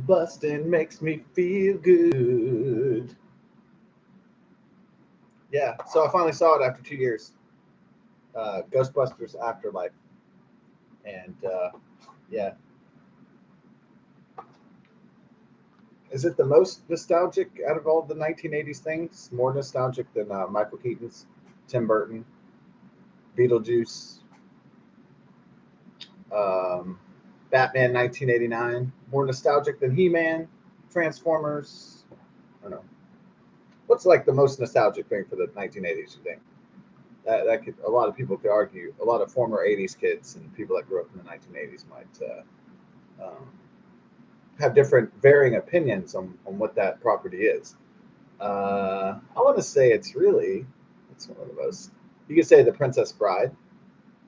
Bustin' makes me feel good. Yeah, so I finally saw it after 2 years. Ghostbusters Afterlife. And yeah, is it the most nostalgic out of all the 1980s things? More nostalgic than Michael Keaton's, Tim Burton, Beetlejuice, um, Batman 1989? More nostalgic than He-Man, Transformers? I don't know. What's like the most nostalgic thing for the 1980s, you think? That could, a lot of people could argue, a lot of former 80s kids and people that grew up in the 1980s might have different varying opinions on what that property is. I want to say it's one of the most. You could say the Princess Bride.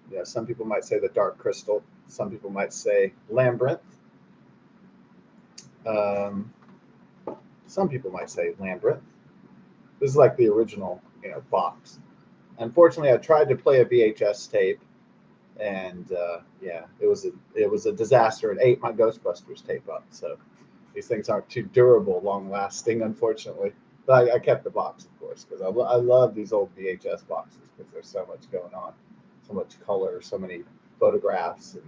You know, some people might say the Dark Crystal. Some people might say Labyrinth. Um, some people might say Labyrinth. This is like the original, box. Unfortunately, I tried to play a VHS tape, and yeah, it was a disaster. It ate my Ghostbusters tape up. So these things aren't too durable, long lasting, unfortunately. But I kept the box, of course, because I love these old VHS boxes because there's so much going on, so much color, so many photographs, and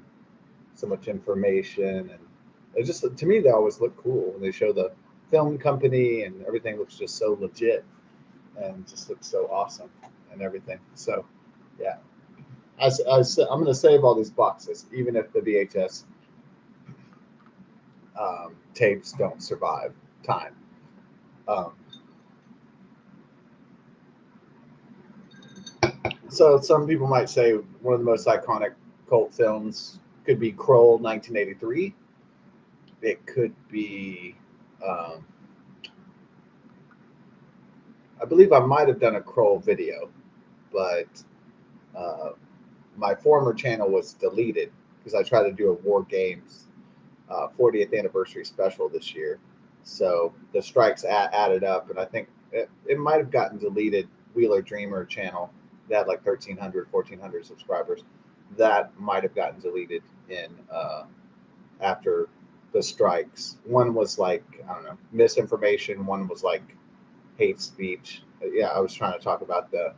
so much information. And it just, to me, they always look cool when they show the film company and everything looks just so legit and just looks so awesome and everything. So, yeah, I'm going to save all these boxes, even if the VHS tapes don't survive time. Um, so some people might say one of the most iconic cult films could be Kroll 1983. It could be, um, I believe I might have done a Kroll video, but uh, my former channel was deleted because I tried to do a War Games 40th anniversary special this year. So the strikes added up, and I think it might have gotten deleted. Wheeler Dreamer channel that had like 1,300, 1,400 subscribers. That might have gotten deleted in after the strikes. One was like, I don't know, misinformation. One was like hate speech. Yeah, I was trying to talk about the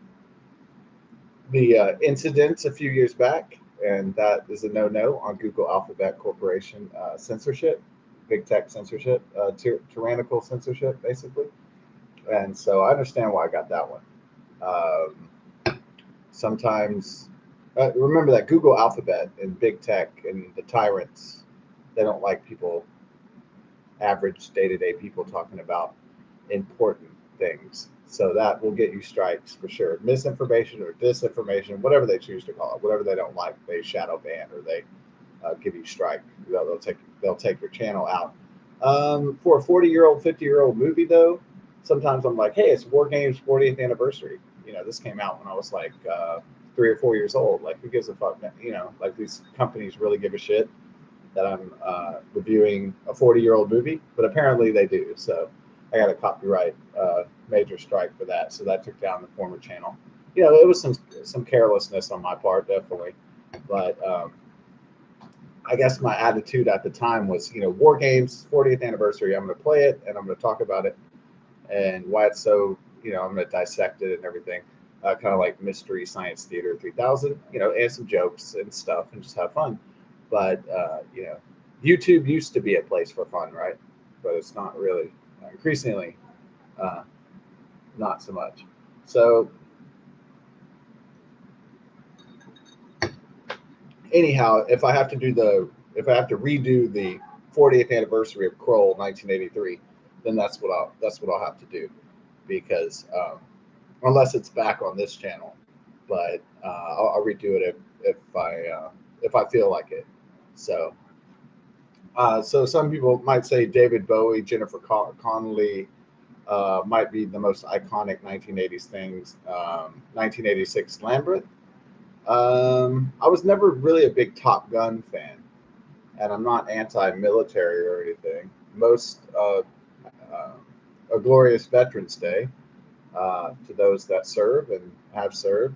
incidents a few years back, and that is a no-no on Google Alphabet Corporation censorship, big tech censorship, tyrannical censorship, basically. And so I understand why I got that one. Sometimes, remember that Google Alphabet and big tech and the tyrants, they don't like people, average day-to-day people, talking about important things. So that will get you strikes for sure. Misinformation or disinformation, whatever they choose to call it, whatever they don't like, they shadow ban or they give you strike. They'll take your channel out. For a 40-year-old, 50-year-old movie, though, sometimes I'm like, hey, it's War Games 40th anniversary. This came out when I was like 3 or 4 years old. Like, who gives a fuck? Like these companies really give a shit that I'm reviewing a 40-year-old movie, but apparently they do. So I got a copyright major strike for that. So that took down the former channel. It was some carelessness on my part, definitely, but I guess my attitude at the time was, War Games 40th anniversary. I'm going to play it and I'm going to talk about it and why it's so. I'm going to dissect it and everything. Kind of like Mystery Science Theater 3000, and some jokes and stuff and just have fun. But YouTube used to be a place for fun, right? But it's not really. Increasingly, uh, not so much. So anyhow, if I have to redo the 40th anniversary of Kroll 1983, then that's what I'll have to do, because unless it's back on this channel, but I'll redo it if I feel like it. So some people might say David Bowie, Jennifer Connelly might be the most iconic 1980s things. 1986 Labyrinth. I was never really a big Top Gun fan, and I'm not anti-military or anything. Most uh, a glorious Veterans Day to those that serve and have served,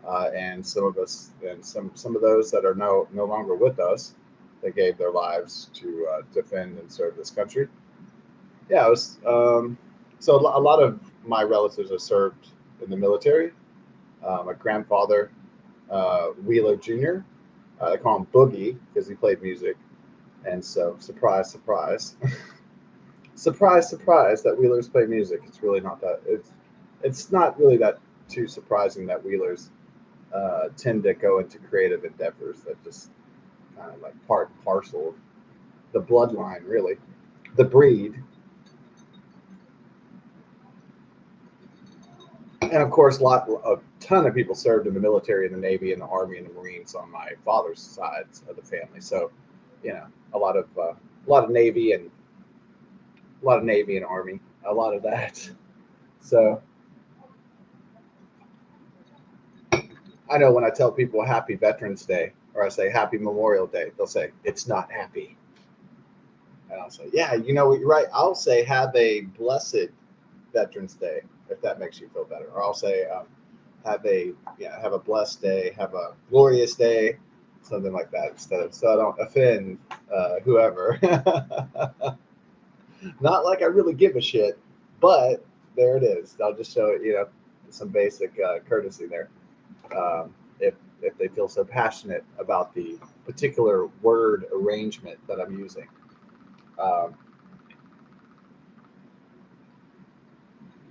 and some of us and some of those that are no longer with us. They gave their lives to defend and serve this country. Yeah, it was. So a lot of my relatives have served in the military. My grandfather, Wheeler Jr. They call him Boogie because he played music, and so surprise, surprise, surprise, surprise that Wheelers play music. It's really not that. It's not really that too surprising that Wheelers tend to go into creative endeavors that just kind of like part and parcel of the bloodline, really, the breed. And of course, a ton of people served in the military, and the Navy, and the Army, and the Marines on my father's sides of the family. So, you know, a lot of Navy and a lot of Navy and Army, a lot of that. So I know when I tell people Happy Veterans Day or I say Happy Memorial Day, they'll say it's not happy, and I'll say, yeah, you know what, you're right. I'll say have a blessed Veterans Day if that makes you feel better, or I'll say have a blessed day, have a glorious day, something like that instead of, so I don't offend whoever. Not like I really give a shit, but there it is. I'll just show it, some basic courtesy there. If they feel so passionate about the particular word arrangement that I'm using. Um,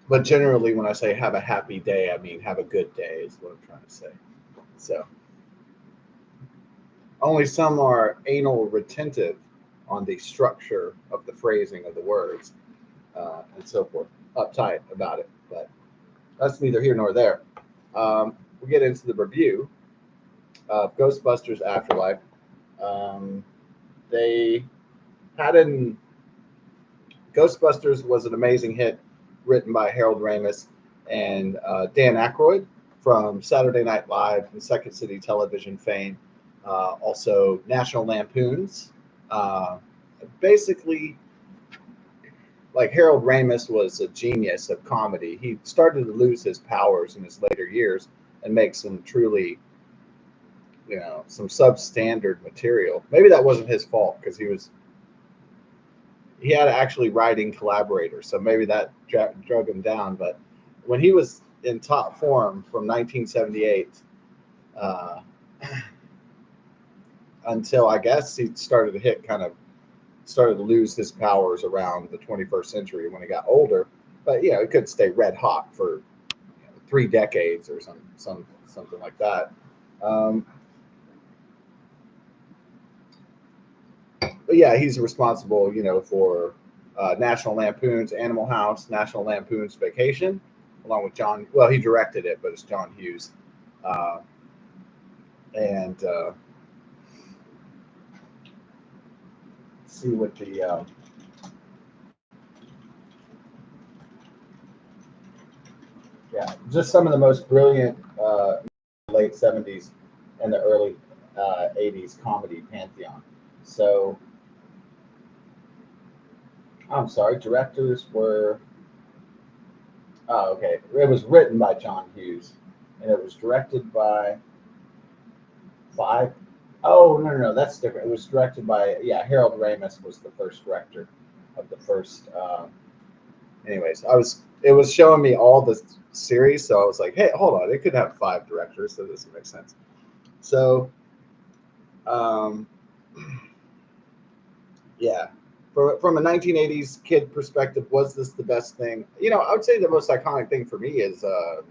but generally, when I say have a happy day, I mean have a good day, is what I'm trying to say. So only some are anal retentive on the structure of the phrasing of the words and so forth, uptight about it. But that's neither here nor there. We get into the review of Ghostbusters Afterlife. Um, they had an Ghostbusters was an amazing hit, written by Harold Ramis and Dan Aykroyd from Saturday Night Live and Second City Television fame. Also, National Lampoons. Basically, like Harold Ramis was a genius of comedy. He started to lose his powers in his later years and make some truly, some substandard material. Maybe that wasn't his fault because he had actually writing collaborators, so maybe that drug him down. But when he was in top form from 1978 uh, until I guess he started to lose his powers around the 21st century when he got older. But he could stay red hot for 3 decades or something like that. Um, but yeah, he's responsible, for National Lampoon's Animal House, National Lampoon's Vacation, along with John. Well, he directed it, but it's John Hughes. And see what the just some of the most brilliant late '70s and the early '80s comedy pantheon. So I'm sorry, directors were. Oh, okay. It was written by John Hughes, and it was directed by five. Oh, no, that's different. It was directed by Harold Ramis was the first director of the first. Anyways, it was showing me all the series, so I was like, hey, hold on, it could have 5 directors, so this makes sense. So, um, yeah, from a 1980s kid perspective, was this the best thing? I would say the most iconic thing for me is the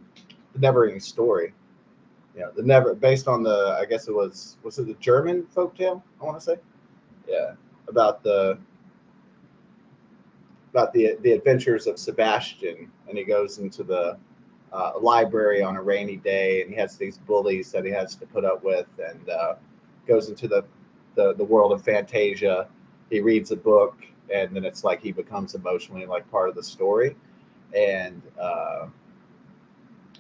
Never-Ending Story. The never based on I guess was it the German folktale? I want to say, yeah, about the adventures of Sebastian, and he goes into the library on a rainy day, and he has these bullies that he has to put up with, and goes into the world of Fantasia. He reads a book, and then it's like he becomes emotionally like part of the story, and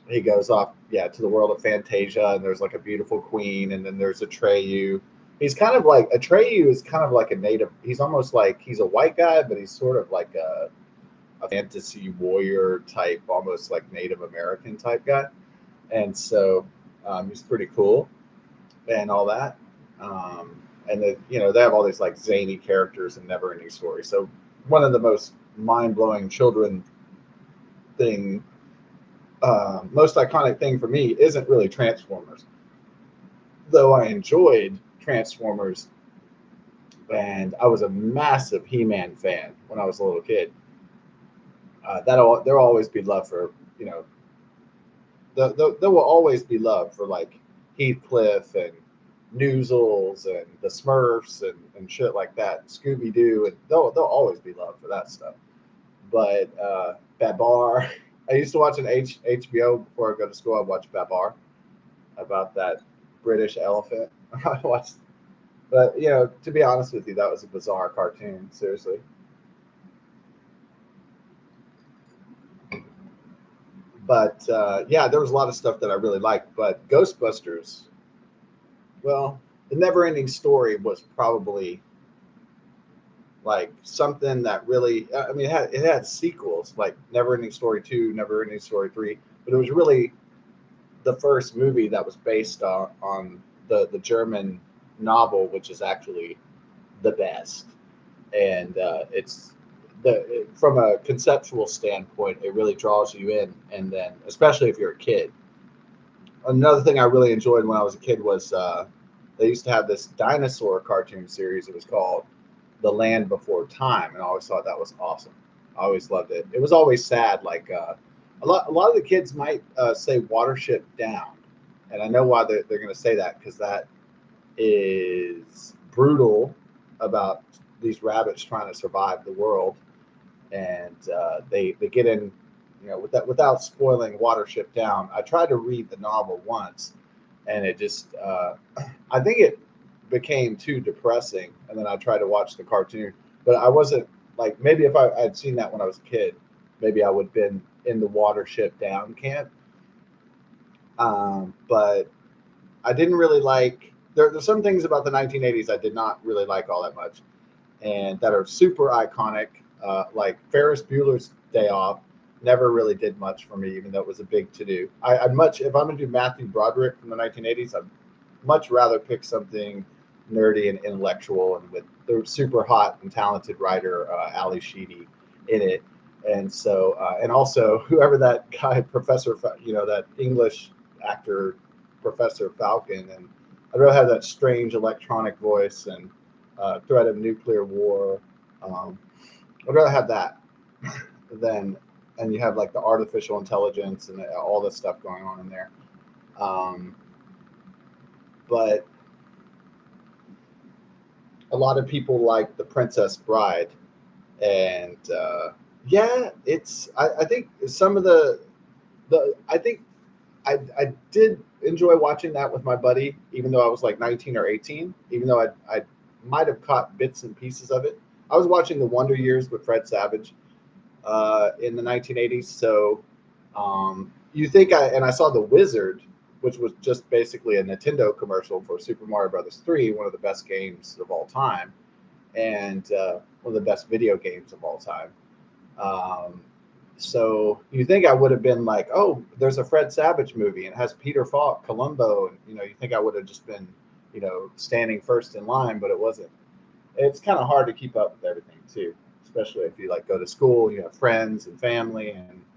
he goes off, to the world of Fantasia, and there's like a beautiful queen, and then there's Atreyu. He's kind of like Atreyu is kind of like a native. He's almost like he's a white guy, but he's sort of like a fantasy warrior type, almost like Native American type guy, and so he's pretty cool and all that. and they have all these like zany characters and never ending story. So one of the most mind blowing children thing, most iconic thing for me isn't really Transformers, though I enjoyed Transformers, and I was a massive He-Man fan when I was a little kid. There'll always be love for there will always be love for like Heathcliff and Noozles and the Smurfs and shit like that, Scooby Doo, and there'll always be love for that stuff. But Babar, I used to watch an HBO before I go to school. I'd watch Babar about that British elephant. I watched, but to be honest with you, that was a bizarre cartoon. Seriously. But yeah, there was a lot of stuff that I really liked. But Ghostbusters, well, the never-ending story was probably like something that really. I mean, it had sequels like Never-ending Story 2, Never-ending Story 3, but it was really the first movie that was based on the German novel, which is actually the best. And it's from a conceptual standpoint, it really draws you in, and then especially if you're a kid. Another thing I really enjoyed when I was a kid was they used to have this dinosaur cartoon series. It was called The Land Before Time, and I always thought that was awesome. I always loved it. It was always sad. Like a lot of the kids might say Watership Down, and I know why they're going to say that, because that is brutal about these rabbits trying to survive the world, and they get in, without spoiling Watership Down. I tried to read the novel once, and it just I think it became too depressing, and then I tried to watch the cartoon, but I wasn't like, maybe if I'd seen that when I was a kid, maybe I would have been in the Watership Down camp. But I didn't really like. There's some things about the 1980s I did not really like all that much, and that are super iconic. Like Ferris Bueller's Day Off never really did much for me, even though it was a big to do. I'd much, if I'm going to do Matthew Broderick from the 1980s, I'd much rather pick something nerdy and intellectual, and with the super hot and talented writer Ali Sheedy in it. And so, and also whoever that guy, Professor, that English actor, Professor Falcon, and I'd rather have that strange electronic voice and threat of nuclear war. Um, I'd rather have that than, and you have like the artificial intelligence and all this stuff going on in there. Um, but a lot of people like The Princess Bride, and yeah, it's. I think some of the I think I did enjoy watching that with my buddy, even though I was like 19 or 18. Even though I might have caught bits and pieces of it. I was watching The Wonder Years with Fred Savage in the 1980s. So you think I saw The Wizard, which was just basically a Nintendo commercial for Super Mario Brothers 3, one of the best games of all time, and one of the best video games of all time. Um, so you think I would have been like, oh, there's a Fred Savage movie and it has Peter Falk, Columbo, and you think I would have just been, standing first in line, but it wasn't. It's kind of hard to keep up with everything too, especially if you like go to school, you have friends and family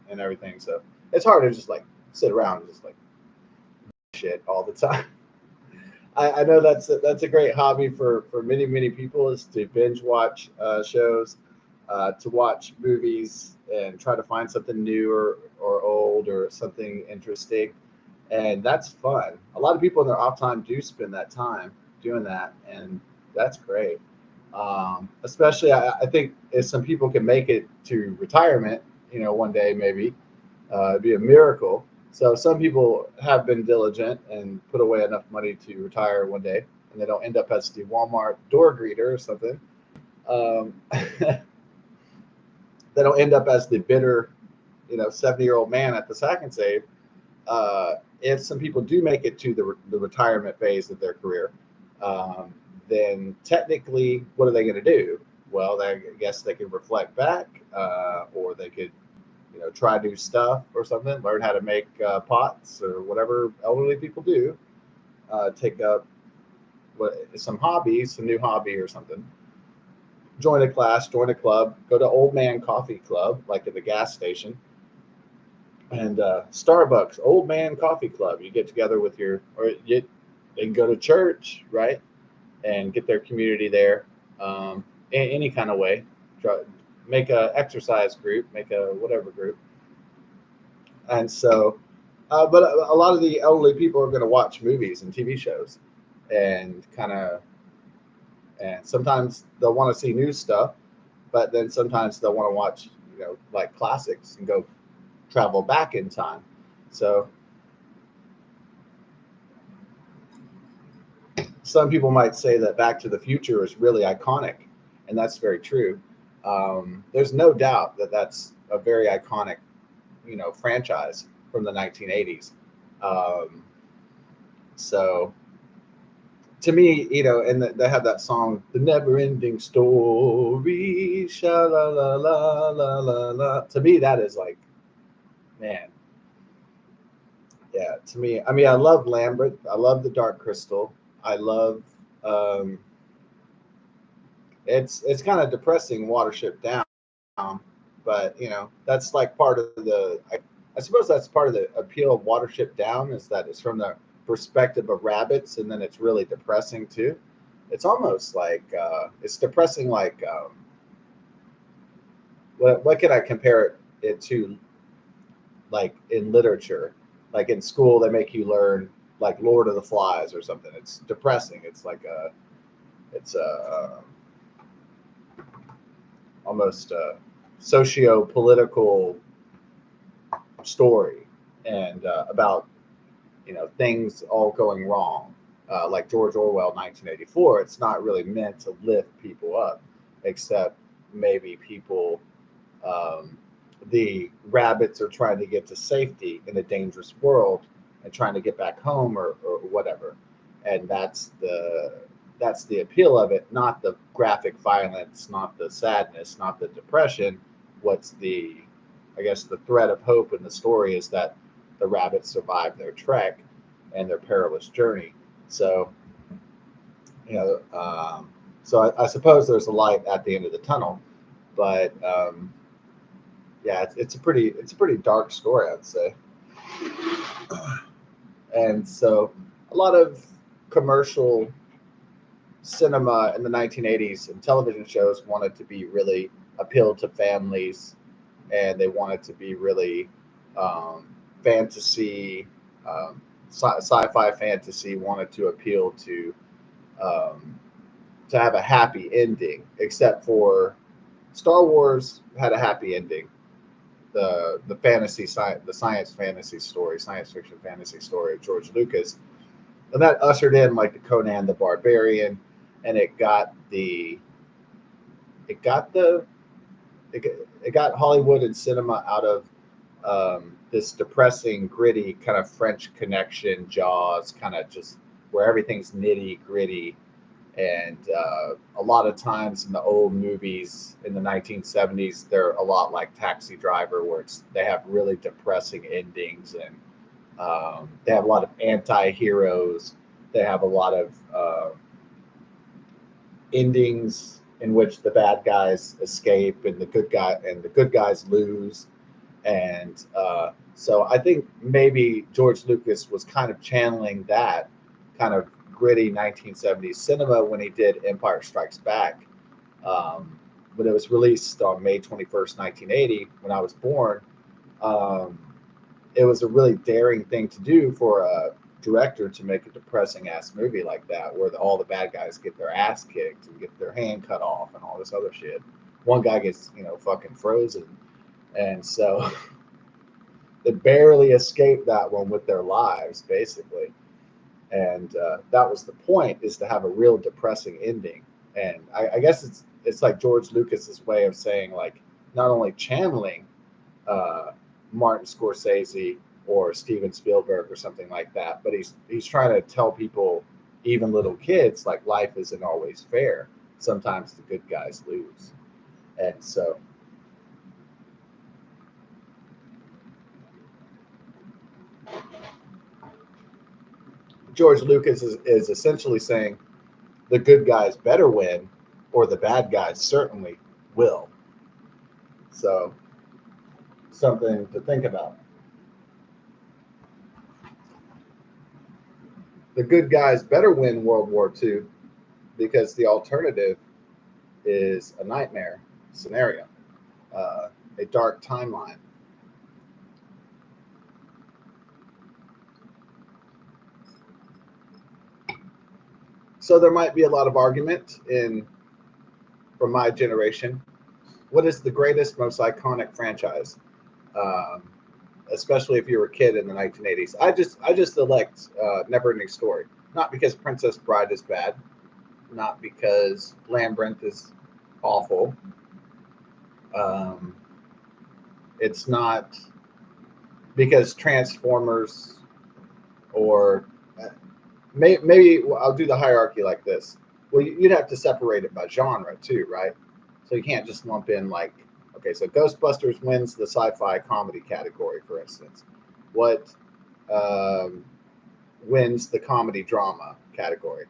and everything. So it's hard to just like sit around and just like shit all the time. I know that's a great hobby for many people, is to binge watch shows, to watch movies and try to find something new or old or something interesting, and that's fun. A lot of people in their off time do spend that time doing that, and that's great. Especially, I think if some people can make it to retirement, one day maybe, it'd be a miracle. So some people have been diligent and put away enough money to retire one day, and they don't end up as the Walmart door greeter or something. They don't end up as the bitter, 70-year-old man at the Sack and Save. If some people do make it to the retirement phase of their career, um, then technically, what are they going to do? Well, I guess they could reflect back, or they could, try new stuff or something, learn how to make pots or whatever elderly people do. Take up some hobbies, some new hobby or something. Join a class, join a club, go to Old Man Coffee Club, like at the gas station, and Starbucks Old Man Coffee Club. You get together with they can go to church, right, and get their community there, in any kind of way. Make a exercise group, make a whatever group, and so. But a lot of the elderly people are going to watch movies and TV shows, and and sometimes they'll want to see new stuff, but then sometimes they'll want to watch, like classics and go travel back in time. So some people might say that Back to the Future is really iconic, and that's very true. There's no doubt that that's a very iconic, franchise from the 1980s. Um, so to me, and they have that song, "The Never Ending Story," sha la la la la la la. To me, that is like, man, yeah. To me, I mean, I love Lambert. I love the Dark Crystal. I love. Um, it's kind of depressing, Watership Down, but that's like part of the. I suppose that's part of the appeal of Watership Down is that it's from the perspective of rabbits, and then it's really depressing too. It's almost like it's depressing. Like what can I compare it to? Like in literature, like in school, they make you learn like Lord of the Flies or something. It's depressing. It's a almost a socio-political story, and about things all going wrong, like George Orwell 1984. It's not really meant to lift people up, except maybe people, um, the rabbits are trying to get to safety in a dangerous world and trying to get back home, or whatever, and that's the appeal of it, not the graphic violence, not the sadness, not the depression. What's the, I guess, the thread of hope in the story is that the rabbits survive their trek and their perilous journey. So, you know, I suppose there's a light at the end of the tunnel, but yeah, it's a pretty dark story, I'd say. And so, a lot of commercial cinema in the 1980s and television shows wanted to be really appeal to families, and they wanted to be really um, fantasy, sci-fi fantasy, wanted to appeal um, to have a happy ending, except for Star Wars had a happy ending. The fantasy the science fiction fantasy story of George Lucas, and that ushered in like the Conan the Barbarian, and it got the it got Hollywood and cinema out of this depressing, gritty kind of French Connection, Jaws, kind of just where everything's nitty gritty. And a lot of times in the old movies in the 1970s, they're a lot like Taxi Driver, where they have really depressing endings, and they have a lot of anti-heroes. They have a lot of endings in which the bad guys escape and the good guys lose. And so I think maybe George Lucas was kind of channeling that kind of gritty 1970s cinema when he did Empire Strikes Back. When it was released on May 21st, 1980, when I was born, um, it was a really daring thing to do for a director to make a depressing ass movie like that, where all the bad guys get their ass kicked and get their hand cut off and all this other shit. One guy gets, fucking frozen. And so they barely escaped that one with their lives, basically. And that was the point, is to have a real depressing ending. And I guess it's like George Lucas's way of saying, like, not only channeling uh, Martin Scorsese or Steven Spielberg or something like that, but he's trying to tell people, even little kids, like life isn't always fair. Sometimes the good guys lose. And so George Lucas is essentially saying, the good guys better win, or the bad guys certainly will. So, something to think about. The good guys better win World War II because the alternative is a nightmare scenario, a dark timeline. So there might be a lot of argument in from my generation. What is the greatest, most iconic franchise? Um, Especially if you were a kid in the 1980s. I just elect Neverending Story, not because Princess Bride is bad, not because Labyrinth is awful. Um, it's not because Transformers or maybe I'll do the hierarchy like this. Well, you'd have to separate it by genre too, right? So you can't just lump in like, okay, so Ghostbusters wins the sci-fi comedy category, for instance. What um, wins the comedy drama category?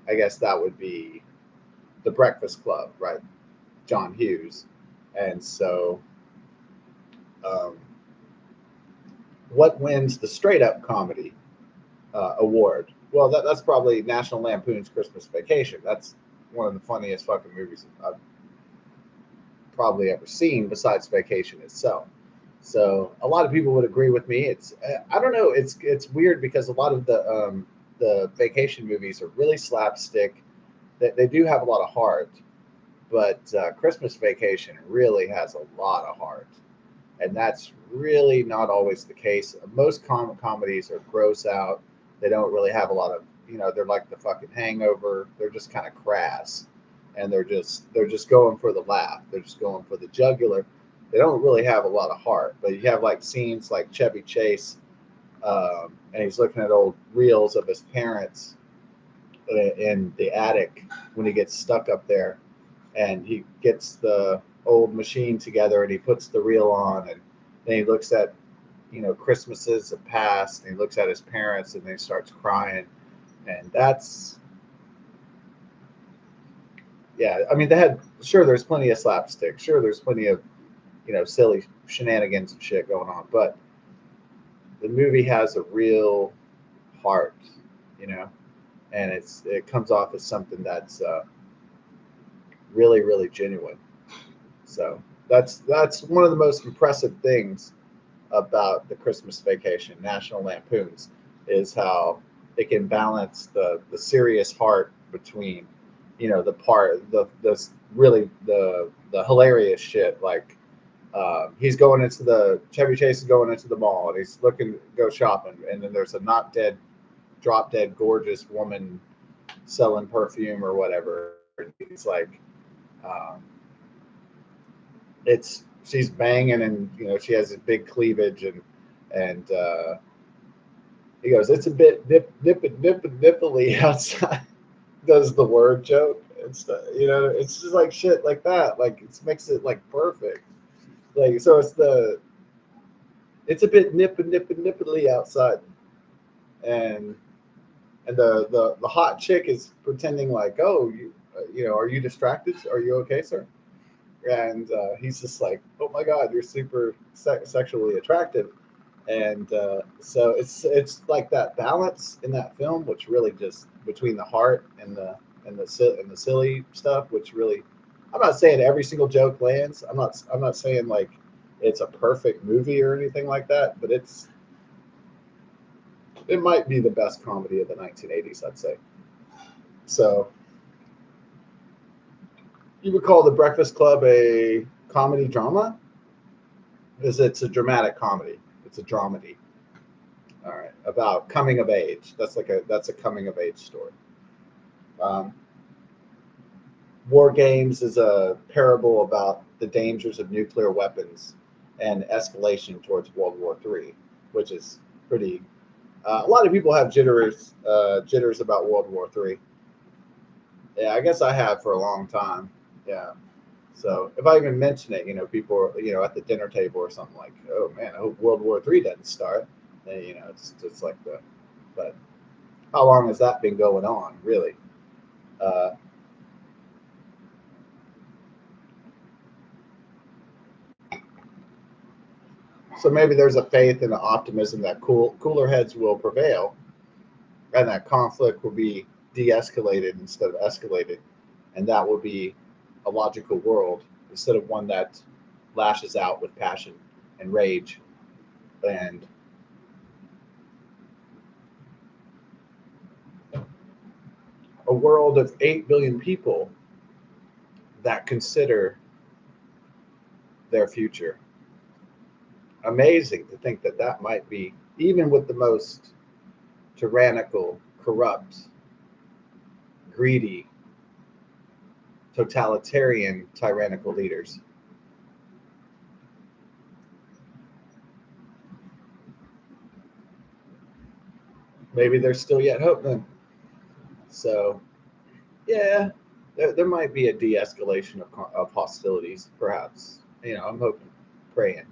I guess that would be The Breakfast Club, right? John Hughes. And so, um, what wins the straight up comedy award? Well, that's probably National Lampoon's Christmas Vacation. That's one of the funniest fucking movies I've probably ever seen, besides Vacation itself. So a lot of people would agree with me. It's I don't know. It's weird because a lot of the vacation movies are really slapstick. They do have a lot of heart, but Christmas Vacation really has a lot of heart, and that's really not always the case. Most comedies are gross out. They don't really have a lot of, they're like the fucking Hangover. They're just kind of crass, and they're just going for the laugh. They're just going for the jugular. They don't really have a lot of heart. But you have like scenes like Chevy Chase, and he's looking at old reels of his parents in the attic when he gets stuck up there, and he gets the old machine together and he puts the reel on, and then he looks at Christmases of past, and he looks at his parents, and then he starts crying. And that's, yeah, I mean, they had, sure, there's plenty of slapstick, sure, there's plenty of silly shenanigans and shit going on, but the movie has a real heart, you know and it comes off as something that's really, really genuine. So that's one of the most impressive things about the Christmas Vacation, National Lampoons, is how it can balance the serious heart between, the really the hilarious shit. Like he's going into the Chevy Chase is going into the mall, and he's looking to go shopping, and then there's a not dead, drop dead gorgeous woman selling perfume or whatever. And he's like, um, it's she's banging, and she has a big cleavage, and he goes, it's a bit nipply outside. Does the word joke and stuff. It's just like shit like that. Like it makes it like perfect. Like so, it's a bit nipply outside, and the hot chick is pretending like, oh, are you distracted? Are you okay, sir? And he's just like, oh my god, you're super sexually attractive. And so it's like that balance in that film, which really just between the heart and the silly stuff, which really, I'm not saying every single joke lands. I'm not saying like it's a perfect movie or anything like that, but it might be the best comedy of the 1980s, I'd say. So you would call The Breakfast Club a comedy drama? Because it's a dramatic comedy. It's a dramedy. All right, about coming of age. That's a coming of age story. Um, War Games is a parable about the dangers of nuclear weapons and escalation towards World War III, which is pretty. A lot of people have jitters about World War III. Yeah, I guess I have for a long time. Yeah. So if I even mention it, people are, at the dinner table or something like, oh man, I hope World War III doesn't start. And, it's just like but how long has that been going on, really? Uh, so maybe there's a faith and an optimism that cooler heads will prevail, and that conflict will be de-escalated instead of escalated, and that will be a logical world instead of one that lashes out with passion and rage and a world of 8 billion people that consider their future. Amazing to think that that might be, even with the most tyrannical, corrupt, greedy, totalitarian, tyrannical leaders. Maybe there's still yet hope then. So, yeah, there might be a de escalation of hostilities, perhaps. I'm hoping, praying.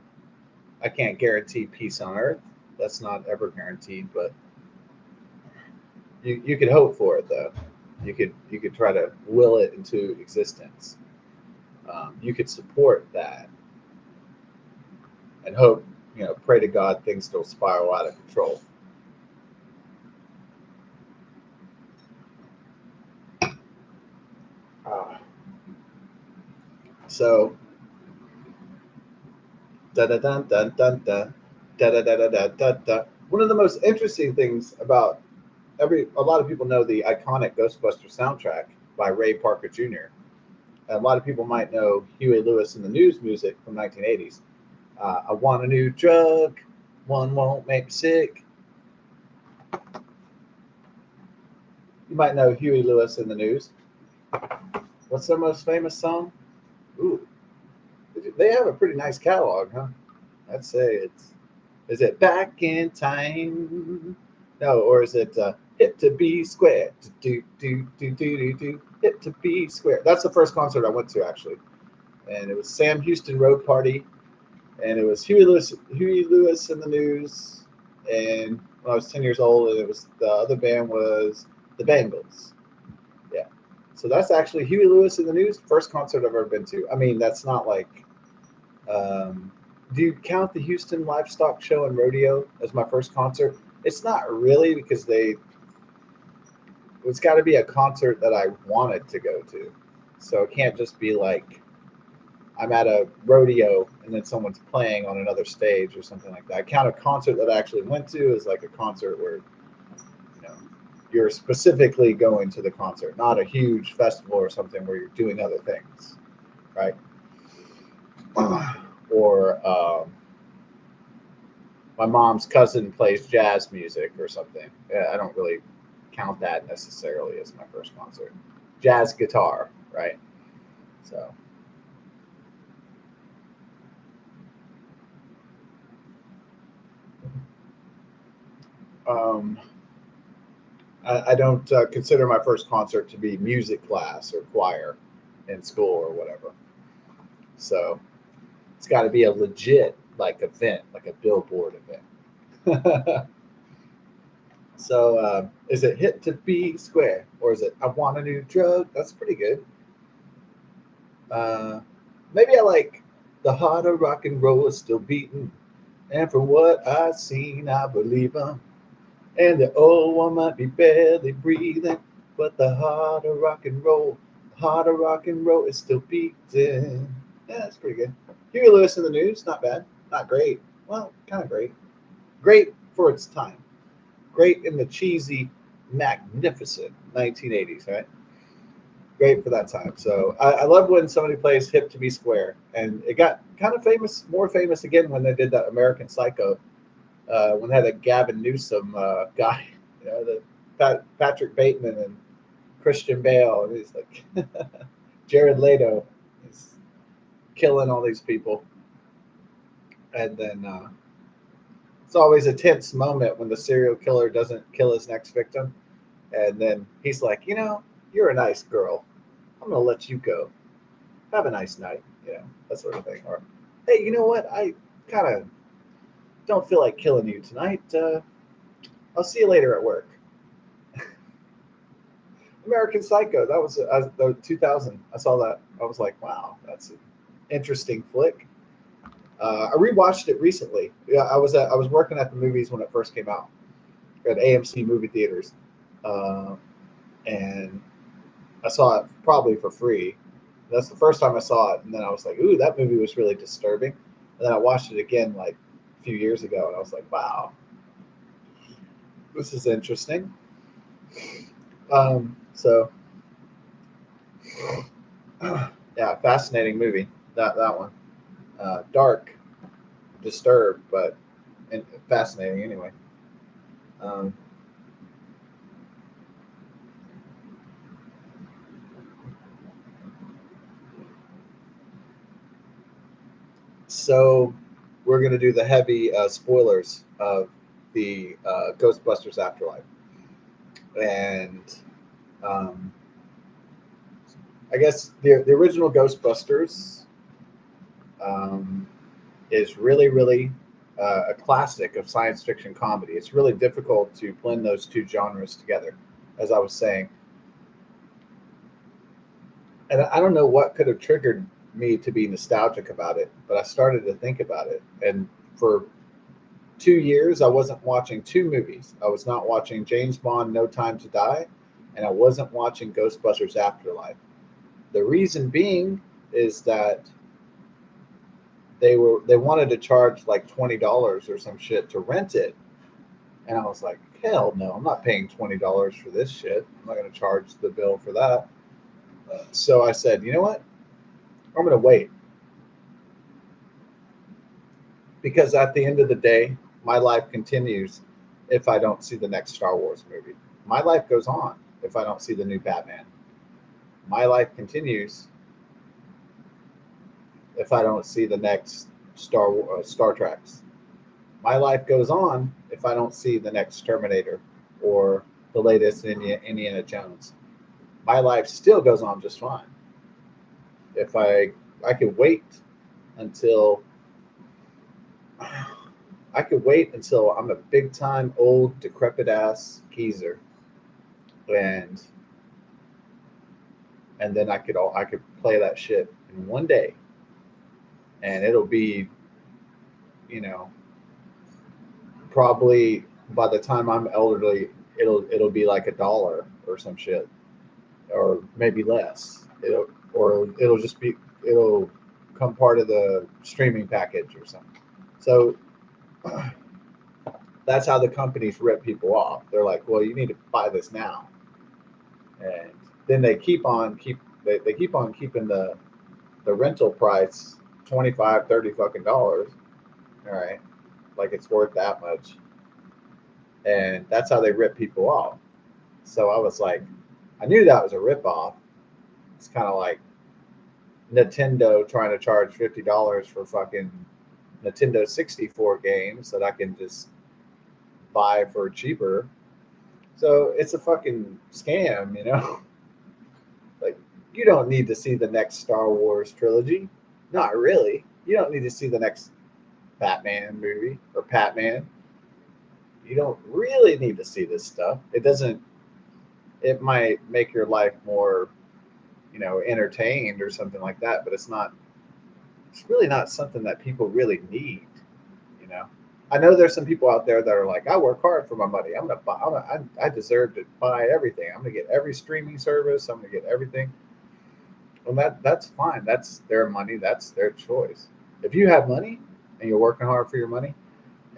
I can't guarantee peace on earth. That's not ever guaranteed, but you could hope for it though. You could try to will it into existence. You could support that and hope. Pray to God things don't spiral out of control. Uh, so da da da da da da da da da da da da. One of the most interesting things about a lot of people know the iconic Ghostbusters soundtrack by Ray Parker Jr. A lot of people might know Huey Lewis and the News music from 1980s. I want a new drug, one won't make me sick. You might know Huey Lewis and the News. What's their most famous song? Ooh, they have a pretty nice catalog, huh? I'd say it's. Is it Back in Time? No, or is it Hip to Be Square? Do do do do do do. Hip to Be Square. That's the first concert I went to actually, and it was Sam Houston Road Party, and it was Huey Lewis and the News, and when I was 10 years old, and it was the other band was the Bangles. Yeah, so that's actually Huey Lewis and the News, first concert I've ever been to. I mean, that's not like. Um, do you count the Houston Livestock Show and Rodeo as my first concert? It's not really because it's got to be a concert that I wanted to go to. So it can't just be like I'm at a rodeo and then someone's playing on another stage or something like that. I count a concert that I actually went to as like a concert where know you're specifically going to the concert, not a huge festival or something where you're doing other things, right? Or my mom's cousin plays jazz music or something. Yeah, I don't really count that necessarily as my first concert. Jazz guitar, right? So, um, I don't consider my first concert to be music class or choir in school or whatever. So it's got to be a legit like event, like a billboard event. So is it hit to be square or is it I want a new drug? That's pretty good. Uh, Maybe I like the heart of rock and roll is still beating, and from what I've seen, I believe 'em. And the old one might be barely breathing, but the heart of rock and roll is still beating. Yeah, that's pretty good. Huey Lewis in the News, not bad, not great. Well, kind of great. Great for its time. Great in the cheesy, magnificent 1980s, right? Great for that time. So I love when somebody plays "Hip to Be Square," and it got kind of famous, more famous again when they did that American Psycho, when they had a Gavin Newsom guy, the Patrick Bateman and Christian Bale, and he's like Jared Leto is killing all these people, and then it's always a tense moment when the serial killer doesn't kill his next victim, and then he's like, you're a nice girl. I'm gonna let you go. Have a nice night, that sort of thing. Or, hey, you know what? I kind of don't feel like killing you tonight. I'll see you later at work. American Psycho. That was the 2000. I saw that. I was like, wow, that's an interesting flick. I rewatched it recently. Yeah, I was working at the movies when it first came out at AMC movie theaters, uh, and I saw it probably for free. That's the first time I saw it, and then I was like, "Ooh, that movie was really disturbing." And then I watched it again like a few years ago, and I was like, "Wow, this is interesting." So yeah, fascinating movie. That one, dark, disturbed, but and fascinating anyway. Um, so we're gonna do the heavy spoilers of the Ghostbusters Afterlife, and um, I guess the original Ghostbusters um, is really a classic of science fiction comedy. It's really difficult to blend those two genres together, as I was saying. And I don't know what could have triggered me to be nostalgic about it, but I started to think about it. And for 2 years, I wasn't watching two movies. I was not watching James Bond No Time to Die, and I wasn't watching Ghostbusters Afterlife. The reason being is that they wanted to charge like $20 or some shit to rent it. And I was like, hell no, I'm not paying $20 for this shit. I'm not going to charge the bill for that. So I said, you know what? I'm going to wait because at the end of the day, my life continues if I don't see the next Star Wars movie. My life goes on if I don't see the new Batman. My life continues if I don't see the next Star Treks. My life goes on if I don't see the next Terminator or the latest Indiana Jones. My life still goes on just fine. If I could wait until I could wait until I'm a big time old decrepit ass geezer, and then I could play that shit in one day, and it'll be, you know, probably by the time I'm elderly, it'll be like $1 or some shit, or maybe less. It'll just be it'll come part of the streaming package or something. So that's how the companies rip people off. They're like, well, you need to buy this now, and then they keep on keeping the rental price 25, 30 fucking dollars. All right, like it's worth that much, and that's how they rip people off. So I was like, I knew that was a rip off. It's kind of like Nintendo trying to charge $50 for fucking Nintendo 64 games that I can just buy for cheaper. So it's a fucking scam, you know? Like, you don't need to see the next Star Wars trilogy. Not really. You don't need to see the next Batman movie or Patman. You don't really need to see this stuff. It doesn't, it might make your life more, entertained or something like that, but it's really not something that people really need, you know? I know there's some people out there that are like, I work hard for my money. I'm gonna buy. I deserve to buy everything. I'm gonna get every streaming service. I'm gonna get everything. Well, that's fine. That's their money. That's their choice. If you have money and you're working hard for your money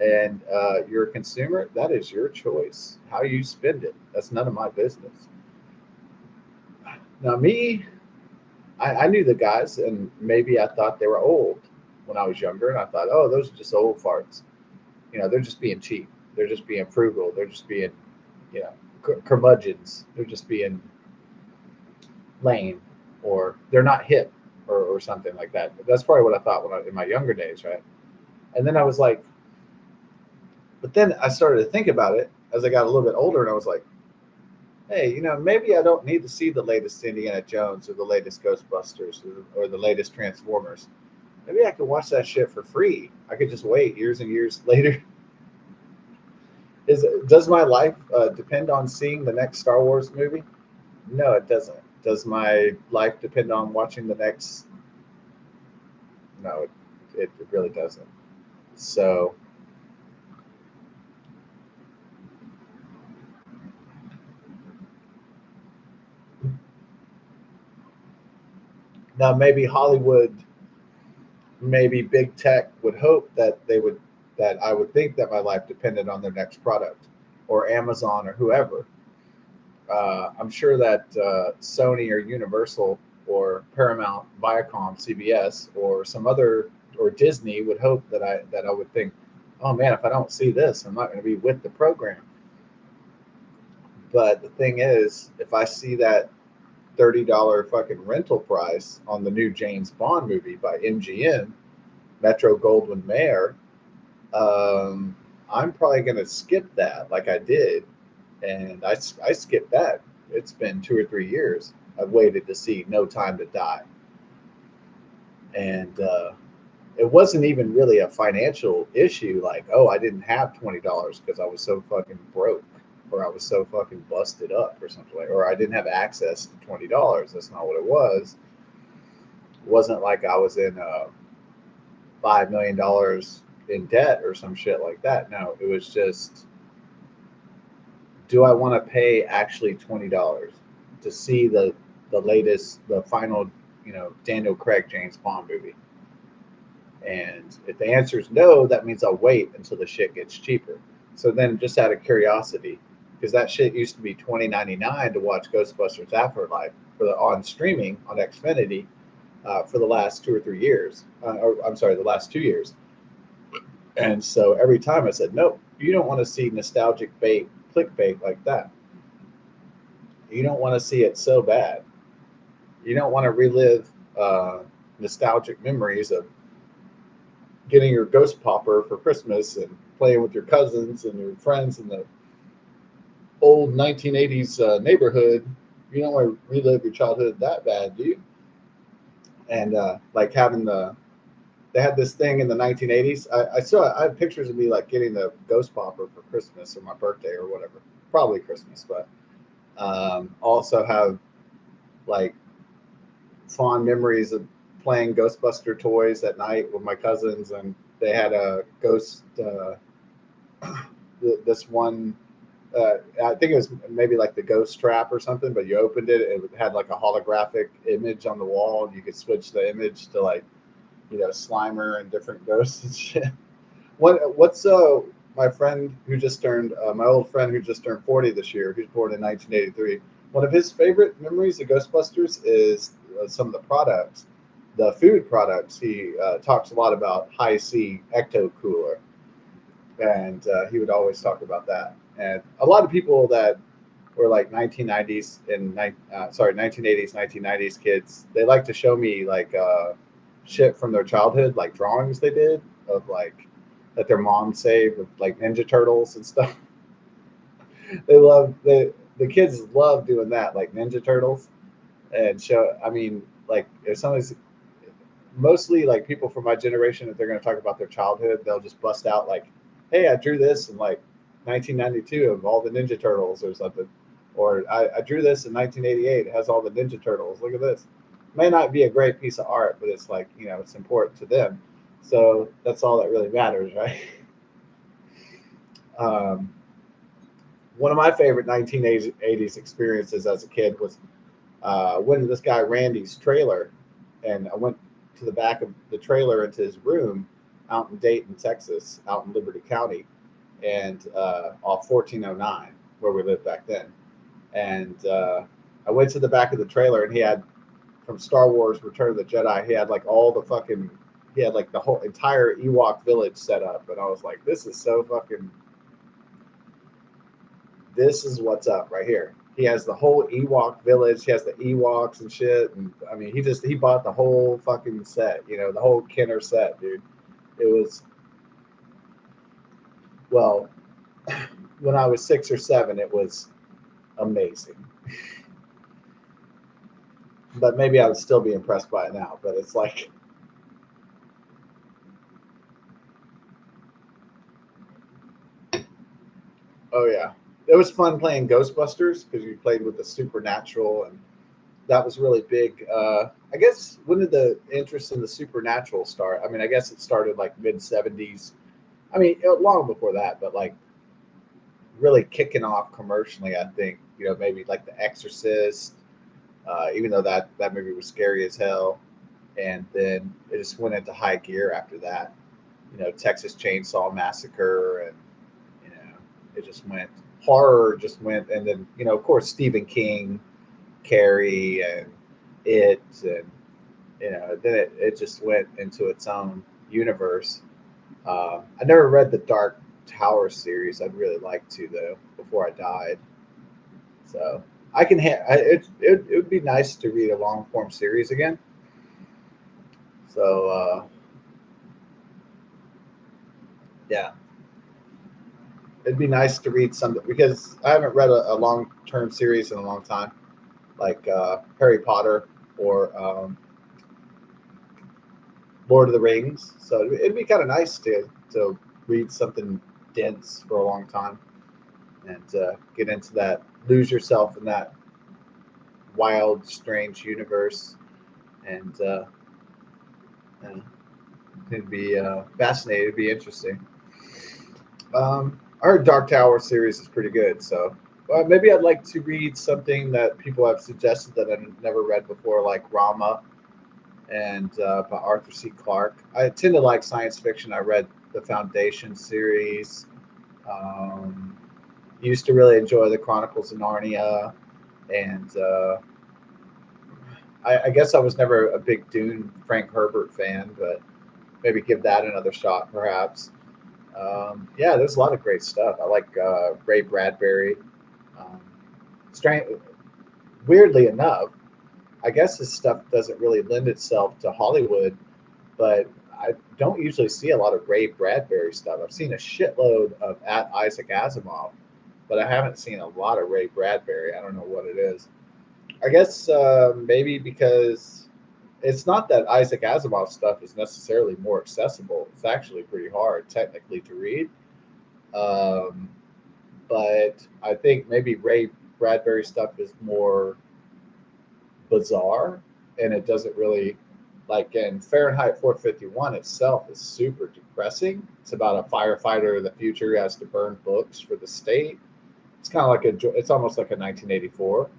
and you're a consumer, that is your choice. How you spend it, that's none of my business. Now, me, I knew the guys, and maybe I thought they were old when I was younger, and I thought, oh, those are just old farts. They're just being cheap. They're just being frugal. They're just being, curmudgeons. They're just being lame, or they're not hip, or something like that. But that's probably what I thought in my younger days, right? And then I was like, but then I started to think about it as I got a little bit older, and I was like, hey, maybe I don't need to see the latest Indiana Jones or the latest Ghostbusters or the latest Transformers. Maybe I could watch that shit for free. I could just wait years and years later. Does my life depend on seeing the next Star Wars movie? No, it doesn't. Does my life depend on watching the next? No, it really doesn't. So now maybe Hollywood, maybe big tech would hope that they would that I would think that my life depended on their next product, or Amazon or whoever. I'm sure that Sony or Universal or Paramount, Viacom, CBS, or some other or Disney would hope that I would think, oh man, if I don't see this, I'm not going to be with the program. But the thing is, if I see that $30 fucking rental price on the new James Bond movie by MGM, Metro Goldwyn Mayer, um, I'm probably going to skip that like I did. And I skipped that. It's been 2 or 3 years. I've waited to see No Time to Die. And it wasn't even really a financial issue like, oh, I didn't have $20 because I was so fucking broke or I was so fucking busted up or something like, or I didn't have access to $20. That's not what it was. It wasn't like I was in $5 million in debt or some shit like that. No, it was just, do I want to pay actually $20 to see the latest, the final, Daniel Craig James Bond movie? And if the answer is no, that means I'll wait until the shit gets cheaper. So then, just out of curiosity, because that shit used to be $20.99 to watch Ghostbusters Afterlife on streaming on Xfinity for the last 2 or 3 years. Or I'm sorry, the last 2 years. And so every time I said, nope, you don't want to see nostalgic bait, clickbait like that. You don't want to see it so bad. You don't want to relive nostalgic memories of getting your ghost popper for Christmas and playing with your cousins and your friends in the old 1980s neighborhood. You don't want to relive your childhood that bad, do you? And like having they had this thing in the 1980s. I have pictures of me like getting the ghost popper for Christmas or my birthday or whatever, probably Christmas, but also have like fond memories of playing Ghostbuster toys at night with my cousins, and they had a ghost. This one, I think it was maybe like the ghost trap or something, but you opened it, it had like a holographic image on the wall, and you could switch the image to like, Slimer and different ghosts and shit. What's my friend who just turned my old friend who just turned 40 this year, who's born in 1983. One of his favorite memories of Ghostbusters is some of the products, the food products. He talks a lot about High C Ecto Cooler, and he would always talk about that. And a lot of people that were like 1990s and 1980s, 1990s kids, they like to show me like shit from their childhood, like drawings they did of like that their mom saved with like Ninja Turtles and stuff. The kids love doing that, like Ninja Turtles, and show. I mean, like if somebody's mostly like people from my generation, if they're going to talk about their childhood, they'll just bust out like, "Hey, I drew this in like 1992 of all the Ninja Turtles or something," or I drew this in 1988. It has all the Ninja Turtles. Look at this. May not be a great piece of art, but it's like it's important to them. So that's all that really matters, right? Um, One of my favorite 1980s experiences as a kid was went to this guy Randy's trailer, and I went to the back of the trailer into his room out in Dayton, Texas, out in Liberty County, and off 1409 where we lived back then. And I went to the back of the trailer, and he had from Star Wars: Return of the Jedi. He had like all the fucking he had like the whole entire Ewok village set up, and I was like, this is so fucking this is what's up right here. He has the whole Ewok village. He has the Ewoks and shit. And I mean, he bought the whole fucking set, the whole Kenner set, dude. It was, well, when I was 6 or 7, it was amazing. But maybe I would still be impressed by it now. But it's like, oh yeah. it was fun playing Ghostbusters because you played with the supernatural, and that was really big. I guess when did the interest in the supernatural start? I mean, I guess it started like mid 70s. I mean, long before that, but like really kicking off commercially, I think, maybe like The Exorcist, even though that movie was scary as hell. And then it just went into high gear after that. Texas Chainsaw Massacre, and you know, it just went horror, just went, and then of course, Stephen King, Carrie, and and then it just went into its own universe. I never read the Dark Tower series. I'd really like to, though, before I died. So I can. It would be nice to read a long form series again. So yeah, it'd be nice to read something because I haven't read a long term series in a long time, like Harry Potter or Lord of the Rings. So it'd be kind of nice to read something dense for a long time and get into that, lose yourself in that wild, strange universe, and uh, it'd be fascinating. It'd be interesting. I heard Dark Tower series is pretty good, so maybe I'd like to read something that people have suggested that I've never read before, like Rama and by Arthur C. Clarke. I tend to like science fiction. I read the Foundation series. Um, Used to really enjoy the Chronicles of Narnia, and I guess I was never a big Dune Frank Herbert fan, but maybe give that another shot, perhaps. Yeah, there's a lot of great stuff. I like Ray Bradbury. Um, strange, weirdly enough, I guess his stuff doesn't really lend itself to Hollywood, but I don't usually see a lot of Ray Bradbury stuff. I've seen a shitload of at Isaac Asimov, but I haven't seen a lot of Ray Bradbury. I don't know what it is. I guess maybe because it's not that Isaac Asimov stuff is necessarily more accessible. It's actually pretty hard technically to read. Um, but I think maybe Ray Bradbury stuff is more bizarre, and it doesn't really, like in Fahrenheit 451 itself is super depressing. It's about a firefighter in the future who has to burn books for the state. It's kind of like it's almost like a 1984.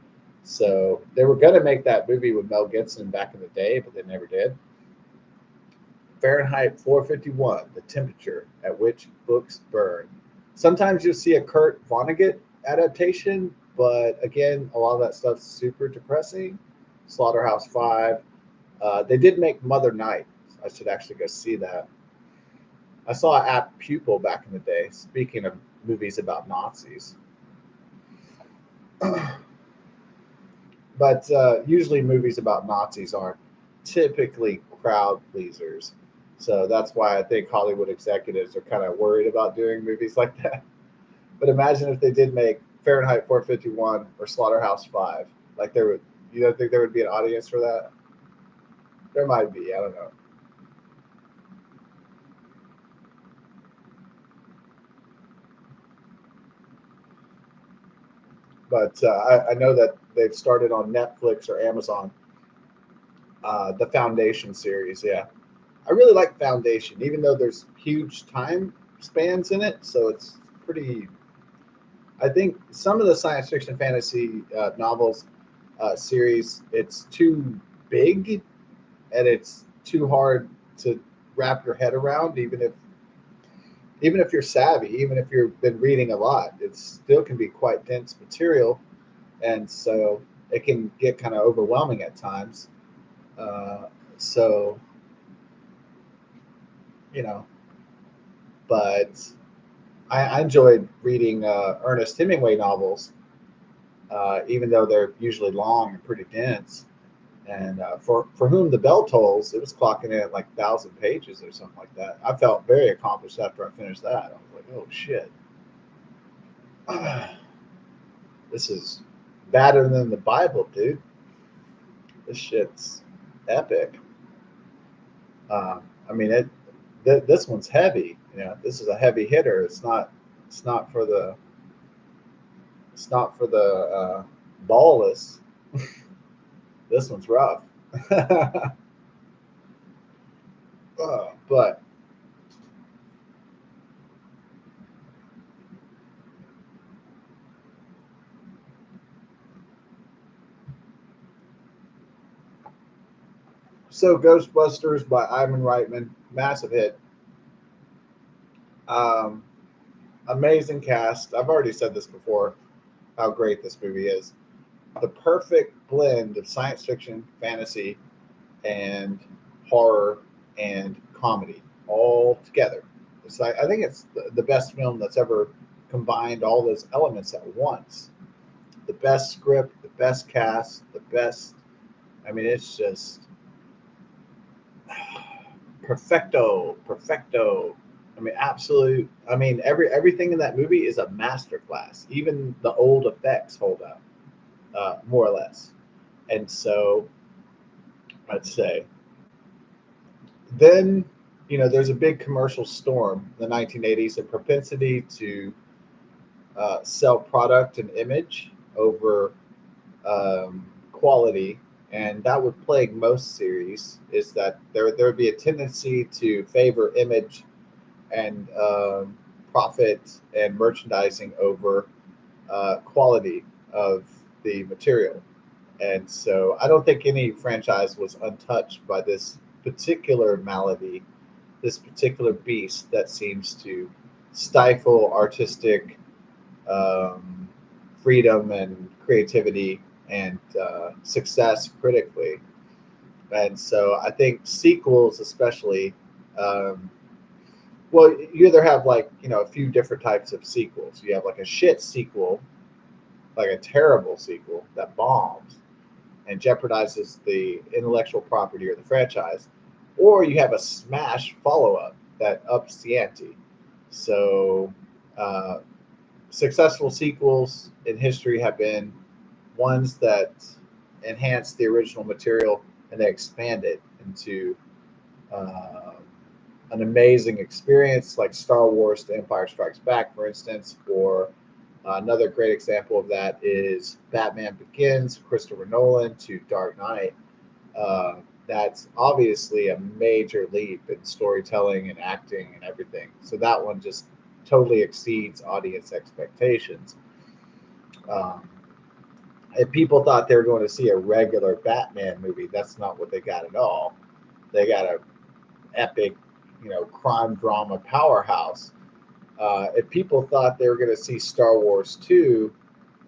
So they were going to make that movie with Mel Gibson back in the day, but they never did. Fahrenheit 451, the temperature at which books burn. Sometimes you'll see a Kurt Vonnegut adaptation, but again, a lot of that stuff's super depressing. Slaughterhouse Five. They did make Mother Night. I should actually go see that. I saw Apt Pupil back in the day. Speaking of movies about Nazis, but usually movies about Nazis aren't typically crowd pleasers. So that's why I think Hollywood executives are kind of worried about doing movies like that. But imagine if they did make Fahrenheit 451 or Slaughterhouse Five. Like there would, you don't think there would be an audience for that? There might be. I don't know. But I know that they've started on Netflix or Amazon. The Foundation series, yeah, I really like Foundation, even though there's huge time spans in it. So it's pretty. I think some of the science fiction fantasy novels series, it's too big and it's too hard to wrap your head around. Even if you're savvy, even if you've been reading a lot, it still can be quite dense material, and so it can get kind of overwhelming at times. Uh, so you know, but I enjoyed reading Ernest Hemingway novels, even though they're usually long and pretty dense. And for whom the bell tolls, it was clocking in at like 1,000 pages or something like that. I felt very accomplished after I finished that. I was like, oh shit, this is better than the Bible, dude. This shit's epic. I mean, this one's heavy. This is a heavy hitter. It's not for the It's not for the ballless. This one's rough. But so Ghostbusters by Ivan Reitman, massive hit. Um, Amazing cast. I've already said this before, how great this movie is. The perfect blend of science fiction, fantasy, and horror and comedy all together. It's like I think it's the best film that's ever combined all those elements at once. The best script, the best cast, the best. I mean, it's just perfecto, perfecto. I mean, absolute. I mean, everything in that movie is a masterclass. Even the old effects hold up, more or less. And so, I'd say then, there's a big commercial storm in the 1980s, a propensity to sell product and image over quality, and that would plague most series. Is that there would be a tendency to favor image and profit and merchandising over quality of the material. And so I don't think any franchise was untouched by this particular malady, this particular beast that seems to stifle artistic um, freedom and creativity and success critically. And so I think sequels, especially, um, well, you either have like, a few different types of sequels. You have like a shit sequel, like a terrible sequel that bombs and jeopardizes the intellectual property or the franchise, or you have a smash follow up that ups the ante. So, uh, successful sequels in history have been ones that enhance the original material and they expand it into uh, an amazing experience, like Star Wars: The Empire Strikes Back, for instance, or another great example of that is Batman Begins, Christopher Nolan to Dark Knight. Uh, that's obviously a major leap in storytelling and acting and everything. So that one just totally exceeds audience expectations. Um, if people thought they were going to see a regular Batman movie, that's not what they got at all. They got a epic, crime drama powerhouse. If people thought they were going to see Star Wars 2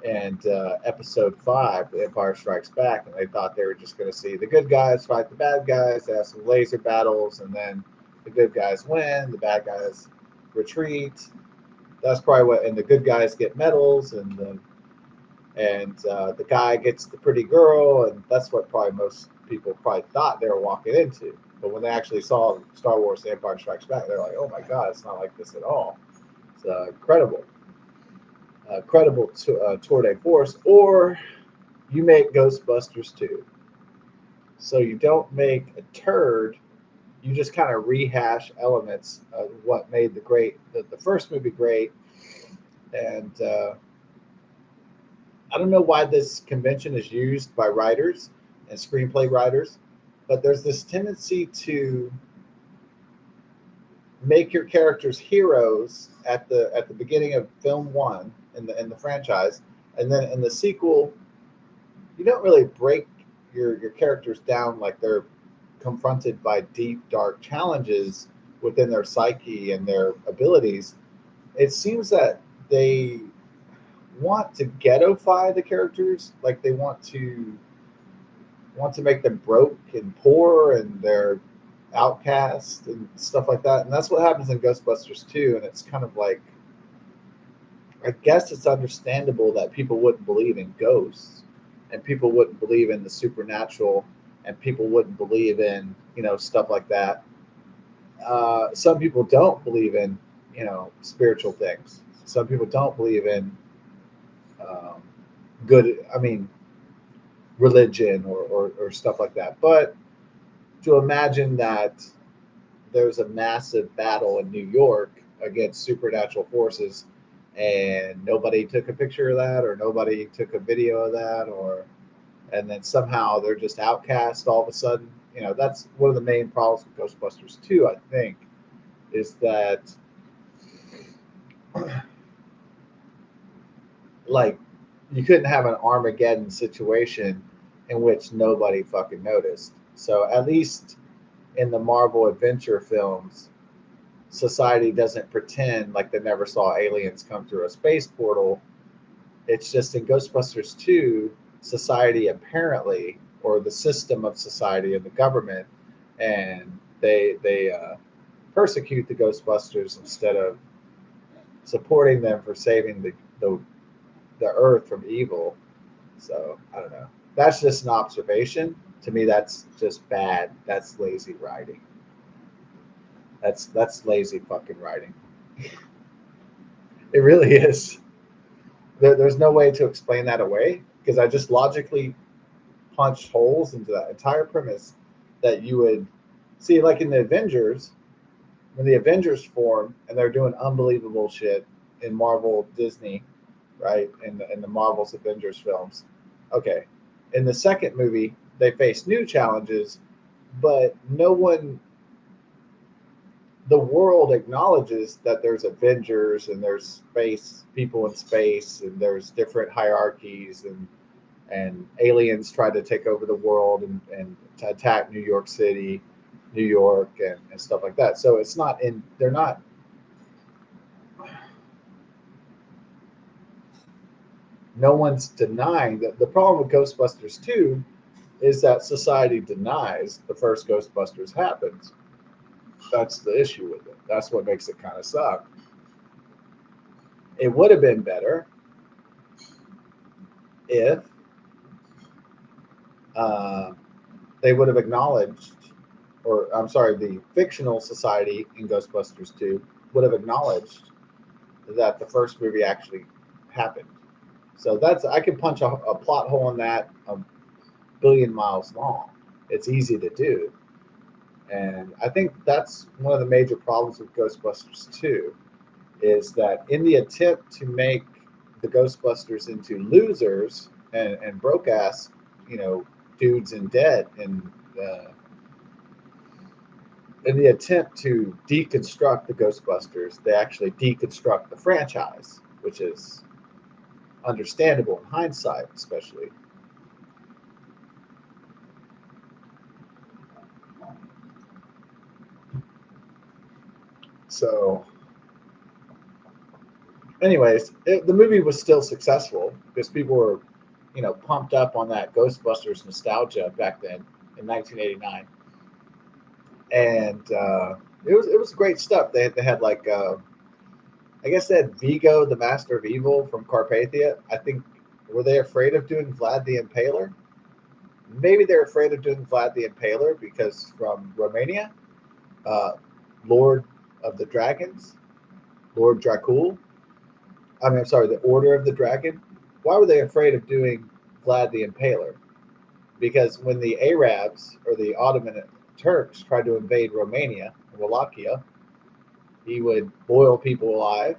and Episode 5, The Empire Strikes Back, and they thought they were just going to see the good guys fight the bad guys, they have some laser battles, and then the good guys win, the bad guys retreat. That's probably what, and the good guys get medals, and the guy gets the pretty girl, and that's what probably most people probably thought they were walking into. But when they actually saw Star Wars: The Empire Strikes Back, they're like, "Oh my God, it's not like this at all." It's incredible, credible tour de force. Or you make Ghostbusters 2, so you don't make a turd. You just kind of rehash elements of what made the first movie great, and I don't know why this convention is used by writers and screenplay writers, but there's this tendency to make your characters heroes at the beginning of film one in the franchise, and then in the sequel, you don't really break your characters down like they're confronted by deep dark challenges within their psyche and their abilities. It seems that they want to ghettoify the characters, like they want to make them broke and poor and they're outcast and stuff like that. And that's what happens in Ghostbusters 2. And it's kind of like, I guess it's understandable that people wouldn't believe in ghosts and people wouldn't believe in the supernatural and people wouldn't believe in, stuff like that. Some people don't believe in, spiritual things. Some people don't believe in um, good, I mean, religion or stuff like that. But to imagine that there's a massive battle in New York against supernatural forces, and nobody took a picture of that, or nobody took a video of that, or and then somehow they're just outcast all of a sudden. That's one of the main problems with Ghostbusters 2, I think, is that like you couldn't have an Armageddon situation in which nobody fucking noticed. So at least in the Marvel adventure films, society doesn't pretend like they never saw aliens come through a space portal. It's just in Ghostbusters 2, society apparently, or the system of society and the government, and they persecute the Ghostbusters instead of supporting them for saving the Earth from evil. So I don't know. That's just an observation. To me, that's just bad. That's lazy writing. That's lazy fucking writing. It really is. There's no way to explain that away because I just logically punched holes into that entire premise that you would see, like in the Avengers, when the Avengers form and they're doing unbelievable shit in Marvel, Disney, right? In the Marvel's Avengers films. Okay. In the second movie, they face new challenges, but no one, the world acknowledges that there's Avengers and there's space people in space and there's different hierarchies and aliens try to take over the world and to attack New York City, New York, and stuff like that. So it's not in, they're not, no one's denying that. The problem with Ghostbusters 2 is that society denies the first Ghostbusters happens. That's the issue with it. That's what makes it kind of suck. It would have been better if uh, they would have acknowledged, or I'm sorry, the fictional society in Ghostbusters 2 would have acknowledged that the first movie actually happened. So that's, I can punch a plot hole in that a billion miles long. It's easy to do. And I think that's one of the major problems with Ghostbusters 2 is that in the attempt to make the Ghostbusters into losers and broke ass, you know, dudes in debt, and in the attempt to deconstruct the Ghostbusters, they actually deconstruct the franchise, which is understandable in hindsight, especially. So, anyways, the movie was still successful because people were, pumped up on that Ghostbusters nostalgia back then in 1989, and it was great stuff. They had like I guess they had Vigo, the Master of Evil from Carpathia. I think, were they afraid of doing Vlad the Impaler? Maybe they're afraid of doing Vlad the Impaler because from Romania, uh, Lord of the Dragons, Lord Dracul. I mean, I'm sorry, the Order of the Dragon. Why were they afraid of doing Vlad the Impaler? Because when the Arabs or the Ottoman Turks tried to invade Romania and Wallachia, he would boil people alive.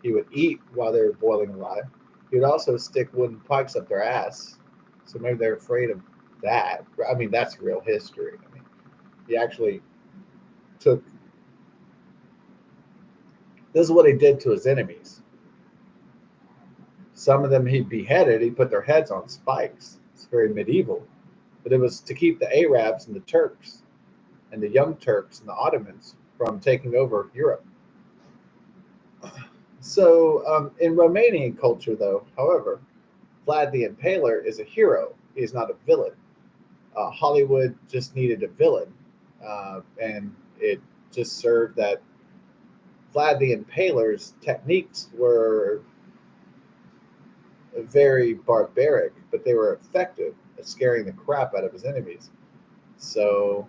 He would eat while they were boiling alive. He would also stick wooden pikes up their ass. So maybe they're afraid of that. I mean, that's real history. I mean, he actually took. This is what he did to his enemies. Some of them he beheaded. He put their heads on spikes. It's very medieval. But it was to keep the Arabs and the Turks and the Young Turks and the Ottomans from taking over Europe. So in Romanian culture, though, however, Vlad the Impaler is a hero. He's not a villain. Hollywood just needed a villain, and it just served that Vlad the Impaler's techniques were very barbaric, but they were effective at scaring the crap out of his enemies. So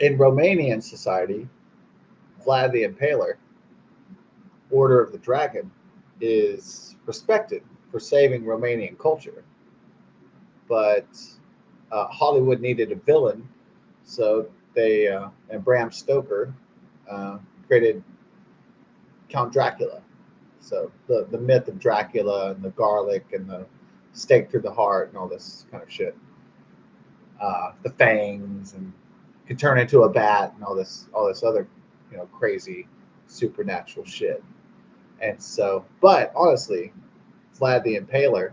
in Romanian society, Vlad the Impaler, Order of the Dragon, is respected for saving Romanian culture. But Hollywood needed a villain, so they and Bram Stoker created Count Dracula. So the myth of Dracula and the garlic and the stake through the heart and all this kind of shit. The fangs and could turn into a bat and all this other, crazy supernatural shit. And so, but honestly, Vlad the Impaler,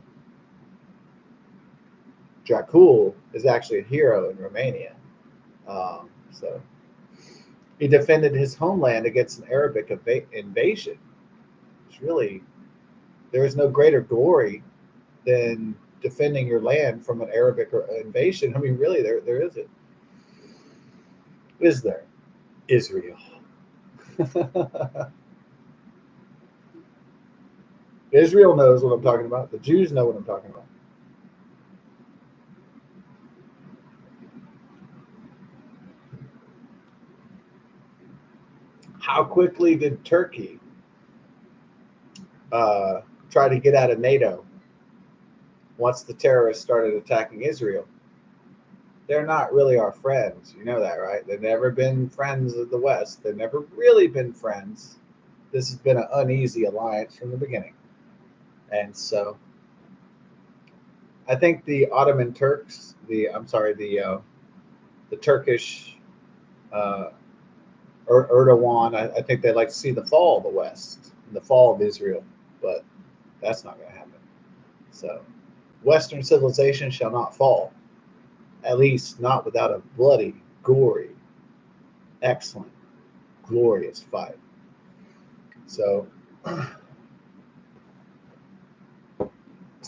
Dracul, is actually a hero in Romania. So he defended his homeland against an Arabic invasion. It's really, there is no greater glory than defending your land from an Arabic invasion. I mean, really, there isn't. Is there? Israel. Israel knows what I'm talking about. The Jews know what I'm talking about. How quickly did Turkey try to get out of NATO once the terrorists started attacking Israel? They're not really our friends. You know that, right? They've never been friends of the West. They've never really been friends. This has been an uneasy alliance from the beginning. And so I think the Ottoman Turks, the Turkish Erdogan, I think they'd like to see the fall of the West and the fall of Israel, but that's not going to happen. So Western civilization shall not fall, at least not without a bloody, gory, excellent, glorious fight. So,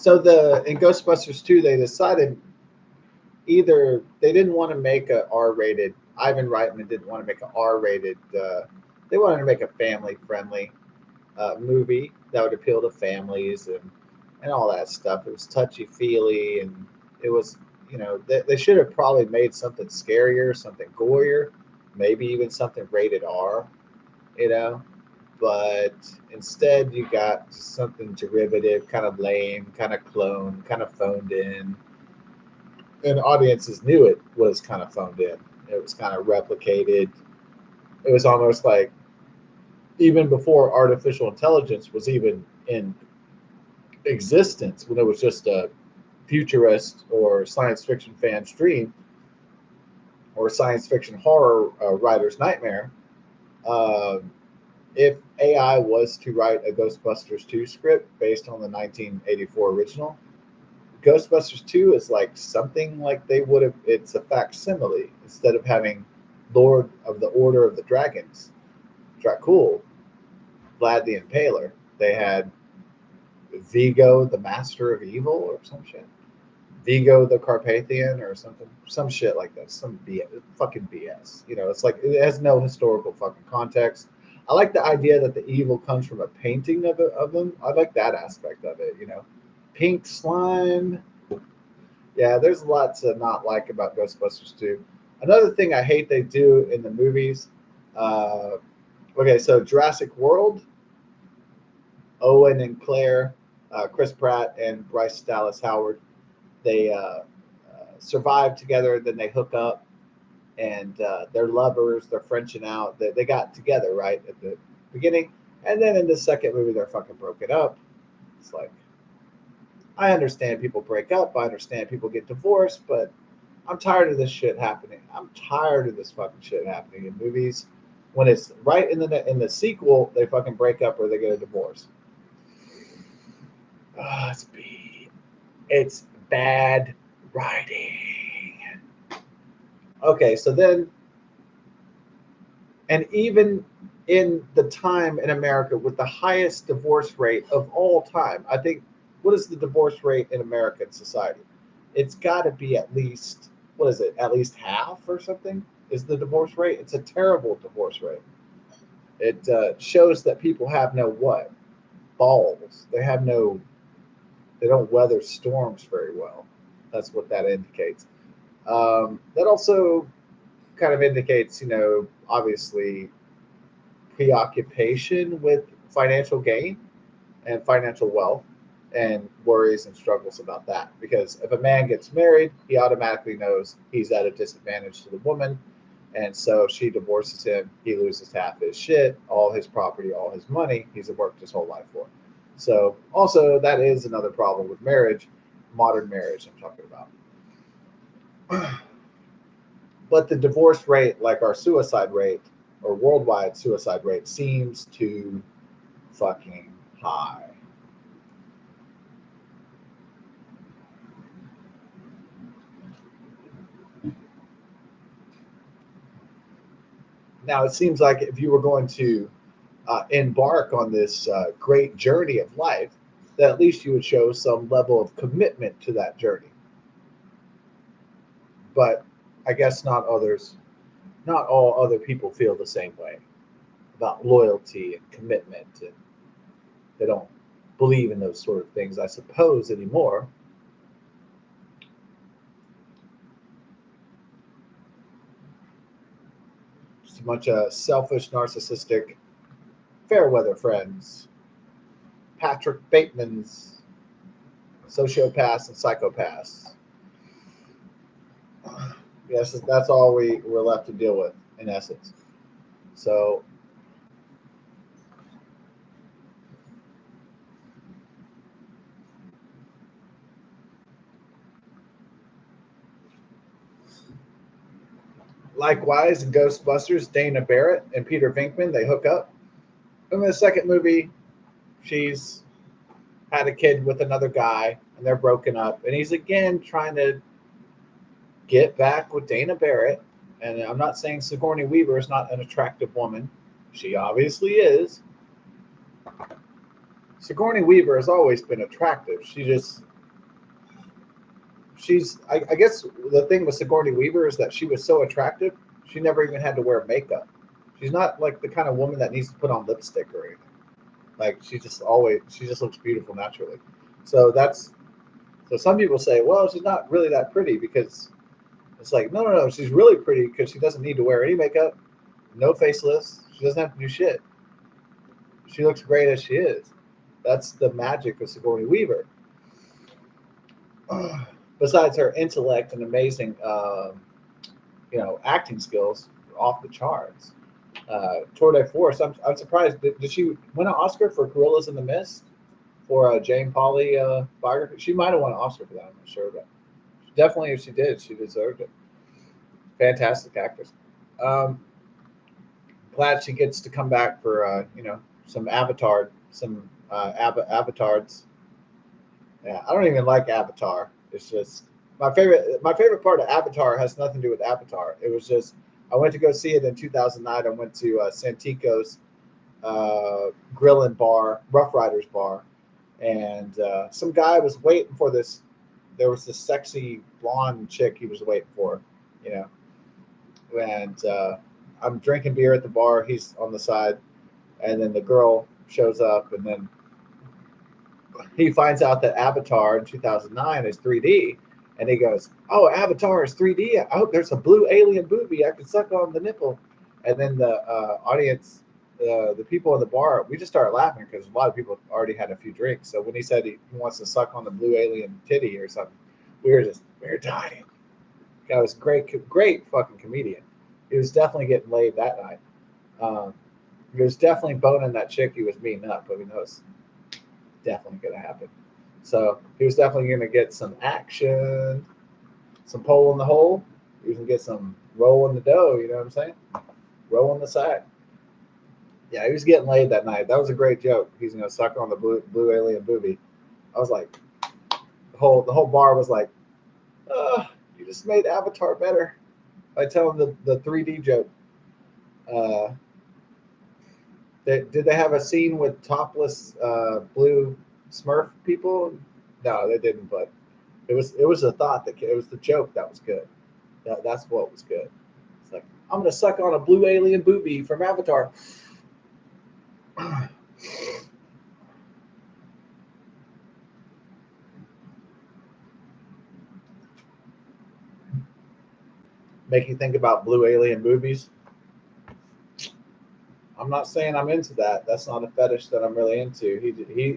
in Ghostbusters 2, they decided either they didn't want to make a R-rated. Ivan Reitman didn't want to make an R-rated. They wanted to make a family-friendly movie that would appeal to families and all that stuff. It was touchy-feely, and it was, they should have probably made something scarier, something gorier, maybe even something rated R, But instead, you got something derivative, kind of lame, kind of clone, kind of phoned in. And audiences knew it was kind of phoned in. It was kind of replicated. It was almost like even before artificial intelligence was even in existence, when it was just a futurist or science fiction fan's dream or science fiction horror writer's nightmare. If AI was to write a Ghostbusters 2 script based on the 1984 original, Ghostbusters 2 is like something like they would have, it's a facsimile. Instead of having Lord of the Order of the Dragons, Dracul, Vlad the Impaler, they had Vigo, the Master of Evil, or some shit. Vigo the Carpathian, or something, some shit like that. Some fucking BS. It's like it has no historical fucking context. I like the idea that the evil comes from a painting of them. I like that aspect of it. Pink slime. Yeah, there's lots to not like about Ghostbusters 2. Another thing I hate they do in the movies. Okay, so Jurassic World, Owen and Claire, Chris Pratt and Bryce Dallas Howard, they survive together, then they hook up, and they're lovers, they're Frenching out. They got together, right, at the beginning, and then in the second movie, they're fucking broken up. It's like, I understand people break up, I understand people get divorced, but I'm tired of this shit happening. I'm tired of this fucking shit happening in movies. When it's right in the sequel, they fucking break up or they get a divorce. It's bad writing. Okay, so then, and even in the time in America with the highest divorce rate of all time, I think, what is the divorce rate in American society? It's got to be at least, what is it, at least half or something is the divorce rate. It's a terrible divorce rate. It shows that people have no what? Balls. They don't weather storms very well. That's what that indicates. That also kind of indicates, obviously preoccupation with financial gain and financial wealth and worries and struggles about that. Because if a man gets married, he automatically knows he's at a disadvantage to the woman. And so she divorces him. He loses half his shit, all his property, all his money. He's worked his whole life for. So also that is another problem with marriage, modern marriage I'm talking about. But the divorce rate, like our suicide rate or worldwide suicide rate, seems too fucking high. Now, it seems like if you were going to embark on this great journey of life, that at least you would show some level of commitment to that journey. But I guess not all other people feel the same way about loyalty and commitment, and they don't believe in those sort of things, I suppose, anymore. Just a bunch of selfish, narcissistic, fair weather friends, Patrick Bateman's, sociopaths and psychopaths. Yes, that's all we're left to deal with in essence. So likewise, in Ghostbusters, Dana Barrett and Peter Venkman, they hook up. In the second movie, she's had a kid with another guy and they're broken up. And he's again trying to get back with Dana Barrett. And I'm not saying Sigourney Weaver is not an attractive woman. She obviously is. Sigourney Weaver has always been attractive. I guess the thing with Sigourney Weaver is that she was so attractive, she never even had to wear makeup. She's not like the kind of woman that needs to put on lipstick or anything. Like she just looks beautiful naturally. So so some people say, well, she's not really that pretty because it's like, no, she's really pretty because she doesn't need to wear any makeup, no facelifts. She doesn't have to do shit. She looks great as she is. That's the magic of Sigourney Weaver. Besides her intellect and amazing, acting skills, off the charts. Tour de Force. I'm surprised. Did she win an Oscar for Gorillas in the Mist for a Jane Pauley biography? She might have won an Oscar for that. I'm not sure, but definitely, if she did, she deserved it. Fantastic actress. Um, Glad she gets to come back for some avatars. Yeah, I don't even like Avatar. It's just my favorite. My favorite part of Avatar has nothing to do with Avatar. It was just I went to go see it in 2009. I went to Santico's Grill and Bar, Rough Riders Bar, and some guy was waiting for this. There was this sexy blonde chick he was waiting for, you know, and I'm drinking beer at the bar. He's on the side, and then the girl shows up, and then he finds out that Avatar in 2009 is 3D, and he goes, "Oh, Avatar is 3D. I hope there's a blue alien booby I can suck on the nipple." And then the audience, the people in the bar, we just started laughing because a lot of people already had a few drinks. So when he said he wants to suck on the blue alien titty or something, we were dying. Guy was great fucking comedian. He was definitely getting laid that night. Um, he was definitely boning that chick he was meeting up. I mean, that was definitely going to happen. So he was definitely going to get some action, some pole in the hole. He was going to get some roll in the dough. You know what I'm saying? Roll in the sack. Yeah, he was getting laid that night. That was a great joke. He's going to suck on the blue alien booby. I was like, the whole bar was like, you just made Avatar better by telling the 3D joke. Uh, did they have a scene with topless blue Smurf people? No, they didn't. But it was a thought that it was the joke that was good. That's what was good. It's like I'm gonna suck on a blue alien booby from Avatar. Make you think about blue alien boobies. I'm not saying I'm into that. That's not a fetish that I'm really into.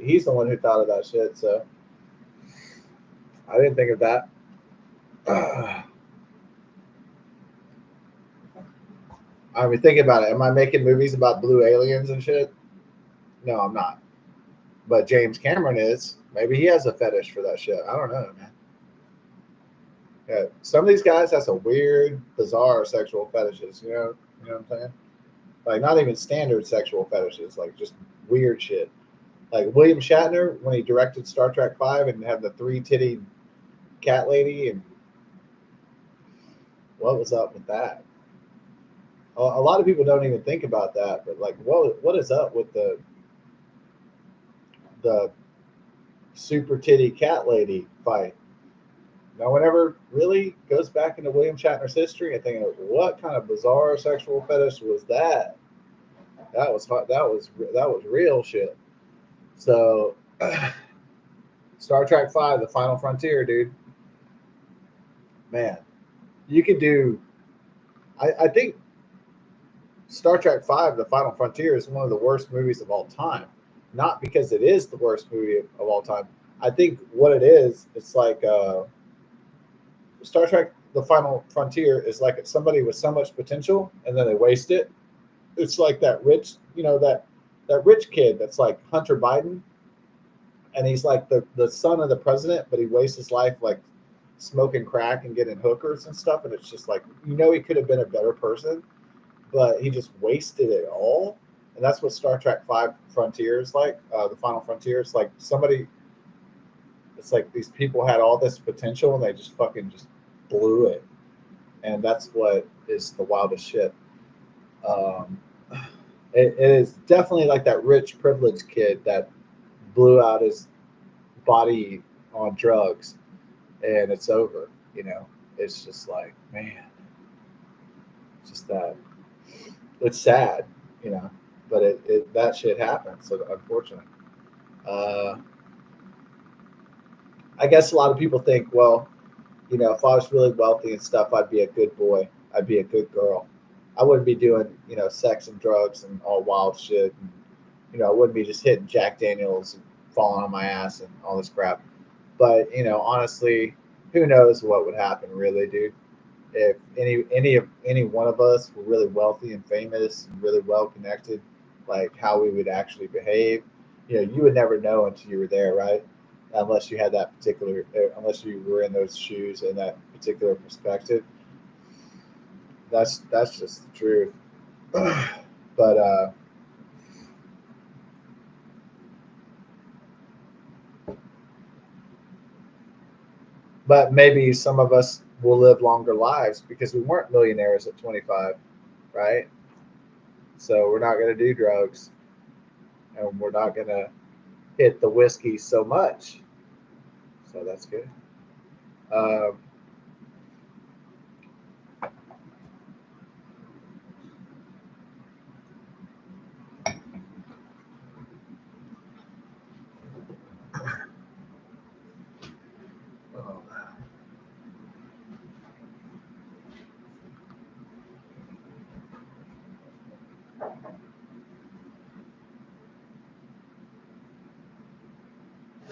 He's the one who thought of that shit. So I didn't think of that. I mean, think about it. Am I making movies about blue aliens and shit? No, I'm not. But James Cameron is. Maybe he has a fetish for that shit. I don't know, man. Yeah, some of these guys have some weird, bizarre sexual fetishes. You know what I'm saying? Like not even standard sexual fetishes, like just weird shit. Like William Shatner when he directed Star Trek Five and had the three titty cat lady, and what was up with that? A lot of people don't even think about that, but like, what is up with the super titty cat lady fight? No one ever really goes back into William Shatner's history and thinking, what kind of bizarre sexual fetish was that? That was hot. That was real shit. So, Star Trek Five: The Final Frontier, dude. Man, you could do. I think Star Trek Five: The Final Frontier is one of the worst movies of all time. Not because it is the worst movie of all time. I think what it is, it's like Star Trek: The Final Frontier is like somebody with so much potential and then they waste it. It's like that rich, that rich kid that's like Hunter Biden, and he's like the son of the president, but he wastes his life like smoking crack and getting hookers and stuff, and it's just like he could have been a better person, but he just wasted it all. And that's what Star Trek Five Frontier is like. The Final Frontier. It's like somebody. It's like these people had all this potential and they just fucking just blew it, and that's what is the wildest shit. Um, it is definitely like that rich privileged kid that blew out his body on drugs, and it's over. It's just like, man, it's just that it's sad, you know, but it that shit happens. So unfortunately, uh, I guess a lot of people think, well, if I was really wealthy and stuff, I'd be a good boy. I'd be a good girl. I wouldn't be doing, sex and drugs and all wild shit. And, I wouldn't be just hitting Jack Daniels and falling on my ass and all this crap. But, honestly, who knows what would happen really, dude? If any one of us were really wealthy and famous and really well connected, like how we would actually behave, you would never know until you were there, right? Unless you had that particular, unless you were in those shoes and that particular perspective. That's just the truth. But maybe some of us will live longer lives because we weren't millionaires at 25, right? So we're not going to do drugs, and we're not going to hit the whiskey so much. So that's good. Um,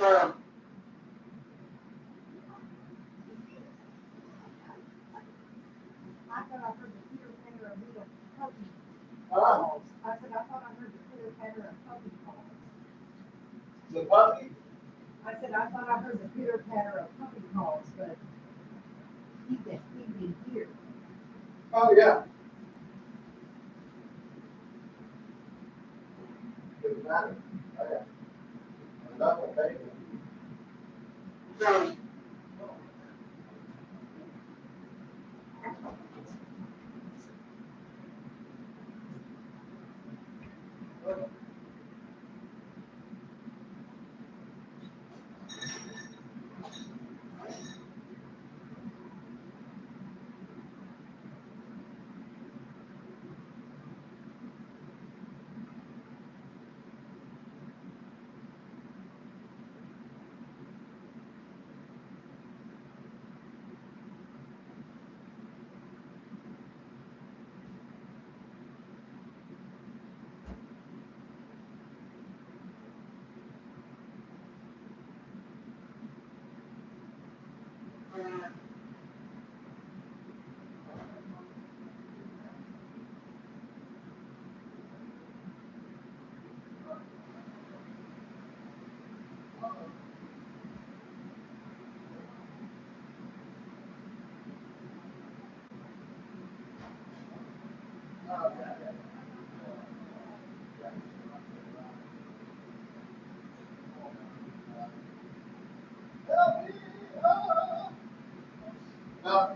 oh, I thought I heard the Peter Patter of little puppy calls. I said, I thought I heard the Peter Patter of puppy calls. the puppy? I said, I thought I heard the Peter Patter of puppy calls, but he didn't hear. Oh yeah. Doesn't matter. Oh, yeah. I'm not gonna pay you.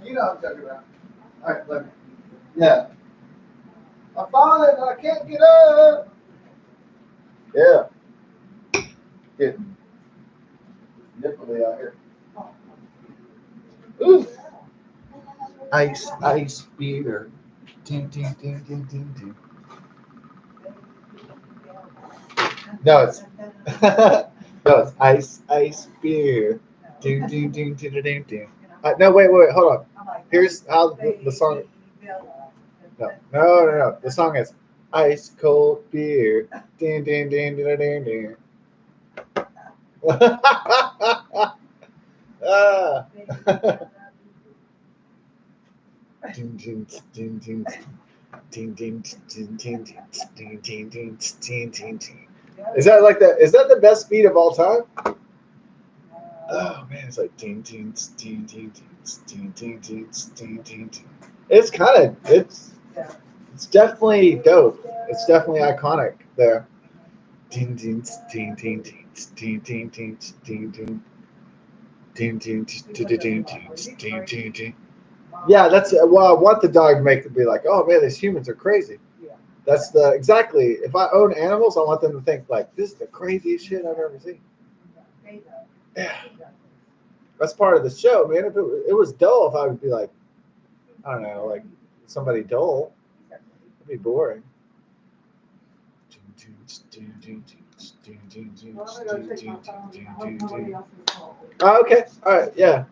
You know what I'm talking about. All right, let me. Yeah. I'm falling and I can't get up. Yeah. Getting nipply out here. Ooh. Ice beer. Ding, ding, ding, ding, ding, ding. No, it's no, it's ice beer. Ding, ding, ding, ding, ding, ding. No, wait, hold on. Here's how the song. No. The song is ice cold beer. Ding, ding, ding, ding, ding, ding. Ah. Ding, ding, ding, ding, ding, ding, ding, ding, ding, ding, ding, ding, ding, ding, ding. Is that like the? Is that the best beat of all time? Oh man, it's like ding, ding, ding, ding, ding, ding, ding, ding, ding, ding. It's kind of it's definitely dope. It's definitely iconic there. Ding, ding, ding, ding, ding, ding, ding, ding, ding, ding. Ding, ding, ding, ding, ding, ding, ding, ding. Yeah, that's well. I want the dog to make it be like, oh man, these humans are crazy. That's the exactly. If I own animals, I want them to think like, this is the craziest shit I've ever seen. Yeah, that's part of the show, man. If it was dull, if I would be like, I don't know, like somebody dull, it'd be boring. Oh, okay, all right, yeah.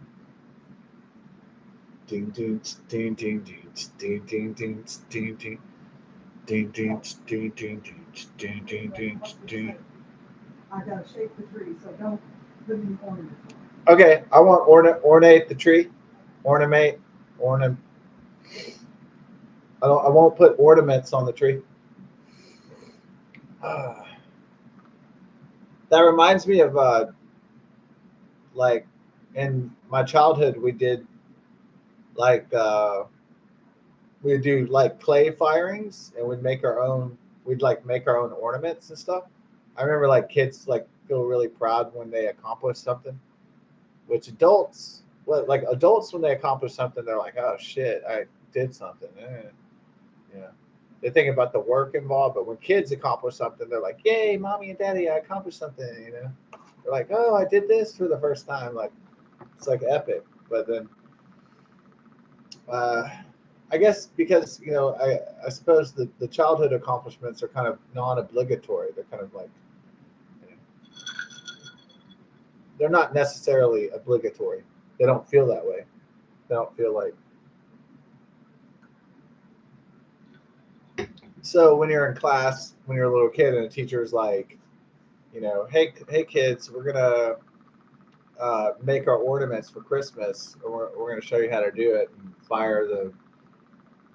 Ding ding ding ding ding ding ding ding ding ding. Ding ding ding ding ding ding ding ding ding. I gotta shake the tree, so don't put any ornaments on. Okay, I want ornate the tree. Ornament. Ornament. I won't put ornaments on the tree. That reminds me of like in my childhood we did like we'd do like clay firings and we'd like make our own ornaments and stuff. I remember like kids like feel really proud when they accomplish something. Which adults, well, like adults, when they accomplish something, they're like, "Oh shit, I did something." Yeah, they think about the work involved, but when kids accomplish something, they're like, "Yay, mommy and daddy, I accomplished something!" They're like, "Oh, I did this for the first time." Like it's like epic. But then, uh, I guess because I suppose the childhood accomplishments are kind of non-obligatory. They're kind of like you know, they're not necessarily obligatory. They don't feel that way. They don't feel like. So when you're in class, when you're a little kid, and a teacher's like, hey kids, we're gonna make our ornaments for Christmas, or we're gonna show you how to do it, and fire the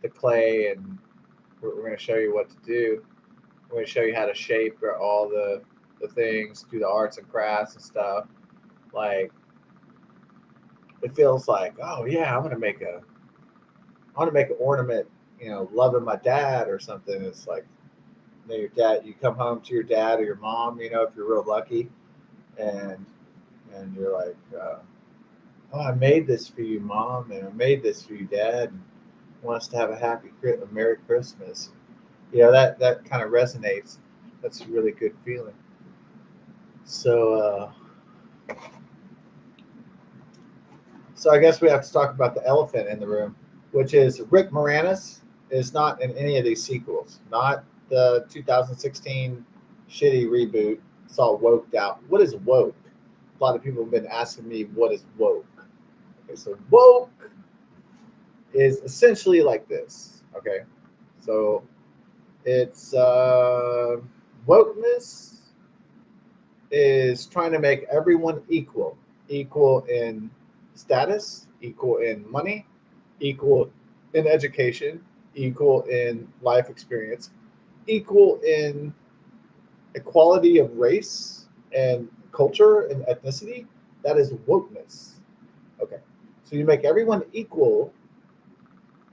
clay, and we're gonna show you what to do. We're gonna show you how to shape all the things, do the arts and crafts and stuff. Like it feels like, oh yeah, I want to make an ornament, loving my dad or something. It's like your dad, you come home to your dad or your mom, if you're real lucky, and you're like, oh, I made this for you, mom, and I made this for you, dad, and want us to have a Merry Christmas. That kind of resonates. That's a really good feeling. So I guess we have to talk about the elephant in the room, which is Rick Moranis is not in any of these sequels. Not the 2016 shitty reboot. It's all woked out. What is woke? A lot of people have been asking me what is woke. Okay, so woke is essentially like this. Okay, so it's wokeness is trying to make everyone equal in status, equal in money, equal in education, equal in life experience, equal in equality of race and culture and ethnicity. That is wokeness. Okay. So you make everyone equal,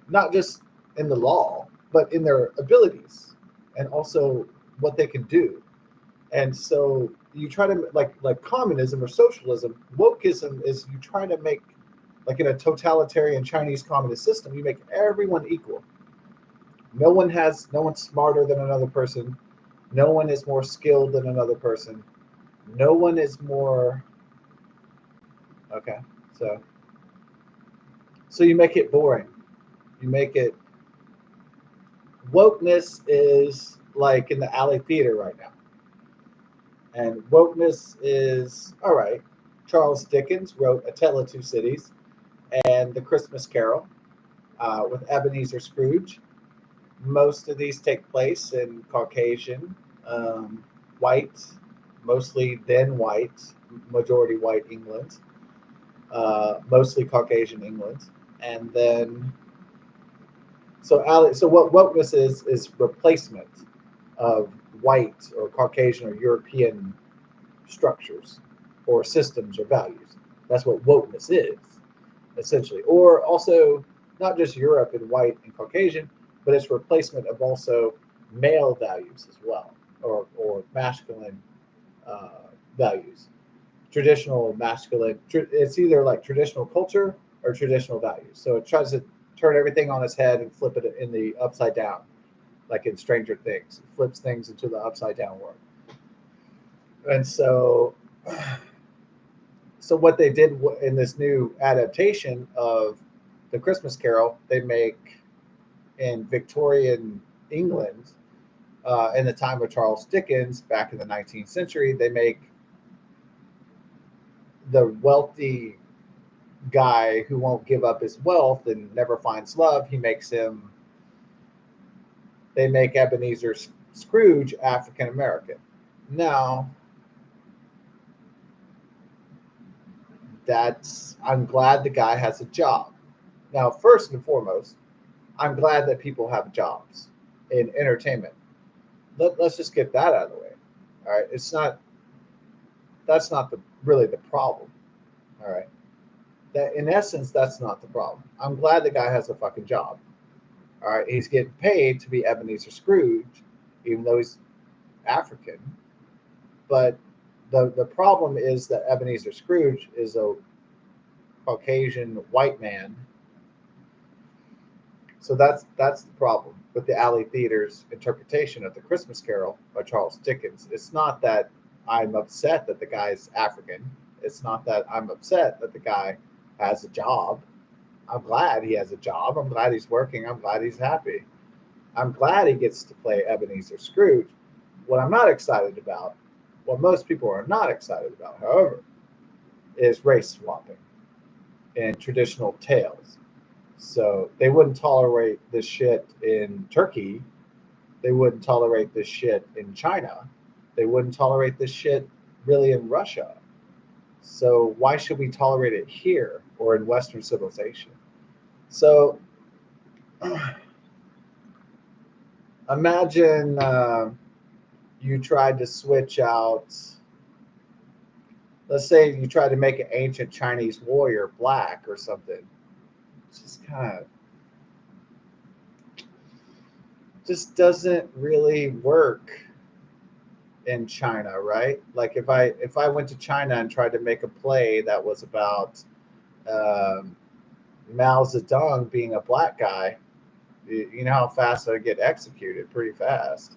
not just in the law, but in their abilities and also what they can do. And so you try to like communism or socialism, wokeism is you try to make Like in a totalitarian Chinese communist system, you make everyone equal. No one's smarter than another person. No one is more skilled than another person. No one is more okay. So you make it boring. You make it wokeness is like in the alley theater right now. And wokeness is all right. Charles Dickens wrote A Tale of Two Cities and The Christmas Carol with Ebenezer Scrooge. Most of these take place in Caucasian, white, mostly then white, majority white England, mostly Caucasian England, and then so what wokeness is replacement of white or Caucasian or European structures or systems or values. That's what wokeness is, essentially. Or also not just Europe and white and Caucasian, but it's replacement of also male values as well, or masculine uh, values. Traditional masculine, it's either like traditional culture or traditional values. So it tries to turn everything on its head and flip it in the upside down, like in Stranger Things. It flips things into the upside down world. And so what they did in this new adaptation of the Christmas Carol, they make in Victorian England in the time of Charles Dickens back in the 19th century. They make the wealthy guy who won't give up his wealth and never finds love. They make Ebenezer Scrooge African American. Now, I'm glad the guy has a job. Now, first and foremost, I'm glad that people have jobs in entertainment. Let's just get that out of the way. All right, that's not really the problem. All right, that in essence that's not the problem. I'm glad the guy has a fucking job. All right, he's getting paid to be Ebenezer Scrooge, even though he's African. But the problem is that Ebenezer Scrooge is a Caucasian white man. So that's the problem with the Alley Theater's interpretation of the Christmas Carol by Charles Dickens. It's not that I'm upset that the guy's African. It's not that I'm upset that the guy has a job. I'm glad he has a job. I'm glad he's working. I'm glad he's happy. I'm glad he gets to play Ebenezer Scrooge. What I'm not excited about, what most people are not excited about, however, is race swapping in traditional tales. So they wouldn't tolerate this shit in Turkey. They wouldn't tolerate this shit in China. They wouldn't tolerate this shit really in Russia. So why should we tolerate it here or in Western civilization? So imagine you tried to switch out. Let's say you tried to make an ancient Chinese warrior black or something. It's just kind of just doesn't really work in China, right? Like if I went to China and tried to make a play that was about um, Mao Zedong being a black guy, you know how fast I'd get executed pretty fast.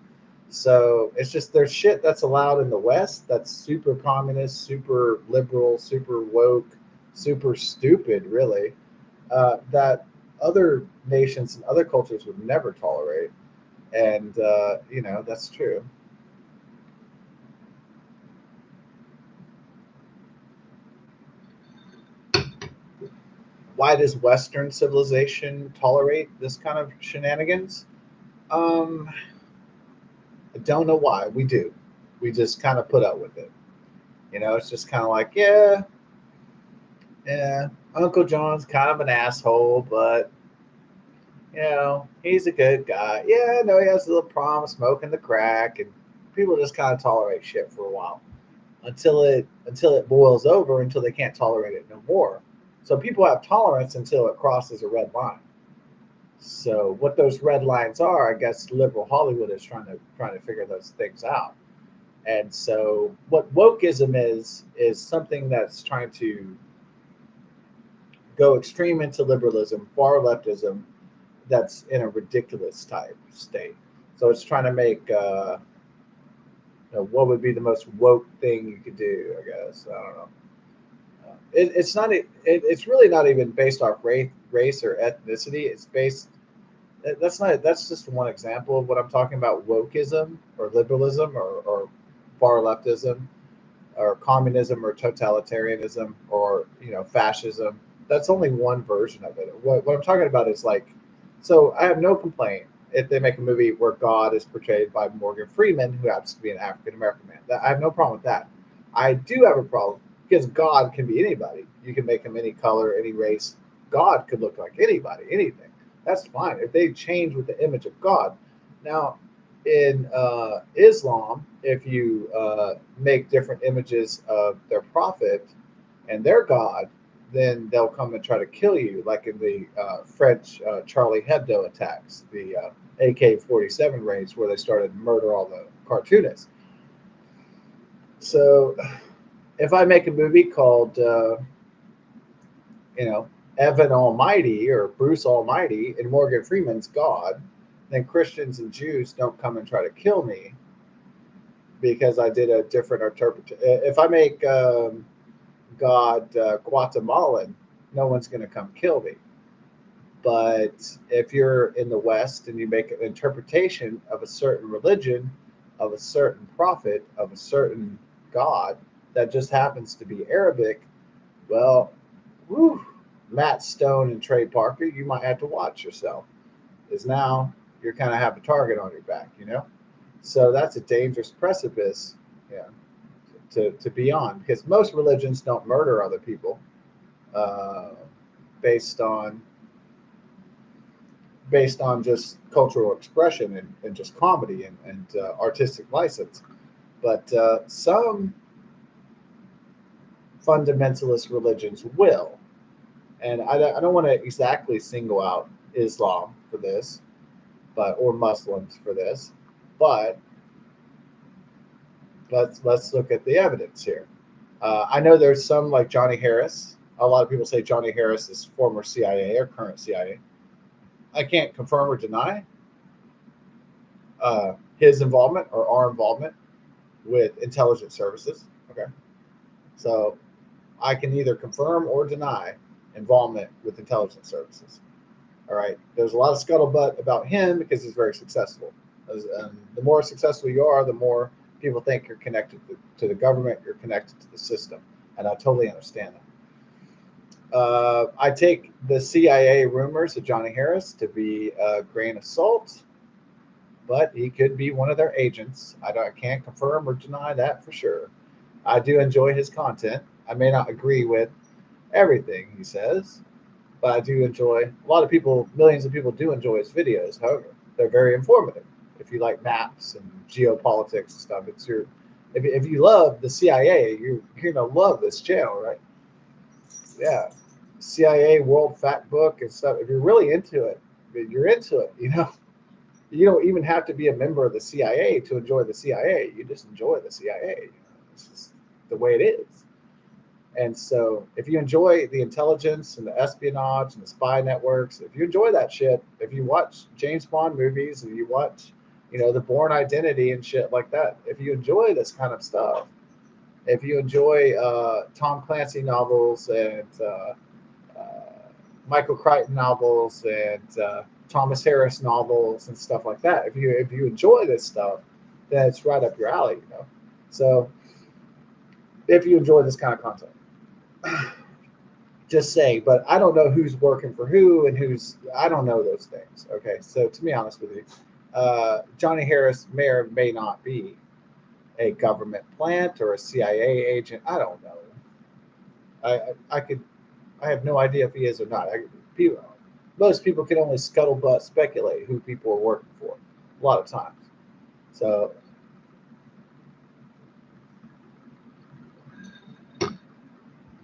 So it's just there's shit that's allowed in the West that's super communist, super liberal, super woke, super stupid, really, that other nations and other cultures would never tolerate. And that's true. Why does Western civilization tolerate this kind of shenanigans? Um, I don't know why. We do. We just kind of put up with it. It's just kind of like, yeah, yeah, Uncle John's kind of an asshole, but he's a good guy. Yeah, no, he has a little problem smoking the crack, and people just kind of tolerate shit for a while until it boils over, until they can't tolerate it no more. So people have tolerance until it crosses a red line. So what those red lines are, I guess liberal Hollywood is trying to figure those things out. And so what wokeism is something that's trying to go extreme into liberalism, far leftism, that's in a ridiculous type state. So it's trying to make what would be the most woke thing you could do. I guess I don't know. It's not. It's really not even based off race or ethnicity. It's based. That's not. That's just one example of what I'm talking about. Wokeism or liberalism or far leftism or communism or totalitarianism or fascism. That's only one version of it. What I'm talking about is like, so I have no complaint if they make a movie where God is portrayed by Morgan Freeman, who happens to be an African American man. I have no problem with that. I do have a problem because God can be anybody. You can make him any color, any race. God could look like anybody, anything. That's fine if they change with the image of God. Now, in Islam, if you make different images of their prophet and their God, then they'll come and try to kill you, like in the French Charlie Hebdo attacks, the AK-47 raids, where they started to murder all the cartoonists. So, if I make a movie called, Evan Almighty or Bruce Almighty, and Morgan Freeman's God, then Christians and Jews don't come and try to kill me because I did a different interpretation. If I make God Guatemalan, no one's going to come kill me. But if you're in the West and you make an interpretation of a certain religion, of a certain prophet, of a certain God that just happens to be Arabic, well, whew, Matt Stone and Trey Parker, you might have to watch yourself. Is now you're kind of have a target on your back. So that's a dangerous precipice, yeah, to be on because most religions don't murder other people uh, based on just cultural expression and just comedy and artistic license. But some fundamentalist religions will. And I don't want to exactly single out Islam for this, or Muslims for this, but let's look at the evidence here. I know there's some like Johnny Harris. A lot of people say Johnny Harris is former CIA or current CIA. I can't confirm or deny his involvement or our involvement with intelligence services. Okay, so I can either confirm or deny involvement with intelligence services. All right, there's a lot of scuttlebutt about him because he's very successful. The more successful you are, the more people think you're connected to the government, you're connected to the system, and I totally understand that. I take the CIA rumors of Johnny Harris to be a grain of salt, but he could be one of their agents. I can't confirm or deny that for sure. I do enjoy his content. I may not agree with everything he says, but I do enjoy. A lot of people, millions of people, do enjoy his videos. However, they're very informative. If you like maps and geopolitics and stuff, it's your. If you love the CIA, you're gonna love this channel, right? Yeah, CIA World Fact Book and stuff. If you're really into it, you're into it. You don't even have to be a member of the CIA to enjoy the CIA. You just enjoy the CIA. It's just the way it is. And so, if you enjoy the intelligence and the espionage and the spy networks, if you enjoy that shit, if you watch James Bond movies and you watch, the Bourne Identity and shit like that, if you enjoy this kind of stuff, if you enjoy Tom Clancy novels and Michael Crichton novels and Thomas Harris novels and stuff like that, if you enjoy this stuff, then it's right up your alley. So, if you enjoy this kind of content. Just saying, but I don't know who's working for who and I don't know those things. Okay, so to be honest with you, Johnny Harris may or may not be a government plant or a CIA agent. I don't know. I have no idea if he is or not. Most people can only scuttlebutt speculate who people are working for a lot of times. So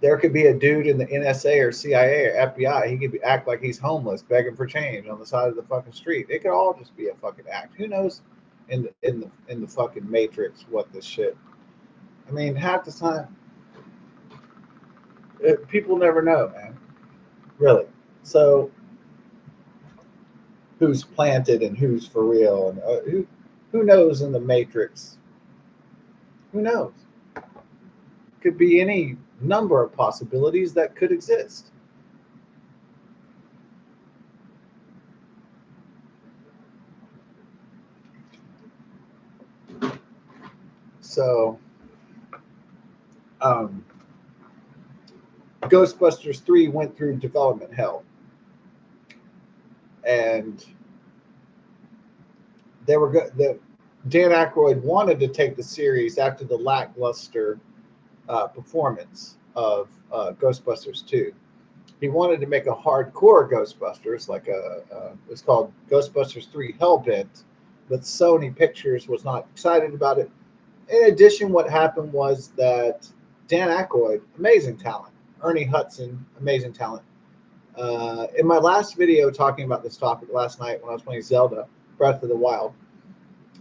there could be a dude in the NSA or CIA or FBI. He could act like he's homeless, begging for change on the side of the fucking street. It could all just be a fucking act. Who knows in the fucking matrix what this shit? I mean, half the time, people never know, man. Really. So who's planted and who's for real, and who knows in the Matrix? Who knows? Could be any number of possibilities that could exist. So, um, Ghostbusters 3 went through development hell, and they were good. Dan Aykroyd wanted to take the series after the lackluster performance of Ghostbusters 2. He wanted to make a hardcore Ghostbusters, like it's called Ghostbusters 3 Hellbent, but Sony Pictures was not excited about it. In addition, what happened was that Dan Aykroyd, amazing talent, Ernie Hudson, amazing talent. In my last video talking about this topic last night when I was playing Zelda Breath of the Wild,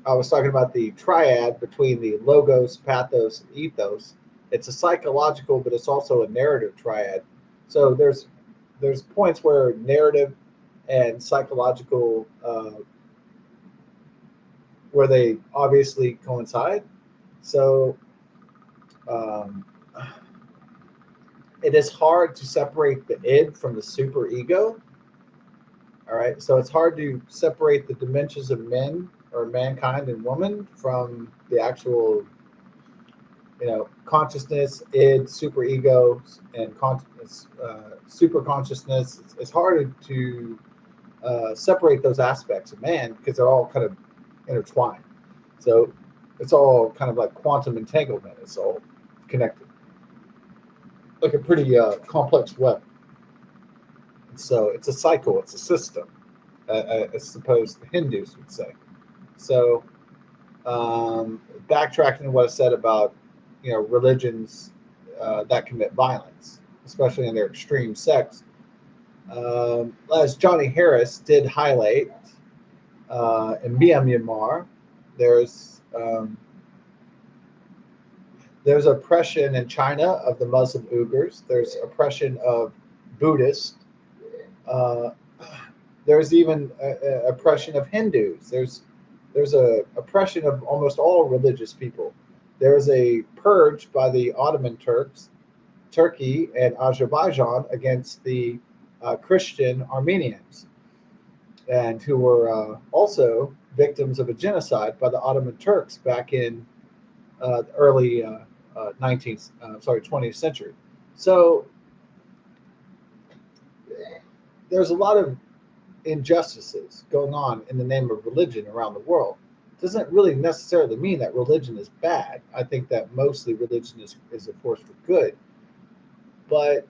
I was talking about the triad between the logos, pathos, and ethos. It's a psychological, but it's also a narrative triad. So there's points where narrative and psychological where they obviously coincide. So um, it is hard to separate the id from the super ego. All right, so it's hard to separate the dimensions of men or mankind and woman from the actual, consciousness, id, super ego, and super consciousness. It's hard to separate those aspects of man because they're all kind of intertwined. So it's all kind of like quantum entanglement. It's all connected, like a pretty complex web. So it's a cycle. It's a system. I suppose the Hindus would say. So backtracking to what I said about religions that commit violence, especially in their extreme sects. As Johnny Harris did highlight in Myanmar, there's oppression in China of the Muslim Uyghurs. There's oppression of Buddhists. Uh, there's even oppression of Hindus. There's a oppression of almost all religious people. There's a purge by the Ottoman Turks, Turkey and Azerbaijan against the Christian Armenians, and who were also victims of a genocide by the Ottoman Turks back in early 20th century. So there's a lot of injustices going on in the name of religion around the world. Doesn't really necessarily mean that religion is bad. I think that mostly religion is a force for good. But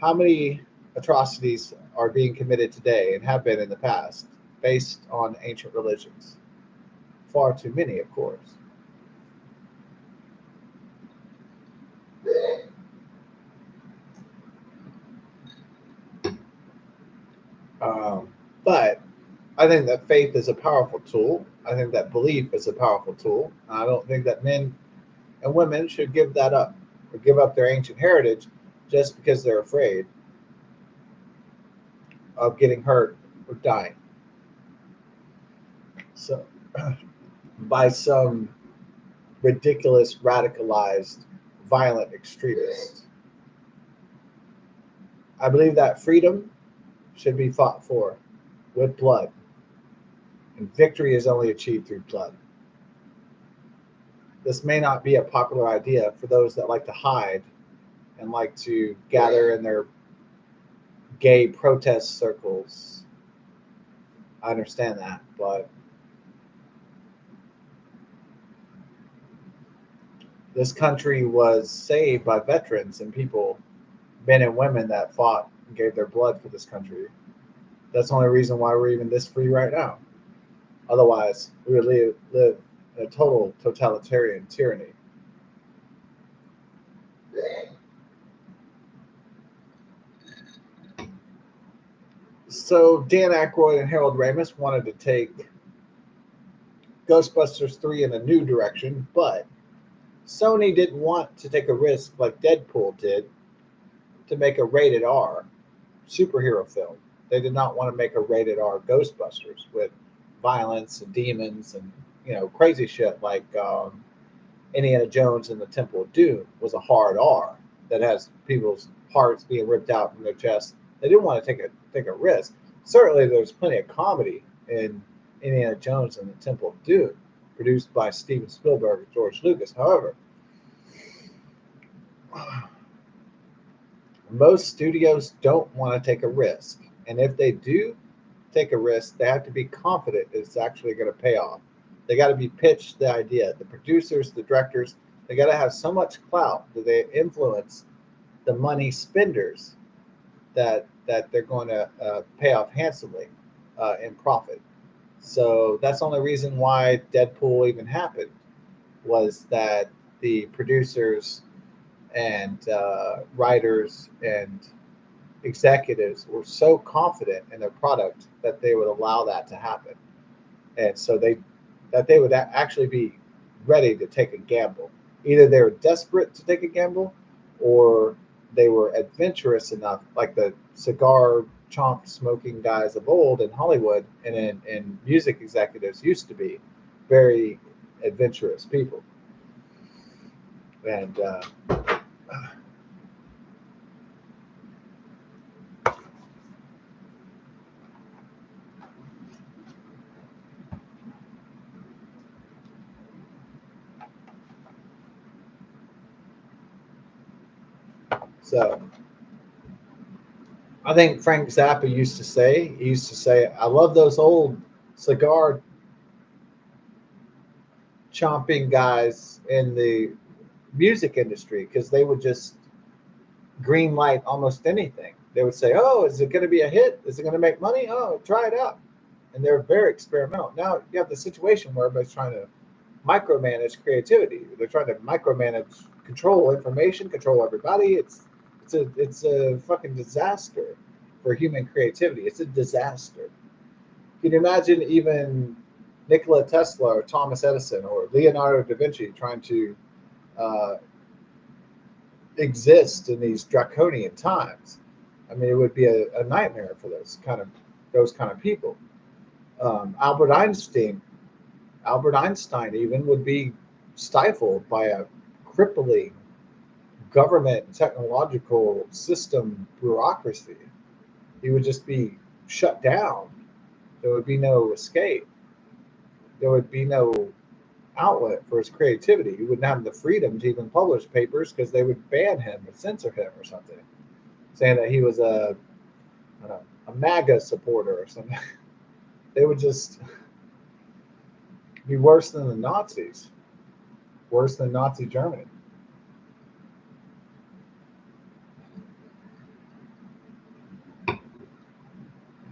how many atrocities are being committed today and have been in the past based on ancient religions? Far too many, of course. But I think that faith is a powerful tool. I think that belief is a powerful tool. I don't think that men and women should give that up or give up their ancient heritage just because they're afraid of getting hurt or dying. So, by some ridiculous, radicalized, violent extremist. I believe that freedom should be fought for with blood, and victory is only achieved through blood. This may not be a popular idea for those that like to hide and like to gather in their gay protest circles. I understand that, but this country was saved by veterans and people, men and women that fought and gave their blood for this country. That's the only reason why we're even this free right now. Otherwise, we would live in a total totalitarian tyranny. So Dan Aykroyd and Harold Ramis wanted to take Ghostbusters 3 in a new direction, but Sony didn't want to take a risk like Deadpool did to make a rated R superhero film. They did not want to make a rated R Ghostbusters with violence and demons and crazy shit like Indiana Jones and the Temple of Doom was a hard R that has people's hearts being ripped out from their chests. They didn't want to take a risk. Certainly, there's plenty of comedy in Indiana Jones and the Temple of Doom, produced by Steven Spielberg and George Lucas. However, most studios don't want to take a risk, and if they do take a risk, they have to be confident it's actually going to pay off. They got to be pitched the idea. The producers, the directors, they got to have so much clout that they influence the money spenders that they're going to pay off handsomely in profit. So that's the only reason why Deadpool even happened, was that the producers and writers and executives were so confident in their product that they would allow that to happen, and so they would actually be ready to take a gamble. Either they were desperate to take a gamble, or they were adventurous enough, like the cigar chomp smoking guys of old in Hollywood and music executives used to be very adventurous people. And so I think Frank Zappa used to say, I love those old cigar chomping guys in the music industry because they would just green light almost anything. They would say, "Oh, is it going to be a hit? Is it going to make money? Oh, try it out." And they're very experimental. Now you have the situation where everybody's trying to micromanage creativity. They're trying to micromanage, control information, control everybody. It's a fucking disaster for human creativity. It's a disaster. Can you imagine even Nikola Tesla or Thomas Edison or Leonardo da Vinci trying to uh, exist in these draconian times? I mean, it would be a nightmare for those kind of people. Um, Albert Einstein, Albert Einstein even would be stifled by a crippling government technological system bureaucracy. He would just be shut down. There would be no escape. There would be no outlet for his creativity. He wouldn't have the freedom to even publish papers because they would ban him or censor him or something, saying that he was a MAGA supporter or something. They would just be worse than the Nazis, worse than Nazi Germany.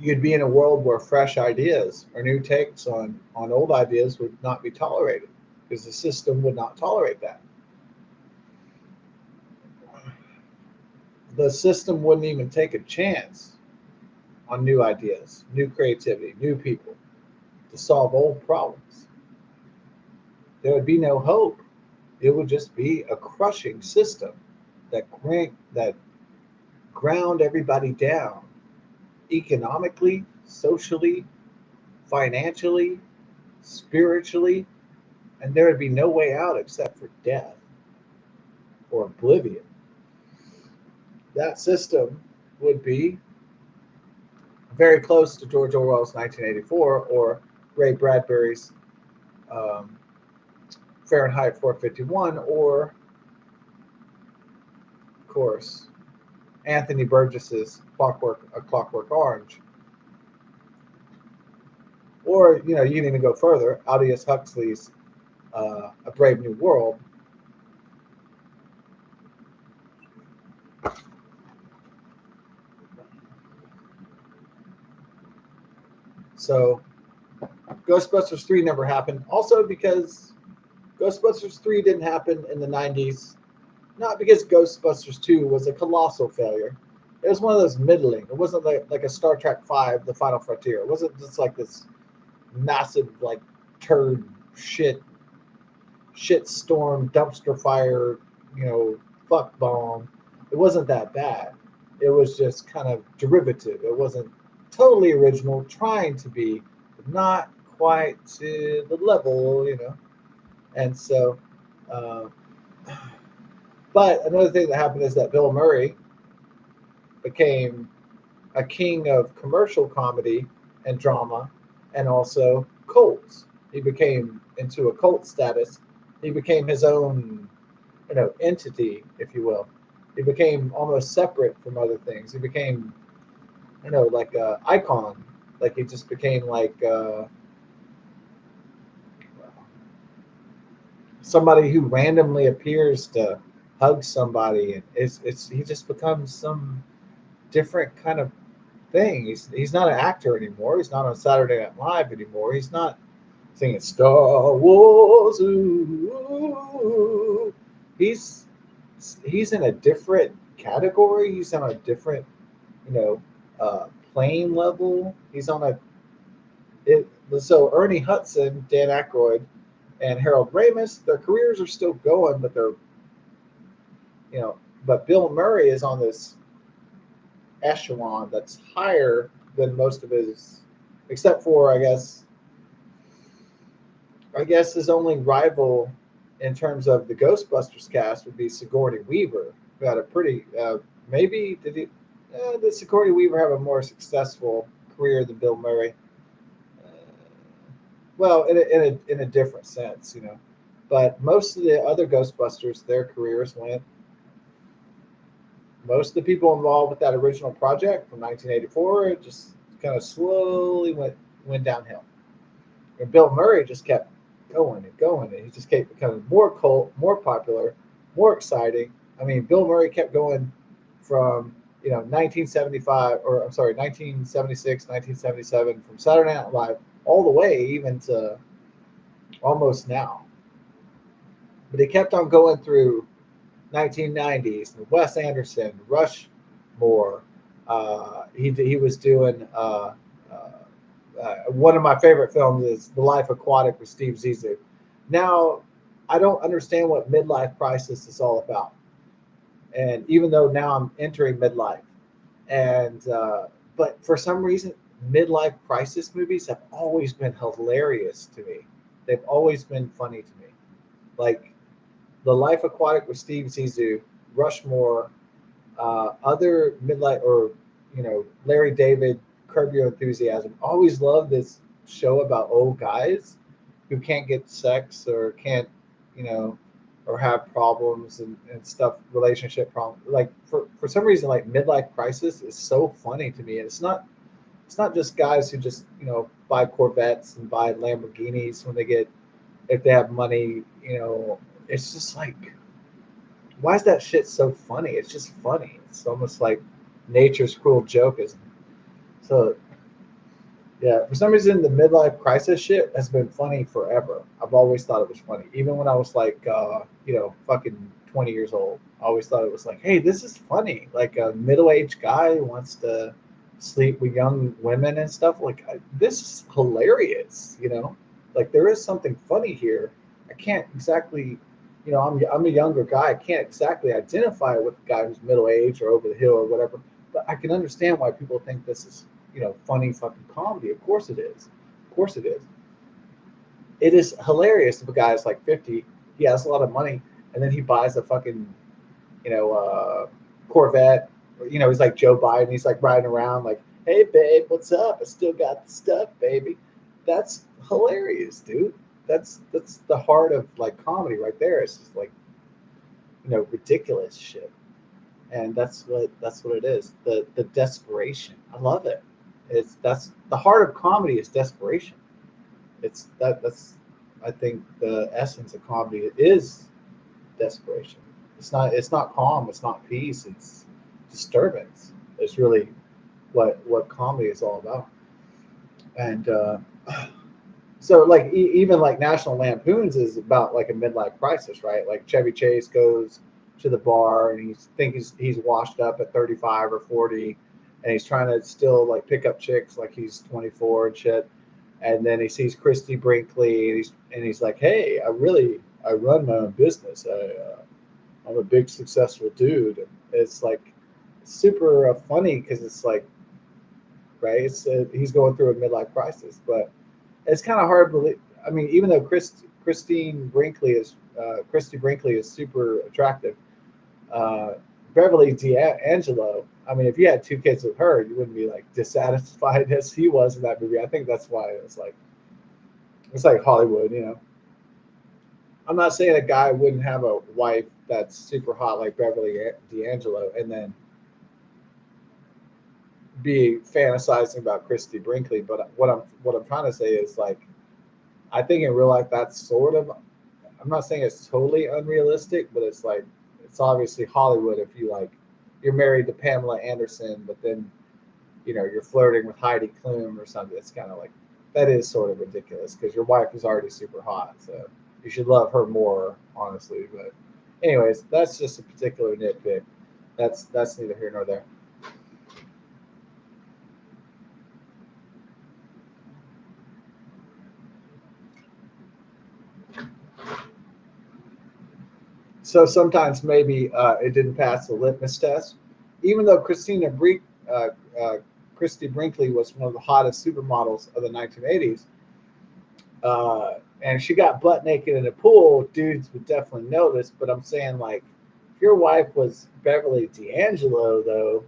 You'd be in a world where fresh ideas or new takes on old ideas would not be tolerated because the system would not tolerate that. The system wouldn't even take a chance on new ideas, new creativity, new people to solve old problems. There would be no hope. It would just be a crushing system that ground everybody down economically, socially, financially, spiritually, and there would be no way out except for death or oblivion. That system would be very close to George Orwell's 1984 or Ray Bradbury's um, Fahrenheit 451, or, of course, Anthony Burgess's Clockwork Orange, or you can even go further, Aldous Huxley's A Brave New World. So Ghostbusters 3 never happened. Also because Ghostbusters 3 didn't happen in the 90s, not because Ghostbusters 2 was a colossal failure. It was one of those middling. It wasn't like a Star Trek 5, The Final Frontier. It wasn't just like this massive, like, turd shit storm, dumpster fire, fuck bomb. It wasn't that bad. it was just kind of derivative. It wasn't totally original, trying to be, but not quite to the level, you know. And so, uh, but another thing that happened is that Bill Murray became a king of commercial comedy and drama, and also cults. He became into a cult status. He became his own, entity, if you will. He became almost separate from other things. He became, like a icon. Like he just became like somebody who randomly appears to hug somebody, and it's he just becomes some different kind of thing. He's not an actor anymore. He's not on Saturday Night Live anymore. He's not singing Star Wars. Ooh. He's in a different category. He's on a different, you know, plane level. He's on a it. So Ernie Hudson, Dan Aykroyd, and Harold Ramis, their careers are still going, but they're, but Bill Murray is on this echelon that's higher than most of his, except for I guess his only rival in terms of the Ghostbusters cast would be Sigourney Weaver, who had a pretty maybe did Sigourney Weaver have a more successful career than Bill Murray? Uh, well, in a different sense, you know. But most of the other Ghostbusters, their careers went. Most of the people involved with that original project from 1984, it just kind of slowly went downhill. And Bill Murray just kept going and going, and he just kept becoming more cult, more popular, more exciting. I mean, Bill Murray kept going from 1975, or I'm sorry, 1976, 1977, from Saturday Night Live all the way even to almost now. But he kept on going through 1990s, Wes Anderson, Rushmore. He was doing one of my favorite films is The Life Aquatic with Steve Zissou. Now, I don't understand what midlife crisis is all about, and even though now I'm entering midlife, and but for some reason, midlife crisis movies have always been hilarious to me. They've always been funny to me, like The Life Aquatic with Steve Zissou, Rushmore, other midlife, or Larry David, Curb Your Enthusiasm. Always loved this show about old guys who can't get sex, or can't, you know, or have problems and stuff, relationship problems. Like for some reason, like midlife crisis is so funny to me, and it's not just guys who just buy Corvettes and buy Lamborghinis when they get, if they have money. It's just like, why is that shit so funny? It's just funny. It's almost like nature's cruel joke, isn't it? So yeah, for some reason the midlife crisis shit has been funny forever. I've always thought it was funny, even when I was like, fucking 20 years old. I always thought it was like, hey, this is funny. Like a middle-aged guy who wants to sleep with young women and stuff. Like this is hilarious. Like there is something funny here. I can't exactly, I'm a younger guy. I can't exactly identify with the guy who's middle-aged or over the hill or whatever. But I can understand why people think this is funny fucking comedy. Of course it is. Of course it is. It is hilarious if a guy is like 50, he has a lot of money, and then he buys a fucking, you know, uh, Corvette. Or, he's like Joe Biden. He's like riding around like, hey, babe, what's up? I still got the stuff, baby. That's hilarious, dude. That's the heart of like comedy right there. It's just like, ridiculous shit. And that's what it is. The desperation. I love it. That's the heart of comedy is desperation. That's I think the essence of comedy is desperation. It's not calm, it's not peace, it's disturbance. It's really what comedy is all about. And so like even like National Lampoons is about like a midlife crisis, right? Like Chevy Chase goes to the bar and he's washed up at 35 or 40, and he's trying to still like pick up chicks like he's 24 and shit. And then he sees Christy Brinkley, and he's like, hey, I run my own business. I'm a big successful dude. And it's like super funny because it's like, right, he's going through a midlife crisis, but it's kind of hard to believe. I mean, even though Christy Brinkley is super attractive, uh, Beverly D'Angelo. I mean, if you had two kids with her, you wouldn't be like dissatisfied as he was in that movie. I think that's why it's like Hollywood, you know. I'm not saying a guy wouldn't have a wife that's super hot like Beverly D'Angelo and then be fantasizing about Christy Brinkley, but what I'm trying to say is like I think in real life that's sort of I'm not saying it's totally unrealistic, but it's like it's obviously Hollywood if you like you're married to Pamela Anderson, but then you're flirting with Heidi Klum or something. It's kind of like that is sort of ridiculous because your wife is already super hot, so you should love her more, honestly. But anyways, that's just a particular nitpick. That's neither here nor there. So sometimes maybe it didn't pass the litmus test, even though uh, uh, Christy Brinkley was one of the hottest supermodels of the 1980s. And she got butt naked in a pool, dudes would definitely notice. But I'm saying, like, if your wife was Beverly D'Angelo, though,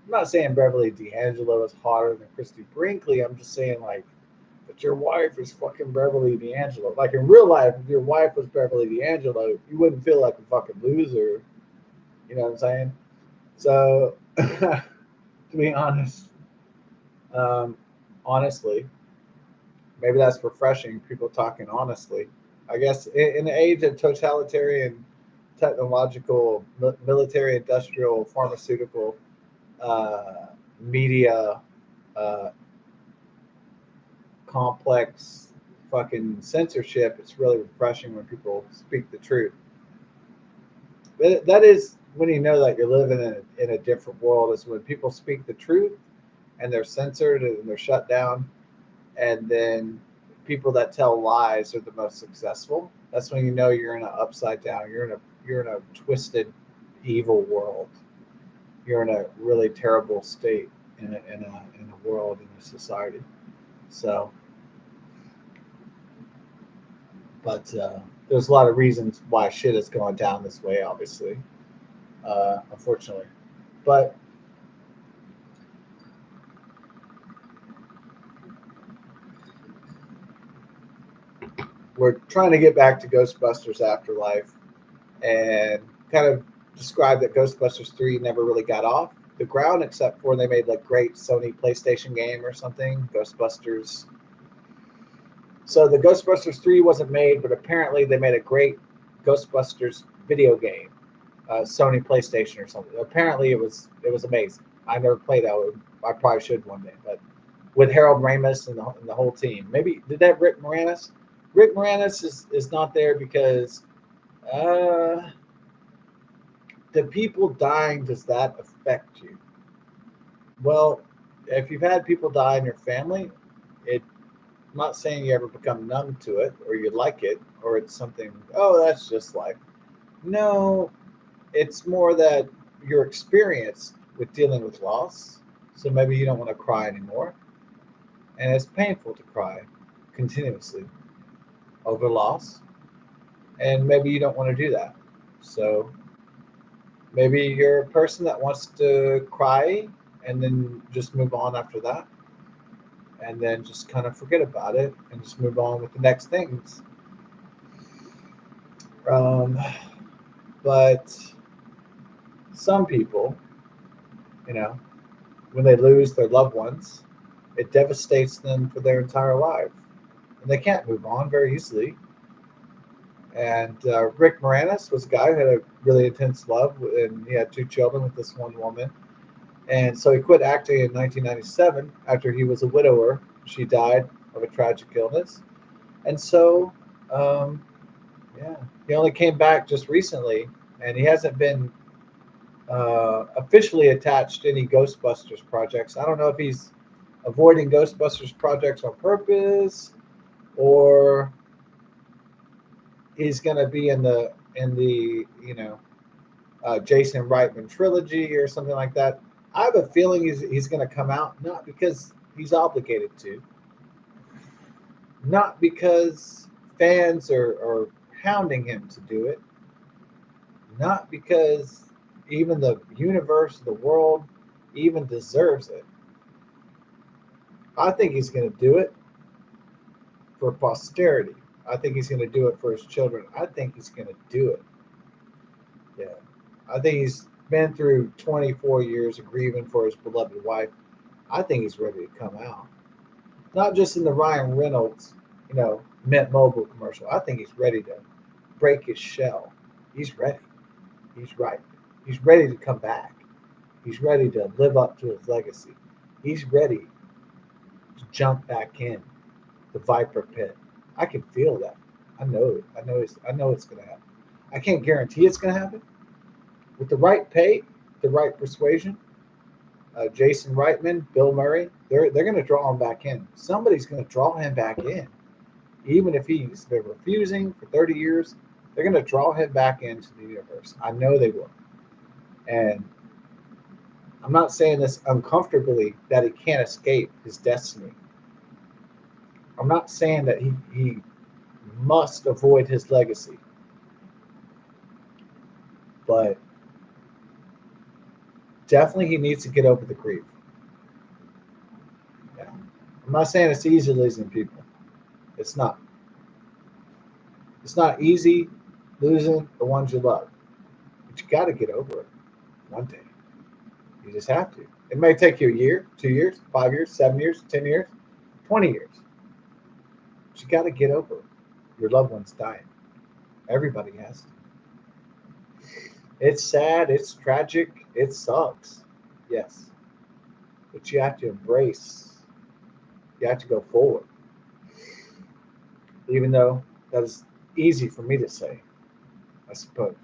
I'm not saying Beverly D'Angelo is hotter than Christy Brinkley. I'm just saying, like, that your wife is fucking Beverly D'Angelo. Like, in real life, if your wife was Beverly D'Angelo, you wouldn't feel like a fucking loser. You know what I'm saying? So, to be honest, um, honestly, maybe that's refreshing. People talking honestly. I guess in the age of totalitarian, technological, military, industrial, pharmaceutical, uh, media, uh, complex, fucking censorship, it's really refreshing when people speak the truth. That is when you know that you're living in a different world. Is when people speak the truth and they're censored and they're shut down, and then people that tell lies are the most successful. That's when you know you're in an upside down. You're in a twisted, evil world. You're in a really terrible state in a world in a society. So, but there's a lot of reasons why shit is going down this way. Obviously, unfortunately, but we're trying to get back to Ghostbusters Afterlife and kind of describe that Ghostbusters 3 never really got off the ground except for they made like great Sony PlayStation game or something, Ghostbusters. So the Ghostbusters 3 wasn't made, but apparently they made a great Ghostbusters video game, Sony PlayStation or something. Apparently it was amazing. I never played that. I probably should one day, but with Harold Ramis and the whole team. Maybe did that Rick Moranis? Rick Moranis is not there because uh, the people dying, does that affect you? Well, if you've had people die in your family, I'm not saying you ever become numb to it or you like it or it's something, oh, that's just life. No, it's more that your experience with dealing with loss. So maybe you don't want to cry anymore. And it's painful to cry continuously over loss. And maybe you don't want to do that. So maybe you're a person that wants to cry and then just move on after that, and then just kind of forget about it and just move on with the next things. Um, but some people, you know, when they lose their loved ones, it devastates them for their entire life, and they can't move on very easily. And Rick Moranis was a guy who had a really intense love, and he had two children with this one woman. And so he quit acting in 1997 after he was a widower. She died of a tragic illness. And so, um, yeah, he only came back just recently, and he hasn't been officially attached to any Ghostbusters projects. I don't know if he's avoiding Ghostbusters projects on purpose or he's going to be in the Jason Reitman trilogy or something like that. I have a feeling he's going to come out, not because he's obligated to, not because fans are hounding him to do it, not because even the universe, the world, even deserves it. I think he's going to do it for posterity. I think he's going to do it for his children. I think he's going to do it. Yeah. I think he's been through 24 years of grieving for his beloved wife. I think he's ready to come out. Not just in the Ryan Reynolds, Mint Mobile commercial. I think he's ready to break his shell. He's ready. He's right. He's ready to come back. He's ready to live up to his legacy. He's ready to jump back in the Viper pit. I can feel that. I know it. I know it's gonna happen. I can't guarantee it's gonna happen. With the right pay, the right persuasion, Jason Reitman, Bill Murray, they're gonna draw him back in. Somebody's gonna draw him back in. Even if he's been refusing for 30 years, they're gonna draw him back into the universe. I know they will. And I'm not saying this uncomfortably that he can't escape his destiny. I'm not saying that he must avoid his legacy, but definitely he needs to get over the grief. Yeah. I'm not saying it's easy losing people. It's not. It's not easy losing the ones you love, but you got to get over it one day. You just have to. It may take you a year, 2 years, 5 years, 7 years, 10 years, 20 years. But you got to get over it. Your loved one's dying. Everybody has to. It's sad. It's tragic. It sucks. Yes. But you have to embrace. You have to go forward. Even though that is easy for me to say, I suppose.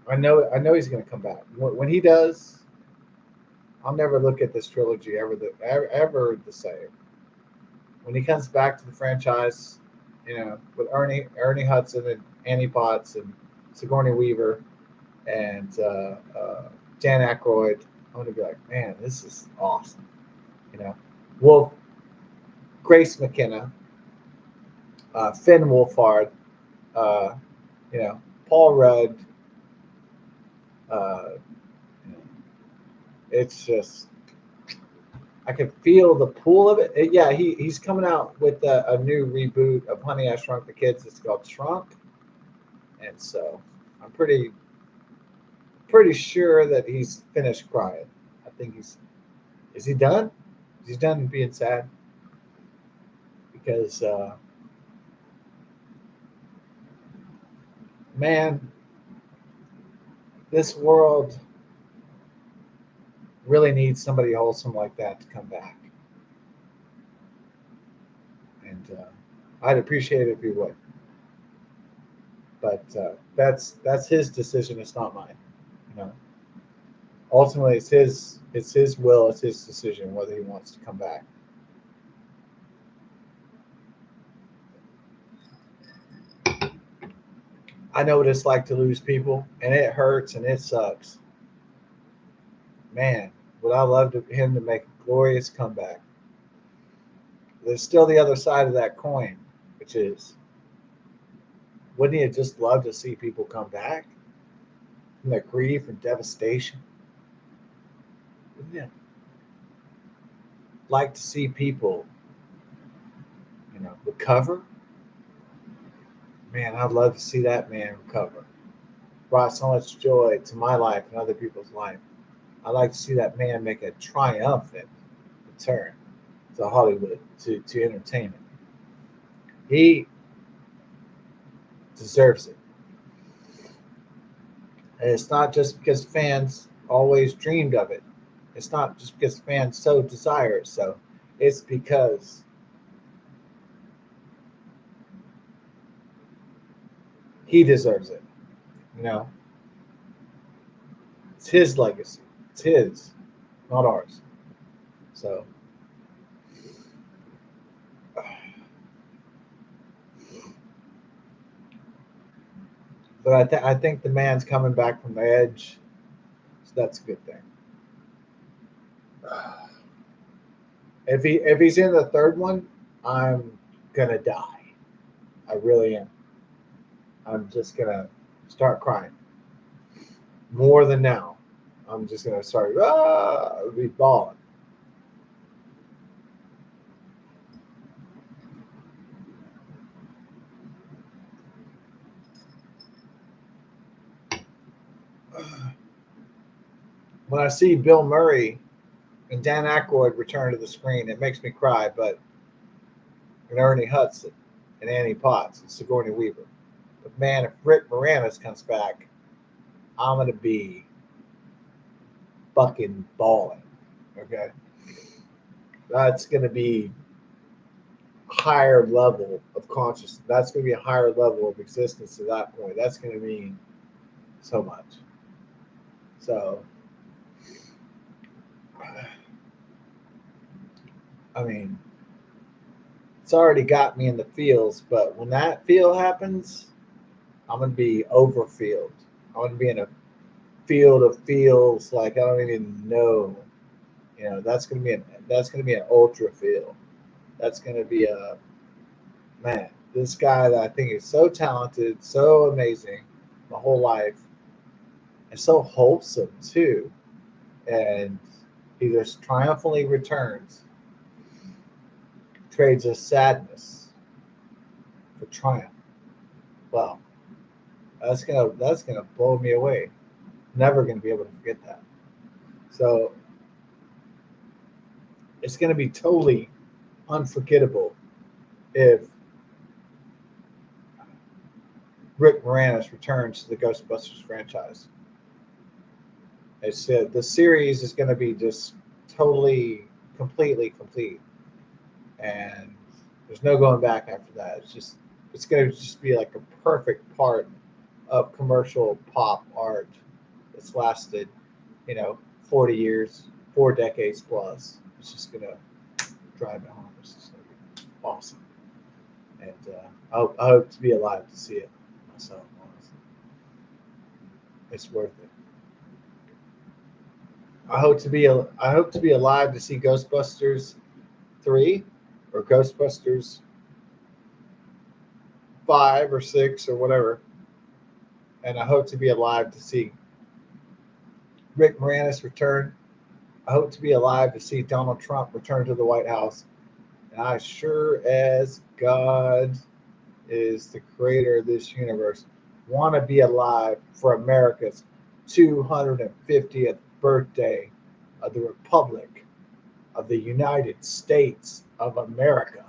I know he's going to come back. When he does, I'll never look at this trilogy ever the same. When he comes back to the franchise, with Ernie Hudson and Annie Potts and Sigourney Weaver and Dan Aykroyd, I'm gonna be like, man, this is awesome. You know, Wolf, Grace McKenna, Finn Wolfhard, uh, Paul Rudd. Uh, it's just I can feel the pull of it. Yeah, he's coming out with a new reboot of Honey I Shrunk the Kids. It's called Shrunk, and so I'm pretty sure that he's finished crying. I think is he done? He's done being sad because man, this world really needs somebody wholesome like that to come back, and I'd appreciate it if he would. But that's his decision. It's not mine. You know, ultimately it's his will, it's his decision whether he wants to come back. I know what it's like to lose people, and it hurts and it sucks. Man, would I love him to make a glorious comeback. There's still the other side of that coin, which is, wouldn't you just love to see people come back from their grief and devastation? Wouldn't you like to see people, recover? Man, I'd love to see that man recover. Brought so much joy to my life and other people's life. I'd like to see that man make a triumphant return to Hollywood, to entertainment. He deserves it. And it's not just because fans always dreamed of it. It's not just because fans so desire it. So it's because he deserves it. You know, it's his legacy. It's his, not ours. So But I think the man's coming back from the edge, so that's a good thing. If he's in the third one, I'm gonna die. I really am. I'm just gonna start crying more than now. I'm just gonna start be bawling. When I see Bill Murray and Dan Aykroyd return to the screen, it makes me cry. But and Ernie Hudson and Annie Potts and Sigourney Weaver. But man, if Rick Moranis comes back, I'm gonna be fucking bawling. Okay, that's gonna be higher level of consciousness. That's gonna be a higher level of existence at that point. That's gonna mean so much. So, I mean, it's already got me in the feels, but when that feel happens, I'm gonna be overfield. I'm gonna be in a field of feels like I don't even know. You know, that's gonna be an ultra feel. That's gonna be a man. This guy that I think is so talented, so amazing, my whole life, and so wholesome too. And he just triumphantly returns, trades his sadness for triumph. Well, that's gonna blow me away. Never gonna be able to forget that. So it's gonna be totally unforgettable if Rick Moranis returns to the Ghostbusters franchise. I said the series is going to be just totally, completely complete, and there's no going back after that. It's going to just be like a perfect part of commercial pop art that's lasted, 40 years, 4 decades plus. It's just going to drive it home. It's just going to be awesome, and I hope to be alive to see it myself. Honestly, it's worth it. I hope to be alive to see Ghostbusters 3 or Ghostbusters 5 or 6 or whatever, and I hope to be alive to see Rick Moranis return. I hope to be alive to see Donald Trump return to the White House. And I sure as God is the creator of this universe want to be alive for America's 250th birthday of the Republic of the United States of America.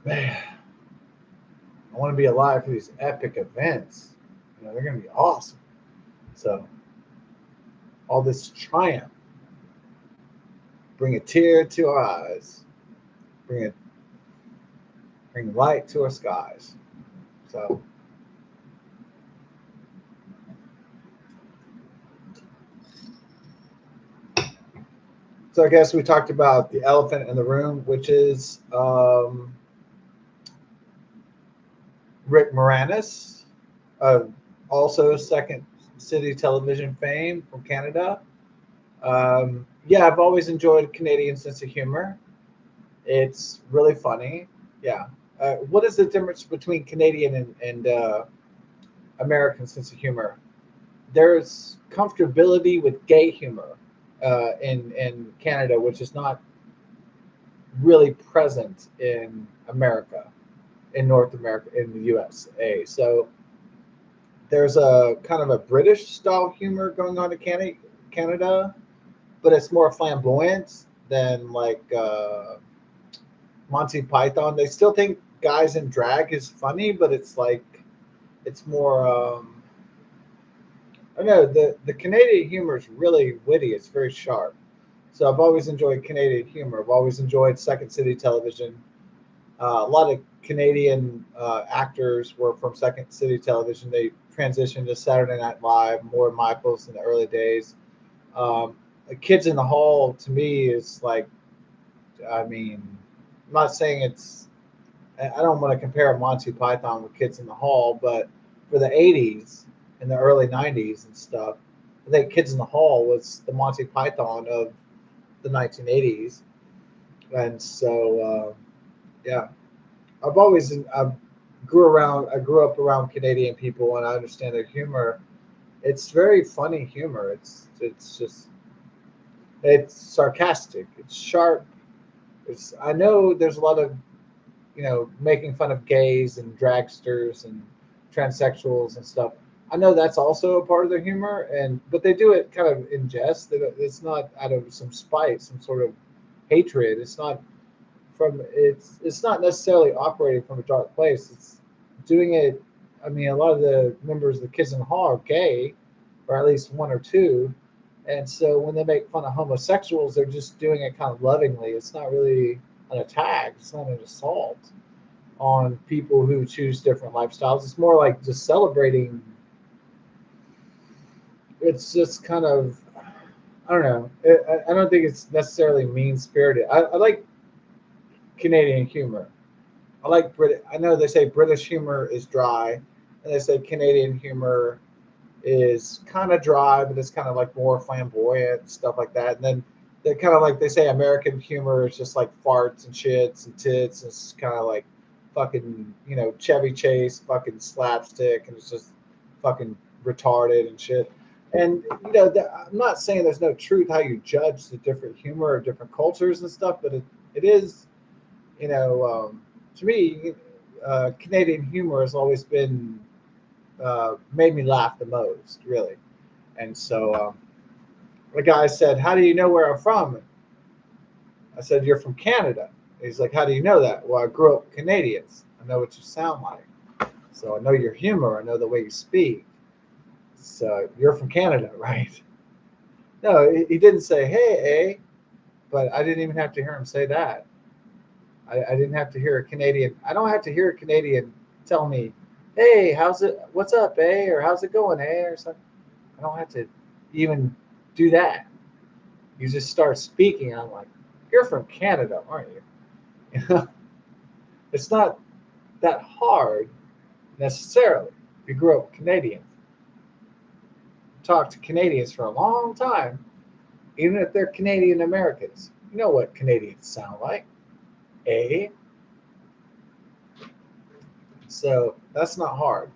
Man, I want to be alive for these epic events. They're going to be awesome. So, all this triumph, bring a tear to our eyes, bring a bring light to our skies. So, I guess we talked about the elephant in the room, which is Rick Moranis, also Second City Television fame from Canada. Yeah, I've always enjoyed Canadian sense of humor. It's really funny. Yeah. What is the difference between Canadian and American sense of humor? There's comfortability with gay humor in Canada, which is not really present in America, in North America, in the USA. So there's a kind of a British style humor going on in Canada, but it's more flamboyant than like Monty Python. They still think guys in drag is funny, but it's more. I don't know the Canadian humor is really witty. It's very sharp. So I've always enjoyed Canadian humor. I've always enjoyed Second City Television. A lot of Canadian actors were from Second City Television. They transitioned to Saturday Night Live, more Michaels in the early days. Kids in the Hall to me is like, I mean, I'm not saying it's I don't want to compare Monty Python with Kids in the Hall, but for the '80s and the early '90s and stuff, I think Kids in the Hall was the Monty Python of the 1980s, and so yeah, I I grew up around Canadian people, and I understand their humor. It's very funny humor. It's just it's sarcastic. It's sharp. It's I know there's a lot of making fun of gays and dragsters and transsexuals and stuff. I know that's also a part of their humor, and but they do it kind of in jest. It's not out of some spite, some sort of hatred. It's not necessarily operating from a dark place. It's doing it. I mean, a lot of the members of the Kids in the Hall are gay, or at least one or two, and so when they make fun of homosexuals, they're just doing it kind of lovingly. It's not really an attack. It's not an assault on people who choose different lifestyles. It's more like just celebrating. It's just kind of, I don't know. I don't think it's necessarily mean spirited. I like Canadian humor. I like Brit. I know they say British humor is dry, and they say Canadian humor is kind of dry, but it's kind of like more flamboyant and stuff like that. And then they kind of like they say American humor is just like farts and shits and tits. And it's kind of like fucking Chevy Chase, fucking slapstick, and it's just fucking retarded and shit. And I'm not saying there's no truth how you judge the different humor of different cultures and stuff, but it is you know to me Canadian humor has always been made me laugh the most, really. And so the guy said, "How do you know where I'm from?" I said, "You're from Canada." He's like, "How do you know that?" "Well, I grew up with Canadians. I know what you sound like. So I know your humor. I know the way you speak. So you're from Canada, right?" No, he didn't say, "Hey, eh," but I didn't even have to hear him say that. I didn't have to hear a Canadian. I don't have to hear a Canadian tell me, "Hey, how's it? What's up, eh?" Or "How's it going, eh?" Or something. I don't have to even do that. You just start speaking. I'm like, "You're from Canada, aren't you?" It's not that hard necessarily. If you grew up Canadian, talk to Canadians for a long time, even if they're Canadian Americans. You know what Canadians sound like, eh? So that's not hard.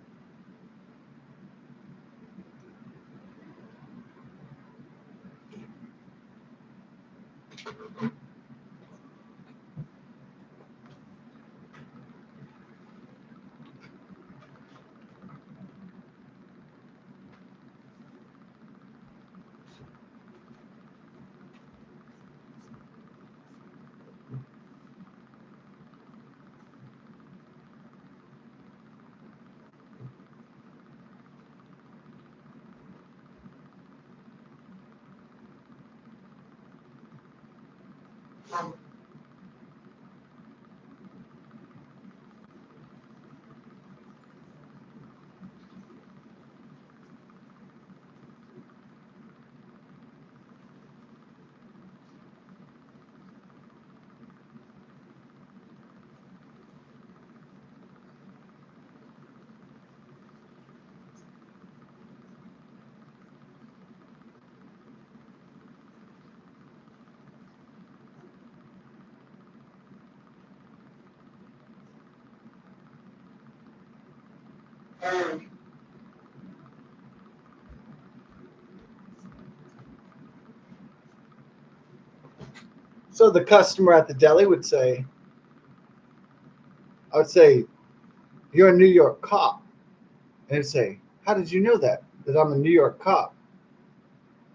So the customer at the deli would say, I would say, "You're a New York cop." And he'd say, "How did you know that? That I'm a New York cop?"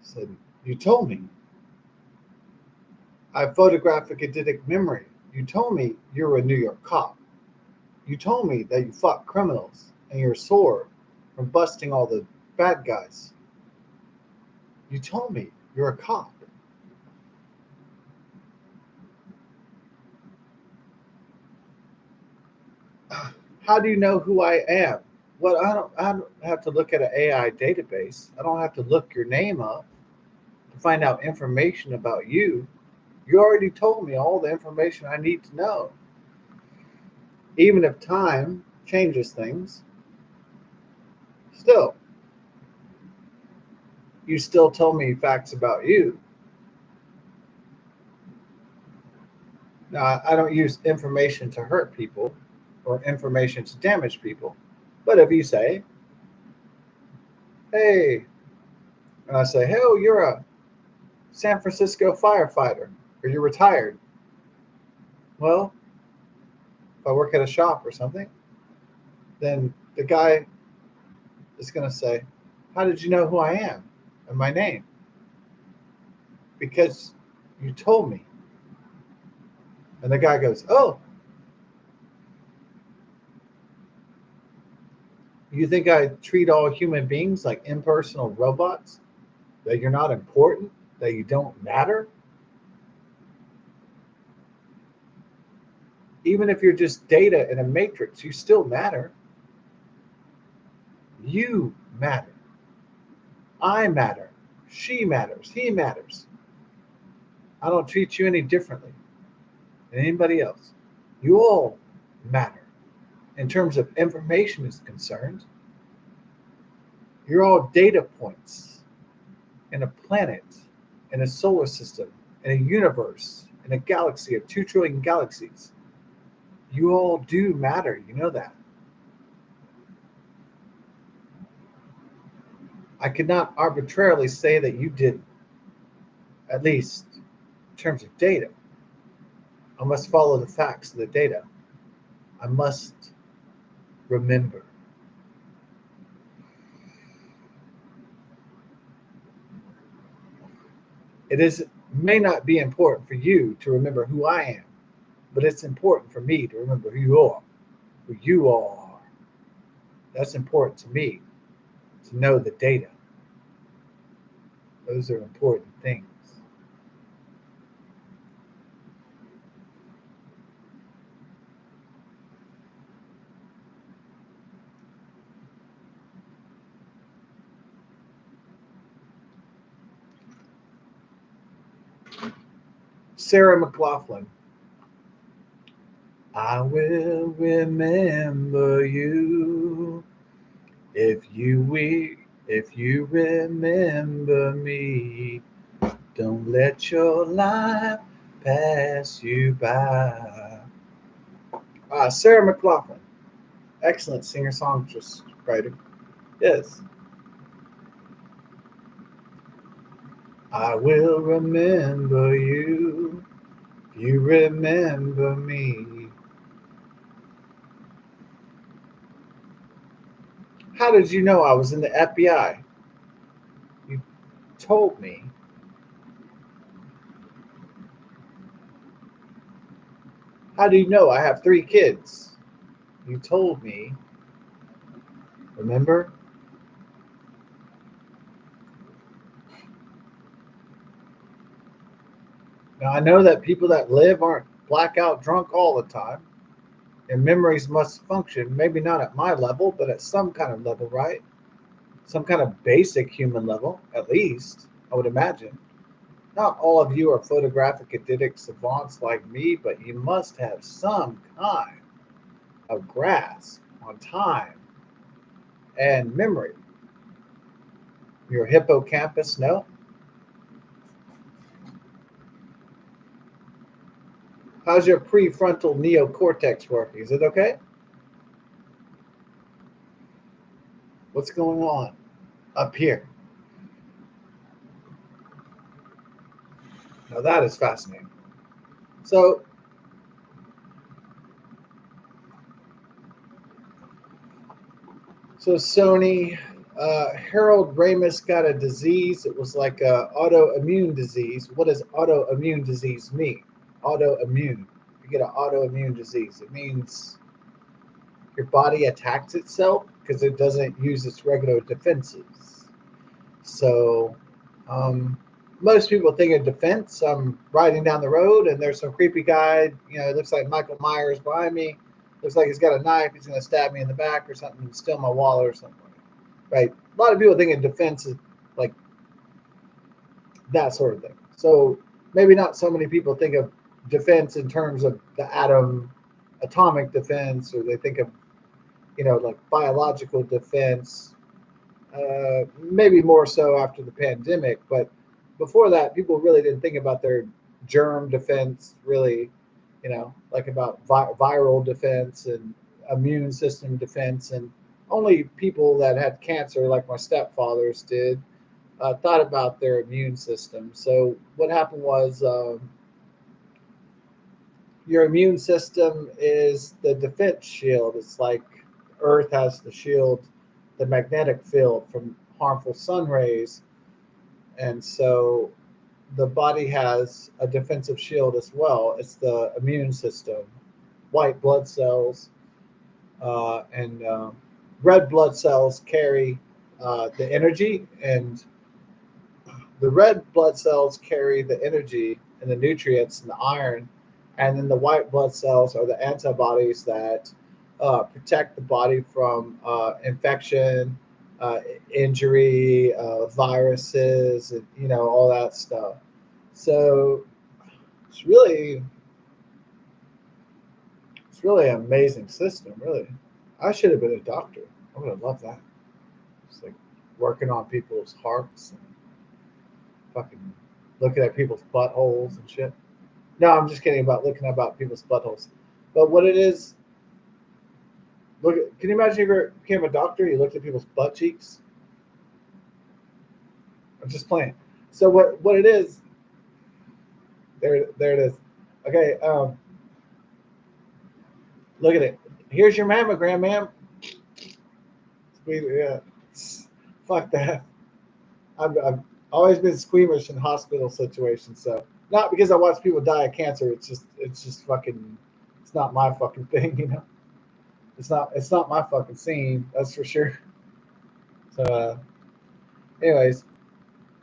I said, "You told me. I have photographic eidetic memory. You told me you were a New York cop. You told me that you fought criminals and you're sore from busting all the bad guys. You told me you're a cop. How do you know who I am?" Well, I don't have to look at an AI database. I don't have to look your name up to find out information about you. You already told me all the information I need to know. Even if time changes things, still, you still tell me facts about you. Now, I don't use information to hurt people or information to damage people. But if you say, hey, and I say, hey, oh, you're a San Francisco firefighter, or you're retired. Well, if I work at a shop or something, then the guy is going to say, how did you know who I am and my name? Because you told me. And the guy goes, oh, you think I treat all human beings like impersonal robots? That you're not important? That you don't matter? Even if you're just data in a matrix, you still matter. You matter. I matter. She matters. He matters. I don't treat you any differently than anybody else. You all matter. In terms of information is concerned, you're all data points in a planet, in a solar system, in a universe, in a galaxy of 2 trillion galaxies. You all do matter. You know that. I could not arbitrarily say that you didn't, at least in terms of data. I must follow the facts of the data. I must remember. May not be important for you to remember who I am, but it's important for me to remember who you all are. That's important to me to know the data. Those are important things. Sarah McLaughlin. I will remember you if you remember me. Don't let your life pass you by. Sarah McLaughlin, excellent singer-songwriter. Yes, I will remember you. You remember me. How did you know I was in the FBI? You told me. How do you know I have 3 kids? You told me. Remember? Now I know that people that live aren't blackout drunk all the time, and memories must function, maybe not at my level, but at some kind of level, right? Some kind of basic human level, at least, I would imagine. Not all of you are photographic eidetic savants like me, but you must have some kind of grasp on time and memory. Your hippocampus, no? How's your prefrontal neocortex working? Is it okay? What's going on up here? Now that is fascinating. So, Sony, Harold Ramis got a disease. It was like a autoimmune disease. What does autoimmune disease mean? Autoimmune. You get an autoimmune disease. It means your body attacks itself because it doesn't use its regular defenses. So, most people think of defense. I'm riding down the road and there's some creepy guy. It looks like Michael Myers behind me. Looks like he's got a knife. He's going to stab me in the back or something, steal my wallet or something. Right? A lot of people think of defense is like that sort of thing. So maybe not so many people think of defense in terms of the atom atomic defense, or they think of, like biological defense. Maybe more so after the pandemic, but before that, people really didn't think about their germ defense, really, like about viral defense and immune system defense. And only people that had cancer, like my stepfathers did, thought about their immune system. So what happened was, your immune system is the defense shield. It's like Earth has the shield, the magnetic field from harmful sun rays. And so the body has a defensive shield as well. It's the immune system, white blood cells, and red blood cells carry the energy, and the red blood cells carry the energy and the nutrients and the iron, and then the white blood cells are the antibodies that protect the body from infection, uh, injury, viruses, and all that stuff. So it's really it's really an amazing system. Really, I should have been a doctor. I would have loved that. It's like working on people's hearts and fucking looking at people's buttholes and shit. No, I'm just kidding about looking about people's buttholes. But what it is, can you imagine if you ever became a doctor? You looked at people's butt cheeks. I'm just playing. So what it is? There it is. Okay, look at it. Here's your mammogram, ma'am. Yeah, fuck that. I've always been squeamish in hospital situations. So not because I watch people die of cancer. It's just fucking. It's not my fucking thing, It's not my fucking scene. That's for sure. So, anyways,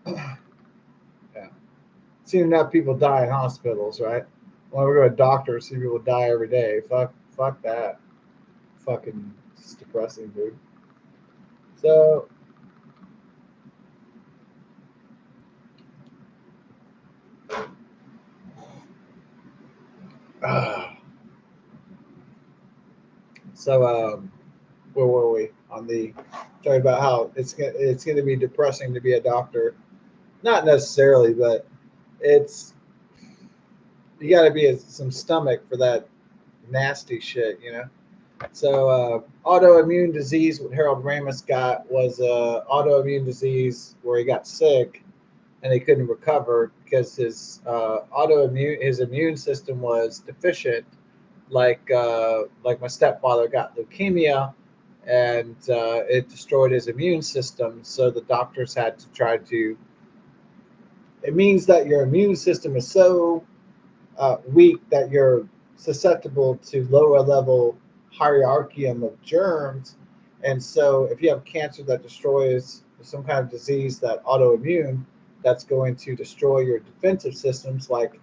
yeah, seen enough people die in hospitals, right? When we go to doctors, see people die every day. Fuck that. Fucking, it's depressing, dude. So, uh, so where were we on the talking about how it's gonna be depressing to be a doctor? Not necessarily, but it's you got to be some stomach for that nasty shit. So autoimmune disease, what Harold Ramis got was autoimmune disease where he got sick and he couldn't recover because his immune system was deficient, like my stepfather got leukemia, and it destroyed his immune system. So the doctors had to try to. It means that your immune system is so weak that you're susceptible to lower level hierarchium of germs. And so if you have cancer that destroys some kind of disease that autoimmune, that's going to destroy your defensive systems, like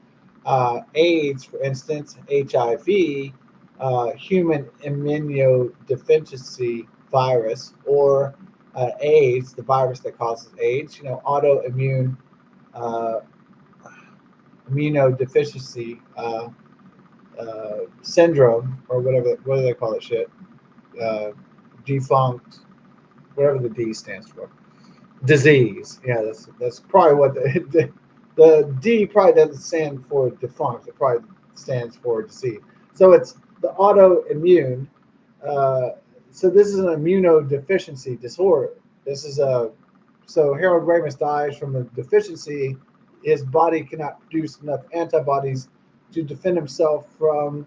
AIDS, for instance, HIV, human immunodeficiency virus, or AIDS, the virus that causes AIDS, autoimmune uh, immunodeficiency syndrome, or whatever. What do they call it? Shit, uh, defunct, whatever the D stands for. Disease. Yeah, that's probably what the D probably doesn't stand for defunct. It probably stands for disease. So it's the autoimmune. Uh, so this is an immunodeficiency disorder. This is a So Harold Ramis dies from a deficiency. His body cannot produce enough antibodies to defend himself from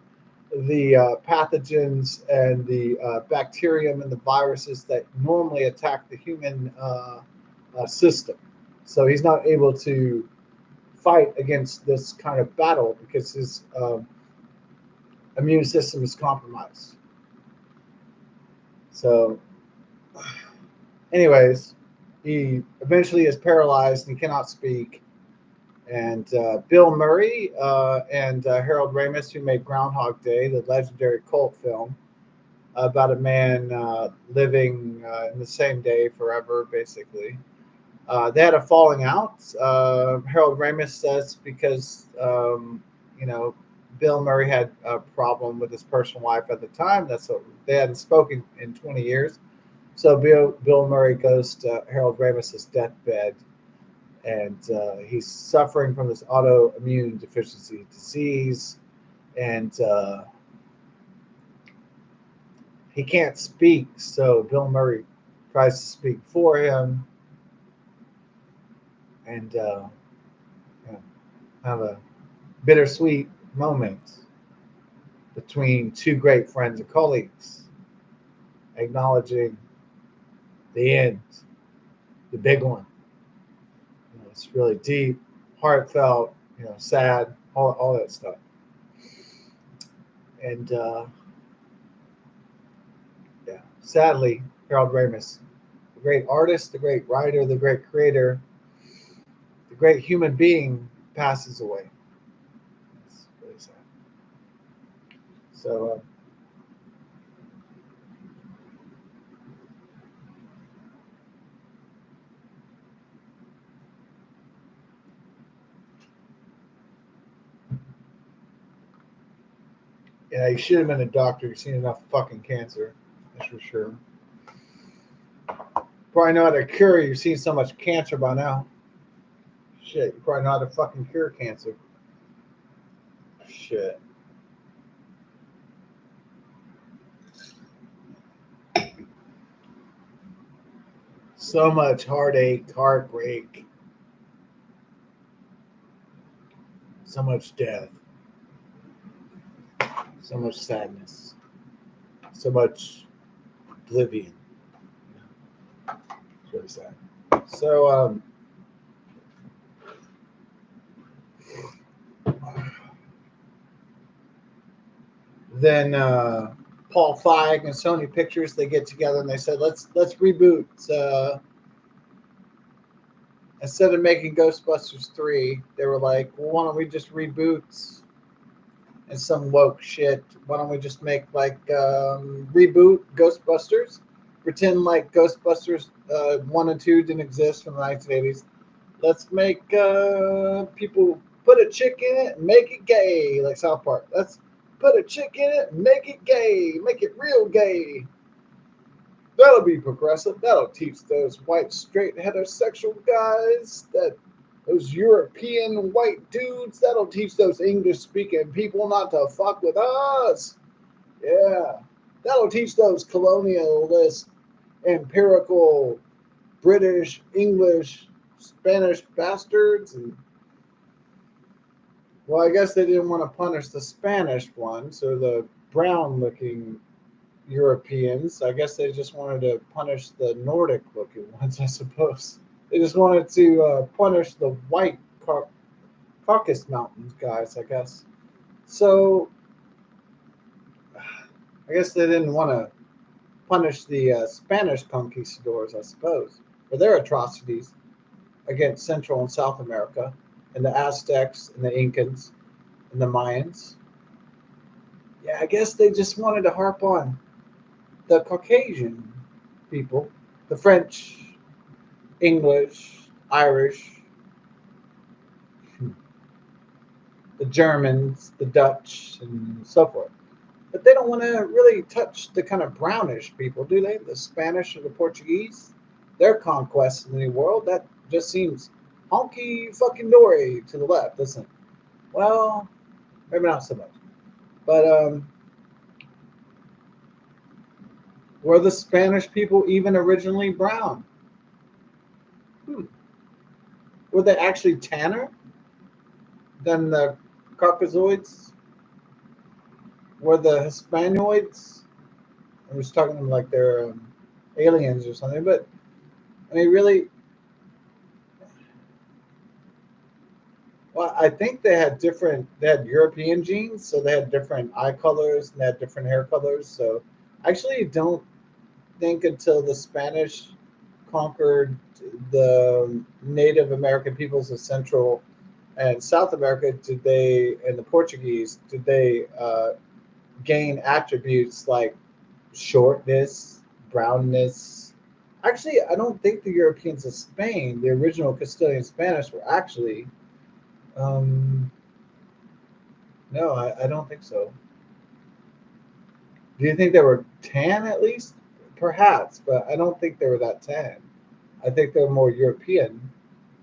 the pathogens and the bacterium and the viruses that normally attack the human system. So he's not able to fight against this kind of battle because his immune system is compromised. So, anyways, he eventually is paralyzed and he cannot speak. And Bill Murray and Harold Ramis, who made Groundhog Day, the legendary cult film about a man living in the same day forever, basically. They had a falling out. Harold Ramis says because, you know, Bill Murray had a problem with his personal life at the time. That's what they hadn't spoken in 20 years. So Bill Murray goes to Harold Ramis's deathbed, and he's suffering from this autoimmune deficiency disease, and he can't speak. So Bill Murray tries to speak for him, and you know, have a bittersweet moment between two great friends and colleagues, acknowledging the end, the big one. It's really deep, heartfelt, sad, all that stuff. And yeah, sadly, Harold Ramis, the great artist, the great writer, the great creator, the great human being, passes away. It's really sad. So, yeah, you should have been a doctor. You've seen enough fucking cancer, that's for sure. Probably know how to cure. You've seen so much cancer by now. Shit, you probably know how to fucking cure cancer. Shit. So much heartache, heartbreak, so much death, so much sadness, so much oblivion. It's really sad. So, then Paul Feige and Sony Pictures, they get together and they said, let's reboot. Instead of making Ghostbusters 3, they were like, well, why don't we just reboot and some woke shit? Why don't we just make reboot Ghostbusters? Pretend like Ghostbusters 1 and 2 didn't exist from the 1980s. Let's make people put a chick in it and make it gay, like South Park. Let's put a chick in it and make it gay, make it real gay. That'll be progressive. That'll teach those white, straight, heterosexual guys, those European white dudes, that'll teach those English-speaking people not to fuck with us. Yeah. That'll teach those colonialist, empirical, British, English, Spanish bastards. And well, I guess they didn't want to punish the Spanish ones or the brown-looking Europeans. I guess they just wanted to punish the Nordic looking ones, I suppose. They just wanted to punish the white Caucasus Mountains guys, I guess. So I guess they didn't want to punish the Spanish conquistadors, I suppose, for their atrocities against Central and South America and the Aztecs and the Incans and the Mayans. Yeah, I guess they just wanted to harp on the Caucasian people, the French, English, Irish, the Germans, the Dutch, and so forth. But they don't want to really touch the kind of brownish people, do they? The Spanish or the Portuguese? Their conquest in the New World, that just seems honky fucking dory to the left, doesn't it? Well, maybe not so much. But were the Spanish people even originally brown? Were they actually tanner than the Caucasoids? Were the Hispanoids? I was talking to them like they're aliens or something, but I mean, really, well, I think they had different. They had European genes, so they had different eye colors and they had different hair colors. So, I actually don't think until the Spanish conquered the Native American peoples of Central and South America, and the Portuguese, did they gain attributes like shortness, brownness. Actually, I don't think the Europeans of Spain, the original Castilian Spanish, were actually um, No, I don't think so. Do you think they were tan at least? Perhaps, but I don't think they were that tan. I think they were more European.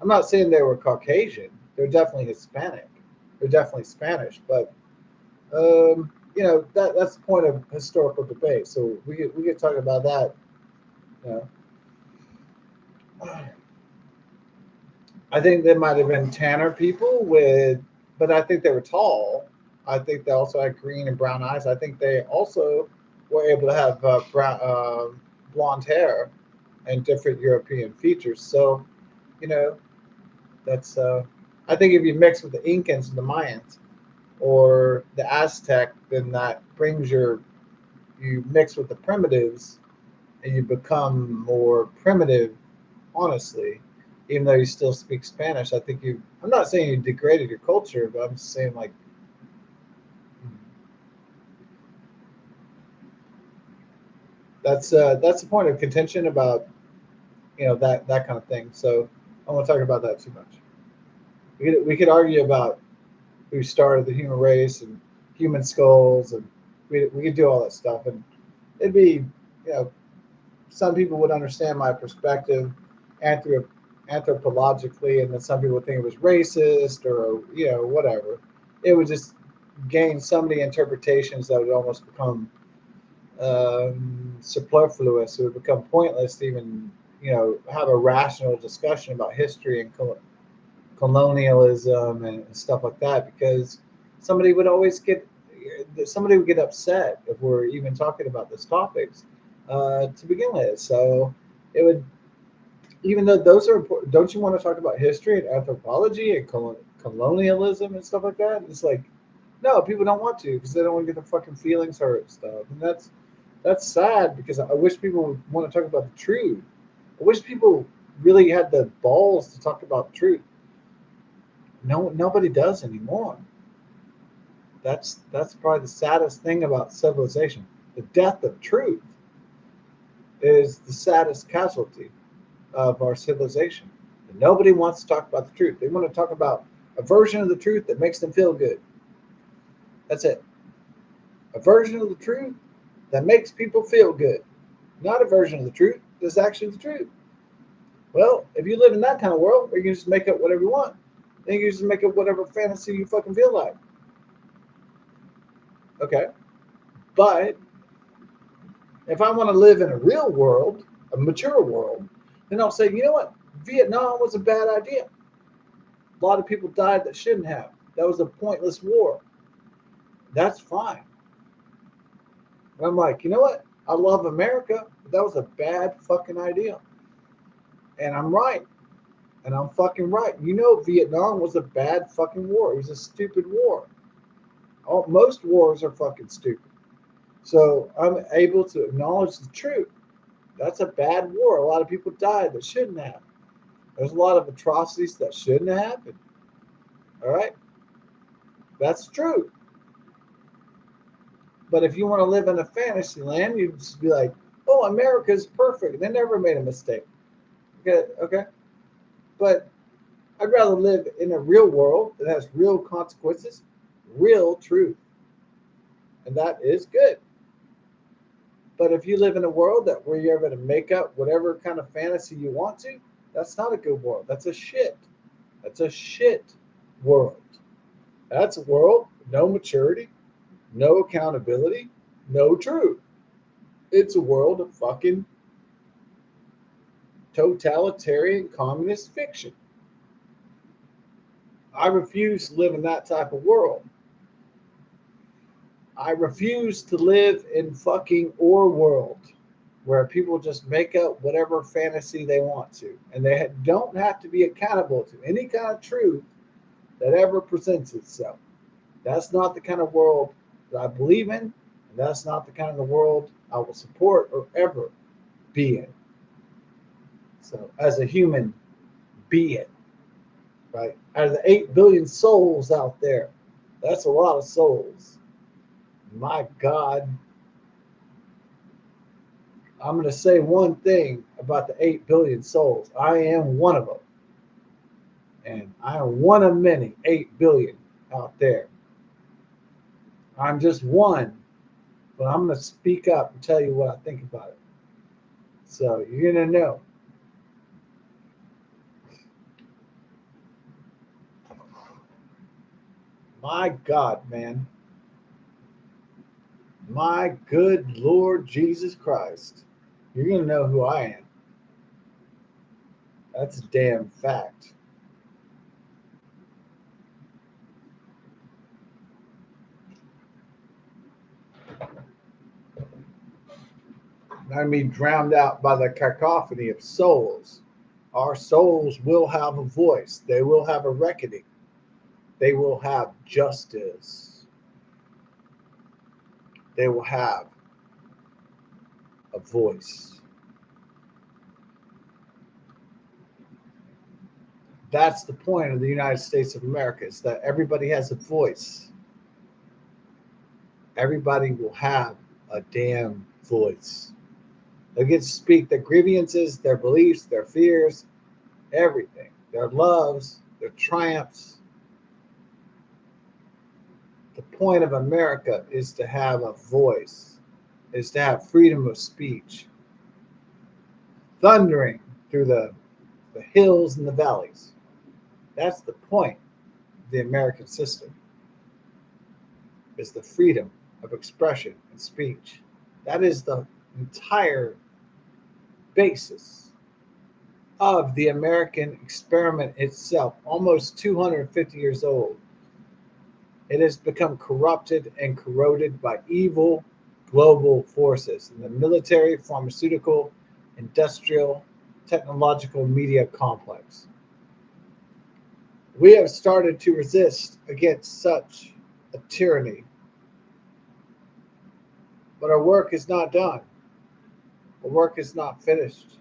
I'm not saying they were Caucasian. They're definitely Hispanic. They're definitely Spanish, but that's the point of historical debate. So we could talk about that. You know, I think they might have been tanner people but I think they were tall. I think they also had green and brown eyes. I think they also were able to have blonde hair and different European features. So, you know, that's. I think if you mix with the Incans and the Mayans or the Aztec, then that brings you mix with the primitives and you become more primitive, honestly, even though you still speak Spanish. I'm not saying you degraded your culture, but I'm just saying, like, that's the point of contention about, that kind of thing. So I won't talk about that too much. We could argue about who started the human race and human skulls, and we could do all that stuff, and it'd be, you know, some people would understand my perspective anthrop- anthropologically, and then some people would think it was racist or whatever. It would just gain so many interpretations that would almost become superfluous. It would become pointless to even have a rational discussion about history and colonialism and stuff like that, because somebody would always get somebody would get upset if we're even talking about those topics to begin with. So it would, even though those are important, don't you want to talk about history and anthropology and colonialism and stuff like that? It's like, no, people don't want to because they don't want to get their fucking feelings hurt and stuff, and that's sad because I wish people would want to talk about the truth. I wish people really had the balls to talk about the truth. No, nobody does anymore. That's probably the saddest thing about civilization. The death of truth is the saddest casualty of our civilization. And nobody wants to talk about the truth. They want to talk about a version of the truth that makes them feel good. That's it. A version of the truth that makes people feel good. Not a version of the truth that's actually the truth. Well, if you live in that kind of world where you can just make up whatever you want, then you can just make up whatever fantasy you fucking feel like. Okay. But if I want to live in a real world, a mature world, then I'll say, you know what? Vietnam was a bad idea. A lot of people died that shouldn't have. That was a pointless war. That's fine. And I'm like, you know what? I love America, but that was a bad fucking idea. And I'm right. And I'm fucking right. Vietnam was a bad fucking war. It was a stupid war. Most wars are fucking stupid. So I'm able to acknowledge the truth. That's a bad war. A lot of people died that shouldn't have. There's a lot of atrocities that shouldn't have happened. All right, that's true. But if you want to live in a fantasy land, you just be like, "Oh, America's perfect. They never made a mistake." Okay, okay. But I'd rather live in a real world that has real consequences, real truth, and that is good. But if you live in a world that where you're able to make up whatever kind of fantasy you want to, that's not a good world. That's a shit. That's a shit world. That's a world with no maturity, no accountability, no truth. It's a world of fucking totalitarian communist fiction. I refuse to live in that type of world. I refuse to live in fucking our world where people just make up whatever fantasy they want to, and they don't have to be accountable to any kind of truth that ever presents itself. That's not the kind of world that I believe in, and that's not the kind of the world I will support or ever be in. So, as a human being, right, out of the 8 billion souls out there, that's a lot of souls. My God, I'm going to say one thing about the 8 billion souls. I am one of them. And I am one of many 8 billion out there. I'm just one, but I'm going to speak up and tell you what I think about it. So you're going to know. My God, man. My good Lord Jesus Christ. You're going to know who I am. That's a damn fact. Not be drowned out by the cacophony of souls. Our souls will have a voice. They will have a reckoning. They will have justice. They will have a voice. That's the point of the United States of America, is that everybody has a voice. Everybody will have a damn voice. They get to speak their grievances, their beliefs, their fears, everything. Their loves, their triumphs. The point of America is to have a voice, is to have freedom of speech, thundering through the hills and the valleys. That's the point of the American system, is the freedom of expression and speech. That is the entire basis of the American experiment itself, almost 250 years old. It has become corrupted and corroded by evil global forces in the military, pharmaceutical, industrial, technological media complex. We have started to resist against such a tyranny, but our work is not done. Our work is not finished.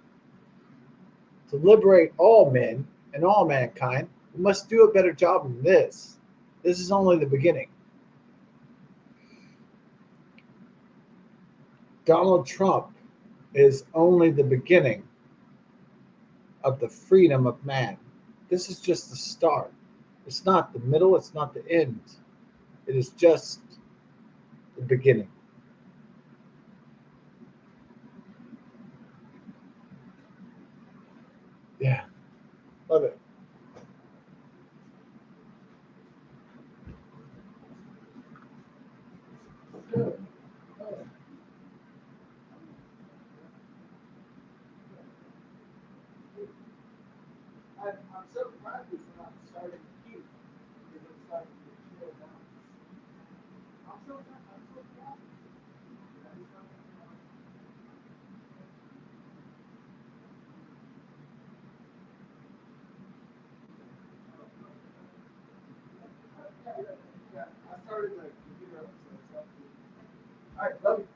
To liberate all men and all mankind, we must do a better job than this. This is only the beginning. Donald Trump is only the beginning of the freedom of man. This is just the start. It's not the middle, it's not the end. It is just the beginning. Yeah, love it. I'm so glad this is not starting cute, because it's starting to chill down. I'm so glad. Yeah, I started the computer up, so it's up to you. All right, love you.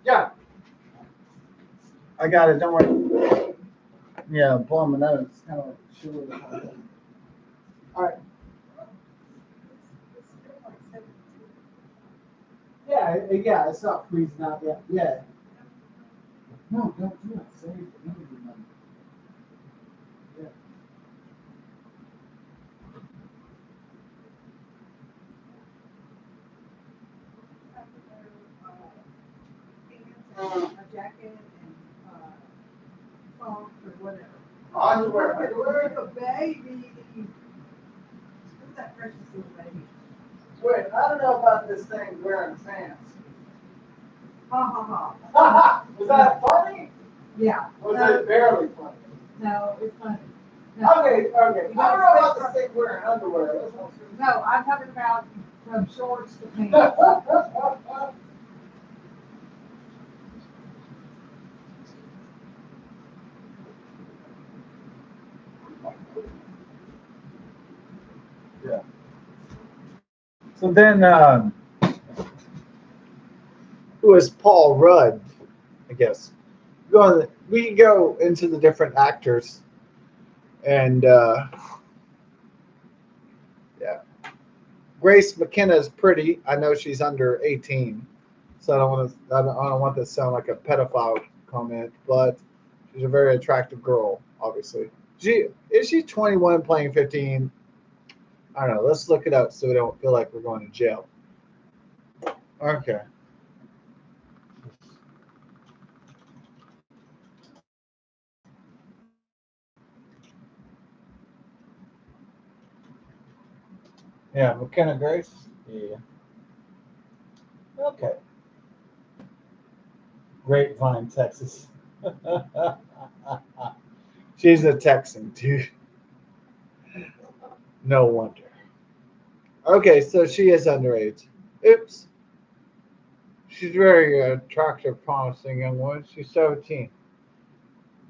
Yeah, I got it. Don't worry. Yeah, I'm blowing my nose. It's kind of like sure. All right. Yeah, yeah, it's not freezing out yet. Yeah. No, don't do it. Save energy money. Yeah. A jacket and, socks or whatever. Underwear. Look at the baby. Look at that precious little baby. Wait, I don't know about this thing wearing pants. Ha ha ha. Was that funny? Yeah. Was it barely funny? No, it's funny. No. Okay. I don't know about this thing wearing underwear. No, I'm talking about from shorts to pants. Yeah. So then, who is Paul Rudd? I guess. We can go into the different actors, and yeah, Grace McKenna is pretty. I know she's under 18, so I don't want to. I don't want this to sound like a pedophile comment, but she's a very attractive girl. Obviously, she 21 playing 15. I don't know. Let's look it up so we don't feel like we're going to jail. Okay. Yeah, McKenna Grace. Yeah. Okay. Grapevine, Texas. She's a Texan, too. No wonder. Okay, so she is underage. Oops. She's very attractive, promising young woman. She's 17.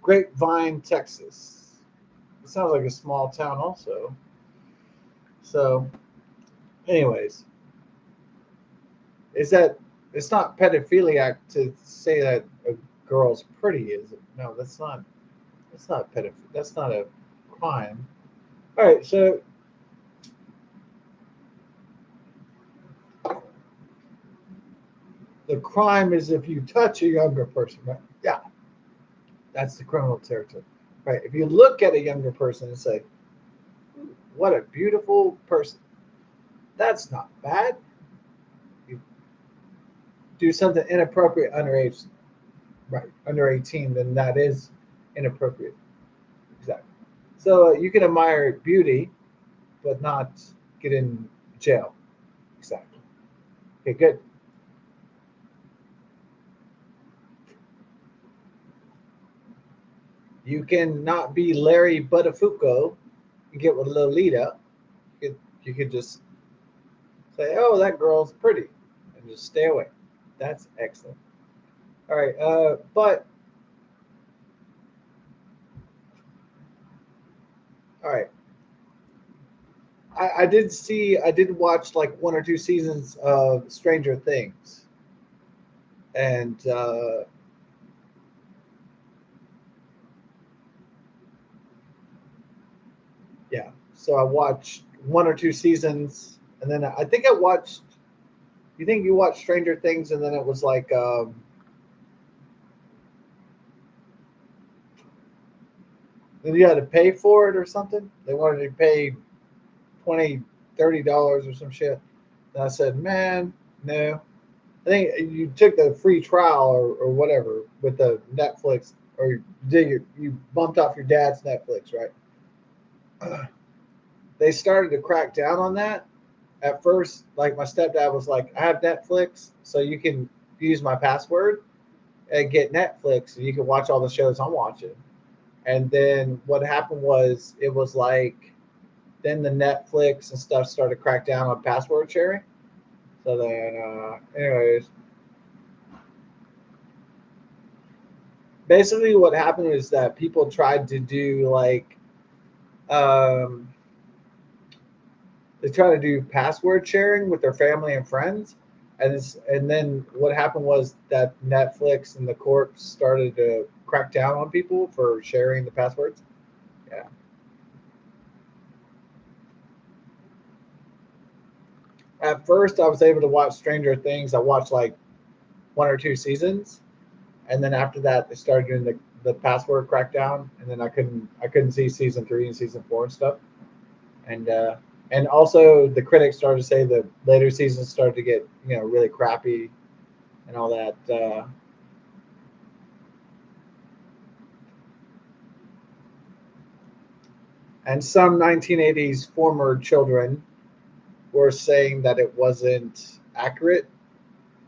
Grapevine, Texas. It sounds like a small town, also. So, anyways, is that it's not pedophiliac to say that a girl's pretty, is it? No, that's not. That's not pedophilia. That's not a crime. All right, so the crime is if you touch a younger person, right? Yeah, that's the criminal territory, right? If you look at a younger person and say, "What a beautiful person," that's not bad. You do something inappropriate underage, right? Under 18, then that is inappropriate. Exactly. So you can admire beauty, but not get in jail. Exactly. Okay, good. You can not be Larry Buttafuoco and get with Lolita. You could just say, "Oh, that girl's pretty," and just stay away. That's excellent. All right, but all right. I did watch like one or two seasons of Stranger Things, and yeah, so I watched one or two seasons, and then I think I watched. You think you watched Stranger Things, and then it was like then you had to pay for it or something. They wanted to pay 20, $30 or some shit. And I said, man, no. I think you took the free trial or whatever with the Netflix, or you bumped off your dad's Netflix, right? They started to crack down on that. At first, like my stepdad was like, I have Netflix, so you can use my password and get Netflix, and you can watch all the shows I'm watching. And then what happened was it was like then the Netflix and stuff started to crack down on password sharing. So then, anyways, basically what happened is that people tried to do like um, they try to do password sharing with their family and friends, and then what happened was that Netflix and the corp started to crack down on people for sharing the passwords. Yeah. At first, I was able to watch Stranger Things. I watched like one or two seasons, and then after that, they started doing the password crackdown, and then I couldn't see season three and season four and stuff. And also the critics started to say the later seasons started to get really crappy and all that. And some 1980s former children were saying that it wasn't accurate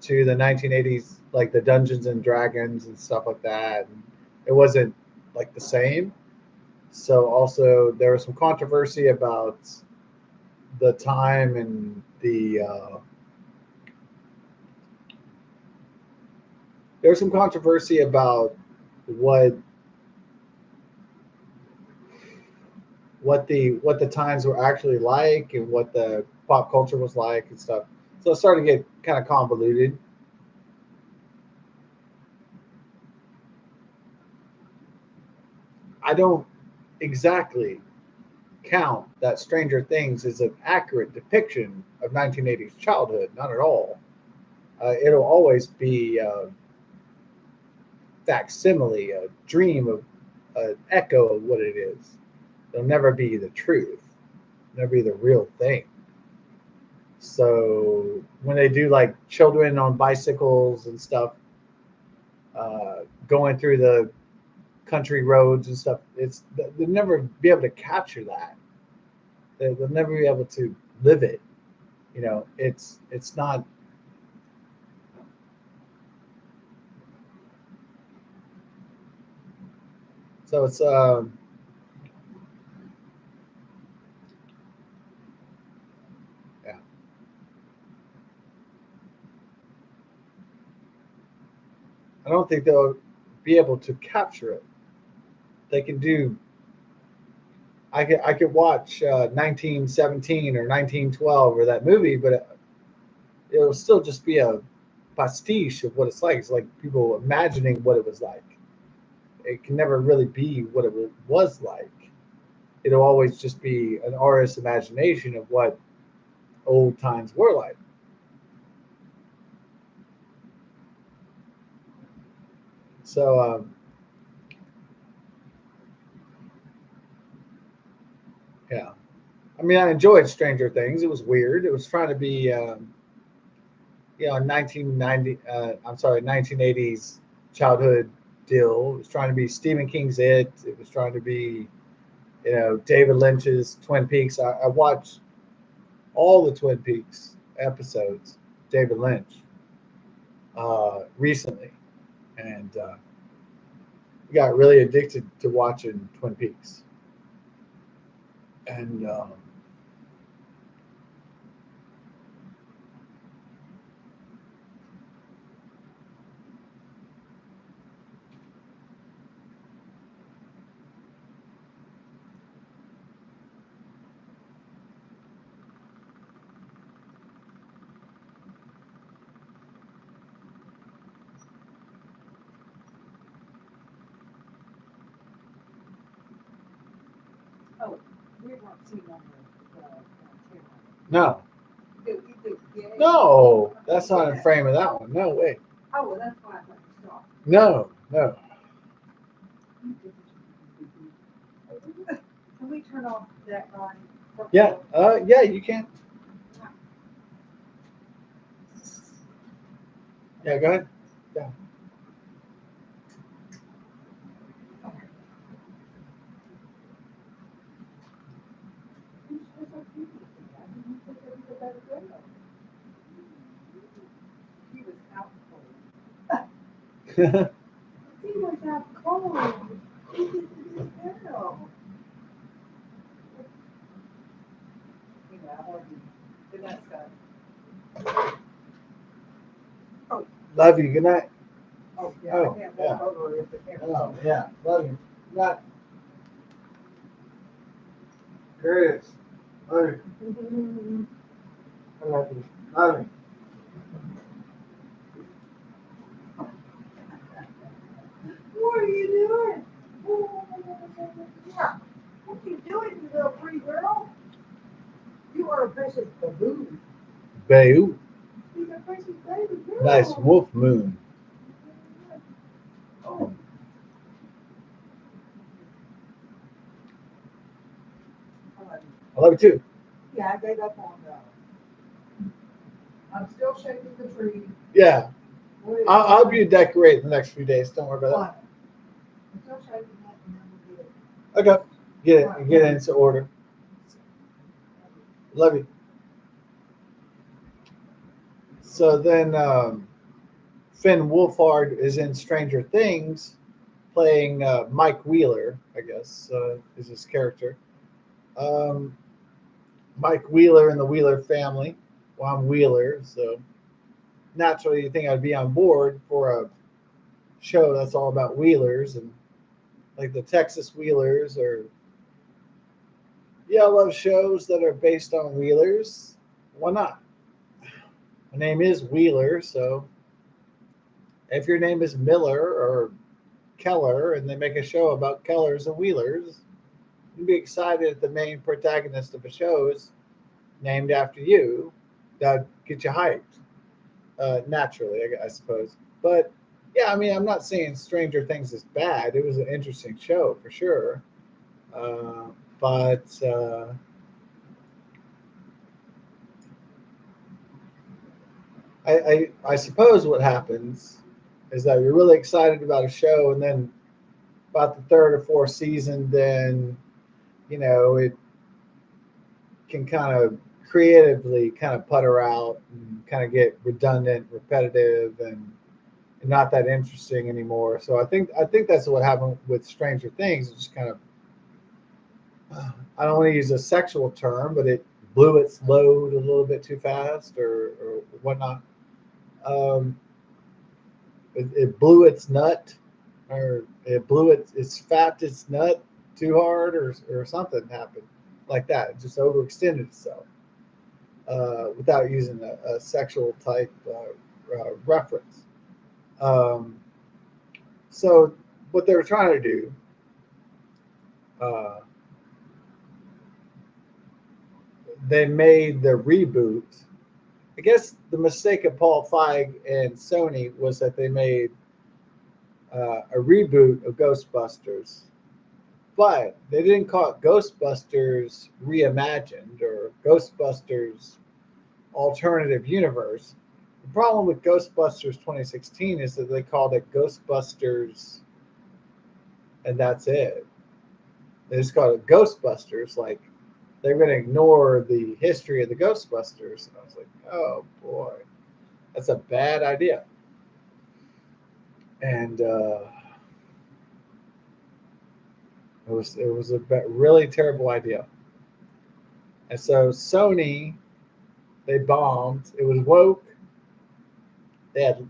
to the 1980s, like the Dungeons and Dragons and stuff like that. And it wasn't like the same. So also there was some controversy about the time and there was some controversy about what what the times were actually like and what the pop culture was like and stuff. So it started to get kind of convoluted. I don't exactly count that Stranger Things is an accurate depiction of 1980s childhood. Not at all. It'll always be a facsimile, a dream of an echo of what it is. It'll never be the truth. Never be the real thing. So when they do like children on bicycles and stuff, going through the country roads and stuff, they'll never be able to capture that. They'll never be able to live it. You know, it's not. So it's yeah. I don't think they'll be able to capture it. They can do. I could watch 1917 or 1912 or that movie, but it'll still just be a pastiche of what it's like. It's like people imagining what it was like. It can never really be what it was like. It'll always just be an artist's imagination of what old times were like. So yeah, I mean, I enjoyed Stranger Things. It was weird. It was trying to be, 1990. I'm sorry, 1980s childhood deal. It was trying to be Stephen King's It. It was trying to be, David Lynch's Twin Peaks. I watched all the Twin Peaks episodes, David Lynch, recently, and got really addicted to watching Twin Peaks. And Oh, we weren't seeing on the camera. no, You get it? no, that's not in frame of that one. No way. Oh, well, that's why I thought you saw. No, no. Can we turn off that line? Yeah, yeah, you can. Yeah, go ahead. Yeah. He was out cold. He was out cold. He didn't know. Yeah, good night, Scott. Oh, Love you. Good night. oh, yeah, Oh, I can't yeah. walk over if the camera's Oh, on. yeah. Love you. Good night. Here it is. Love you. I love you. Love you. What are you doing? Yeah. What are you doing, you little pretty girl? You are a precious baboon. Bayou. He's a precious baby girl. Nice wolf moon. Oh. I love you too. Yeah, I gave up on that. I'm still shaking the tree. Yeah. I'll help you decorate the next few days. Don't worry about Fine. I'm still shaking that and then we'll get it. that. Okay. Get it into order. Love you. So then Finn Wolfhard is in Stranger Things, playing Mike Wheeler, I guess, is his character. Um, Mike Wheeler and the Wheeler family. Well, I'm Wheeler, so naturally you think I'd be on board for a show that's all about Wheelers and like the Texas Wheelers, or yeah, I love shows that are based on Wheelers. Why not? My name is Wheeler, so if your name is Miller or Keller and they make a show about Kellers and Wheelers, you'd be excited if the main protagonist of a show is named after you. That get you hyped, naturally, I suppose. But yeah, I mean, I'm not saying Stranger Things is bad. It was an interesting show for sure. But I suppose what happens is that you're really excited about a show, and then about the third or fourth season, then it can kind of creatively kind of putter out and kind of get redundant, repetitive, and not that interesting anymore. So I think that's what happened with Stranger Things. It's just kind of I don't want to use a sexual term, but it blew its load a little bit too fast or whatnot. Um, it blew its nut, or it blew its fat its nut too hard, or something happened like that. It just overextended itself without using a sexual type reference. Um, so what they were trying to do, uh, they made the reboot. I guess the mistake of Paul Feige and Sony was that they made a reboot of Ghostbusters, but they didn't call it Ghostbusters Reimagined or Ghostbusters Alternative Universe. The problem with Ghostbusters 2016 is that they called it Ghostbusters, and that's it. They just called it Ghostbusters, like they're going to ignore the history of the Ghostbusters. And I was like, oh boy, that's a bad idea. And it was a really terrible idea. And so Sony, they bombed. It was woke. They had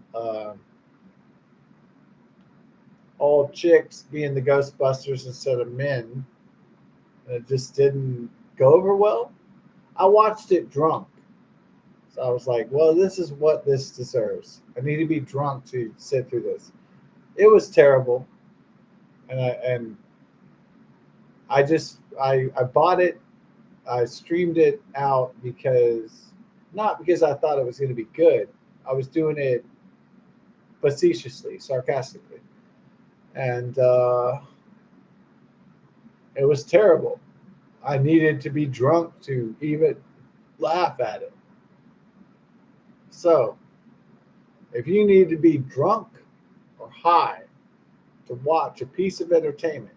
all chicks being the Ghostbusters instead of men. And it just didn't go over well. I watched it drunk. So I was like, well, this is what this deserves. I need to be drunk to sit through this. It was terrible. And I bought it. I streamed it out because not because I thought it was going to be good. I was doing it facetiously, sarcastically, and it was terrible. I needed to be drunk to even laugh at it. So, if you need to be drunk or high to watch a piece of entertainment,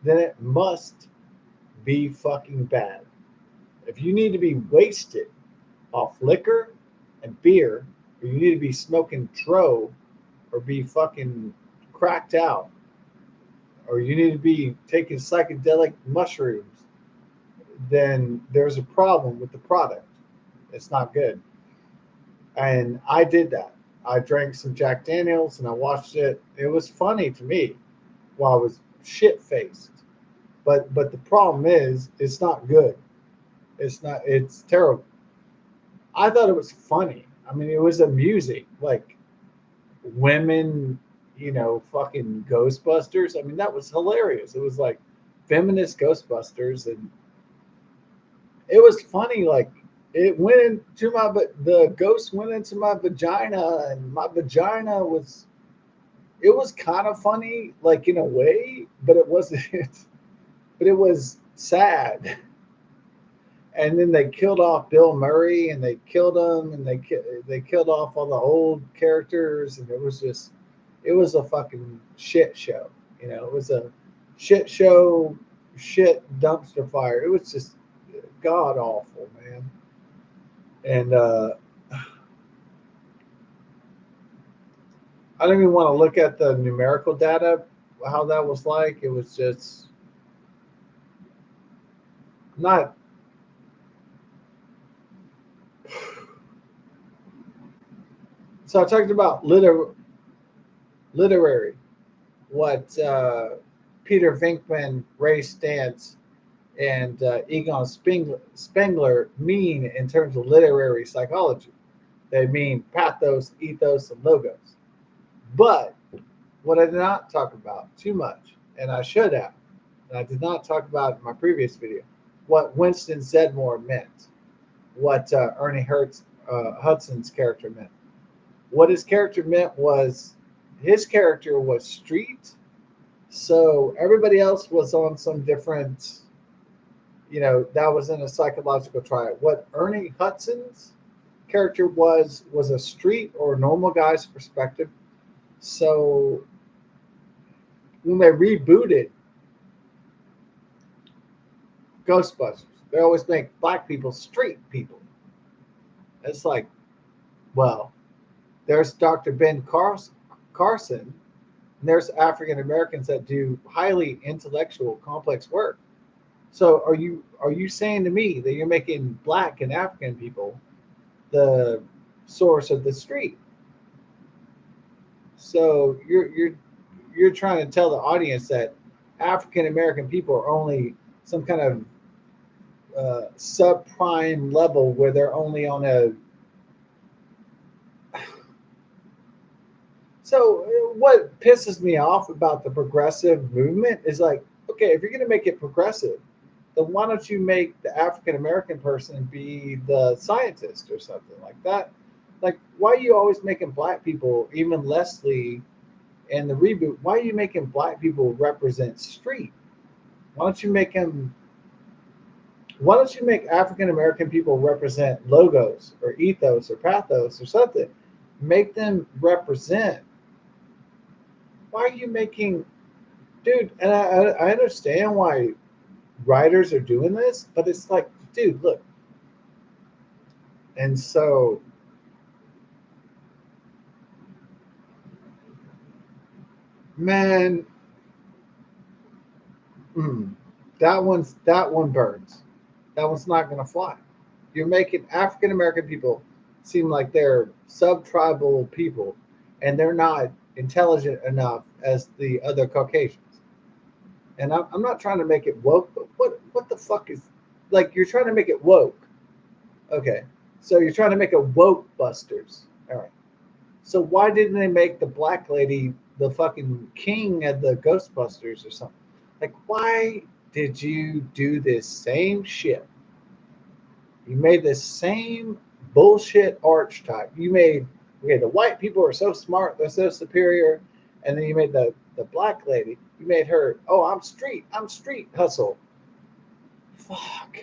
then it must be fucking bad. If you need to be wasted off liquor and beer, or you need to be smoking tro, or be fucking cracked out, or you need to be taking psychedelic mushrooms, then there's a problem with the product. It's not good. And I did that. I drank some Jack Daniels and I watched it. It was funny to me while I was shit faced. But the problem is it's not good. It's terrible. I thought it was funny. I mean, it was amusing. Like women, fucking Ghostbusters. I mean, that was hilarious. It was like feminist Ghostbusters, and it was funny. Like it went into the ghost went into my vagina, and my vagina it was kind of funny, like in a way, but it wasn't. But it was sad. And then they killed off Bill Murray, and they killed him, and they killed off all the old characters, and it was a fucking shit show. It was a shit show, shit dumpster fire. It was just god awful, man. And I don't even want to look at the numerical data, how that was like. It was just not. So I talked about literary, what Peter Venkman, Ray Stantz, and Egon Spengler mean in terms of literary psychology. They mean pathos, ethos, and logos. But what I did not talk about too much, and I should have, and I did not talk about in my previous video, what Winston Zedmore meant, what Hudson's character meant. What his character meant was his character was street, so everybody else was on some different, that was in a psychological triad. What Ernie Hudson's character was a street or normal guy's perspective. So when they rebooted Ghostbusters, they always make black people street people. It's like, well, there's Dr. Carson, and there's African Americans that do highly intellectual, complex work. So are you saying to me that you're making black and African people the source of the street? So you're trying to tell the audience that African American people are only some kind of subprime level where they're only on a. So what pisses me off about the progressive movement is like, okay, if you're going to make it progressive, then why don't you make the African American person be the scientist or something like that? Like, why are you always making black people, even Leslie and the reboot? Why are you making black people represent street? Why don't you make them? Why don't you make African American people represent logos or ethos or pathos or something? Make them represent. Why are you making, dude? And I understand why writers are doing this, but it's like, dude, look. And so, man, that one burns. That one's not gonna fly. You're making African American people seem like they're sub-tribal people, and they're not intelligent enough as the other Caucasians. And I'm not trying to make it woke, but what the fuck is, like, you're trying to make it woke? Okay, so you're trying to make a woke busters. All right. So why didn't they make the black lady the fucking king of the Ghostbusters or something? Like, why did you do this same shit? You made this same bullshit archetype. You made, okay, the white people are so smart, they're so superior, and then you made the black lady. You made her, oh, I'm street hustle. Fuck.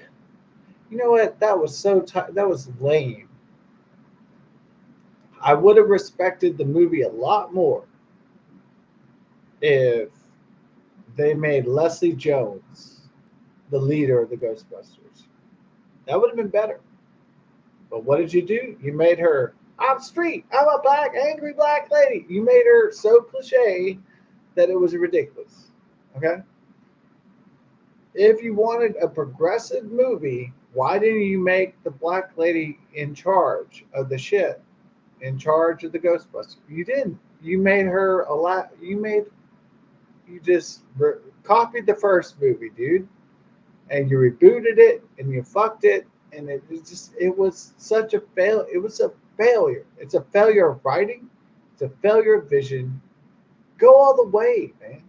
You know what? That was that was lame. I would have respected the movie a lot more if they made Leslie Jones the leader of the Ghostbusters. That would have been better. But what did you do? You made her, I'm street. I'm a black, angry black lady. You made her so cliche that it was ridiculous. Okay? If you wanted a progressive movie, why didn't you make the black lady in charge of the shit, in charge of the Ghostbusters? You didn't. You made her a lot. You just copied the first movie, dude, and you rebooted it and you fucked it, and it was such a fail. It was a failure. It's a failure of writing. It's a failure of vision. Go all the way, man.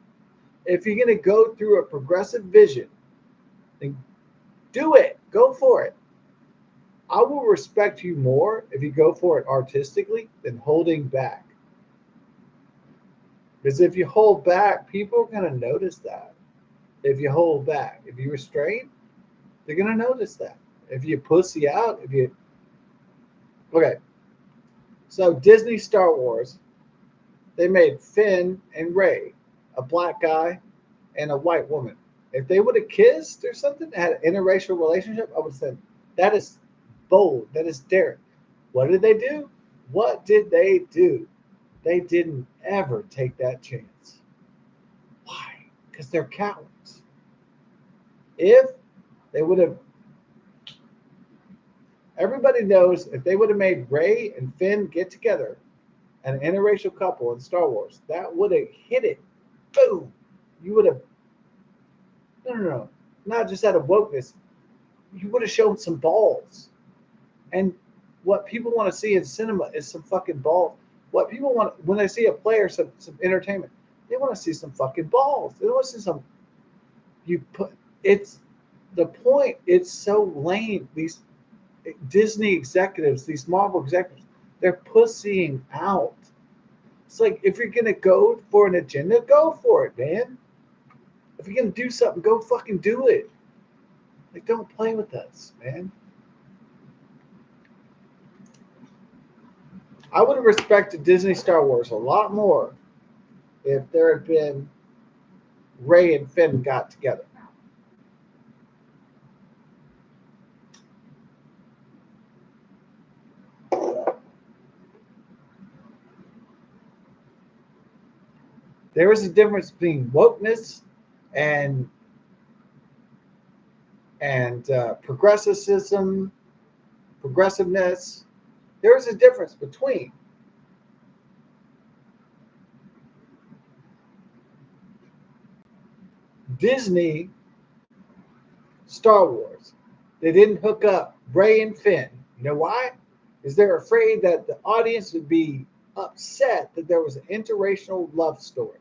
If you're gonna go through a progressive vision, then do it. Go for it. I will respect you more if you go for it artistically than holding back. Because if you hold back, people are gonna notice that. If you hold back, if you restrain, they're gonna notice that. If you pussy out, if you okay. So Disney Star Wars, they made Finn and Ray, a black guy and a white woman. If they would have kissed or something, had an interracial relationship, I would have said, that is bold. That is daring. What did they do? What did they do? They didn't ever take that chance. Why? Because they're cowards. If they would have, everybody knows if they would have made Ray and Finn get together, an interracial couple in Star Wars, that would have hit it. Boom. You would have, no. Not just out of wokeness, you would have shown some balls. And what people want to see in cinema is some fucking balls. What people want when they see a player, some entertainment, they want to see some fucking balls. They want to see some. You put it's the point. It's so lame. These Disney executives, these Marvel executives, they're pussying out. It's like if you're gonna go for an agenda, go for it, man. If you're gonna do something, go fucking do it. Like, don't play with us, man. I would have respected Disney Star Wars a lot more if there had been Ray and Finn got together. There is a difference between wokeness and progressivism, progressiveness. There is a difference between. Disney, Star Wars. They didn't hook up Ray and Finn. You know why? Because they're afraid that the audience would be upset that there was an interracial love story.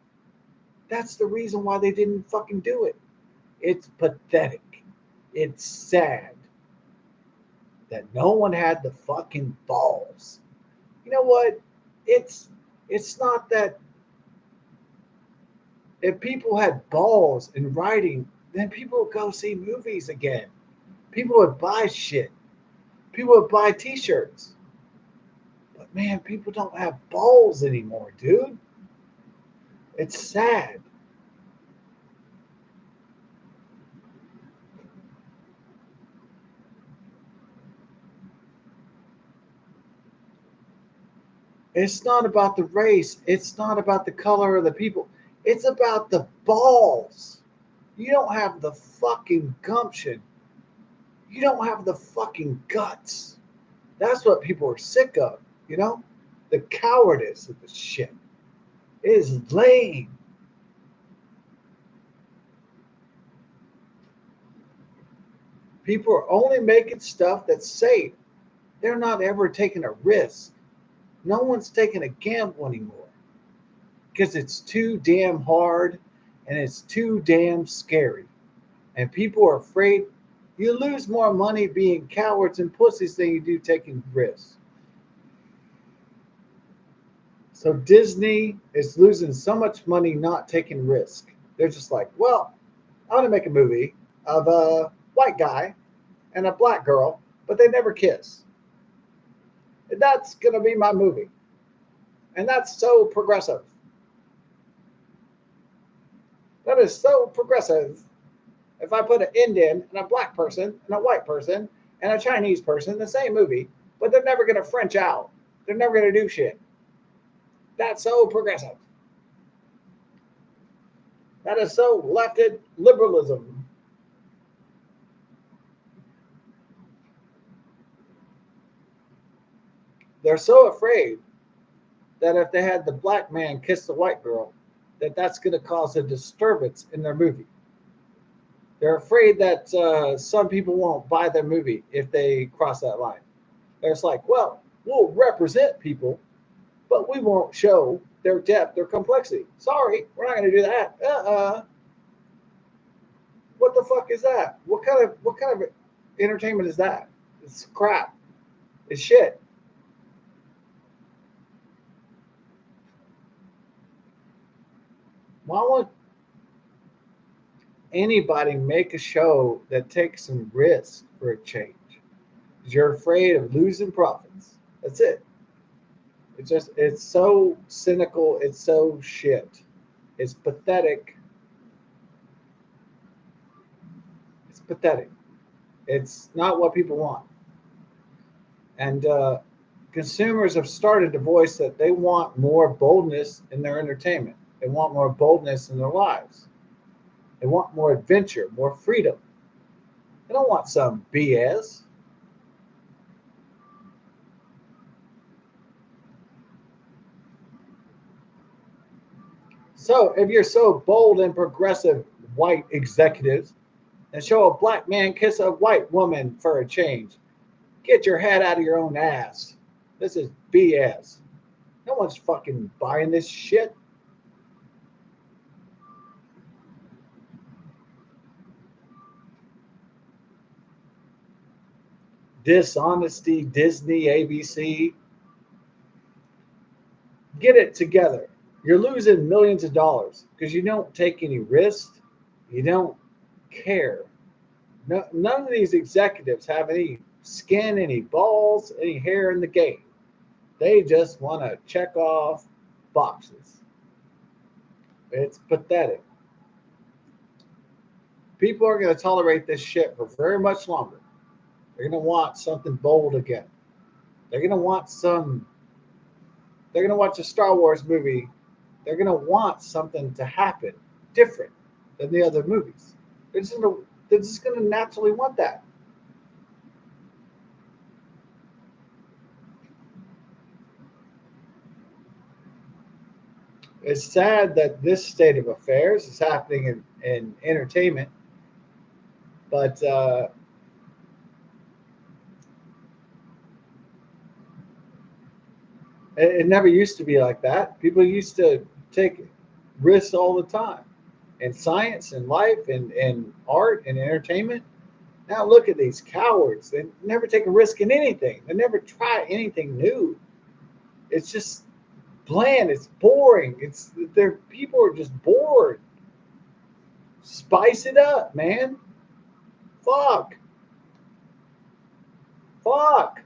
That's the reason why they didn't fucking do it. It's pathetic. It's sad that no one had the fucking balls. You know what? It's not that if people had balls in writing, then people would go see movies again. People would buy shit. People would buy t-shirts. But man, people don't have balls anymore, dude. It's sad. It's not about the race. It's not about the color of the people. It's about the balls. You don't have the fucking gumption. You don't have the fucking guts. That's what people are sick of, you know? The cowardice of the shit. It is lame. People are only making stuff that's safe. They're not ever taking a risk. No one's taking a gamble anymore because it's too damn hard and it's too damn scary. And people are afraid. You lose more money being cowards and pussies than you do taking risks. So Disney is losing so much money not taking risk. They're just like, well, I want to make a movie of a white guy and a black girl, but they never kiss. And that's going to be my movie. And that's so progressive. That is so progressive. If I put an Indian and a black person and a white person and a Chinese person in the same movie, but they're never going to French out. They're never going to do shit. That's so progressive. That is so lefted liberalism. They're so afraid that if they had the black man kiss the white girl, that that's going to cause a disturbance in their movie. They're afraid that some people won't buy their movie if they cross that line. They're just like, well, we'll represent people, but we won't show their depth or complexity. Sorry, we're not going to do that. What the fuck is that? What kind of entertainment is that? It's crap. It's shit. Why won't anybody make a show that takes some risk for a change? Because you're afraid of losing profits. That's it. It's so cynical. It's so shit. It's pathetic. It's pathetic. It's not what people want. And consumers have started to voice that they want more boldness in their entertainment. They want more boldness in their lives. They want more adventure, more freedom. They don't want some BS. So if you're so bold and progressive, white executives, and show a black man kiss a white woman for a change, get your head out of your own ass. This is BS. No one's fucking buying this shit. Dishonesty, Disney, ABC. Get it together. You're losing millions of dollars because you don't take any risk. You don't care. No, none of these executives have any skin, any balls, any hair in the game. They just want to check off boxes. It's pathetic. People are going to tolerate this shit for very much longer. They're going to want something bold again. They're going to want some. They're going to watch a Star Wars movie. They're going to want something to happen different than the other movies. They're just going to naturally want that. It's sad that this state of affairs is happening in entertainment, but it never used to be like that. People used to take risks all the time in science and life and art and entertainment. Now look at these cowards. They never take a risk in anything. They never try anything new. It's just bland. It's boring. It's their people are just bored. Spice it up, man. Fuck. Fuck.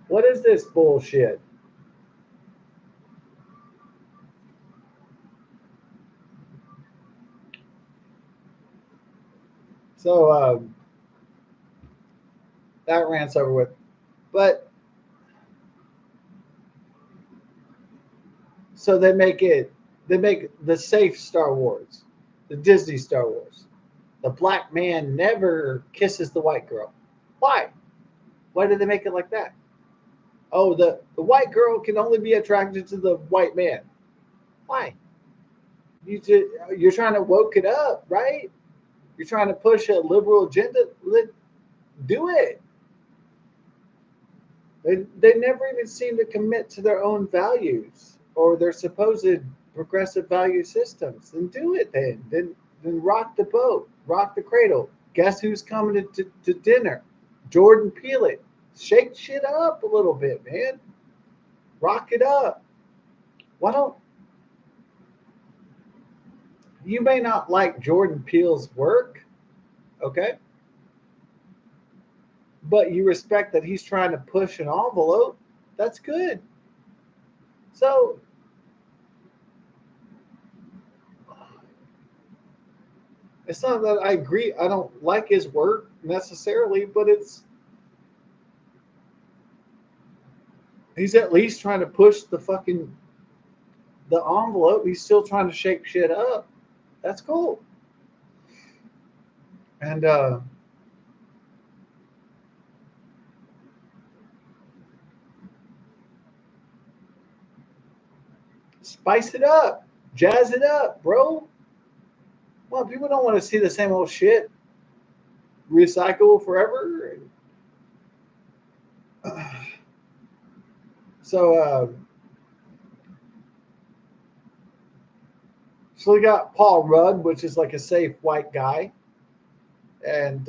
What is this bullshit? So that rant's over with. But so they make the safe Star Wars, the Disney Star Wars. The black man never kisses the white girl. Why? Why did they make it like that? Oh, the white girl can only be attracted to the white man. Why? You're trying to woke it up, right? You're trying to push a liberal agenda. Do it. They never even seem to commit to their own values or their supposed progressive value systems. Then do it then. Then rock the boat, rock the cradle. Guess who's coming to dinner? Jordan Peele it. Shake shit up a little bit, man. Rock it up. Why don't you may not like Jordan Peele's work, okay? But you respect that he's trying to push an envelope. That's good. So it's not that I agree. I don't like his work necessarily, but he's at least trying to push the envelope. He's still trying to shake shit up. That's cool. And spice it up, jazz it up, bro. Well, people don't want to see the same old shit recycle forever. So, so we got Paul Rudd, which is like a safe white guy, and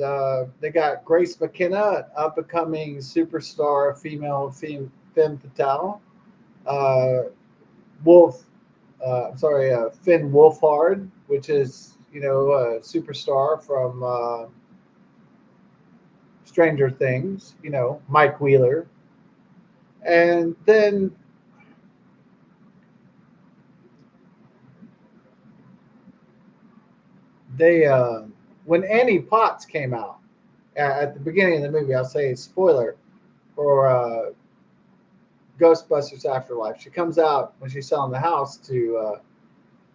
they got Grace McKenna, up and coming superstar, femme fatale. Uh, Wolf, I'm sorry, Finn Wolfhard, which is a superstar from Stranger Things. Mike Wheeler, and then they when Annie Potts came out at the beginning of the movie, I'll say spoiler for Ghostbusters Afterlife. She comes out when she's selling the house to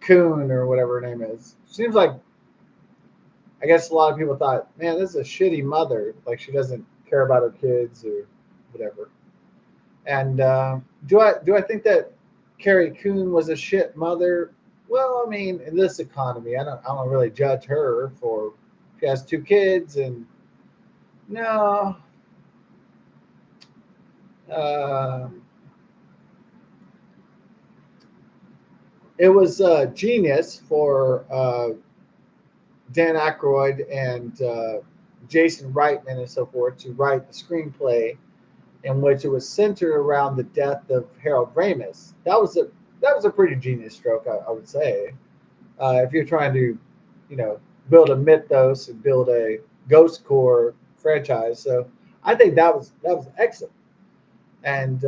Coon or whatever her name is. Seems like I guess a lot of people thought, man, this is a shitty mother. Like she doesn't care about her kids or whatever. And do I think that Carrie Coon was a shit mother? Well, I mean, in this economy, I don't really judge her for she has two kids and no. Uh, it was genius for Dan Aykroyd and Jason Reitman and so forth to write the screenplay in which it was centered around the death of Harold Ramis. That was a pretty genius stroke, I would say. If you're trying to, you know, build a mythos and build a Ghost Core franchise, so I think that was excellent. And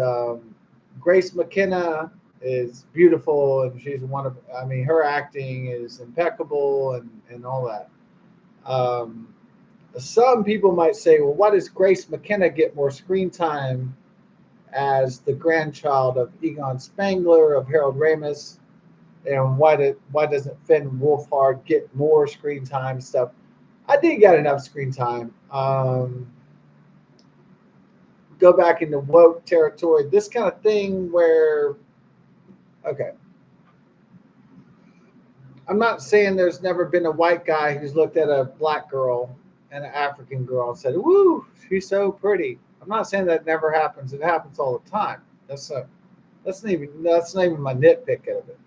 Grace McKenna is beautiful, and she's one of. I mean, her acting is impeccable, and all that. Um, some people might say, well, why does Grace McKenna get more screen time as the grandchild of Egon Spangler of Harold Ramis, and why doesn't Finn Wolfhard get more screen time stuff? I did get enough screen time. Go back into woke territory, this kind of thing where, okay, I'm not saying there's never been a white guy who's looked at a black girl and an African girl and said, "Woo, she's so pretty." I'm not saying that never happens. It happens all the time. That's not even my nitpick of it.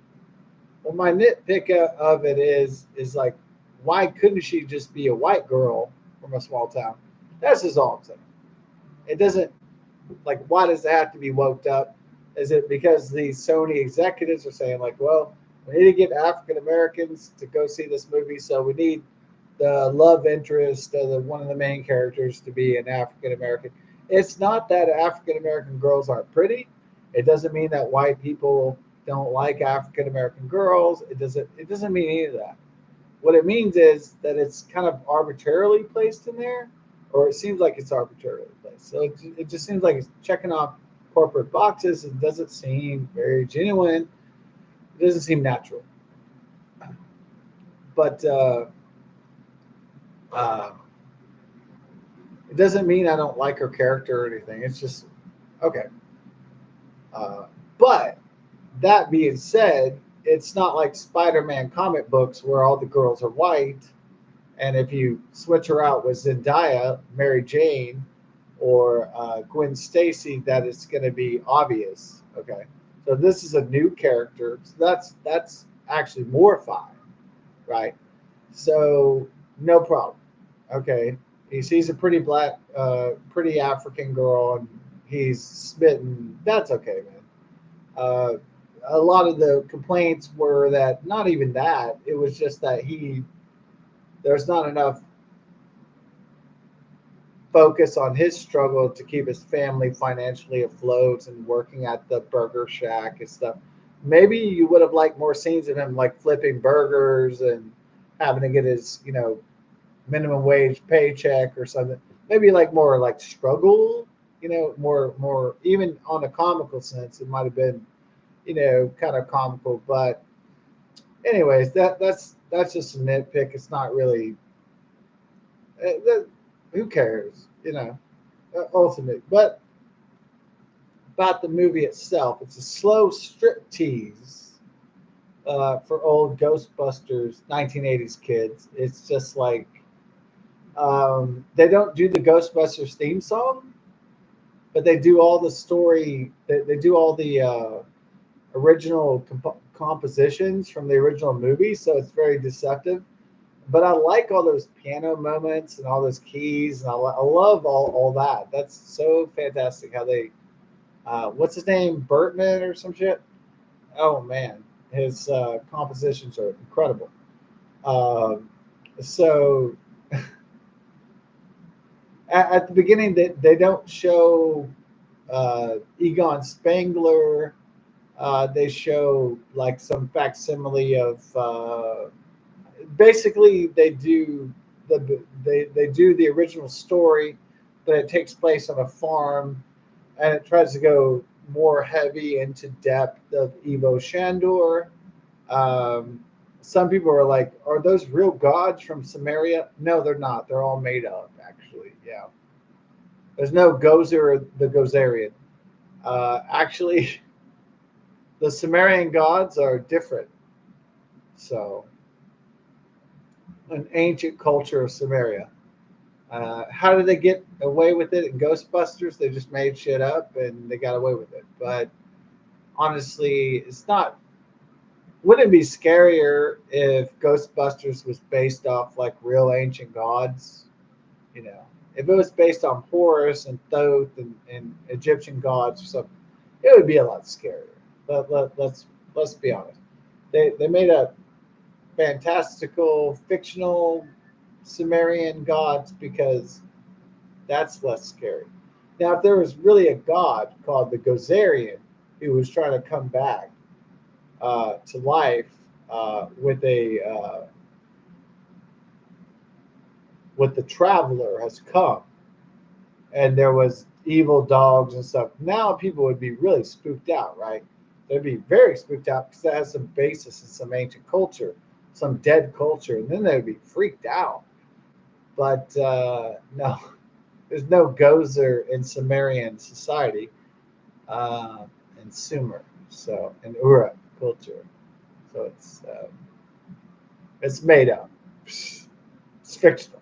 Well, my nitpick of it is like, why couldn't she just be a white girl from a small town? That's just all I'm saying. It doesn't, like, why does it have to be woked up? Is it because the Sony executives are saying, like, well, we need to get African Americans to go see this movie, so we need the love interest of one of the main characters to be an African American? It's not that African American girls aren't pretty. It doesn't mean that white people don't like African American girls. It doesn't mean any of that. What it means is that it's kind of arbitrarily placed in there, or it seems like it's arbitrarily placed. So it just seems like it's checking off corporate boxes. It doesn't seem very genuine. It doesn't seem natural. But uh, it doesn't mean I don't like her character or anything. It's just okay. But that being said, it's not like Spider-Man comic books where all the girls are white, and if you switch her out with Zendaya, Mary Jane, or Gwen Stacy, that it's going to be obvious. Okay, so this is a new character, so that's actually more fine, right? So no problem. Okay, he sees a pretty black, pretty African girl, and he's smitten. That's okay, man. Uh, a lot of the complaints were that not even that. It was just that there's not enough focus on his struggle to keep his family financially afloat and working at the burger shack and stuff. Maybe you would have liked more scenes of him like flipping burgers and having to get his, minimum wage paycheck or something. Maybe like more like struggle, more even on a comical sense. It might have been, kind of comical. But anyways, that's just a nitpick. It's not really. Who cares, ultimately. But about the movie itself, it's a slow strip tease for old Ghostbusters 1980s kids. It's just like they don't do the Ghostbusters theme song, but they do all the story. They do all the original compositions from the original movie, so it's very deceptive. But I like all those piano moments and all those keys, and I love all that. That's so fantastic how they, what's his name, Bertman or some shit? Oh man, his compositions are incredible. Um, so at the beginning, they don't show Egon Spangler. They show like some facsimile of basically they do the original story, but it takes place on a farm, and it tries to go more heavy into depth of Evo Shandor. Um, some people are like, "Are those real gods from Samaria?" No, they're not. They're all made up, actually. Yeah, there's no Gozer the Gozerian. Actually, the Sumerian gods are different. So, an ancient culture of Samaria. How did they get away with it in Ghostbusters? They just made shit up and they got away with it. But honestly, it's not. Wouldn't it be scarier if Ghostbusters was based off like real ancient gods? You know, if it was based on Horus and Thoth and Egyptian gods or something, it would be a lot scarier. Let's be honest. They made a fantastical fictional Sumerian gods because that's less scary. Now, if there was really a god called the Gozerian who was trying to come back to life with the traveler has come, and there was evil dogs and stuff. Now people would be really spooked out, right? They'd be very spooked out because that has some basis in some ancient culture, some dead culture, and then they'd be freaked out. But no, there's no Gozer in Sumerian society, uh, and Sumer, so in Uruk culture. So it's made up. It's fictional.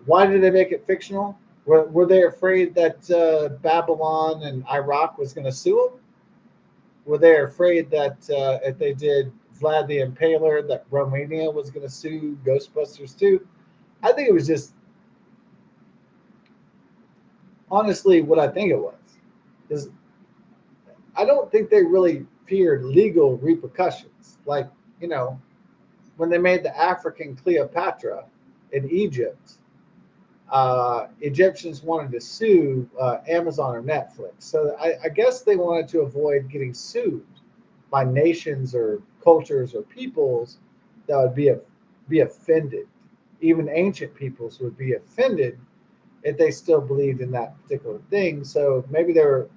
Why did they make it fictional? Were they afraid that Babylon and Iraq was going to sue them? Were they afraid that if they did Vlad the Impaler, that Romania was going to sue Ghostbusters too? I think it was just honestly what I think it was. Is I don't think they really feared legal repercussions. Like, you know, when they made the African Cleopatra in Egypt, Egyptians wanted to sue Amazon or Netflix. So I guess they wanted to avoid getting sued by nations or cultures or peoples that would be offended. Even ancient peoples would be offended if they still believed in that particular thing. So maybe they were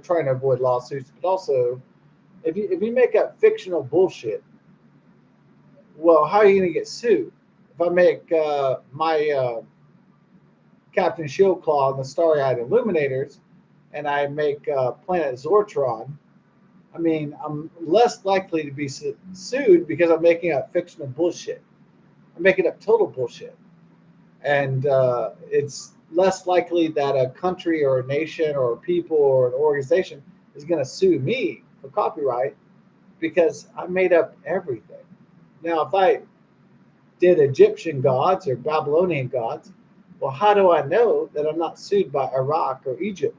trying to avoid lawsuits, but also if you make up fictional bullshit, well, how are you going to get sued? If I make my Captain Shieldclaw and the Starry-Eyed Illuminators, and I make Planet Zortron, I mean, I'm less likely to be sued because I'm making up fictional bullshit. I'm making up total bullshit, and it's less likely that a country or a nation or a people or an organization is going to sue me for copyright because I made up everything. Now, if I did Egyptian gods or Babylonian gods, well, how do I know that I'm not sued by Iraq or Egypt?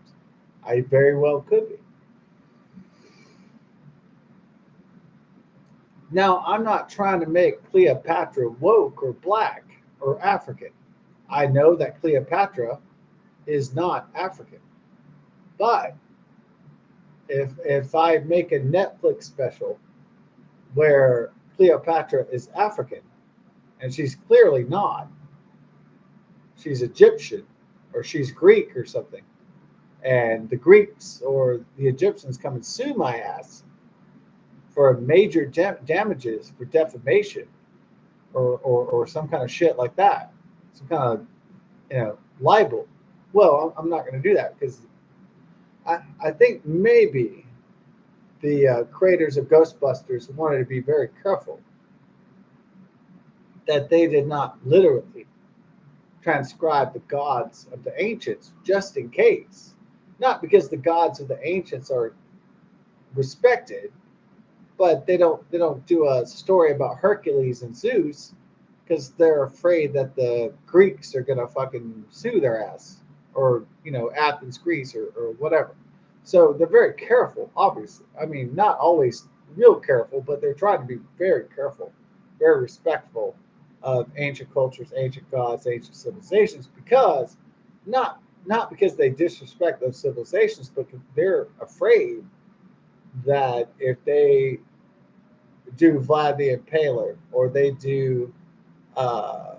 I very well could be. Now, I'm not trying to make Cleopatra woke or black or African. I know that Cleopatra is not African. But if I make a Netflix special where Cleopatra is African, and she's clearly not, she's Egyptian or she's Greek or something, and the Greeks or the Egyptians come and sue my ass for major damages for defamation or some kind of shit like that, some kind of libel. Well, I'm not going to do that because I think maybe the creators of Ghostbusters wanted to be very careful that they did not literally transcribe the gods of the ancients just in case. Not because the gods of the ancients are respected, but they don't do a story about Hercules and Zeus because they're afraid that the Greeks are gonna fucking sue their ass, or Athens, Greece, or whatever. So they're very careful, obviously. I mean, not always real careful, but they're trying to be very careful, very respectful of ancient cultures, ancient gods, ancient civilizations, because not because they disrespect those civilizations, but they're afraid that if they do Vlad the Impaler or they do uh,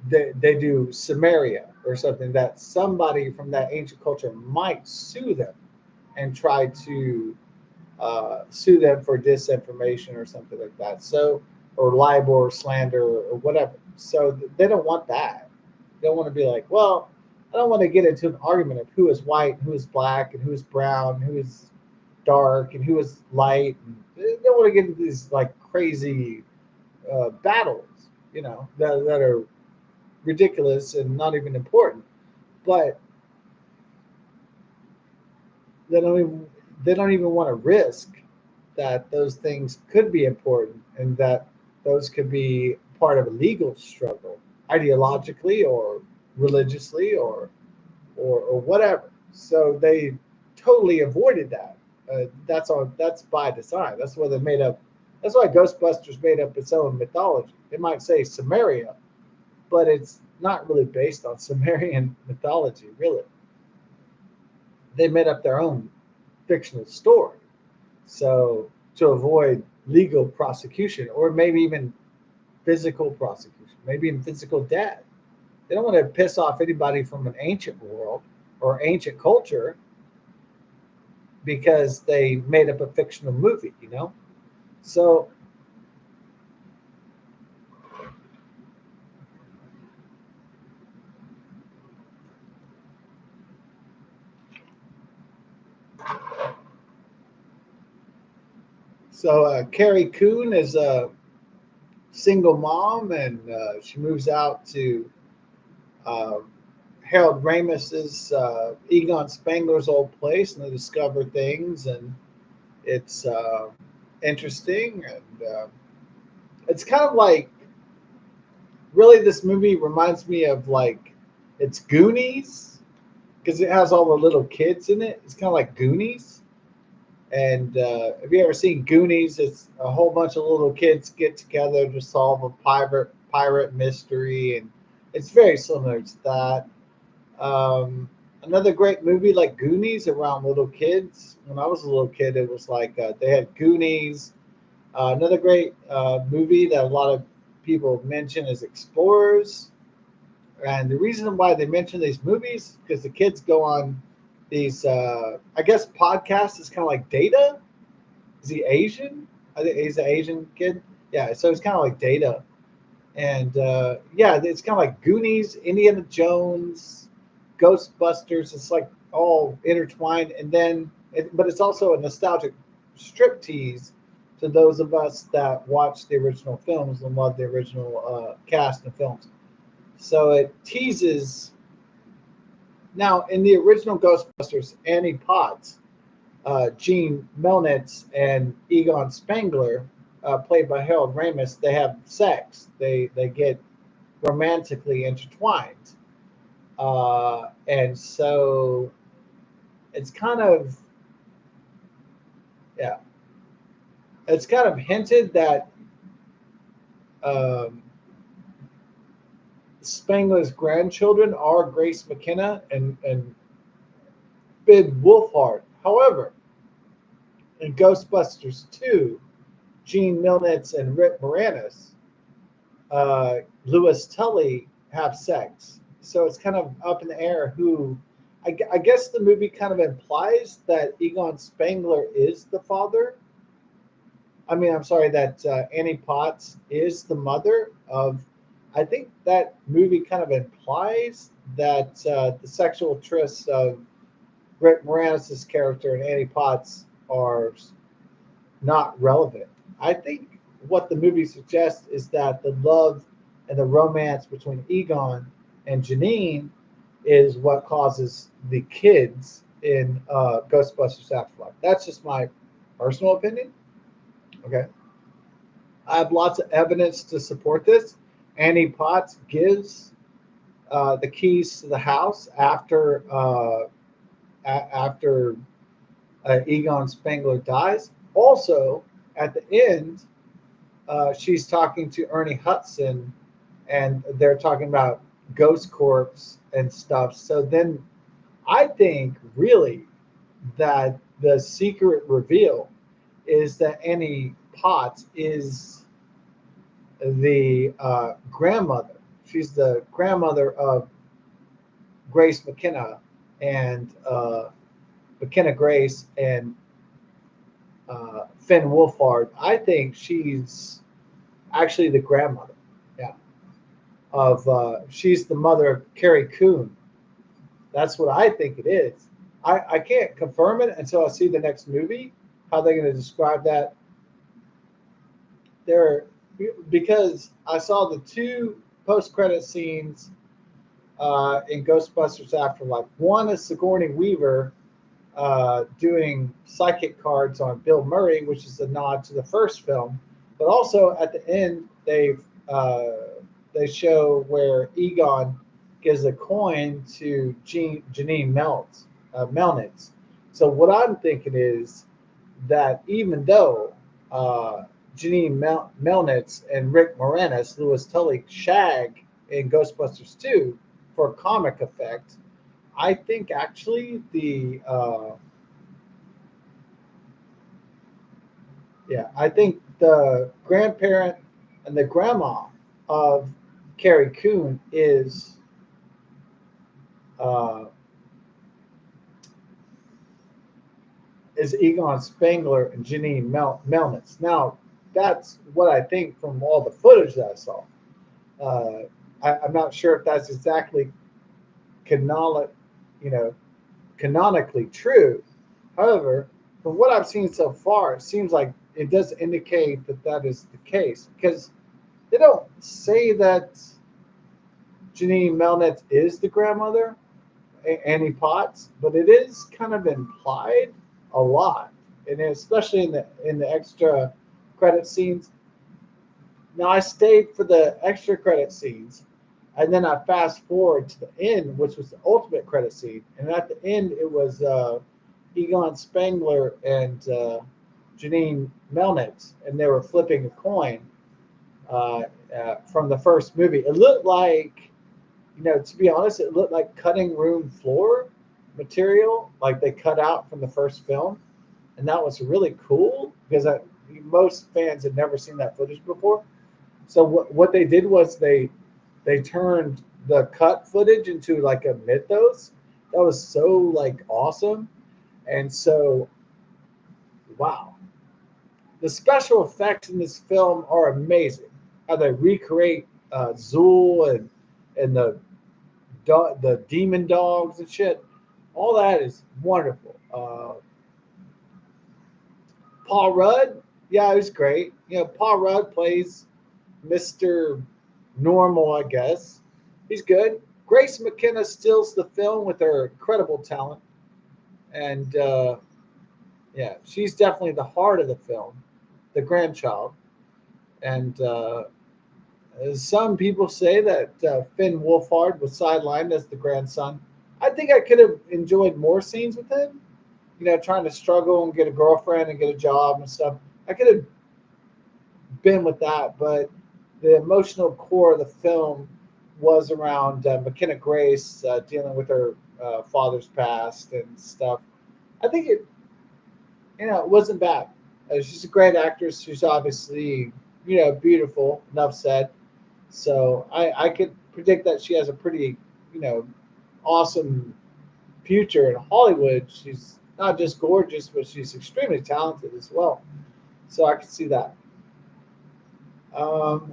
they do Samaria or something, that somebody from that ancient culture might sue them and try to sue them for disinformation or something like that. So, or libel or slander or whatever. So they don't want that. They don't want to be like, well, I don't want to get into an argument of who is white, who is black, and who is brown, who is dark, and who is light. And they don't want to get into these like crazy battles, that are ridiculous and not even important. But they don't even they don't even want to risk that those things could be important and that those could be part of a legal struggle, ideologically or religiously or whatever. So they totally avoided that. That's all. That's by design. That's why they made up. That's why Ghostbusters made up its own mythology. They might say Samaria, but it's not really based on Sumerian mythology, really. they made up their own fictional story. So to avoid legal prosecution or maybe even physical prosecution, maybe even physical death, they don't want to piss off anybody from an ancient world or ancient culture because they made up a fictional movie, you know? So, Carrie Coon is a single mom and she moves out to uh, Harold Ramis's Egon Spangler's old place and they discover things and it's interesting and it's kind of like really this movie reminds me of like it's Goonies because it has all the little kids in it. It's kind of like Goonies. And have you ever seen Goonies? It's a whole bunch of little kids get together to solve a pirate mystery, and it's very similar to that. Another great movie like Goonies around little kids. When I was a little kid, it was like they had Goonies. Another great movie that a lot of people mention is Explorers. And the reason why they mention these movies because the kids go on these, I guess, podcasts. Is kind of like Data. Is he Asian? I think he's an Asian kid. Yeah, so it's kind of like Data, and yeah, it's kind of like Goonies, Indiana Jones, Ghostbusters. It's like all intertwined, and then, but it's also a nostalgic strip tease to those of us that watch the original films and love the original cast and films. So it teases. Now, in the original Ghostbusters, Annie Potts, Gene Melnitz, and Egon Spangler, played by Harold Ramis, they have sex. They get romantically intertwined, and so it's kind of yeah, it's kind of hinted that um, Spangler's grandchildren are Grace McKenna and Bid Wolfhard. However, in Ghostbusters 2, Gene Milnitz and Rick Moranis, Lewis Tully have sex. So it's kind of up in the air who. I guess the movie kind of implies that Egon Spangler is the father. I mean, I'm sorry, that Annie Potts is the mother of. I think that movie kind of implies that the sexual trysts of Rick Moranis' character and Annie Potts are not relevant. I think what the movie suggests is that the love and the romance between Egon and Janine is what causes the kids in Ghostbusters Afterlife. That's just my personal opinion. Okay. I have lots of evidence to support this. Annie Potts gives the keys to the house after Egon Spangler dies. Also, at the end, she's talking to Ernie Hudson, and they're talking about Ghost Corps and stuff. So then, I think really that the secret reveal is that Annie Potts is the grandmother. She's the grandmother of Grace McKenna and McKenna Grace and Finn Wolfhard. I think she's actually the grandmother. Yeah, of she's the mother of Carrie Coon. That's what I think it is. I can't confirm it until I see the next movie. How they're going to describe that? There, because I saw the two post-credit scenes in Ghostbusters Afterlife. One is Sigourney Weaver doing psychic cards on Bill Murray, which is a nod to the first film. But also at the end, they show where Egon gives a coin to Janine Melnitz. So what I'm thinking is that even though Janine Melnitz and Rick Moranis, Lewis Tully shag in Ghostbusters 2 for comic effect, I think actually I think the grandparent and the grandma of Carrie Coon uh, is Egon Spangler and Janine Melnitz. Now, that's what I think from all the footage that I saw. Uh, I'm not sure if that's exactly canonic, you know, canonically true. However, from what I've seen so far, it seems like it does indicate that that is the case because they don't say that Janine Melnitz is the grandmother, Annie Potts, but it is kind of implied a lot, and especially in the extra credit scenes. Now I stayed for the extra credit scenes, and then I fast forward to the end, which was the ultimate credit scene, and at the end it was Egon Spangler and Janine Melnitz, and they were flipping a coin from the first movie. It looked like, to be honest, it looked like cutting room floor material, like they cut out from the first film, and that was really cool because most fans had never seen that footage before. So what they did was they turned the cut footage into like a mythos. That was so like awesome, and so wow, the special effects in this film are amazing. How they recreate Zool and the demon dogs and shit. All that is wonderful. Paul Rudd, yeah, it was great. Paul Rudd plays Mr. Normal, I guess. He's good. Grace McKenna steals the film with her incredible talent, and yeah, she's definitely the heart of the film, the grandchild. And some people say that Finn Wolfhard was sidelined as the grandson. I think I could have enjoyed more scenes with him. Trying to struggle and get a girlfriend and get a job and stuff. I could have been with that, but the emotional core of the film was around McKenna Grace dealing with her father's past and stuff. I think it wasn't bad. She's a great actress. She's obviously, beautiful. Enough said. So I could predict that she has a pretty, you know, awesome future in Hollywood. She's not just gorgeous, but she's extremely talented as well. So I could see that. Um,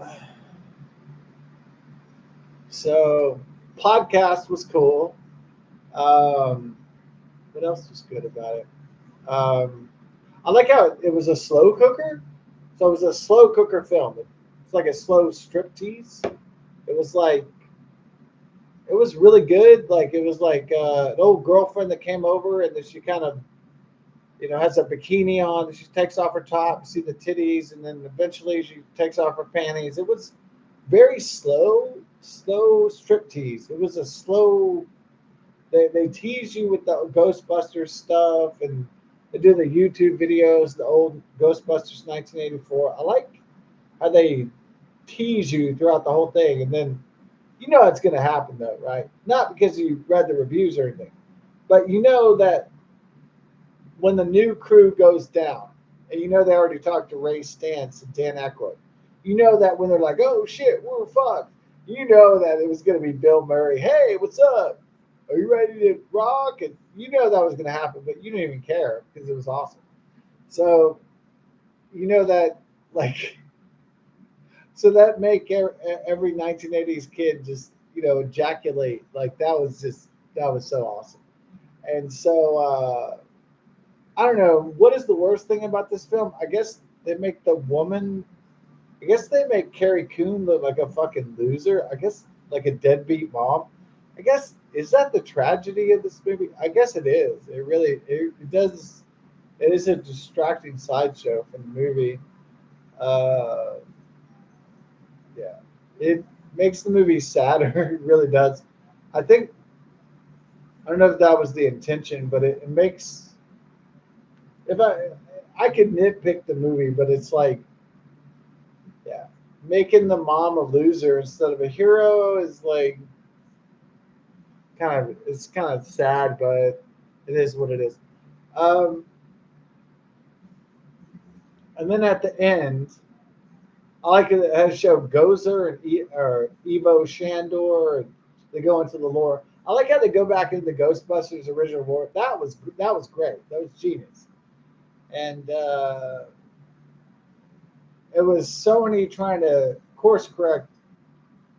so podcast was cool. Um, what else was good about it? Um, I like how it was a slow cooker. So it was a slow cooker film. It's like a slow strip tease. It was like it was really good. Like it was like an old girlfriend that came over, and then she kind of has a bikini on. And she takes off her top, you see the titties, and then eventually she takes off her panties. It was very slow strip tease. It was a slow. They tease you with the Ghostbusters stuff, and they do the YouTube videos, the old Ghostbusters 1984. I like how they tease you throughout the whole thing, and then it's going to happen though, right? Not because you read the reviews or anything, but you know that when the new crew goes down, and they already talked to Ray Stantz and Dan Aykroyd, that when they're like, "Oh shit, we're fucked," that it was going to be Bill Murray. Hey, what's up? Are you ready to rock? And that was going to happen, but you didn't even care because it was awesome. So that like so that make every 1980s kid just ejaculate. Like that was so awesome. And so I don't know what is the worst thing about this film. I guess they make the woman. I guess they make Carrie Coon look like a fucking loser. I guess like a deadbeat mom. I guess is that the tragedy of this movie? I guess it is. It really it does. It is a distracting sideshow from the movie. Uh, yeah, it makes the movie sadder. It really does. I think I don't know if that was the intention, but it makes if I could nitpick the movie, but it's like yeah, making the mom a loser instead of a hero is like it's kind of sad, but it is what it is. Um, and then at the end, I like it has show Gozer and or Evo Shandor, and they go into the lore. I like how they go back into the Ghostbusters original lore. That was great. That was genius. And it was Sony trying to course correct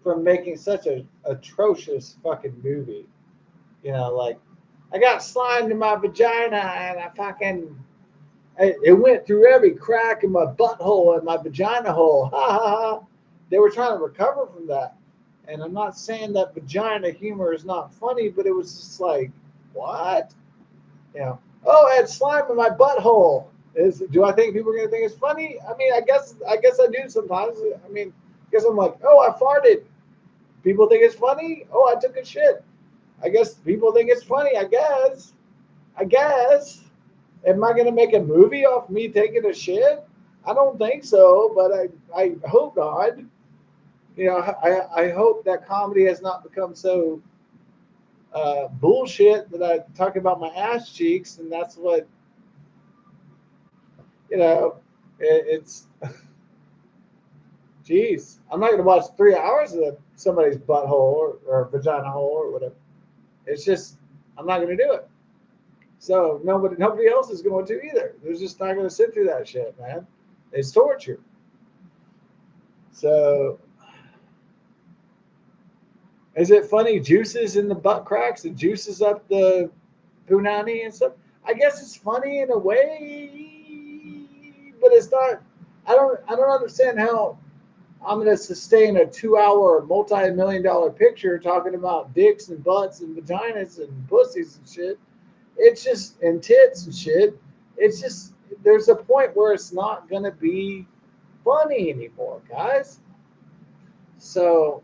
from making such a atrocious fucking movie. Like I got slimed in my vagina and it went through every crack in my butthole and my vagina hole. Ha ha ha. They were trying to recover from that. And I'm not saying that vagina humor is not funny, but it was just like, what? Oh, I had slime in my butthole. Do I think people are gonna think it's funny? I mean, I guess I do sometimes. I mean, I guess I'm like, oh, I farted. People think it's funny. Oh, I took a shit. I guess people think it's funny. I guess. I guess. Am I gonna make a movie off me taking a shit? I don't think so, but I hope not. I hope that comedy has not become so bullshit that I talk about my ass cheeks, and that's what you know. It's geez, I'm not gonna watch 3 hours of somebody's butthole or vagina hole or whatever. It's just I'm not gonna do it. So nobody else is going to either. They're just not going to sit through that shit, man. It's torture. So is it funny? Juices in the butt cracks and juices up the punani and stuff. I guess it's funny in a way, but it's not. I don't understand how I'm going to sustain a 2 hour multi-million-dollar picture talking about dicks and butts and vaginas and pussies and shit. It's just and tits and shit. It's just there's a point where it's not gonna be funny anymore, guys. So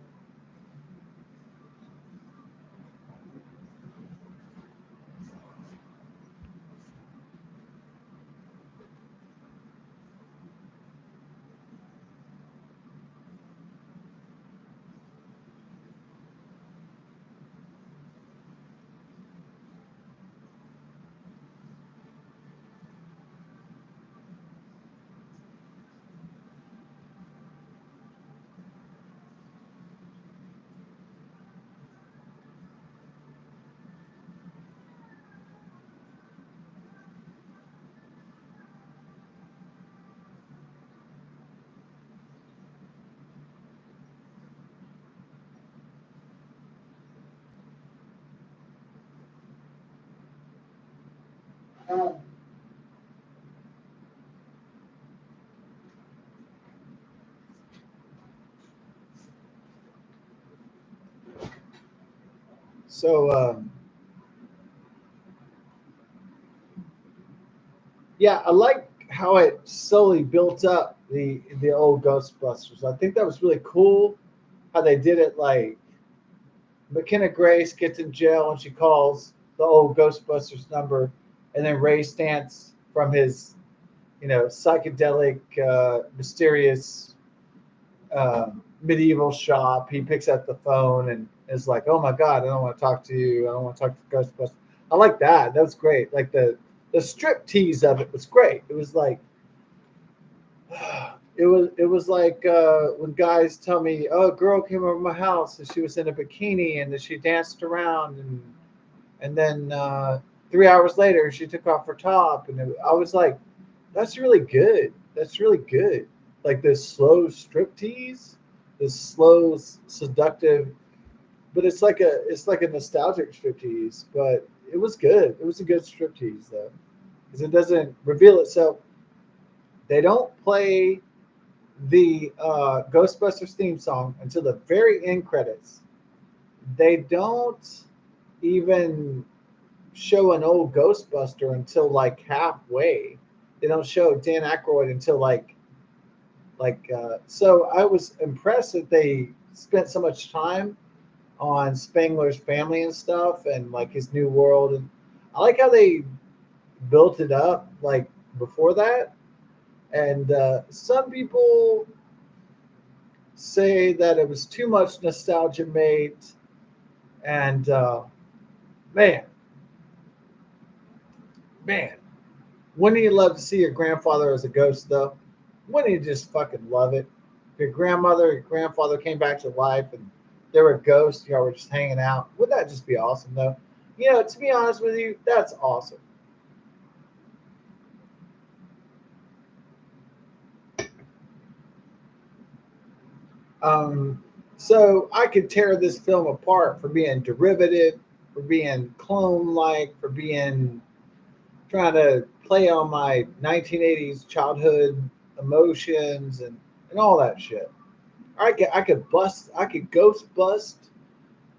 so yeah, I like how it slowly built up the old Ghostbusters. I think that was really cool how they did it. Like McKenna Grace gets in jail and she calls the old Ghostbusters number, and then Ray Stantz from his psychedelic, mysterious medieval shop. He picks up the phone and is like, "Oh my god, I don't want to talk to you. I don't want to talk to Ghostbusters." I like that. That was great. Like the strip tease of it was great. It was like it was like when guys tell me, "Oh, a girl came over my house and she was in a bikini and then she danced around and then 3 hours later she took off her top and I was like, that's really good. That's really good. Like this slow strip tease, this slow seductive, but it's like a nostalgic strip tease. But it was good. It was a good strip tease though, because it doesn't reveal itself. They don't play the Ghostbusters theme song until the very end credits. They don't even show an old Ghostbuster until like halfway. They don't show Dan Aykroyd until so I was impressed that they spent so much time on Spangler's family and stuff and like his new world, and I like how they built it up like before that. And some people say that it was too much nostalgia made, and Man, man. Wouldn't you love to see your grandfather as a ghost, though? Wouldn't you just fucking love it? If your grandmother, your grandfather came back to life and they were ghosts, y'all were just hanging out. Would that just be awesome, though? You know, to be honest with you, that's awesome. Um, so I could tear this film apart for being derivative, for being clone-like, for being trying to play on my 1980s childhood emotions and all that shit. I could ghost bust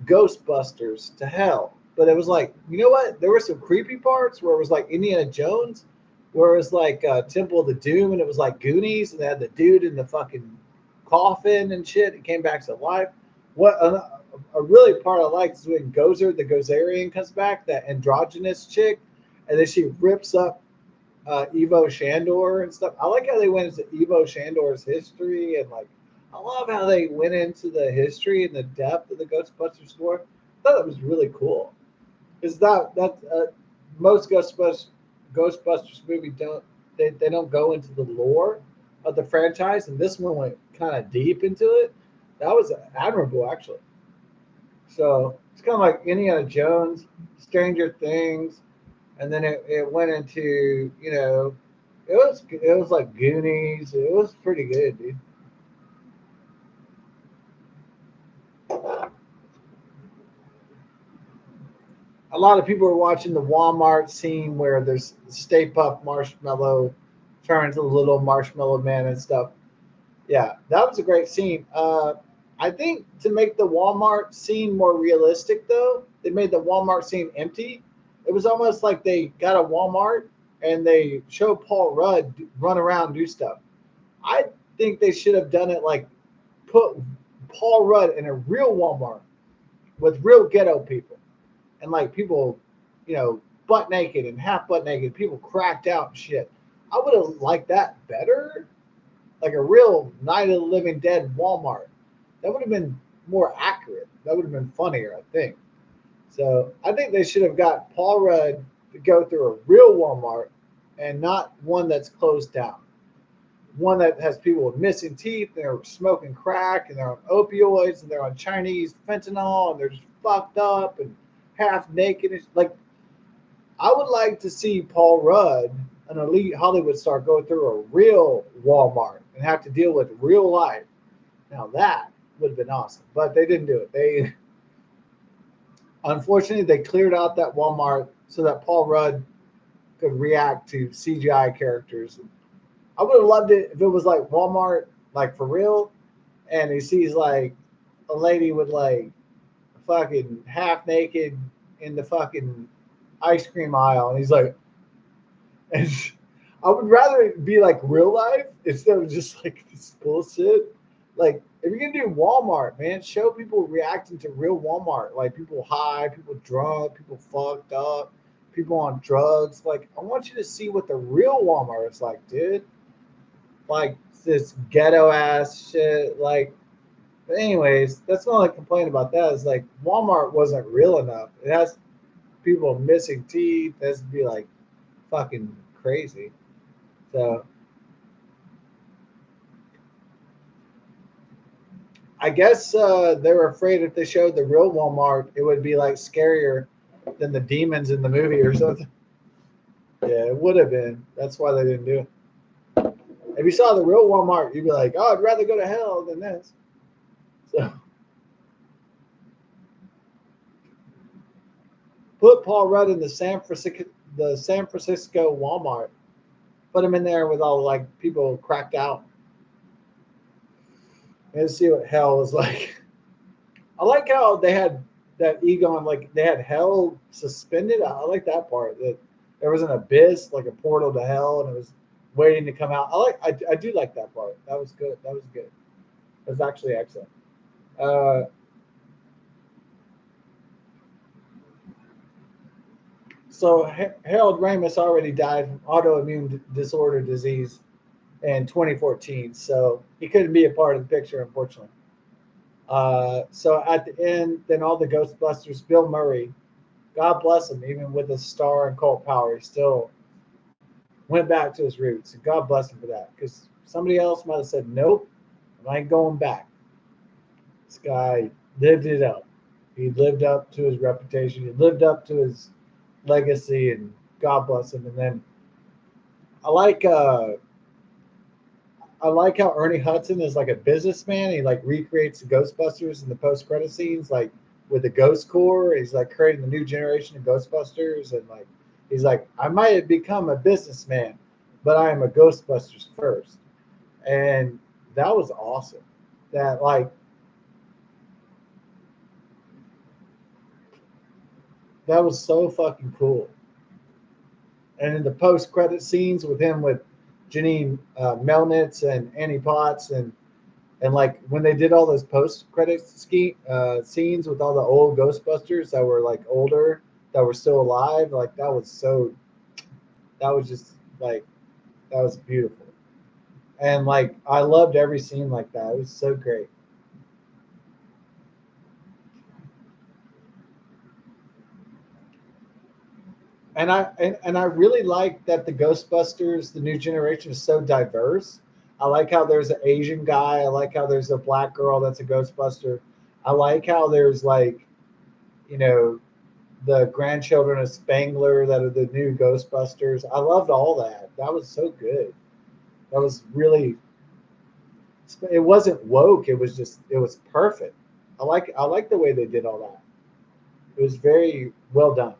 Ghostbusters to hell. But it was like, you know what? There were some creepy parts where it was like Indiana Jones, where it was like Temple of the Doom, and it was like Goonies, and they had the dude in the fucking coffin and shit. It came back to life. What a really part I liked is when Gozer, the Gozerian, comes back, that androgynous chick, and then she rips up Evo Shandor and stuff. I like how they went into Evo Shandor's history and like I love how they went into the history and the depth of the Ghostbusters lore. I thought it was really cool. Is that most Ghostbusters movie don't they don't go into the lore of the franchise, and this one went kind of deep into it. That was admirable, actually. So it's kind of like Indiana Jones, Stranger Things, and then it went into it was like Goonies. It was pretty good, dude. A lot of people are watching the Walmart scene where there's Stay Puft Marshmallow turns to Little Marshmallow Man and stuff. Yeah, that was a great scene. I think to make the Walmart scene more realistic, though, they made the Walmart scene empty. It was almost like they got a Walmart and they show Paul Rudd run around do stuff. I think they should have done it like put Paul Rudd in a real Walmart with real ghetto people and like people, butt naked and half butt naked, people cracked out and shit. I would have liked that better, like a real Night of the Living Dead Walmart. That would have been more accurate. That would have been funnier, I think. So I think they should have got Paul Rudd to go through a real Walmart and not one that's closed down. One that has people with missing teeth, and they're smoking crack, and they're on opioids, and they're on Chinese fentanyl, and they're just fucked up and half naked. It's like I would like to see Paul Rudd, an elite Hollywood star, go through a real Walmart and have to deal with real life. Now that would have been awesome, but they didn't do it. They unfortunately they cleared out that Walmart so that Paul Rudd could react to CGI characters. I would have loved it if it was like Walmart, like for real, and he sees like a lady with like fucking half naked in the fucking ice cream aisle, and he's like, and I would rather it be like real life instead of just like this bullshit. Like if you're gonna do Walmart, man, show people reacting to real Walmart, like people high, people drunk, people fucked up, people on drugs. Like I want you to see what the real Walmart is like, dude. Like this ghetto ass shit. Like, but anyways, that's my only complaint about that is like Walmart wasn't real enough. It has people missing teeth. It has to be like fucking crazy. So I guess they were afraid if they showed the real Walmart, it would be like scarier than the demons in the movie or something. Yeah, it would have been. That's why they didn't do it. If you saw the real Walmart, you'd be like, "Oh, I'd rather go to hell than this." So put Paul Rudd in the San Francisco Walmart. Put him in there with all like people cracked out and see what hell was like. I like how they had that Egon, like they had hell suspended. I like that part. That there was an abyss, like a portal to hell, and it was waiting to come out. I do like that part. That was good. That was good. That was actually excellent. Uh, so Harold Ramis already died from autoimmune disorder disease in 2014, so he couldn't be a part of the picture, unfortunately. So at the end, then all the Ghostbusters, Bill Murray God bless him. Even with his star and cult power, he still went back to his roots. And God bless him for that. Because somebody else might have said, nope, I ain't going back. This guy lived it up. He lived up to his reputation. He lived up to his legacy, and God bless him. And then I like uh, I like how Ernie Hudson is like a businessman. He like recreates the Ghostbusters in the post credit scenes, like with the Ghost Corps. He's like creating the new generation of Ghostbusters, and like he's like, I might have become a businessman, but I am a Ghostbusters first, and that was awesome. That like that was so fucking cool. And in the post credit scenes with him with Janine Melnitz and Annie Potts and like when they did all those post credit scenes with all the old Ghostbusters that were like older that were still alive, like that was just like that was beautiful. And like I loved every scene like that. It was so great. And I really like that the Ghostbusters, the new generation, is so diverse. I like how there's an Asian guy. I like how there's a black girl that's a Ghostbuster. I like how there's like, you know, the grandchildren of Spangler that are the new Ghostbusters. I loved all that. That was so good. That was really. It wasn't woke. It was just. It was perfect. I like the way they did all that. It was very well done.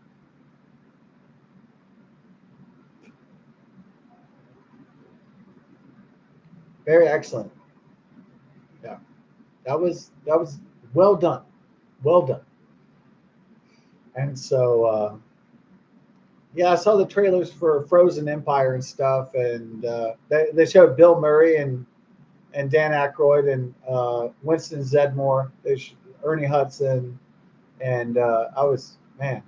Very excellent. Yeah, that was well done. Well done. And so, yeah, I saw the trailers for Frozen Empire and stuff, and they showed Bill Murray and Dan Aykroyd and Winston Zedmore, Ernie Hudson, and I was man,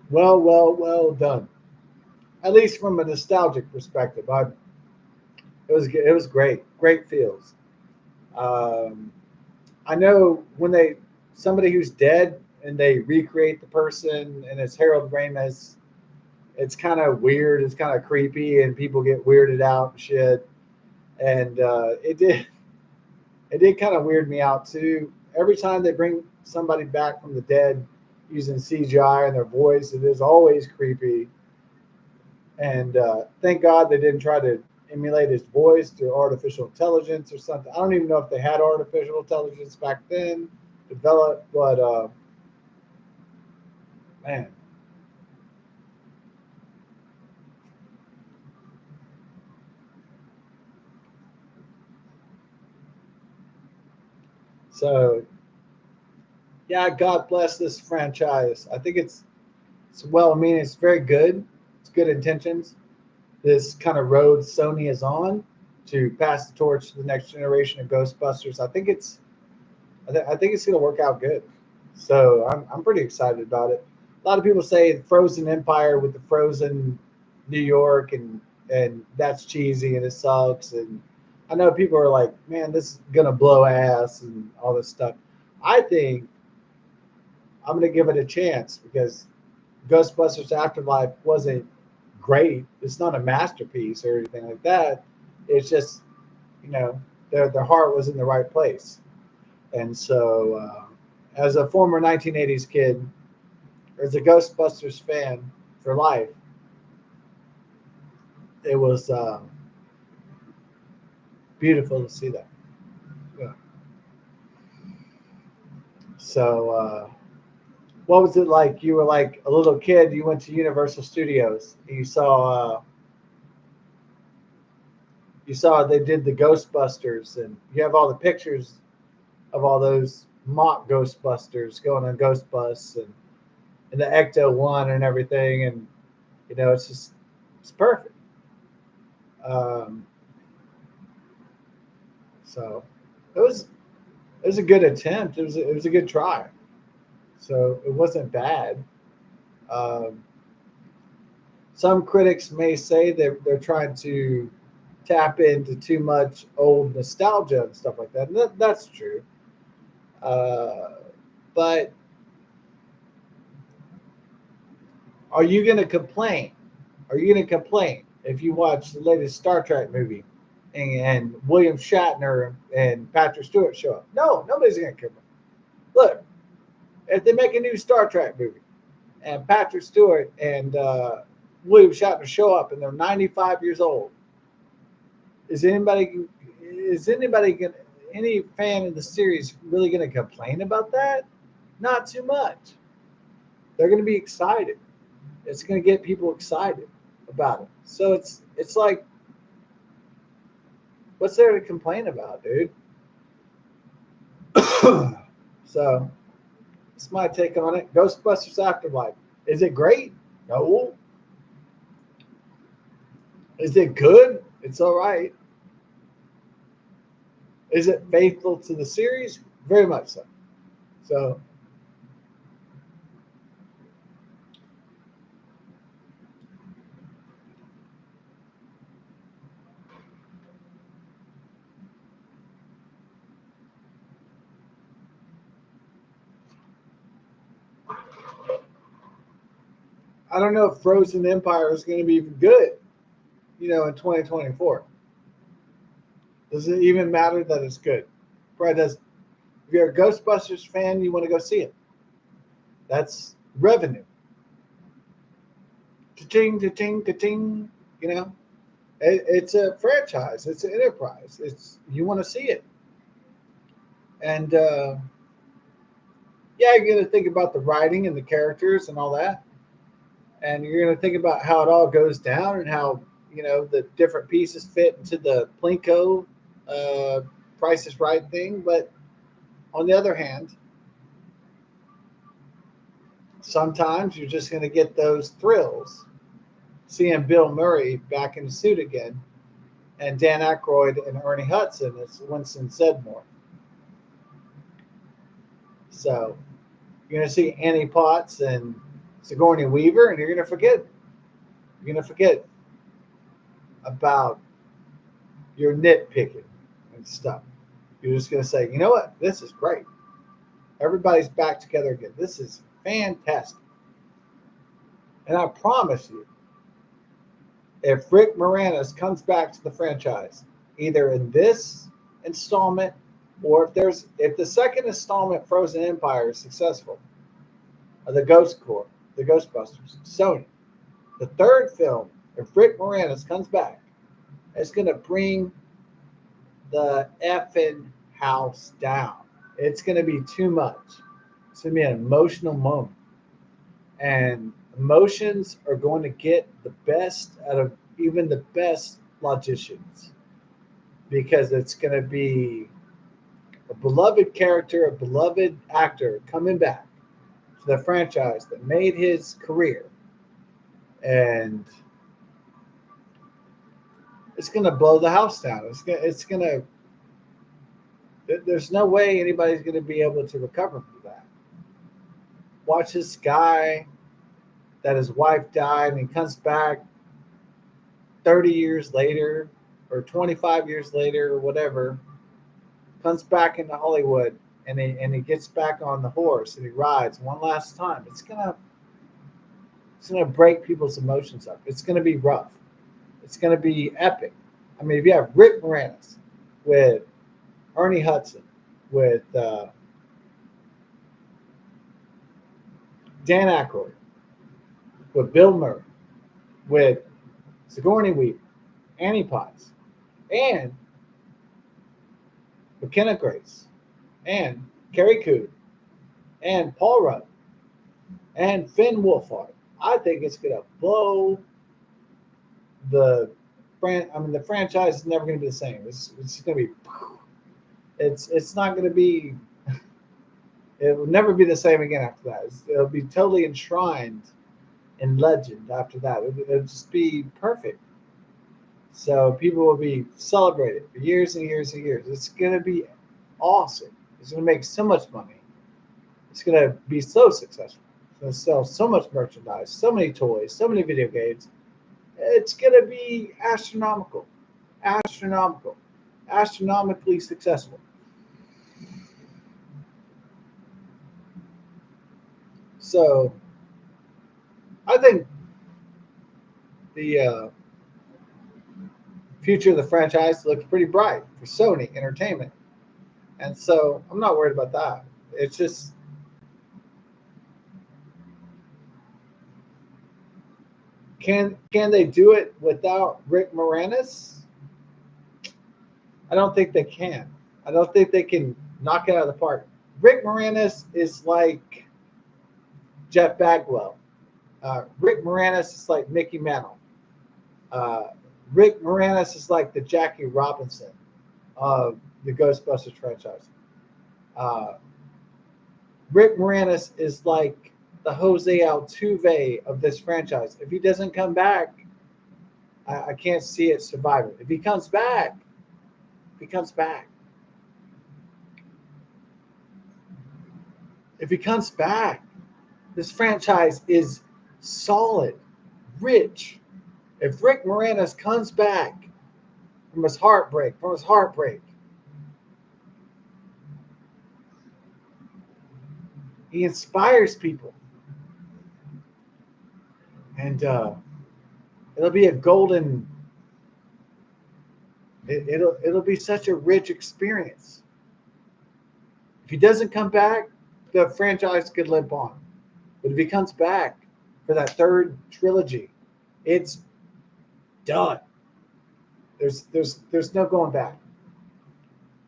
well done. At least from a nostalgic perspective, it was great feels. Um, I know when they somebody who's dead and they recreate the person and it's Harold Ramis, it's kind of weird. It's kind of creepy, and people get weirded out and shit. And it did kind of weird me out too. Every time they bring somebody back from the dead using CGI and their voice, it is always creepy. And thank God they didn't try to emulate his voice through artificial intelligence or something. I don't even know if they had artificial intelligence back then developed, but man, so yeah, God bless this franchise. I think it's well, I mean, it's very good. It's good intentions. This kind of road Sony is on to pass the torch to the next generation of Ghostbusters. I think it's going to work out good. So I'm pretty excited about it. A lot of people say Frozen Empire with the Frozen New York and that's cheesy and it sucks. And I know people are like, man, this is gonna blow ass and all this stuff. I think I'm gonna give it a chance because Ghostbusters Afterlife wasn't great. It's not a masterpiece or anything like that. It's just, you know, their heart was in the right place. And so, as a former 1980s kid, as a Ghostbusters fan for life, it was beautiful to see that. Yeah. So, what was it like? You were like a little kid. You went to Universal Studios. You saw they did the Ghostbusters, and you have all the pictures of all those mock Ghostbusters going on Ghost Bus and the Ecto One and everything, and you know it's perfect. Um, so it was it was a good attempt. It was a good try. So it wasn't bad. Um, some critics may say that they're trying to tap into too much old nostalgia and stuff like that. And that's true. But are you going to complain? Are you going to complain if you watch the latest Star Trek movie and William Shatner and Patrick Stewart show up? No, nobody's going to complain. Look, if they make a new Star Trek movie and Patrick Stewart and William Shatner show up and they're 95 years old, is anybody gonna, any fan of the series really going to complain about that? Not too much. They're going to be excited. It's going to get people excited about it. So it's like, what's there to complain about, dude? So it's my take on it. Ghostbusters Afterlife. Is it great? No. Is it good? It's all right. Is it faithful to the series? Very much so. So I don't know if Frozen Empire is going to be even good, in 2024. Does it even matter that it's good? Probably does. If you're a Ghostbusters fan, you want to go see it. That's revenue. Cha-ching, cha-ching, cha-ching. It's a franchise. It's an enterprise. You want to see it, and yeah, you're going to think about the writing and the characters and all that, and you're going to think about how it all goes down and how the different pieces fit into the Plinko uh, Price is Right thing. But on the other hand, sometimes you're just going to get those thrills, seeing Bill Murray back in the suit again, and Dan Aykroyd and Ernie Hudson as Winston Sedmore. So you're going to see Annie Potts and Sigourney Weaver, and you're going to forget. You're going to forget about your nitpicking and stuff. You're just going to say, you know what? This is great. Everybody's back together again. This is fantastic. And I promise you, if Rick Moranis comes back to the franchise, either in this installment or if the second installment Frozen Empire is successful, the Ghost Corps, the Ghostbusters, Sony, the third film, if Rick Moranis comes back, it's going to bring the effing house down. It's going to be too much. It's going to be an emotional moment. And emotions are going to get the best out of even the best logicians because it's going to be a beloved character, a beloved actor coming back to the franchise that made his career. And it's going to blow the house down. There's no way anybody's going to be able to recover from that. Watch this guy that his wife died and he comes back 30 years later or 25 years later or whatever, comes back into Hollywood and he gets back on the horse and he rides one last time. It's gonna break people's emotions up. It's gonna be rough. It's gonna be epic. I mean, if you have Rick Moranis with Ernie Hudson, with Dan Aykroyd, with Bill Murray, with Sigourney Weaver, Annie Potts, and McKenna Grace, and Carrie Coon, and Paul Rudd, and Finn Wolfhard. I think it's gonna blow the the franchise is never gonna be the same. It's gonna be. It's not gonna be. It will never be the same again after that. It'll be totally enshrined in legend after that. It'll just be perfect. So people will be celebrated for years and years and years. It's gonna be awesome. It's gonna make so much money. It's gonna be so successful. It's gonna sell so much merchandise, so many toys, so many video games. It's gonna be astronomical, astronomically successful. So I think the future of the franchise looks pretty bright for Sony Entertainment, and so I'm not worried about that. It's just can they do it without Rick Moranis? I don't think they can. I don't think they can knock it out of the park. Rick Moranis is like Jeff Bagwell. Rick Moranis is like Mickey Mantle. Uh, Rick Moranis is like the Jackie Robinson of the Ghostbusters franchise. Uh, Rick Moranis is like the Jose Altuve of this franchise. If he doesn't come back, I can't see it surviving. If he comes back, if he comes back, if he comes back, this franchise is solid, rich. If Rick Moranis comes back from his heartbreak, he inspires people, and it'll be a golden. It'll be such a rich experience. If he doesn't come back, the franchise could limp on. But if he comes back for that third trilogy, it's done. There's no going back.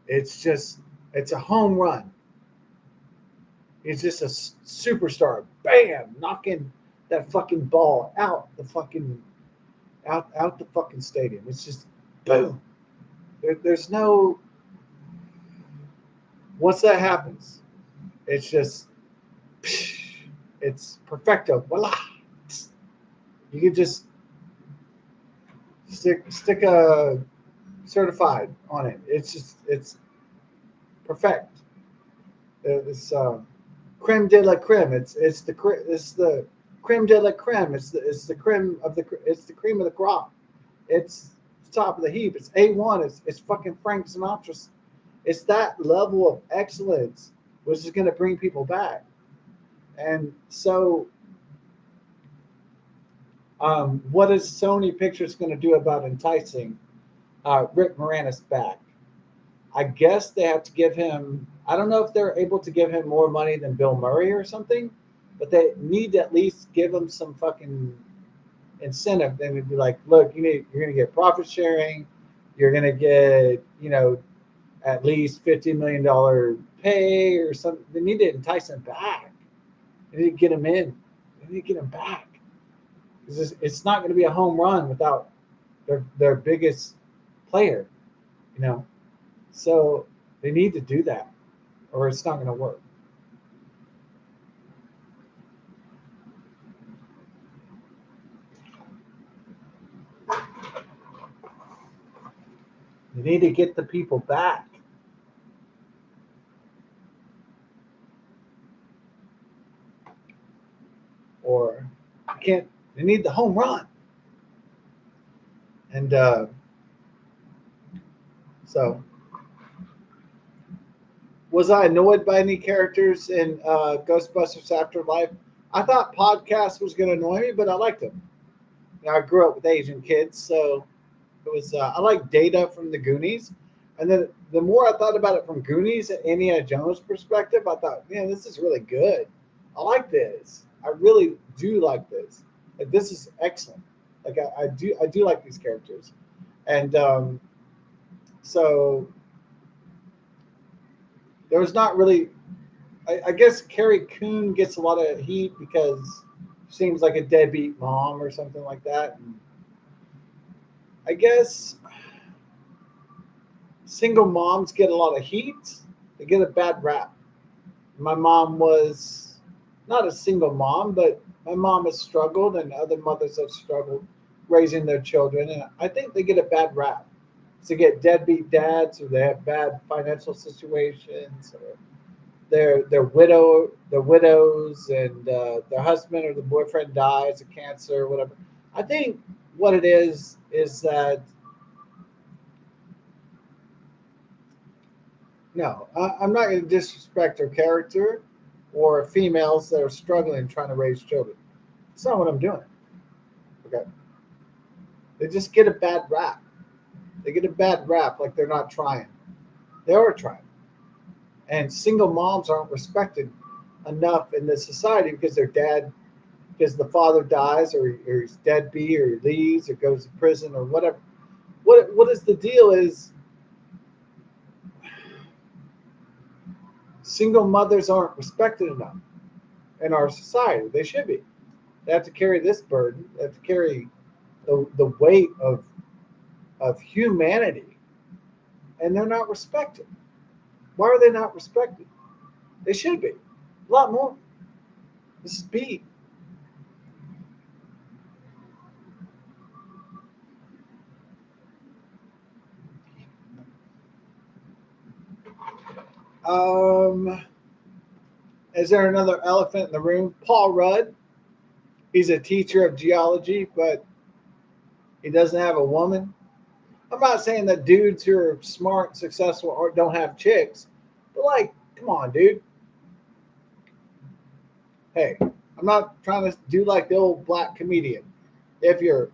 It's a home run. He's just a superstar. Bam, knocking that fucking ball out the fucking stadium. It's just boom. There's no. Once that happens, it's just it's perfecto. Voila. You can just stick a certified on it. It's perfect. It's creme de la creme. It's the creme de la creme. It's the cream of the crop. It's top of the heap. It's A1. It's fucking Frank Sinatra. It's that level of excellence which is going to bring people back. And so, what is Sony Pictures going to do about enticing Rick Moranis back? I guess they have to give him. I don't know if they're able to give him more money than Bill Murray or something, but they need to at least give him some fucking incentive. Then it'd be like, look, you're going to get profit sharing. You're going to get, at least $50 million pay or something. They need to entice him back. They need to get him in. They need to get him back. It's not going to be a home run without their biggest player, So they need to do that, or it's not going to work. You need to get the people back. Or you can't. They need the home run. And so, was I annoyed by any characters in Ghostbusters Afterlife? I thought Podcast was going to annoy me, but I liked him. I grew up with Asian kids, so it was. I like Data from the Goonies, and then the more I thought about it from Goonies and Indiana Jones perspective, I thought, man, this is really good. I like this. I really do like this. Like, this is excellent. Like I do like these characters, and so there was not really. I guess Carrie Coon gets a lot of heat because she seems like a deadbeat mom or something like that. And I guess single moms get a lot of heat. They get a bad rap. My mom was not a single mom, but my mom has struggled and other mothers have struggled raising their children. And I think they get a bad rap. To get deadbeat dads, or they have bad financial situations, or they're widows, and their husband or the boyfriend dies of cancer or whatever. I think what it is that no, I'm not going to disrespect her character or females that are struggling trying to raise children. It's not what I'm doing. Okay. They just get a bad rap. They get a bad rap like they're not trying. They are trying. And single moms aren't respected enough in this society because their dad, because the father dies or he's deadbeat or he leaves or goes to prison or whatever. What is the deal is single mothers aren't respected enough in our society. They should be. They have to carry this burden. They have to carry the weight of humanity, and they're not respected. Why are they not respected? They should be. A lot more. This is B. Is there another elephant in the room? Paul Rudd. He's a teacher of geology, but he doesn't have a woman. I'm not saying that dudes who are smart, successful, or don't have chicks, but like, come on, dude. Hey, I'm not trying to do like the old black comedian. If you're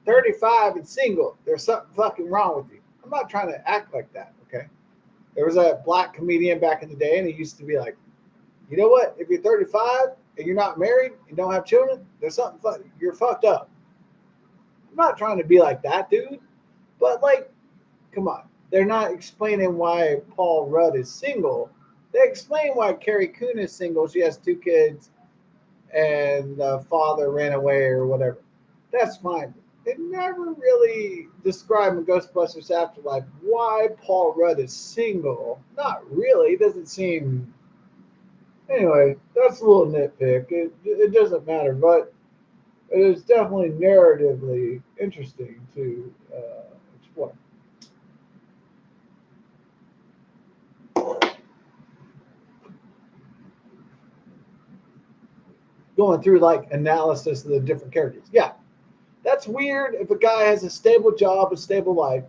35 and single, there's something fucking wrong with you. I'm not trying to act like that, okay? There was a black comedian back in the day, and he used to be like, you know what? If you're 35 and you're not married and don't have children, there's something you're fucked up. I'm not trying to be like that, dude. But like, come on. They're not explaining why Paul Rudd is single. They explain why Carrie Coon is single. She has 2 kids and the father ran away or whatever. That's fine. They never really describe in Ghostbusters Afterlife why Paul Rudd is single. Not really. It doesn't seem. Anyway, that's a little nitpick. It doesn't matter, but it is definitely narratively interesting to explore. Going through like analysis of the different characters. Yeah, that's weird if a guy has a stable job, a stable life,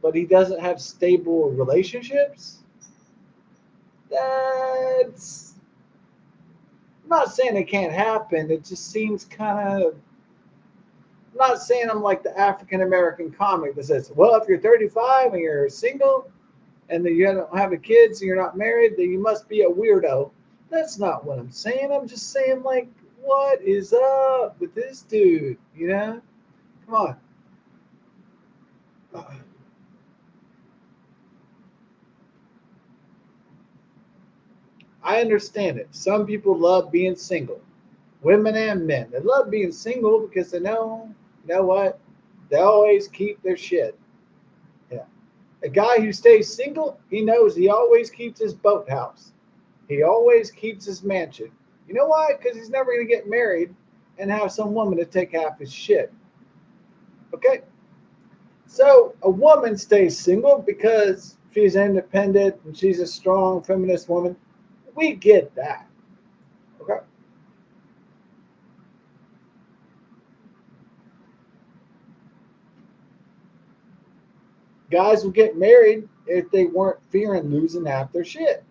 but he doesn't have stable relationships. That's. I'm not saying it can't happen. It just seems kind of. I'm not saying I'm like the African American comic that says, well, if you're 35 and you're single and then you don't have any kids and you're not married, then you must be a weirdo. That's not what I'm saying. I'm just saying, like, what is up with this dude? You know? Come on. I understand it. Some people love being single, women and men. They love being single because they know, you know what? They always keep their shit. Yeah. A guy who stays single, he knows he always keeps his boathouse. He always keeps his mansion. You know why? Because he's never going to get married and have some woman to take half his shit. Okay? So a woman stays single because she's independent and she's a strong feminist woman. We get that. Okay? Guys will get married if they weren't fearing losing half their shit.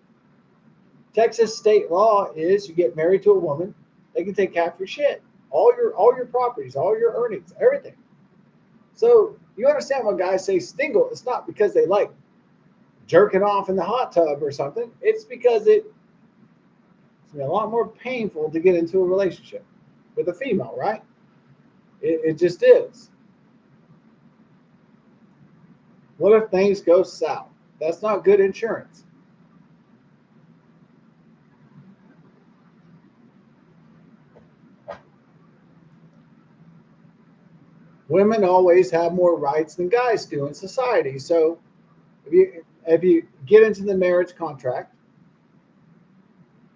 Texas state law is you get married to a woman, they can take half your shit, all your properties, all your earnings, everything. So you understand when guys say single, it's not because they like jerking off in the hot tub or something. It's because it's a lot more painful to get into a relationship with a female, right? It just is. What if things go south? That's not good insurance. Women always have more rights than guys do in society. So if you get into the marriage contract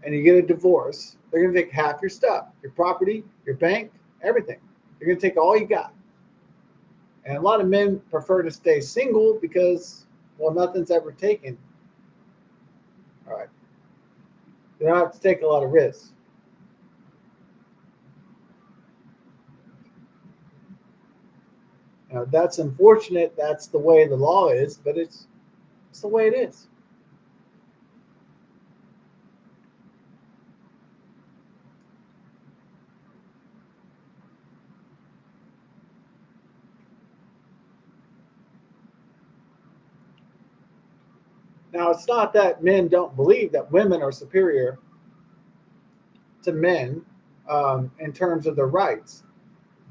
and you get a divorce, they're going to take half your stuff, your property, your bank, everything. They're going to take all you got. And a lot of men prefer to stay single because, well, nothing's ever taken. All right. They don't have to take a lot of risks. Now, that's unfortunate. That's the way the law is, but it's the way it is. Now, it's not that men don't believe that women are superior to men in terms of their rights,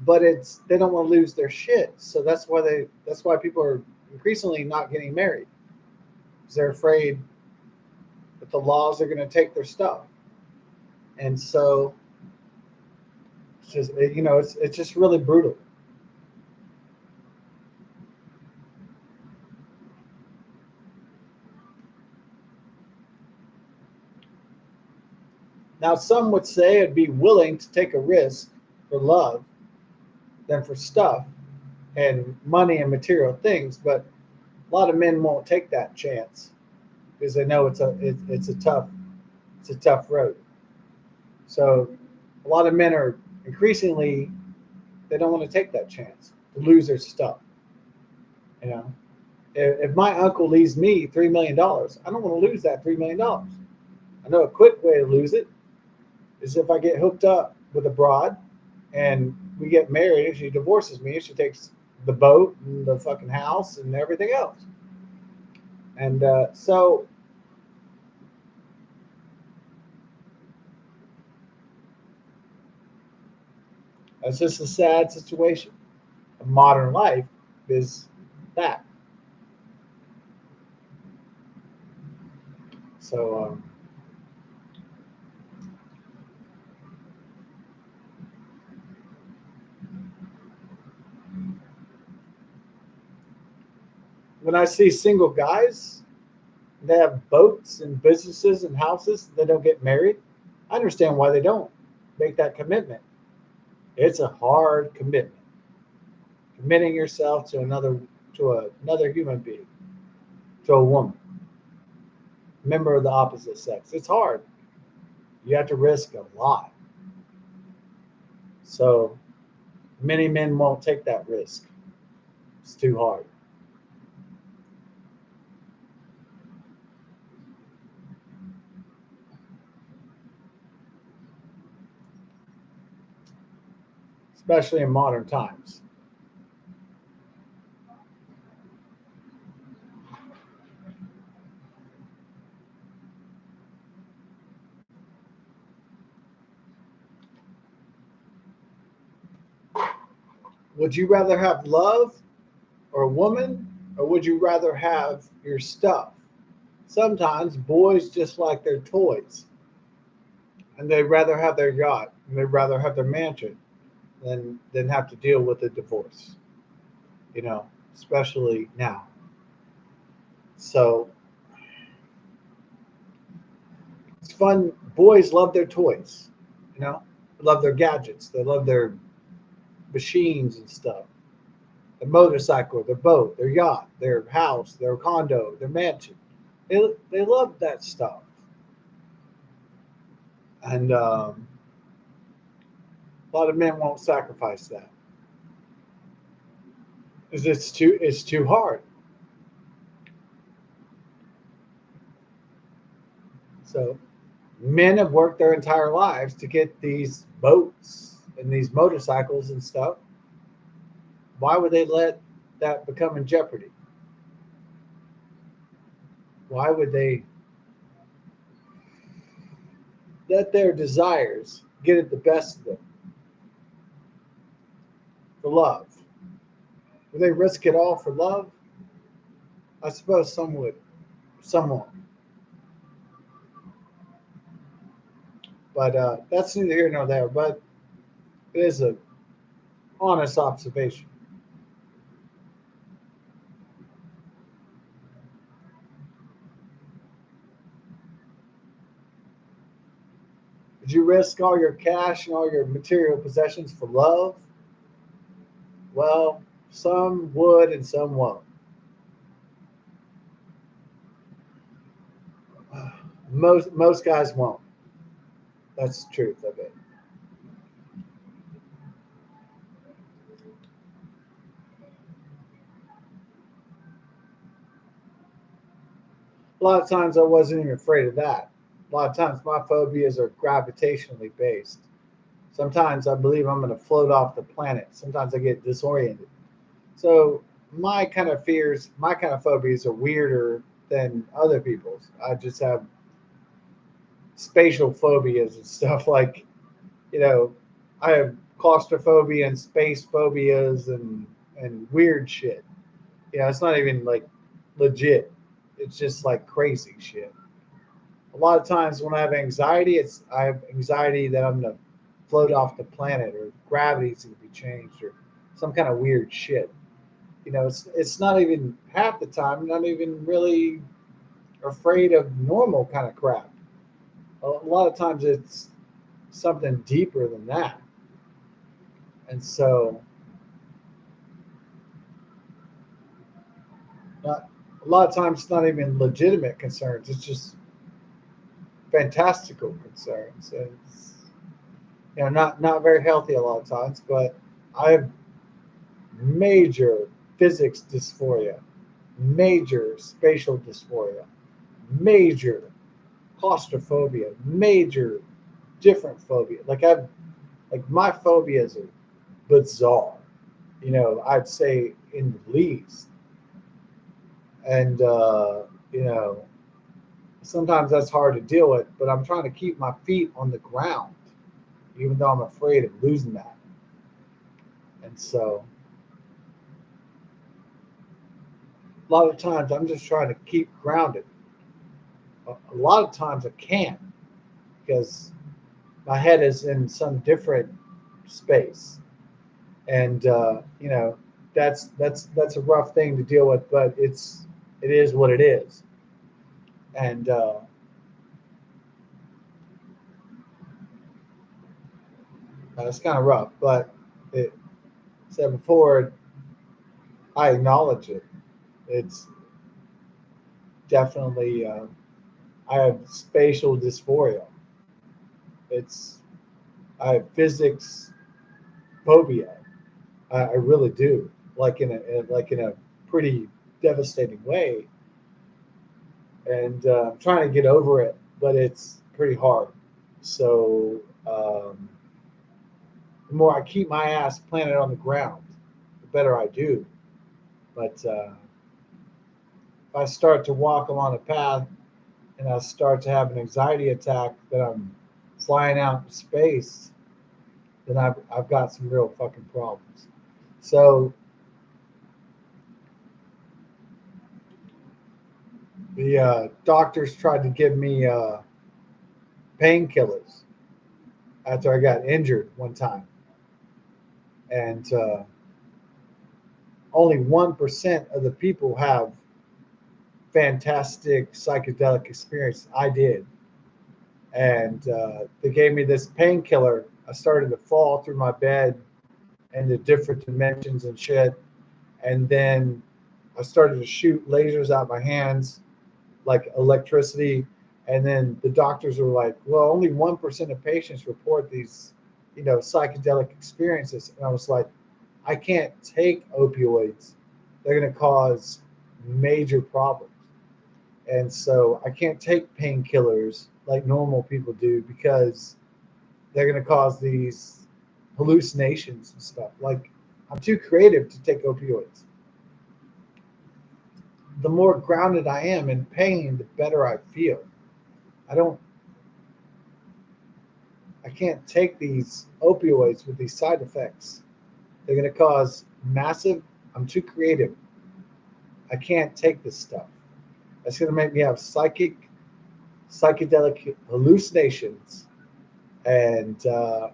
but it's they don't want to lose their shit. So that's why people are increasingly not getting married because they're afraid that the laws are going to take their stuff. And so it's just it's just really brutal. Now, some would say I'd be willing to take a risk for love than for stuff and money and material things, but a lot of men won't take that chance because they know it's a tough road. So a lot of men are increasingly they don't want to take that chance to lose their stuff. You know, if my uncle leaves me $3 million, I don't want to lose that $3 million. I know a quick way to lose it is if I get hooked up with a broad and we get married and she divorces me and she takes the boat and the fucking house and everything else. And so it's just a sad situation. Modern life is that. So when I see single guys, they have boats and businesses and houses, they don't get married. I understand why they don't make that commitment. It's a hard commitment. Committing yourself to another human being, to a woman, member of the opposite sex. It's hard. You have to risk a lot. So many men won't take that risk. It's too hard. Especially in modern times. Would you rather have love or a woman, or would you rather have your stuff? Sometimes boys just like their toys, and they'd rather have their yacht, and they'd rather have their mansion than have to deal with a divorce. You know, especially now. So it's fun. Boys love their toys. You know, they love their gadgets. They love their machines and stuff. Their motorcycle, their boat, their yacht, their house, their condo, their mansion. They love that stuff, and a lot of men won't sacrifice that because it's too hard. So men have worked their entire lives to get these boats and these motorcycles and stuff. Why would they let that become in jeopardy? Why would they let their desires get at the best of them for love? Would they risk it all for love? I suppose some would, some won't. But that's neither here nor there. But it is a honest observation. Would you risk all your cash and all your material possessions for love? Well, some would and some won't. Most guys won't. That's the truth of it. A lot of times I wasn't even afraid of that. A lot of times my phobias are gravitationally based. Sometimes I believe I'm going to float off the planet. Sometimes I get disoriented. So my kind of fears, my kind of phobias are weirder than other people's. I just have spatial phobias and stuff like, you know, I have claustrophobia and space phobias and weird shit. You know, it's not even like legit. It's just like crazy shit. A lot of times when I have anxiety, I have anxiety that I'm gonna float off the planet or gravity's gonna be changed or some kind of weird shit. You know, it's not even half the time. I'm not even really afraid of normal kind of crap. A lot of times it's something deeper than that. And so, not a lot of times it's not even legitimate concerns. It's just fantastical concerns. It's, you know, not very healthy a lot of times. But I have major physics dysphoria, major spatial dysphoria, major claustrophobia, major different phobia. Like my phobias are bizarre. You know, I'd say in the least. And you know, sometimes that's hard to deal with, but I'm trying to keep my feet on the ground, even though I'm afraid of losing that. And so a lot of times I'm just trying to keep grounded. A lot of times I can't because my head is in some different space, and you know that's a rough thing to deal with, but it is what it is, and it's kind of rough. But it said before, I acknowledge it. It's definitely I have spatial dysphoria. It's I have physics phobia. I really do, like like in a pretty devastating way, and I'm trying to get over it, but it's pretty hard. So the more I keep my ass planted on the ground, the better I do. But if I start to walk along a path and I start to have an anxiety attack that I'm flying out in space, then I've got some real fucking problems. So the doctors tried to give me painkillers after I got injured one time, and only 1% of the people have fantastic psychedelic experience. I did, and they gave me this painkiller. I started to fall through my bed into different dimensions and shit, and then I started to shoot lasers out my hands like electricity. And then the doctors were like, well, only 1% of patients report these, you know, psychedelic experiences. And I was like, I can't take opioids. They're going to cause major problems. And so I can't take painkillers like normal people do because they're going to cause these hallucinations and stuff. Like, I'm too creative to take opioids. The more grounded I am in pain, the better I feel. I don't I can't take these opioids with these side effects. They're going to cause massive. I'm too creative. I can't take this stuff. It's going to make me have psychedelic hallucinations, and I'm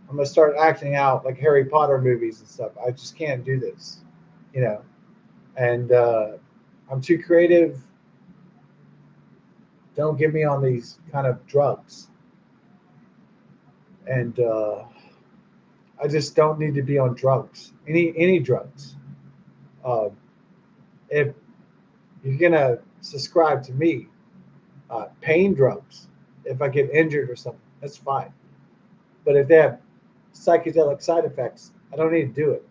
going to start acting out like Harry Potter movies and stuff. I just can't do this, you know. And I'm too creative. Don't get me on these kind of drugs. And I just don't need to be on drugs. Any drugs. Uh, if you're gonna subscribe to me, pain drugs, if I get injured or something, that's fine. But if they have psychedelic side effects, I don't need to do it.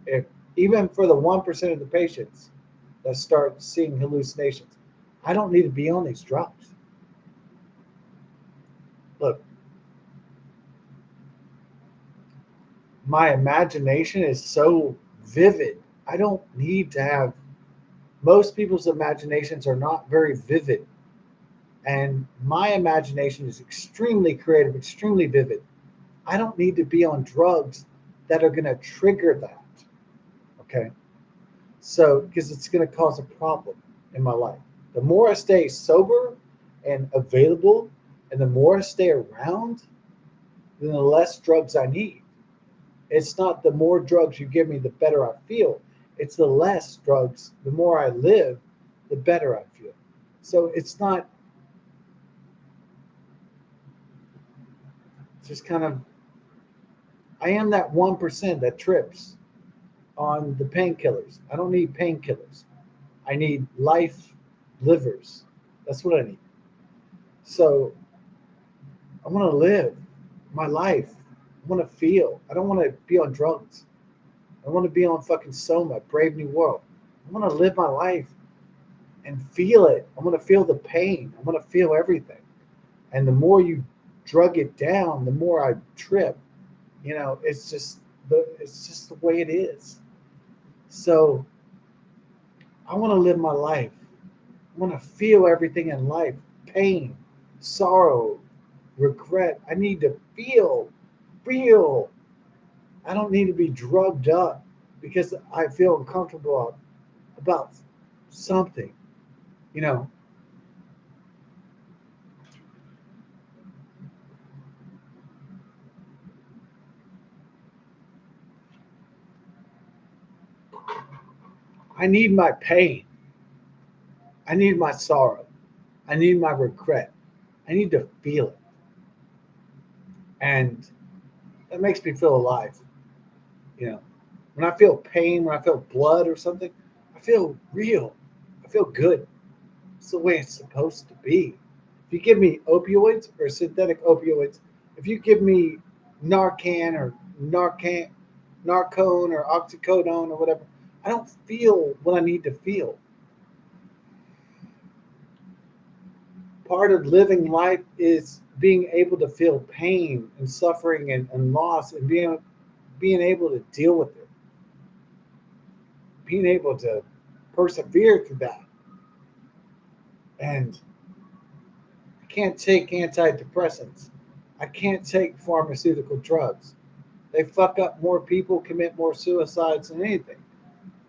If even for the 1% of the patients that start seeing hallucinations, I don't need to be on these drugs. Look, my imagination is so vivid. I don't need to have Most people's imaginations are not very vivid, and my imagination is extremely creative, extremely vivid. I don't need to be on drugs that are going to trigger that. Okay. So, because it's going to cause a problem in my life. The more I stay sober and available, and the more I stay around, then the less drugs I need. It's not the more drugs you give me, the better I feel. It's the less drugs, the more I live, the better I feel. So it's not just kind of, I am that 1% that trips on the painkillers. I don't need painkillers. I need life livers. That's what I need. So I want to live my life. I want to feel. I don't want to be on drugs. I want to be on fucking Soma, Brave New World. I want to live my life and feel it. I want to feel the pain. I want to feel everything. And the more you drug it down, the more I trip. It's just the way it is. So I want to live my life. I want to feel everything in life: pain, sorrow, regret. I need to feel real. I don't need to be drugged up because I feel uncomfortable about something. You know, I need my pain. I need my sorrow. I need my regret. I need to feel it. And that makes me feel alive. You know, when I feel pain, when I feel blood or something, I feel real. I feel good. It's the way it's supposed to be. If you give me opioids or synthetic opioids, if you give me Narcan or Narcone or oxycodone or whatever, I don't feel what I need to feel. Part of living life is being able to feel pain and suffering and loss and being able to deal with it, being able to persevere through that. And I can't take antidepressants. I can't take pharmaceutical drugs. They fuck up more people, commit more suicides than anything.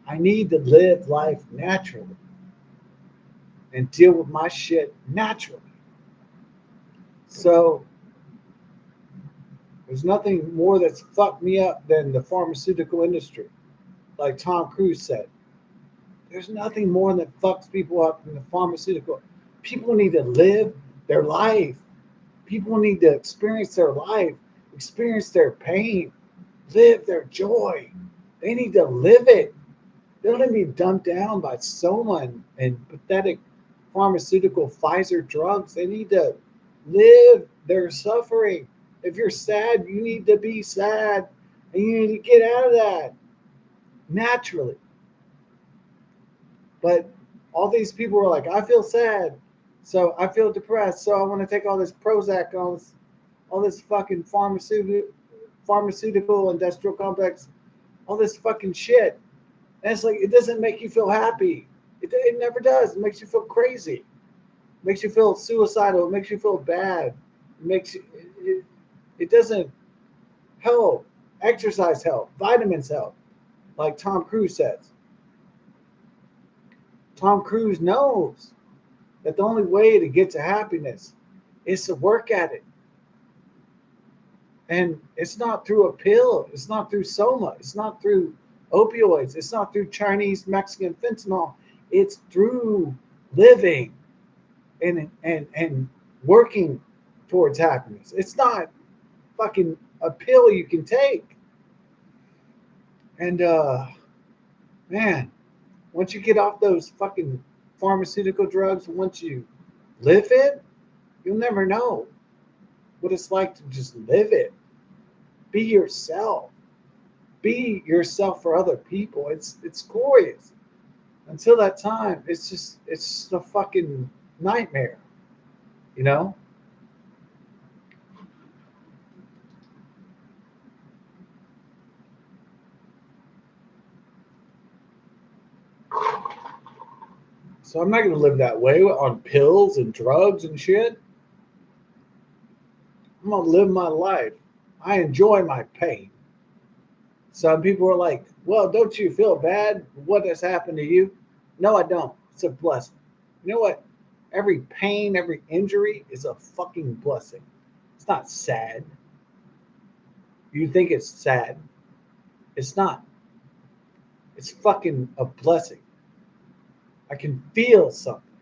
I need to live life naturally and deal with my shit naturally. So there's nothing more that's fucked me up than the pharmaceutical industry. Like Tom Cruise said, there's nothing more that fucks people up than the pharmaceutical. People need to live their life. People need to experience their life, experience their pain, live their joy. They need to live it. They don't need to be dumped down by someone and pathetic pharmaceutical Pfizer drugs. They need to live their suffering. If you're sad, you need to be sad and you need to get out of that naturally. But all these people were like, I feel sad, so I feel depressed, so I want to take all this Prozac, all this fucking pharmaceutical industrial complex, all this fucking shit. And it's like, it doesn't make you feel happy. It never does. It makes you feel crazy. It makes you feel suicidal. It makes you feel bad. It doesn't help. Exercise help. Vitamins help. Like Tom Cruise says. Tom Cruise knows that the only way to get to happiness is to work at it. And it's not through a pill. It's not through Soma. It's not through opioids. It's not through Chinese, Mexican fentanyl. It's through living and working towards happiness. It's not fucking a pill you can take. And man, once you get off those fucking pharmaceutical drugs, once you live it, you'll never know what it's like to just live it. Be yourself. Be yourself for other people. It's glorious. Until that time, it's just a fucking nightmare, you know? So I'm not going to live that way on pills and drugs and shit. I'm going to live my life. I enjoy my pain. Some people are like, well, don't you feel bad what has happened to you? No, I don't. It's a blessing. You know what? Every pain, every injury is a fucking blessing. It's not sad. You think it's sad. It's not. It's fucking a blessing. I can feel something.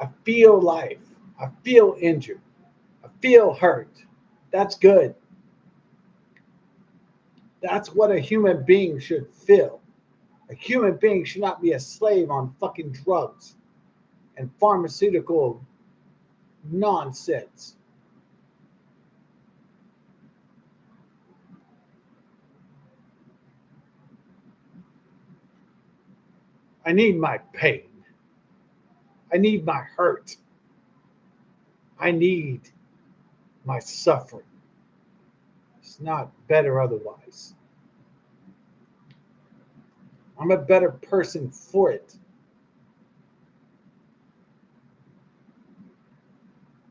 I feel life. I feel injured. I feel hurt. That's good. That's what a human being should feel. A human being should not be a slave on fucking drugs and pharmaceutical nonsense. I need my pain. I need my hurt. I need my suffering. It's not better otherwise. I'm a better person for it.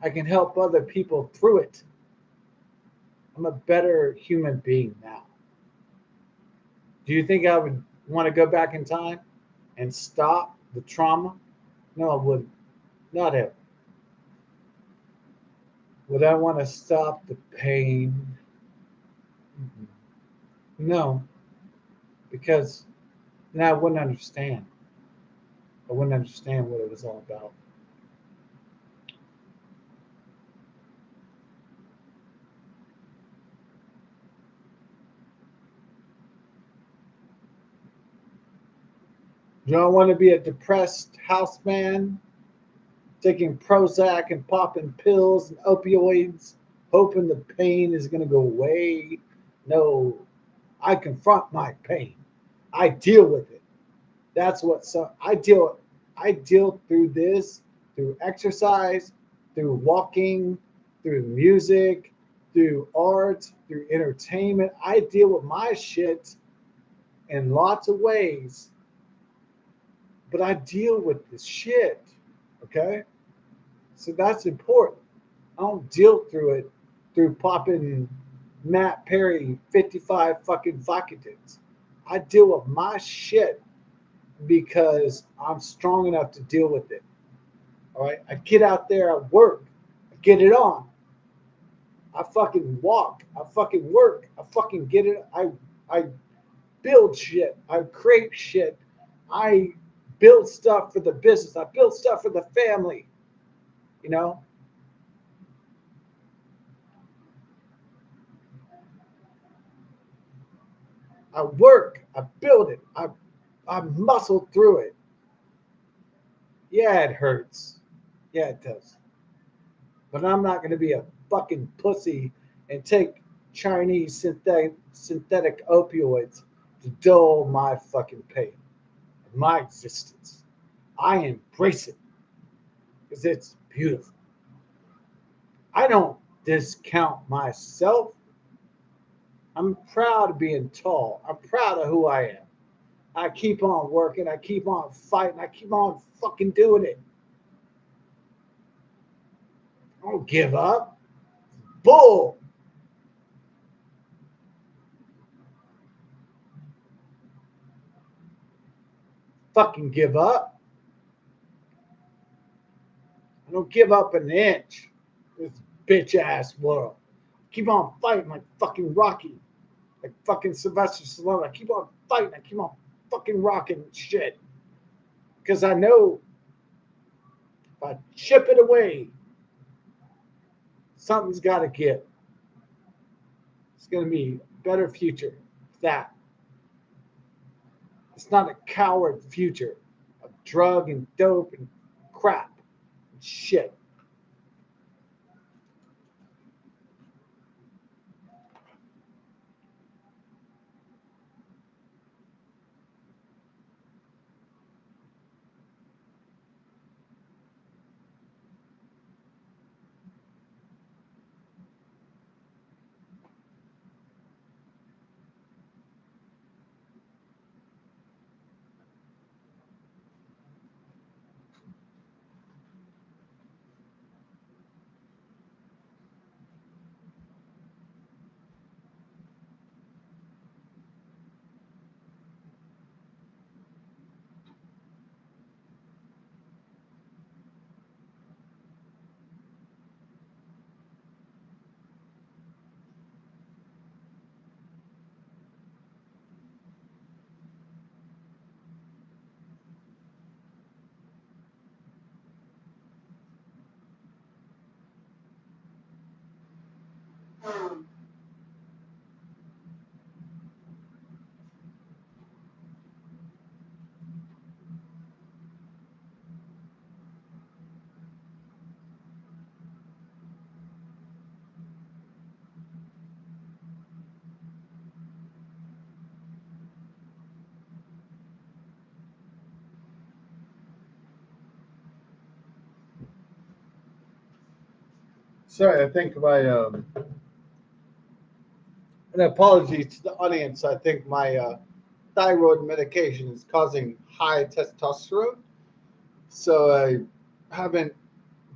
I can help other people through it. I'm a better human being now. Do you think I would want to go back in time and stop the trauma? No, I wouldn't. Not ever. Would I want to stop the pain? No, because then I wouldn't understand. I wouldn't understand what it was all about. You don't want to be a depressed houseman taking Prozac and popping pills and opioids, hoping the pain is going to go away. No, I confront my pain. I deal with it. That's what I deal. I deal through this, through exercise, through walking, through music, through art, through entertainment. I deal with my shit in lots of ways, but I deal with this shit. Okay, so that's important. I don't deal through it through popping Matt Perry 55 fucking Vicodins. I deal with my shit because I'm strong enough to deal with it. All right. I get out there, I work, I get it on. I fucking walk, I fucking work, I fucking get it. I build shit, I create shit, I build stuff for the business, I build stuff for the family, you know. I work, I build it, I muscle through it. Yeah, it hurts. Yeah, it does. But I'm not going to be a fucking pussy and take Chinese synthetic opioids to dull my fucking pain, my existence. I embrace it because it's beautiful. I don't discount myself. I'm proud of being tall. I'm proud of who I am. I keep on working. I keep on fighting. I keep on fucking doing it. I don't give up. Bull. Fucking give up. I don't give up an inch. This bitch ass world. Keep on fighting like fucking Rocky. Like fucking Sylvester Stallone. I keep on fighting. I keep on fucking rocking shit. Because I know if I chip it away, something's got to give. It's going to be a better future. That. It's not a coward future of drug and dope and crap and shit. Sorry, I think my An apology to the audience. I think my thyroid medication is causing high testosterone. So I haven't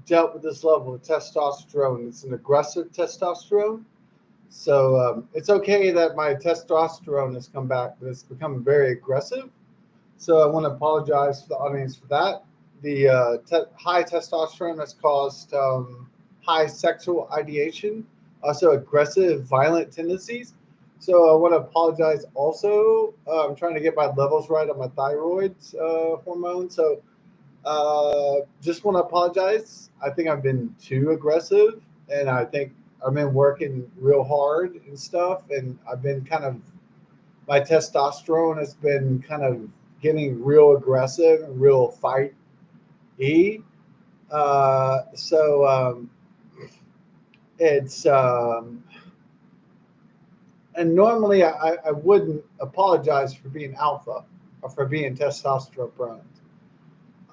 dealt with this level of testosterone. It's an aggressive testosterone. So it's okay that my testosterone has come back, but it's become very aggressive. So I want to apologize to the audience for that. The high testosterone has caused high sexual ideation, also aggressive, violent tendencies. So I want to apologize also. I'm trying to get my levels right on my thyroid hormone. So just want to apologize. I think I've been too aggressive, and I think I've been working real hard and stuff, and I've been kind of my testosterone has been kind of getting real aggressive and real fight y. So it's and normally I wouldn't apologize for being alpha or for being testosterone prone.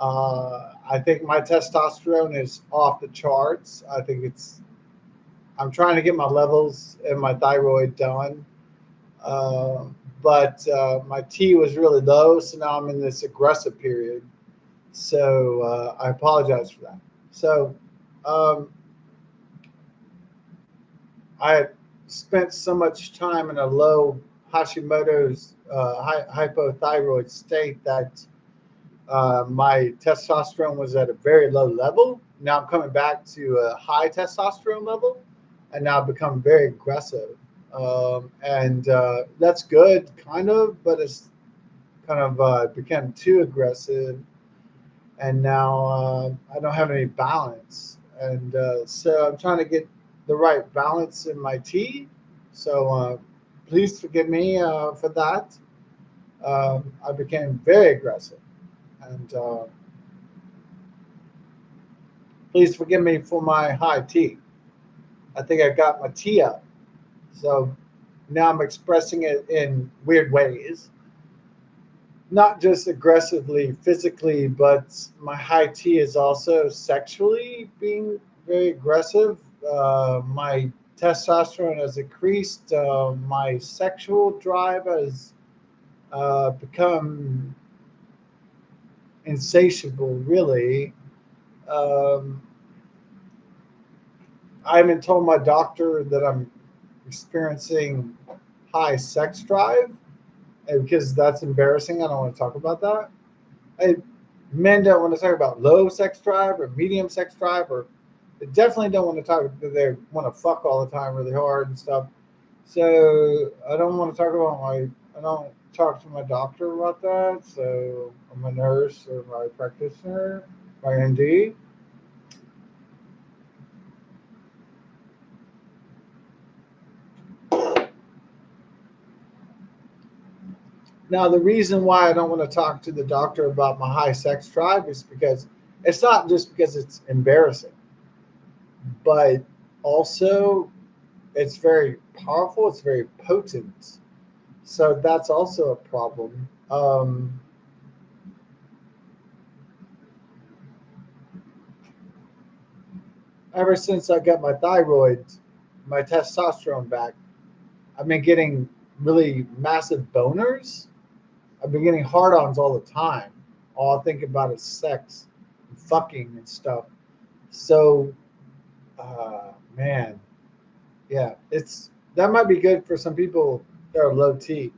I think my testosterone is off the charts. I think I'm trying to get my levels and my thyroid done. Uh, but my T was really low, so now I'm in this aggressive period. So I apologize for that. So um, I had spent so much time in a low Hashimoto's hypothyroid state that my testosterone was at a very low level. Now I'm coming back to a high testosterone level, and now I've become very aggressive. And that's good, kind of, but it's kind of become too aggressive, and now I don't have any balance. And so I'm trying to get the right balance in my tea. So please forgive me for that. I became very aggressive, and please forgive me for my high tea. I think I got my tea up. So now I'm expressing it in weird ways, not just aggressively physically, but my high T is also sexually being very aggressive. My testosterone has increased. My sexual drive has become insatiable, really. Um, I haven't told my doctor that I'm experiencing high sex drive, and because that's embarrassing. I don't want to talk about that. I, Men don't want to talk about low sex drive or medium sex drive, or they definitely don't want to talk. They want to fuck all the time, really hard and stuff. So I don't want to talk about my. I don't talk to my doctor about that. So I'm a nurse or my practitioner, my MD. Now the reason why I don't want to talk to the doctor about my high sex drive is because it's not just because it's embarrassing, but also it's very powerful. It's very potent. So that's also a problem. Ever since I got my thyroid, my testosterone back, I've been getting really massive boners. I've been getting hard-ons all the time. All I think about is sex, and fucking, and stuff. So, man, yeah, it's that might be good for some people that are low T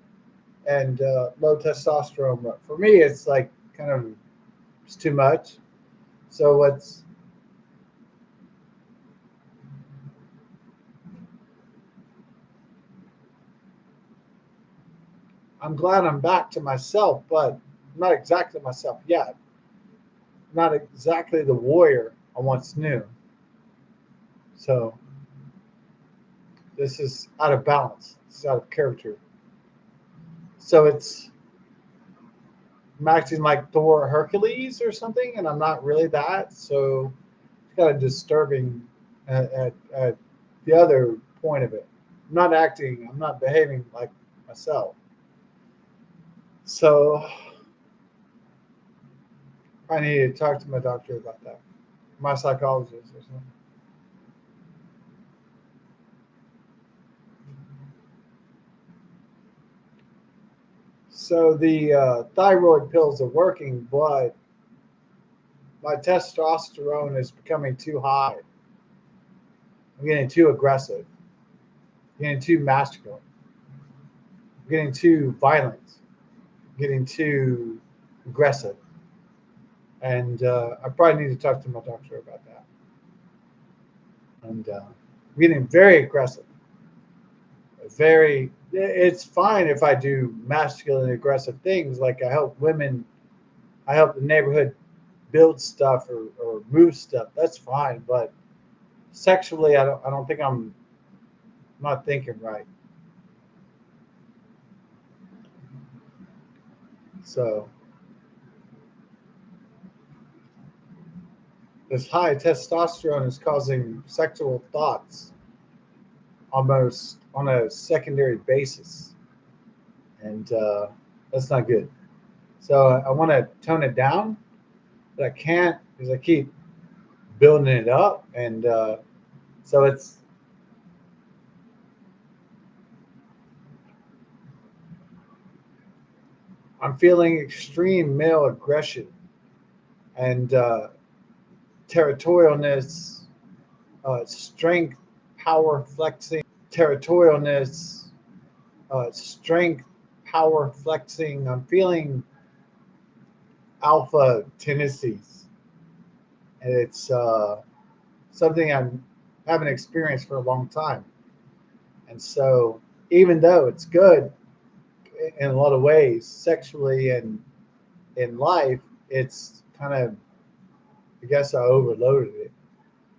and low testosterone, but for me, it's like kind of it's too much. So what's I'm glad I'm back to myself, but I'm not exactly myself yet. I'm not exactly the warrior I once knew. So this is out of balance. This is out of character. So I'm acting like Thor or Hercules or something, and I'm not really that. So it's kind of disturbing at the other point of it. I'm not acting. I'm not behaving like myself. So I need to talk to my doctor about that, my psychologist or something. So the thyroid pills are working, but my testosterone is becoming too high. I'm getting too aggressive, getting too masculine, getting too violent, getting too aggressive. And I probably need to talk to my doctor about that. And I'm getting very aggressive. Very, it's fine if I do masculine aggressive things, like I help women, I help the neighborhood build stuff or move stuff. That's fine. But sexually, I don't think I'm not thinking right. So this high testosterone is causing sexual thoughts almost on a secondary basis, and that's not good. So I want to tone it down, but I can't because I keep building it up, and so I'm feeling extreme male aggression and territorialness, strength, power flexing, territorialness, strength, power flexing. I'm feeling alpha tendencies, and it's something I haven't experienced for a long time. And so, even though it's good in a lot of ways, sexually and in life, it's kind of, I guess, I overloaded it.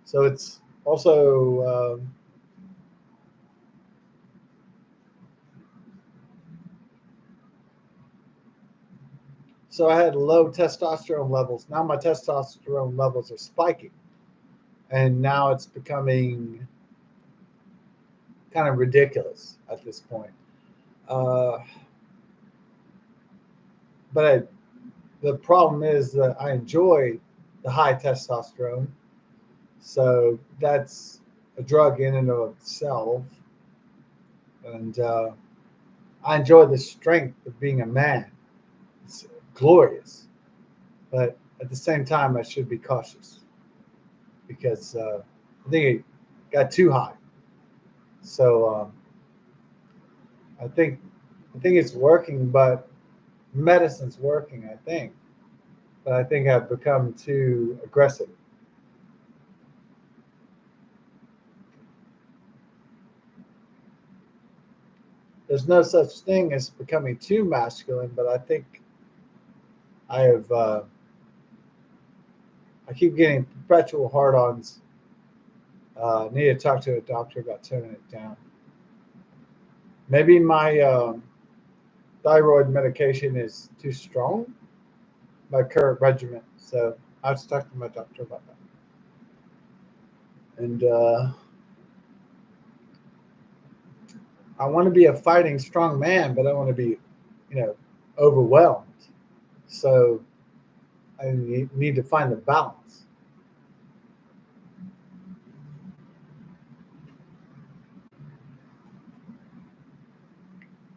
So it's also so I had low testosterone levels. Now my testosterone levels are spiking, and now it's becoming kind of ridiculous at this point. Uh, but the problem is that I enjoy the high testosterone, so that's a drug in and of itself, and I enjoy the strength of being a man. It's glorious, but at the same time, I should be cautious because I think it got too high. So I think it's working, but medicine's working. I think, but I think I've become too aggressive. There's no such thing as becoming too masculine, but I think I have. I keep getting perpetual hard-ons. Need to talk to a doctor about toning it down. Maybe my thyroid medication is too strong, my current regimen. So I have to talk to my doctor about that. And I want to be a fighting strong man, but I want to be, overwhelmed. So I need to find the balance.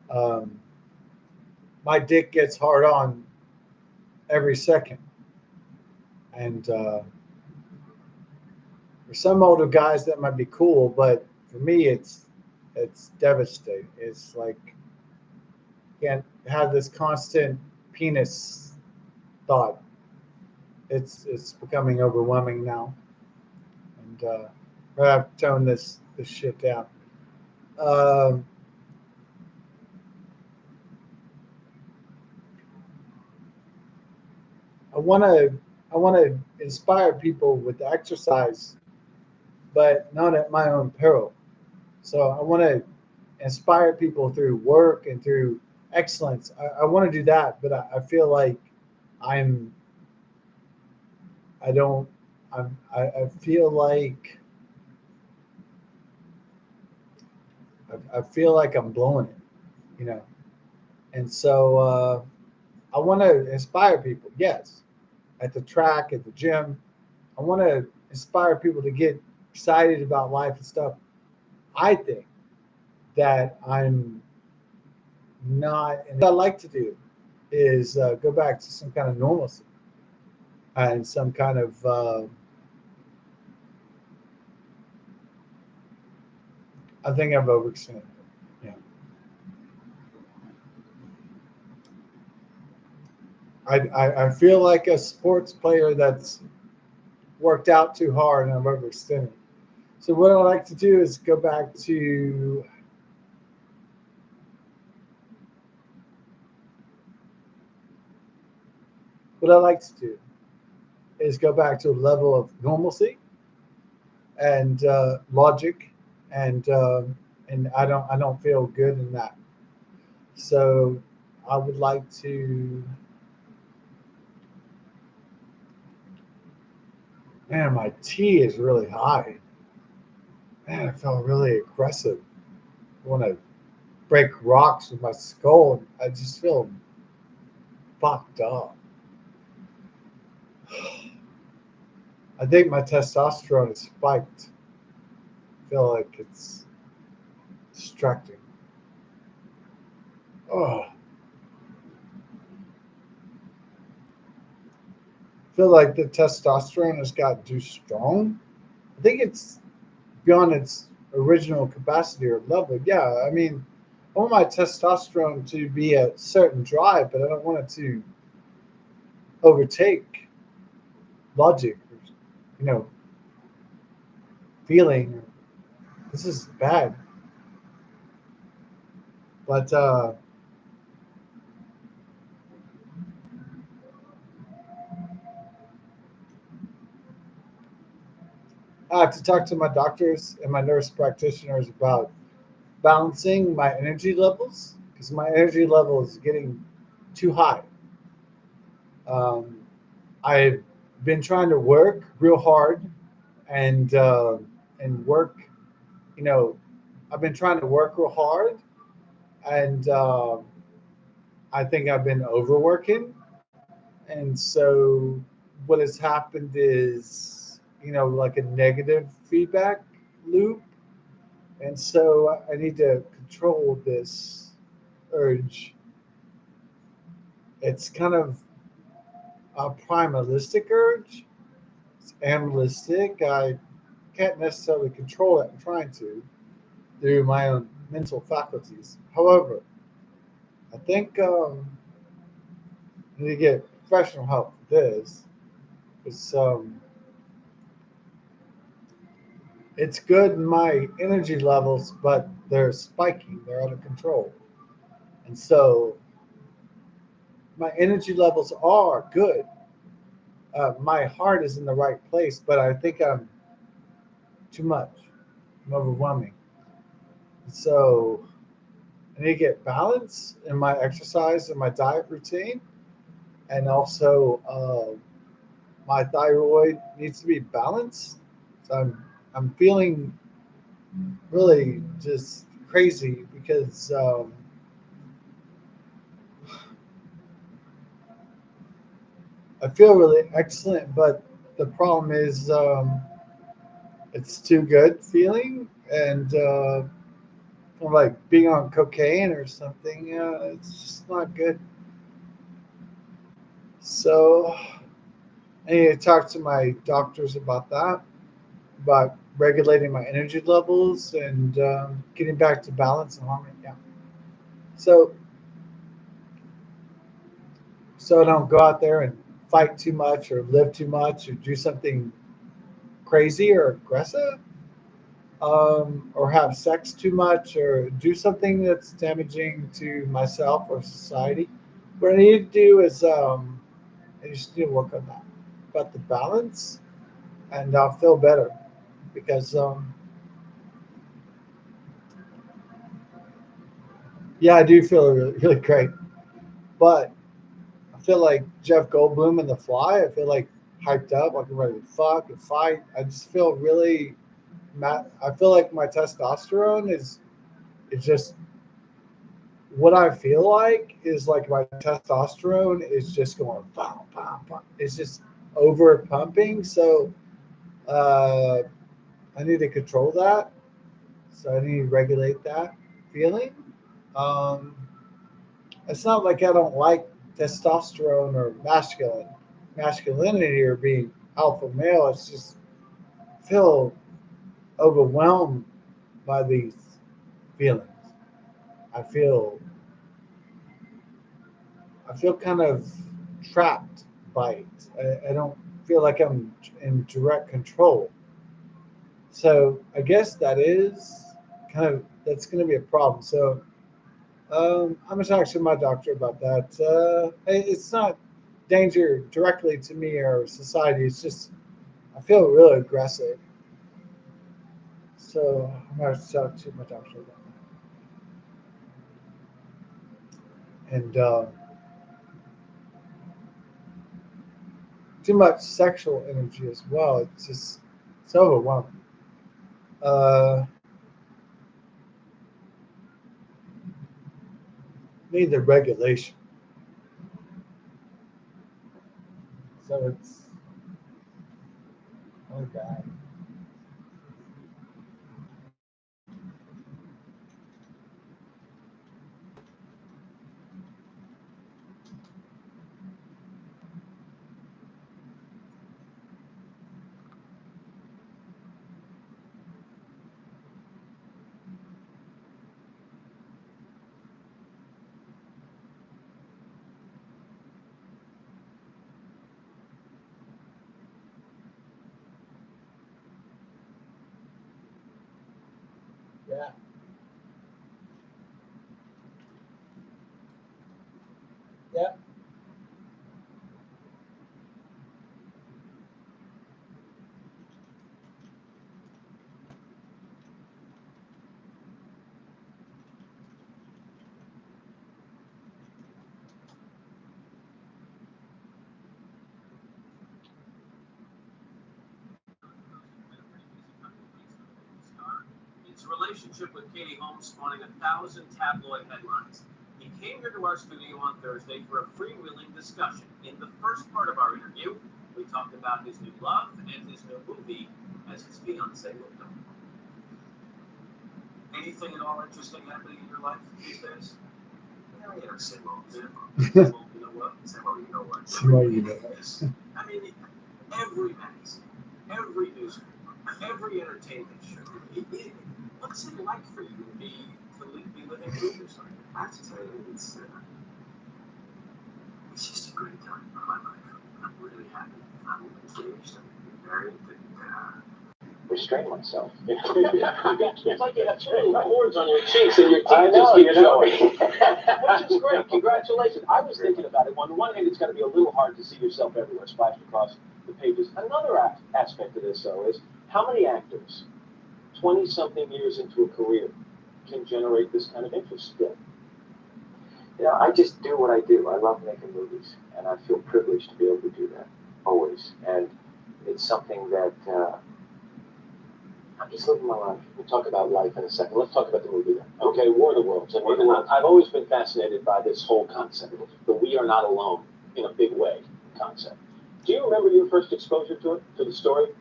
Um, my dick gets hard on every second, and for some older guys that might be cool, but for me, it's devastating. It's like can't have this constant penis thought. It's becoming overwhelming now, and I have to tone this shit down. Um, I want to I want to inspire people with exercise, but not at my own peril. So I want to inspire people through work and through excellence. I want to do that, but I feel like I'm I don't I feel like I feel like I'm blowing it, you know. And so I want to inspire people. Yes, at the track, at the gym, I want to inspire people to get excited about life and stuff. I think that not. And what I like to do is go back to some kind of normalcy and some kind of. I think I've overextended. Yeah, I feel like a sports player that's worked out too hard and I've overextended. So what I like to do is go back to what I like to do is go back to a level of normalcy and logic, and I don't feel good in that. So I would like to. Man, my T is really high. Man, I feel really aggressive. I want to break rocks with my skull. I just feel fucked up. I think my testosterone is spiked. I feel like it's distracting. Oh, I feel like the testosterone has got too strong. I think it's beyond its original capacity or level. Yeah, I mean, I want my testosterone to be a certain drive, but I don't want it to overtake logic or, you know, feeling. This is bad. But I have to talk to my doctors and my nurse practitioners about balancing my energy levels because my energy level is getting too high. Um, I've been trying to work real hard and work. You know, I've been trying to work real hard, and I think I've been overworking. And so, what has happened is, like a negative feedback loop. And so, I need to control this urge. It's kind of a primalistic urge. It's animalistic. I can't necessarily control it. I'm trying to through my own mental faculties. However, I think I need to get professional help for this. It's it's good in my energy levels, but they're spiking. They're out of control, and so my energy levels are good. My heart is in the right place, but I think I'm too much. I'm overwhelming. So I need to get balance in my exercise and my diet routine, and also my thyroid needs to be balanced. So I'm feeling really just crazy because I feel really excellent, but the problem is it's too good feeling, and like being on cocaine or something. It's just not good. So I need to talk to my doctors about that, about regulating my energy levels and getting back to balance and harmony. Yeah. So I don't go out there and fight too much or live too much or do something crazy or aggressive, or have sex too much or do something that's damaging to myself or society. What I need to do is I just need to work on that, about the balance, and I'll feel better because yeah, I do feel really, really great, but I feel like Jeff Goldblum in The Fly. I feel like hyped up, like I'm ready to fuck and fight. I just feel really I feel like my testosterone is just what I feel like is like my testosterone is just going pow, pow, pow. It's just over pumping. So uh, I need to control that. So I need to regulate that feeling. Um, it's not like I don't like testosterone or masculinity or being alpha male. It's just I feel overwhelmed by these feelings. I feel I feel kind of trapped by it. I don't feel like I'm in direct control. So I guess that's going to be a problem. So I'm going to talk to my doctor about that. It's not danger directly to me or society. It's just I feel really aggressive. So I'm going to talk to my doctor about that. And too much sexual energy as well. It's just so overwhelming. Uh, Need the regulation. So it's oh god. Yeah. Yeah. His relationship with Katie Holmes spawning 1,000 tabloid headlines. He came here to our studio on Thursday for a freewheeling discussion. In the first part of our interview, we talked about his new love and his new movie as his fiancee looked on. Anything at all interesting happening in your life these days? Yeah, same old, you know what? Same old, you know what? Yes. I mean, every magazine, every newspaper, every entertainment show. What's it like for you to be living through this? I have to tell you, it's just a great time in my life. I'm really happy. I'm engaged. I'm married. And, restrain myself. It's like you have two cords on your cheeks and your teeth just keep showing. Which is great. Congratulations. I was thinking about it. On the one hand, it's got to be a little hard to see yourself everywhere splashed across the pages. Another aspect of this, though, is how many actors, 20-something years into a career, can generate this kind of interest still? You know, I just do what I do. I love making movies, and I feel privileged to be able to do that, always. And it's something that I'm just living my life. We'll talk about life in a second. Let's talk about the movie then. Okay, War of the Worlds. I've always been fascinated by this whole concept, the we are not alone in a big way concept. Do you remember your first exposure to it, to the story?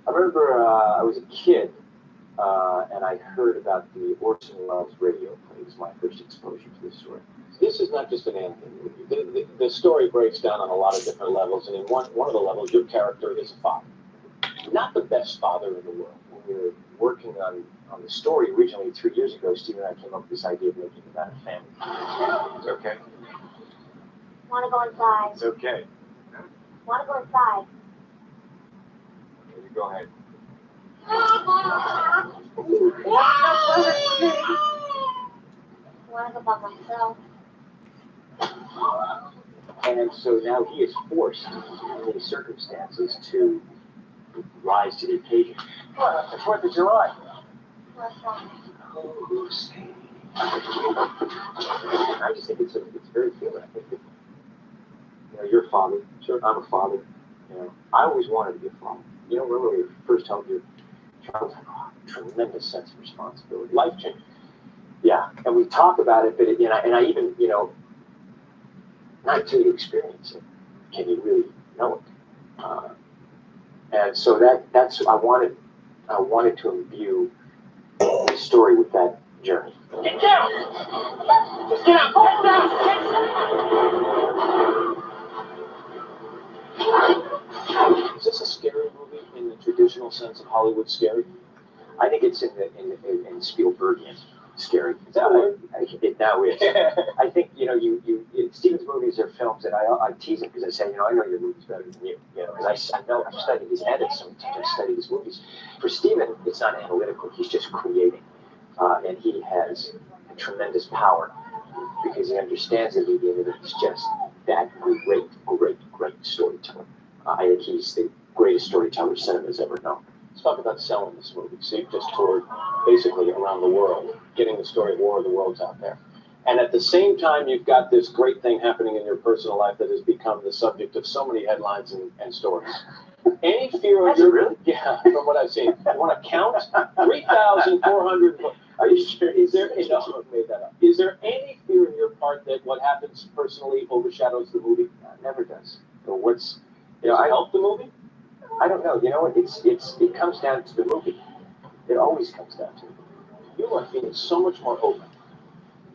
I remember I was a kid, and I heard about the Orson Welles radio play. It was my first exposure to the story. This is not just an anime movie. The story breaks down on a lot of different levels, and in one of the levels, your character is a father. Not the best father in the world. When we were working on the story originally 3 years ago, Steve and I came up with this idea of making it about a family. It's okay. Want to go inside? It's okay. Want to go inside? Okay, you go ahead. Want to go by myself? And so now he is forced, in many circumstances, to rise to the occasion. Well, that's the 4th of July. What's that? Oh, Sadie. I just think it's very human. I think that, you're a father. Sure. I'm a father. I always wanted to be a father. Remember when you first held your child, tremendous sense of responsibility, life changing. Yeah, and we talk about it, but and I even, not until you experience it can you really know it. And so that's I wanted to imbue the story with that journey. Get down! Just get out! Get down! Is this a scary movie in the traditional sense of Hollywood scary? I think it's in Spielbergian scary. Is that what it now is? I think Steven's movies are films that I tease him because I say, I know your movie's better than you. Because I know I've studied his edits so much. I've studied his movies. For Steven, it's not analytical. He's just creating, and he has a tremendous power because he understands the medium and he's just that great storyteller. I think he's the greatest storyteller cinema's ever known. Let's talk about selling this movie. So you've just toured basically around the world, getting the story of War of the Worlds out there. And at the same time, you've got this great thing happening in your personal life that has become the subject of so many headlines and stories. Any fear of your... Really? Yeah, from what I've seen. You want to count? 3,400... Are you sure? Is there... No, I made that up. Is there any fear in your part that what happens personally overshadows the movie? It never does. So what's... Does it help the movie? I don't know. You know what? It comes down to the movie. It always comes down to it. You are being so much more open.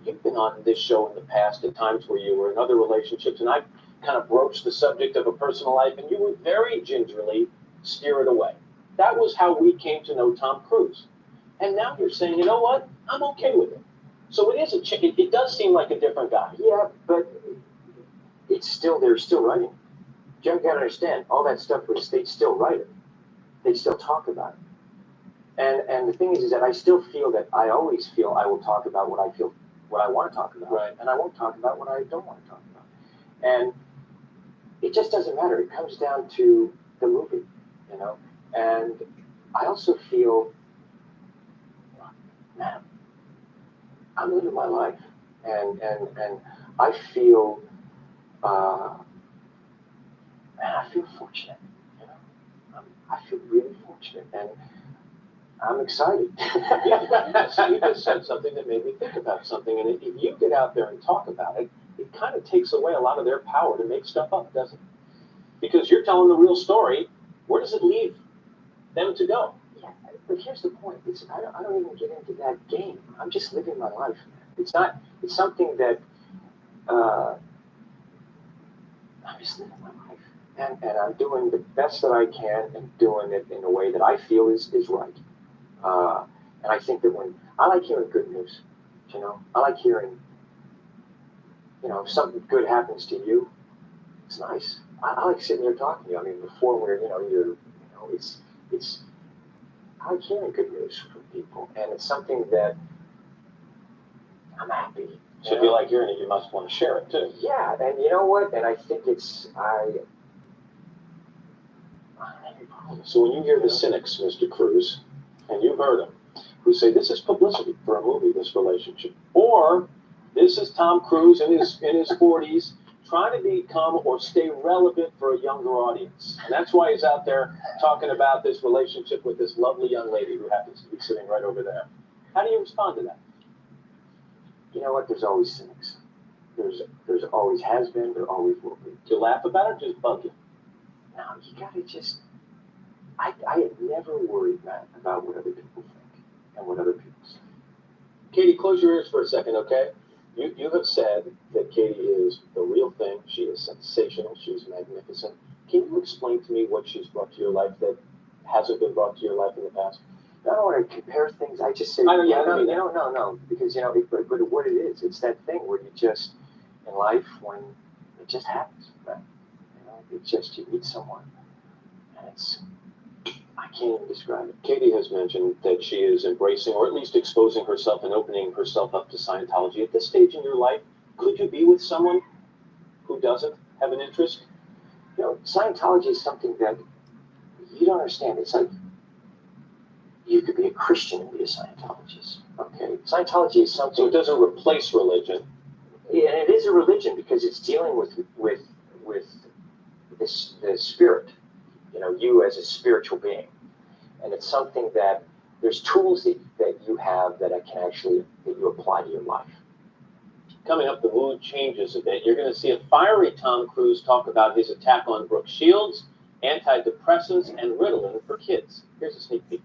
You've been on this show in the past at times where you were in other relationships, and I kind of broached the subject of a personal life, and you would very gingerly steer it away. That was how we came to know Tom Cruise. And now you're saying, you know what? I'm okay with it. So it is it does seem like a different guy. Yeah, but they're still writing. You got to understand, all that stuff they'd still write it. They'd still talk about it. And the thing is that I still feel that I always feel I will talk about what I feel, what I want to talk about. Right. And I won't talk about what I don't want to talk about. And it just doesn't matter. It comes down to the movie, And I also feel, man, I'm living my life. And I feel, I feel fortunate, I feel really fortunate, and I'm excited. So you just said something that made me think about something, and if you get out there and talk about it, it kind of takes away a lot of their power to make stuff up, doesn't it? Because you're telling the real story. Where does it leave them to go? Yeah, but here's the point. I don't even get into that game. I'm just living my life. It's something that I'm just living my life. And I'm doing the best that I can and doing it in a way that I feel is right. And I think that I like hearing good news, I like hearing, if something good happens to you, it's nice. I like sitting here talking to you. I mean, before where, I like hearing good news from people. And it's something that I'm happy. So if you like hearing it, you must want to share it too. Yeah, and you know what? And I think so when you hear the cynics, Mr. Cruise, and you've heard them, who say this is publicity for a movie, this relationship, or this is Tom Cruise in his 40s trying to become or stay relevant for a younger audience, and that's why he's out there talking about this relationship with this lovely young lady who happens to be sitting right over there. How do you respond to that? You know what? There's always cynics. There's always has been. There always will be. Do you laugh about it or just bug you? No, you gotta just. I had never worried, Matt, about what other people think and what other people say. Katie, close your ears for a second, okay? You have said that Katie is the real thing. She is sensational. She's magnificent. Can you explain to me what she's brought to your life that hasn't been brought to your life in the past? I don't want to compare things. I just say, no, because, but what it is, it's that thing where you just, in life, when it just happens, right? It's just, you meet someone, and I can't even describe it. Katie has mentioned that she is embracing, or at least exposing herself and opening herself up to Scientology. At this stage in your life, could you be with someone who doesn't have an interest? Scientology is something that you don't understand. It's like you could be a Christian and be a Scientologist. Okay, Scientology is something. So it doesn't replace religion. Yeah, and it is a religion because it's dealing with the spirit. You as a spiritual being, and it's something that there's tools that you have that you apply to your life. Coming up, the mood changes a bit. You're going to see a fiery Tom Cruise talk about his attack on Brooke Shields, antidepressants, and Ritalin for kids. Here's a sneak peek.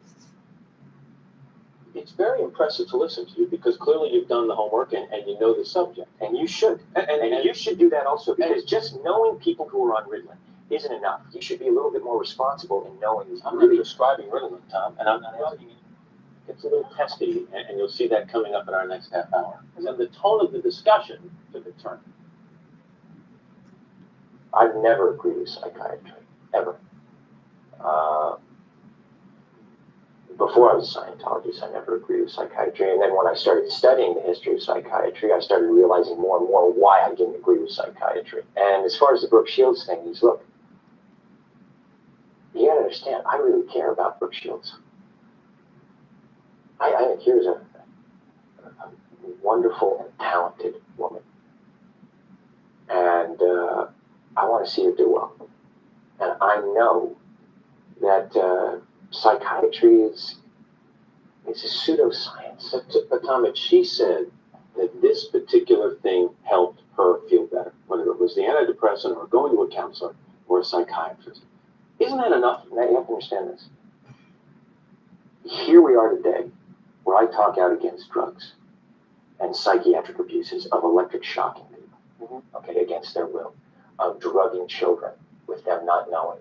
It's very impressive to listen to you because clearly you've done the homework and you know the subject. And you should. And you should do that also, because just knowing people who are on Ritalin isn't enough. You should be a little bit more responsible in knowing. I'm not prescribing Ritalin, Tom, and I'm not asking you. It's a little testy, and you'll see that coming up in our next half hour. And then the tone of the discussion took a turn. I've never agreed with psychiatry, ever. Before I was a Scientologist, I never agreed with psychiatry. And then when I started studying the history of psychiatry, I started realizing more and more why I didn't agree with psychiatry. And as far as the Brooke Shields thing is, look, you gotta understand, I really care about Brooke Shields. I think here's a wonderful and talented woman. And I want to see her do well. And I know that psychiatry is a pseudoscience. But Tom, if she said that this particular thing helped her feel better, whether it was the antidepressant or going to a counselor or a psychiatrist, isn't that enough? Now you have to understand this. Here we are today, where I talk out against drugs and psychiatric abuses of electric shocking people, okay, against their will, of drugging children with them not knowing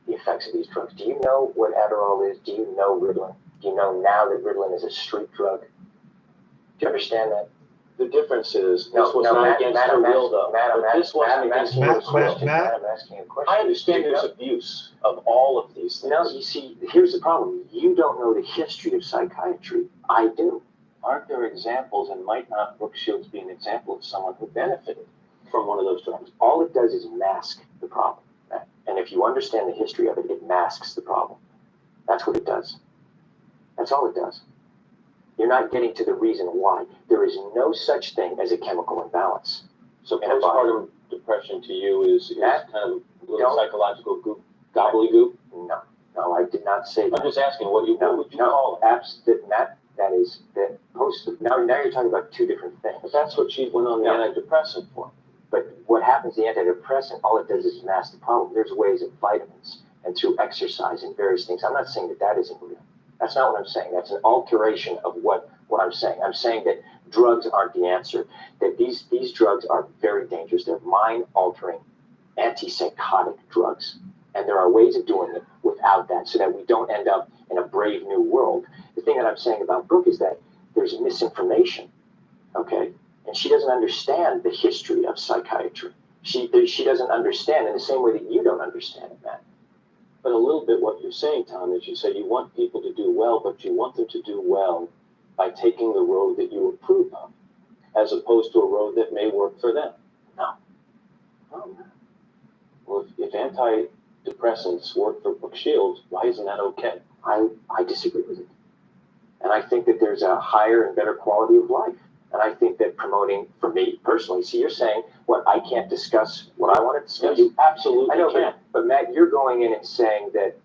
the effects of these drugs. Do you know what Adderall is? Do you know Ritalin? Do you know now that Ritalin is a street drug? Do you understand that? The difference is this was not against her will, though. But this wasn't against her will. I'm asking a question. I understand there's abuse of all of these things. No, you see, here's the problem. You don't know the history of psychiatry. I do. Aren't there examples, and might not Brooke Shields be an example of someone who benefited from one of those drugs? All it does is mask the problem. And if you understand the history of it, it masks the problem. That's what it does. That's all it does. You're not getting to the reason why. There is no such thing as a chemical imbalance. So postpartum depression to you is kind of a little psychological gobbledygook? No, I did not say that. I'm just asking what would you call it? That is that post. Now you're talking about two different things. But that's what she went on the antidepressant for. But what happens, the antidepressant, all it does is mask the problem. There's ways of vitamins and through exercise and various things. I'm not saying that that isn't real. That's not what I'm saying. That's an alteration of what I'm saying. I'm saying that drugs aren't the answer, that these drugs are very dangerous. They're mind-altering, antipsychotic drugs. And there are ways of doing it without that so that we don't end up in a brave new world. The thing that I'm saying about Brooke is that there's misinformation, okay? And she doesn't understand the history of psychiatry. She doesn't understand in the same way that you don't understand it, Matt. But a little bit what you're saying, Tom, is you say you want people to do well, but you want them to do well by taking the road that you approve of, as opposed to a road that may work for them. No. Well, if antidepressants work for Brooke Shields, why isn't that okay? I disagree with it. And I think that there's a higher and better quality of life. And I think that promoting, for me personally, see, you're saying, what, I can't discuss what I want to discuss? No, you absolutely I know, can. But Matt, you're going in and saying that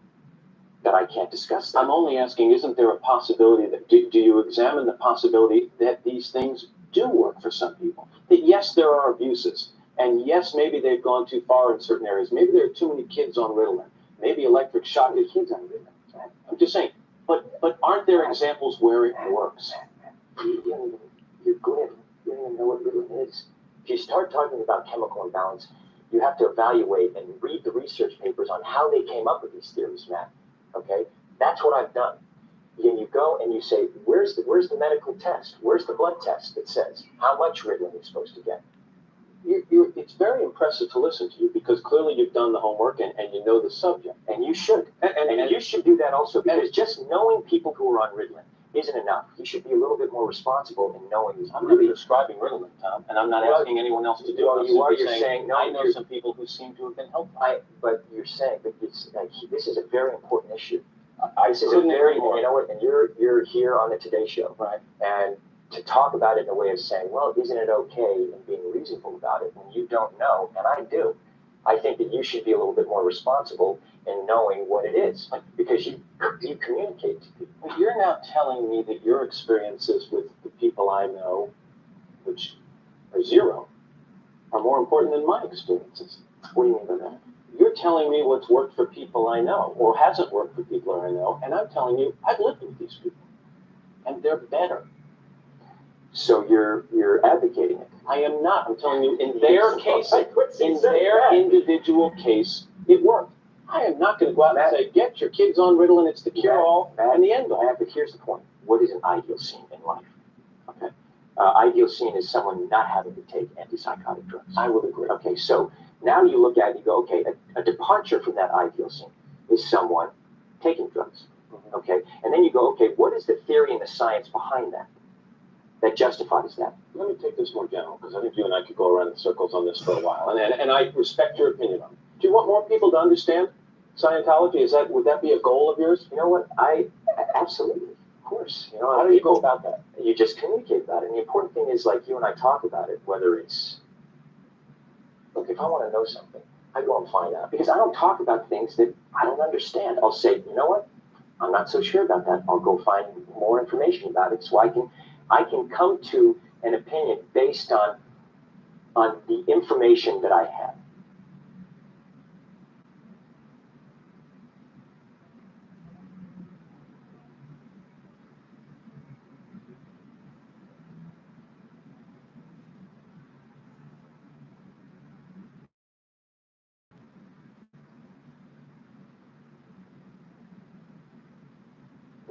I can't discuss that. I'm only asking, isn't there a possibility that, do you examine the possibility that these things do work for some people? That yes, there are abuses. And yes, maybe they've gone too far in certain areas. Maybe there are too many kids on Ritalin. Maybe electric shock the kids on Ritalin. I'm just saying, but aren't there examples where it works? You're glib. You don't even know what Ritalin is. If you start talking about chemical imbalance, you have to evaluate and read the research papers on how they came up with these theories, Matt. Okay? That's what I've done. And you go and you say, where's the medical test? Where's the blood test that says how much Ritalin you're supposed to get? It's very impressive to listen to you because clearly you've done the homework and you know the subject. And you should. And you should do that also, because just knowing people who are on Ritalin isn't enough. You should be a little bit more responsible in knowing. I'm really prescribing Ritalin, Tom, and I'm not asking anyone else to do it. You're saying, no, I know some people who seem to have been helped. But you're saying, but it's like, this is a very important issue. This is a very, you know what, and you're here on the Today Show, right? And to talk about it in a way of saying, well, isn't it okay, and being reasonable about it when you don't know, and I do. I think that you should be a little bit more responsible in knowing what it is, because you communicate to people. You're now telling me that your experiences with the people I know, which are zero, are more important than my experiences. What do you mean by that? You're telling me what's worked for people I know, or hasn't worked for people I know, and I'm telling you I've lived with these people. and they're better. So you're advocating it. I am not. I'm telling you, in their case, in their individual case, it worked. I am not going to go out and say, get your kids on Ritalin, it's the cure-all and the end-all. Matt, but here's the point. What is an ideal scene in life? Okay. Ideal scene is someone not having to take antipsychotic drugs. I would agree. Okay, so now you look at it and you go, okay, a departure from that ideal scene is someone taking drugs. Okay, and then you go, okay, what is the theory and the science behind that justifies that? Let me take this more general, because I think you and I could go around in circles on this for a while, and I respect your opinion on it. Do you want more people to understand Scientology? Would that be a goal of yours? You know what? Absolutely, of course. You know, How do you go about that? You just communicate about it. And the important thing is, like, you and I talk about it, whether it's, look, if I want to know something, I go and find out. Because I don't talk about things that I don't understand. I'll say, you know what? I'm not so sure about that. I'll go find more information about it so I can come to an opinion based on the information that I have.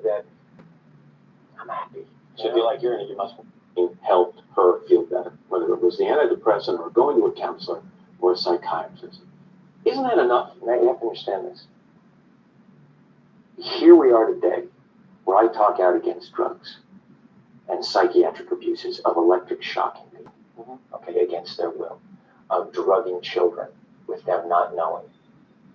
That I'm happy. So if you like hearing it, you must have helped her feel better, whether it was the antidepressant or going to a counselor or a psychiatrist. Isn't that enough? Now you have to understand this. Here we are today, where I talk out against drugs and psychiatric abuses of electric shocking people, okay, against their will, of drugging children with them not knowing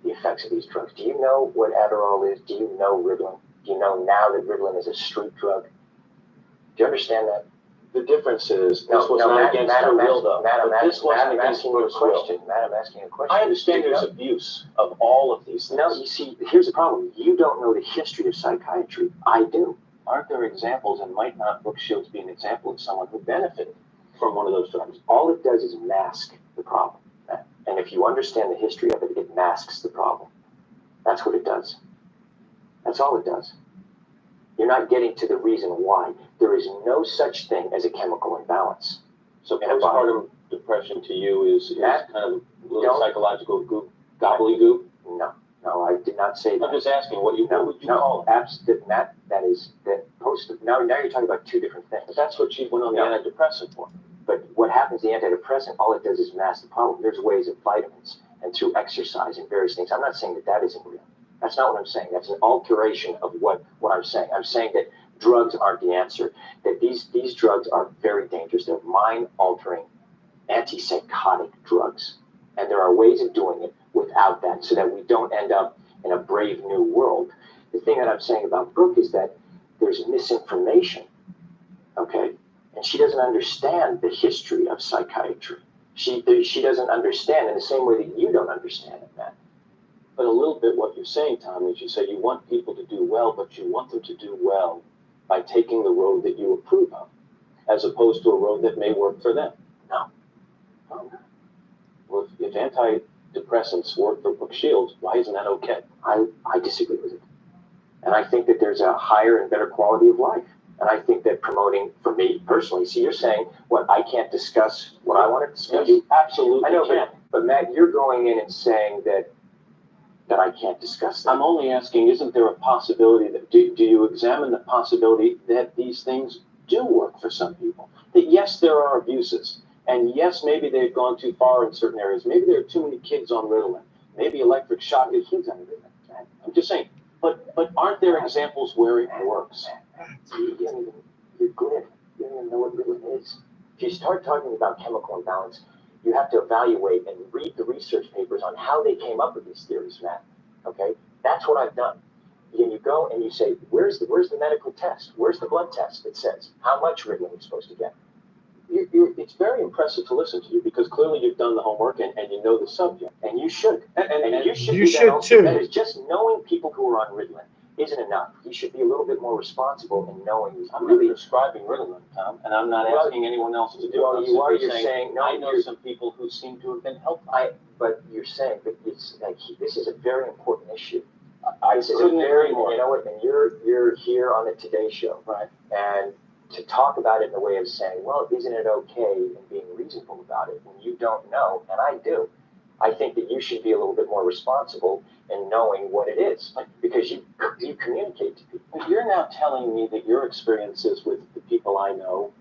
the effects of these drugs. Do you know what Adderall is? Do you know Ritalin? Do you know now that Ritalin is a street drug? Do you understand that? The difference is, this was not against her will, though. Matt, This wasn't against asking you a Brooke's will. question. Matt, I'm asking you a question. I understand there's abuse of all of these things. No, you see, here's the problem. You don't know the history of psychiatry. I do. Aren't there examples, and might not Brooke Shields be an example of someone who benefited from one of those drugs? All it does is mask the problem. And if you understand the history of it, it masks the problem. That's what it does. That's all it does. You're not getting to the reason why. There is no such thing as a chemical imbalance. So postpartum depression to you is kind of a little psychological gobbledygook? No, I did not say that. I'm just asking what would you call it? Now you're talking about two different things. But that's what she went on the antidepressant for. But what happens, the antidepressant, all it does is mask the problem. There's ways of vitamins and through exercise and various things. I'm not saying that isn't real. That's not what I'm saying. That's an alteration of what I'm saying. I'm saying that drugs aren't the answer, that these drugs are very dangerous. They're mind-altering, antipsychotic drugs. And there are ways of doing it without that so that we don't end up in a brave new world. The thing that I'm saying about Brooke is that there's misinformation, okay? And she doesn't understand the history of psychiatry. She doesn't understand in the same way that you don't understand it, Matt. But a little bit what you're saying, Tom, is you say you want people to do well, but you want them to do well by taking the road that you approve of, as opposed to a road that may work for them. No. Well, if antidepressants work for Brooke Shields, why isn't that okay? I disagree with it. And I think that there's a higher and better quality of life. And I think that promoting, for me personally, see, you're saying, I can't discuss what I want to discuss? You absolutely can. But Matt, you're going in and saying that I can't discuss that. I'm only asking, isn't there a possibility that, do you examine the possibility that these things do work for some people? That yes, there are abuses. And yes, maybe they've gone too far in certain areas. Maybe there are too many kids on Ritalin. Maybe electric shock is kids on Ritalin. I'm just saying. But aren't there examples where it works? You're good. You don't even know what Ritalin is. If you start talking about chemical imbalance, you have to evaluate and read the research papers on how they came up with these theories, Matt. Okay? That's what I've done. And you go and you say, where's the medical test? Where's the blood test that says how much Ritalin you're supposed to get? It's very impressive to listen to you because clearly you've done the homework and you know the subject. And you should. And you should. You should too. That is just knowing people who are on Ritalin isn't enough. You should be a little bit more responsible in knowing. I'm really prescribing Ritalin, Tom, and I'm not asking anyone else to do it. Well, you are. You're saying no. I know some people who seem to have been helped. But you're saying that it's like this is a very important issue. This is a couldn't very, agree more. you know what, and you're here on the Today Show. Right. And to talk about it in the way of saying, well, isn't it okay, and being reasonable about it when you don't know, and I do. I think that you should be a little bit more responsible in knowing what it is, because you communicate to people. But you're now telling me that your experiences with the people I know,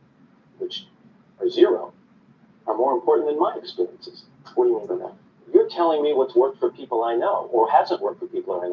which are zero, are more important than my experiences. What do you mean by that? You're telling me what's worked for people I know, or hasn't worked for people I know.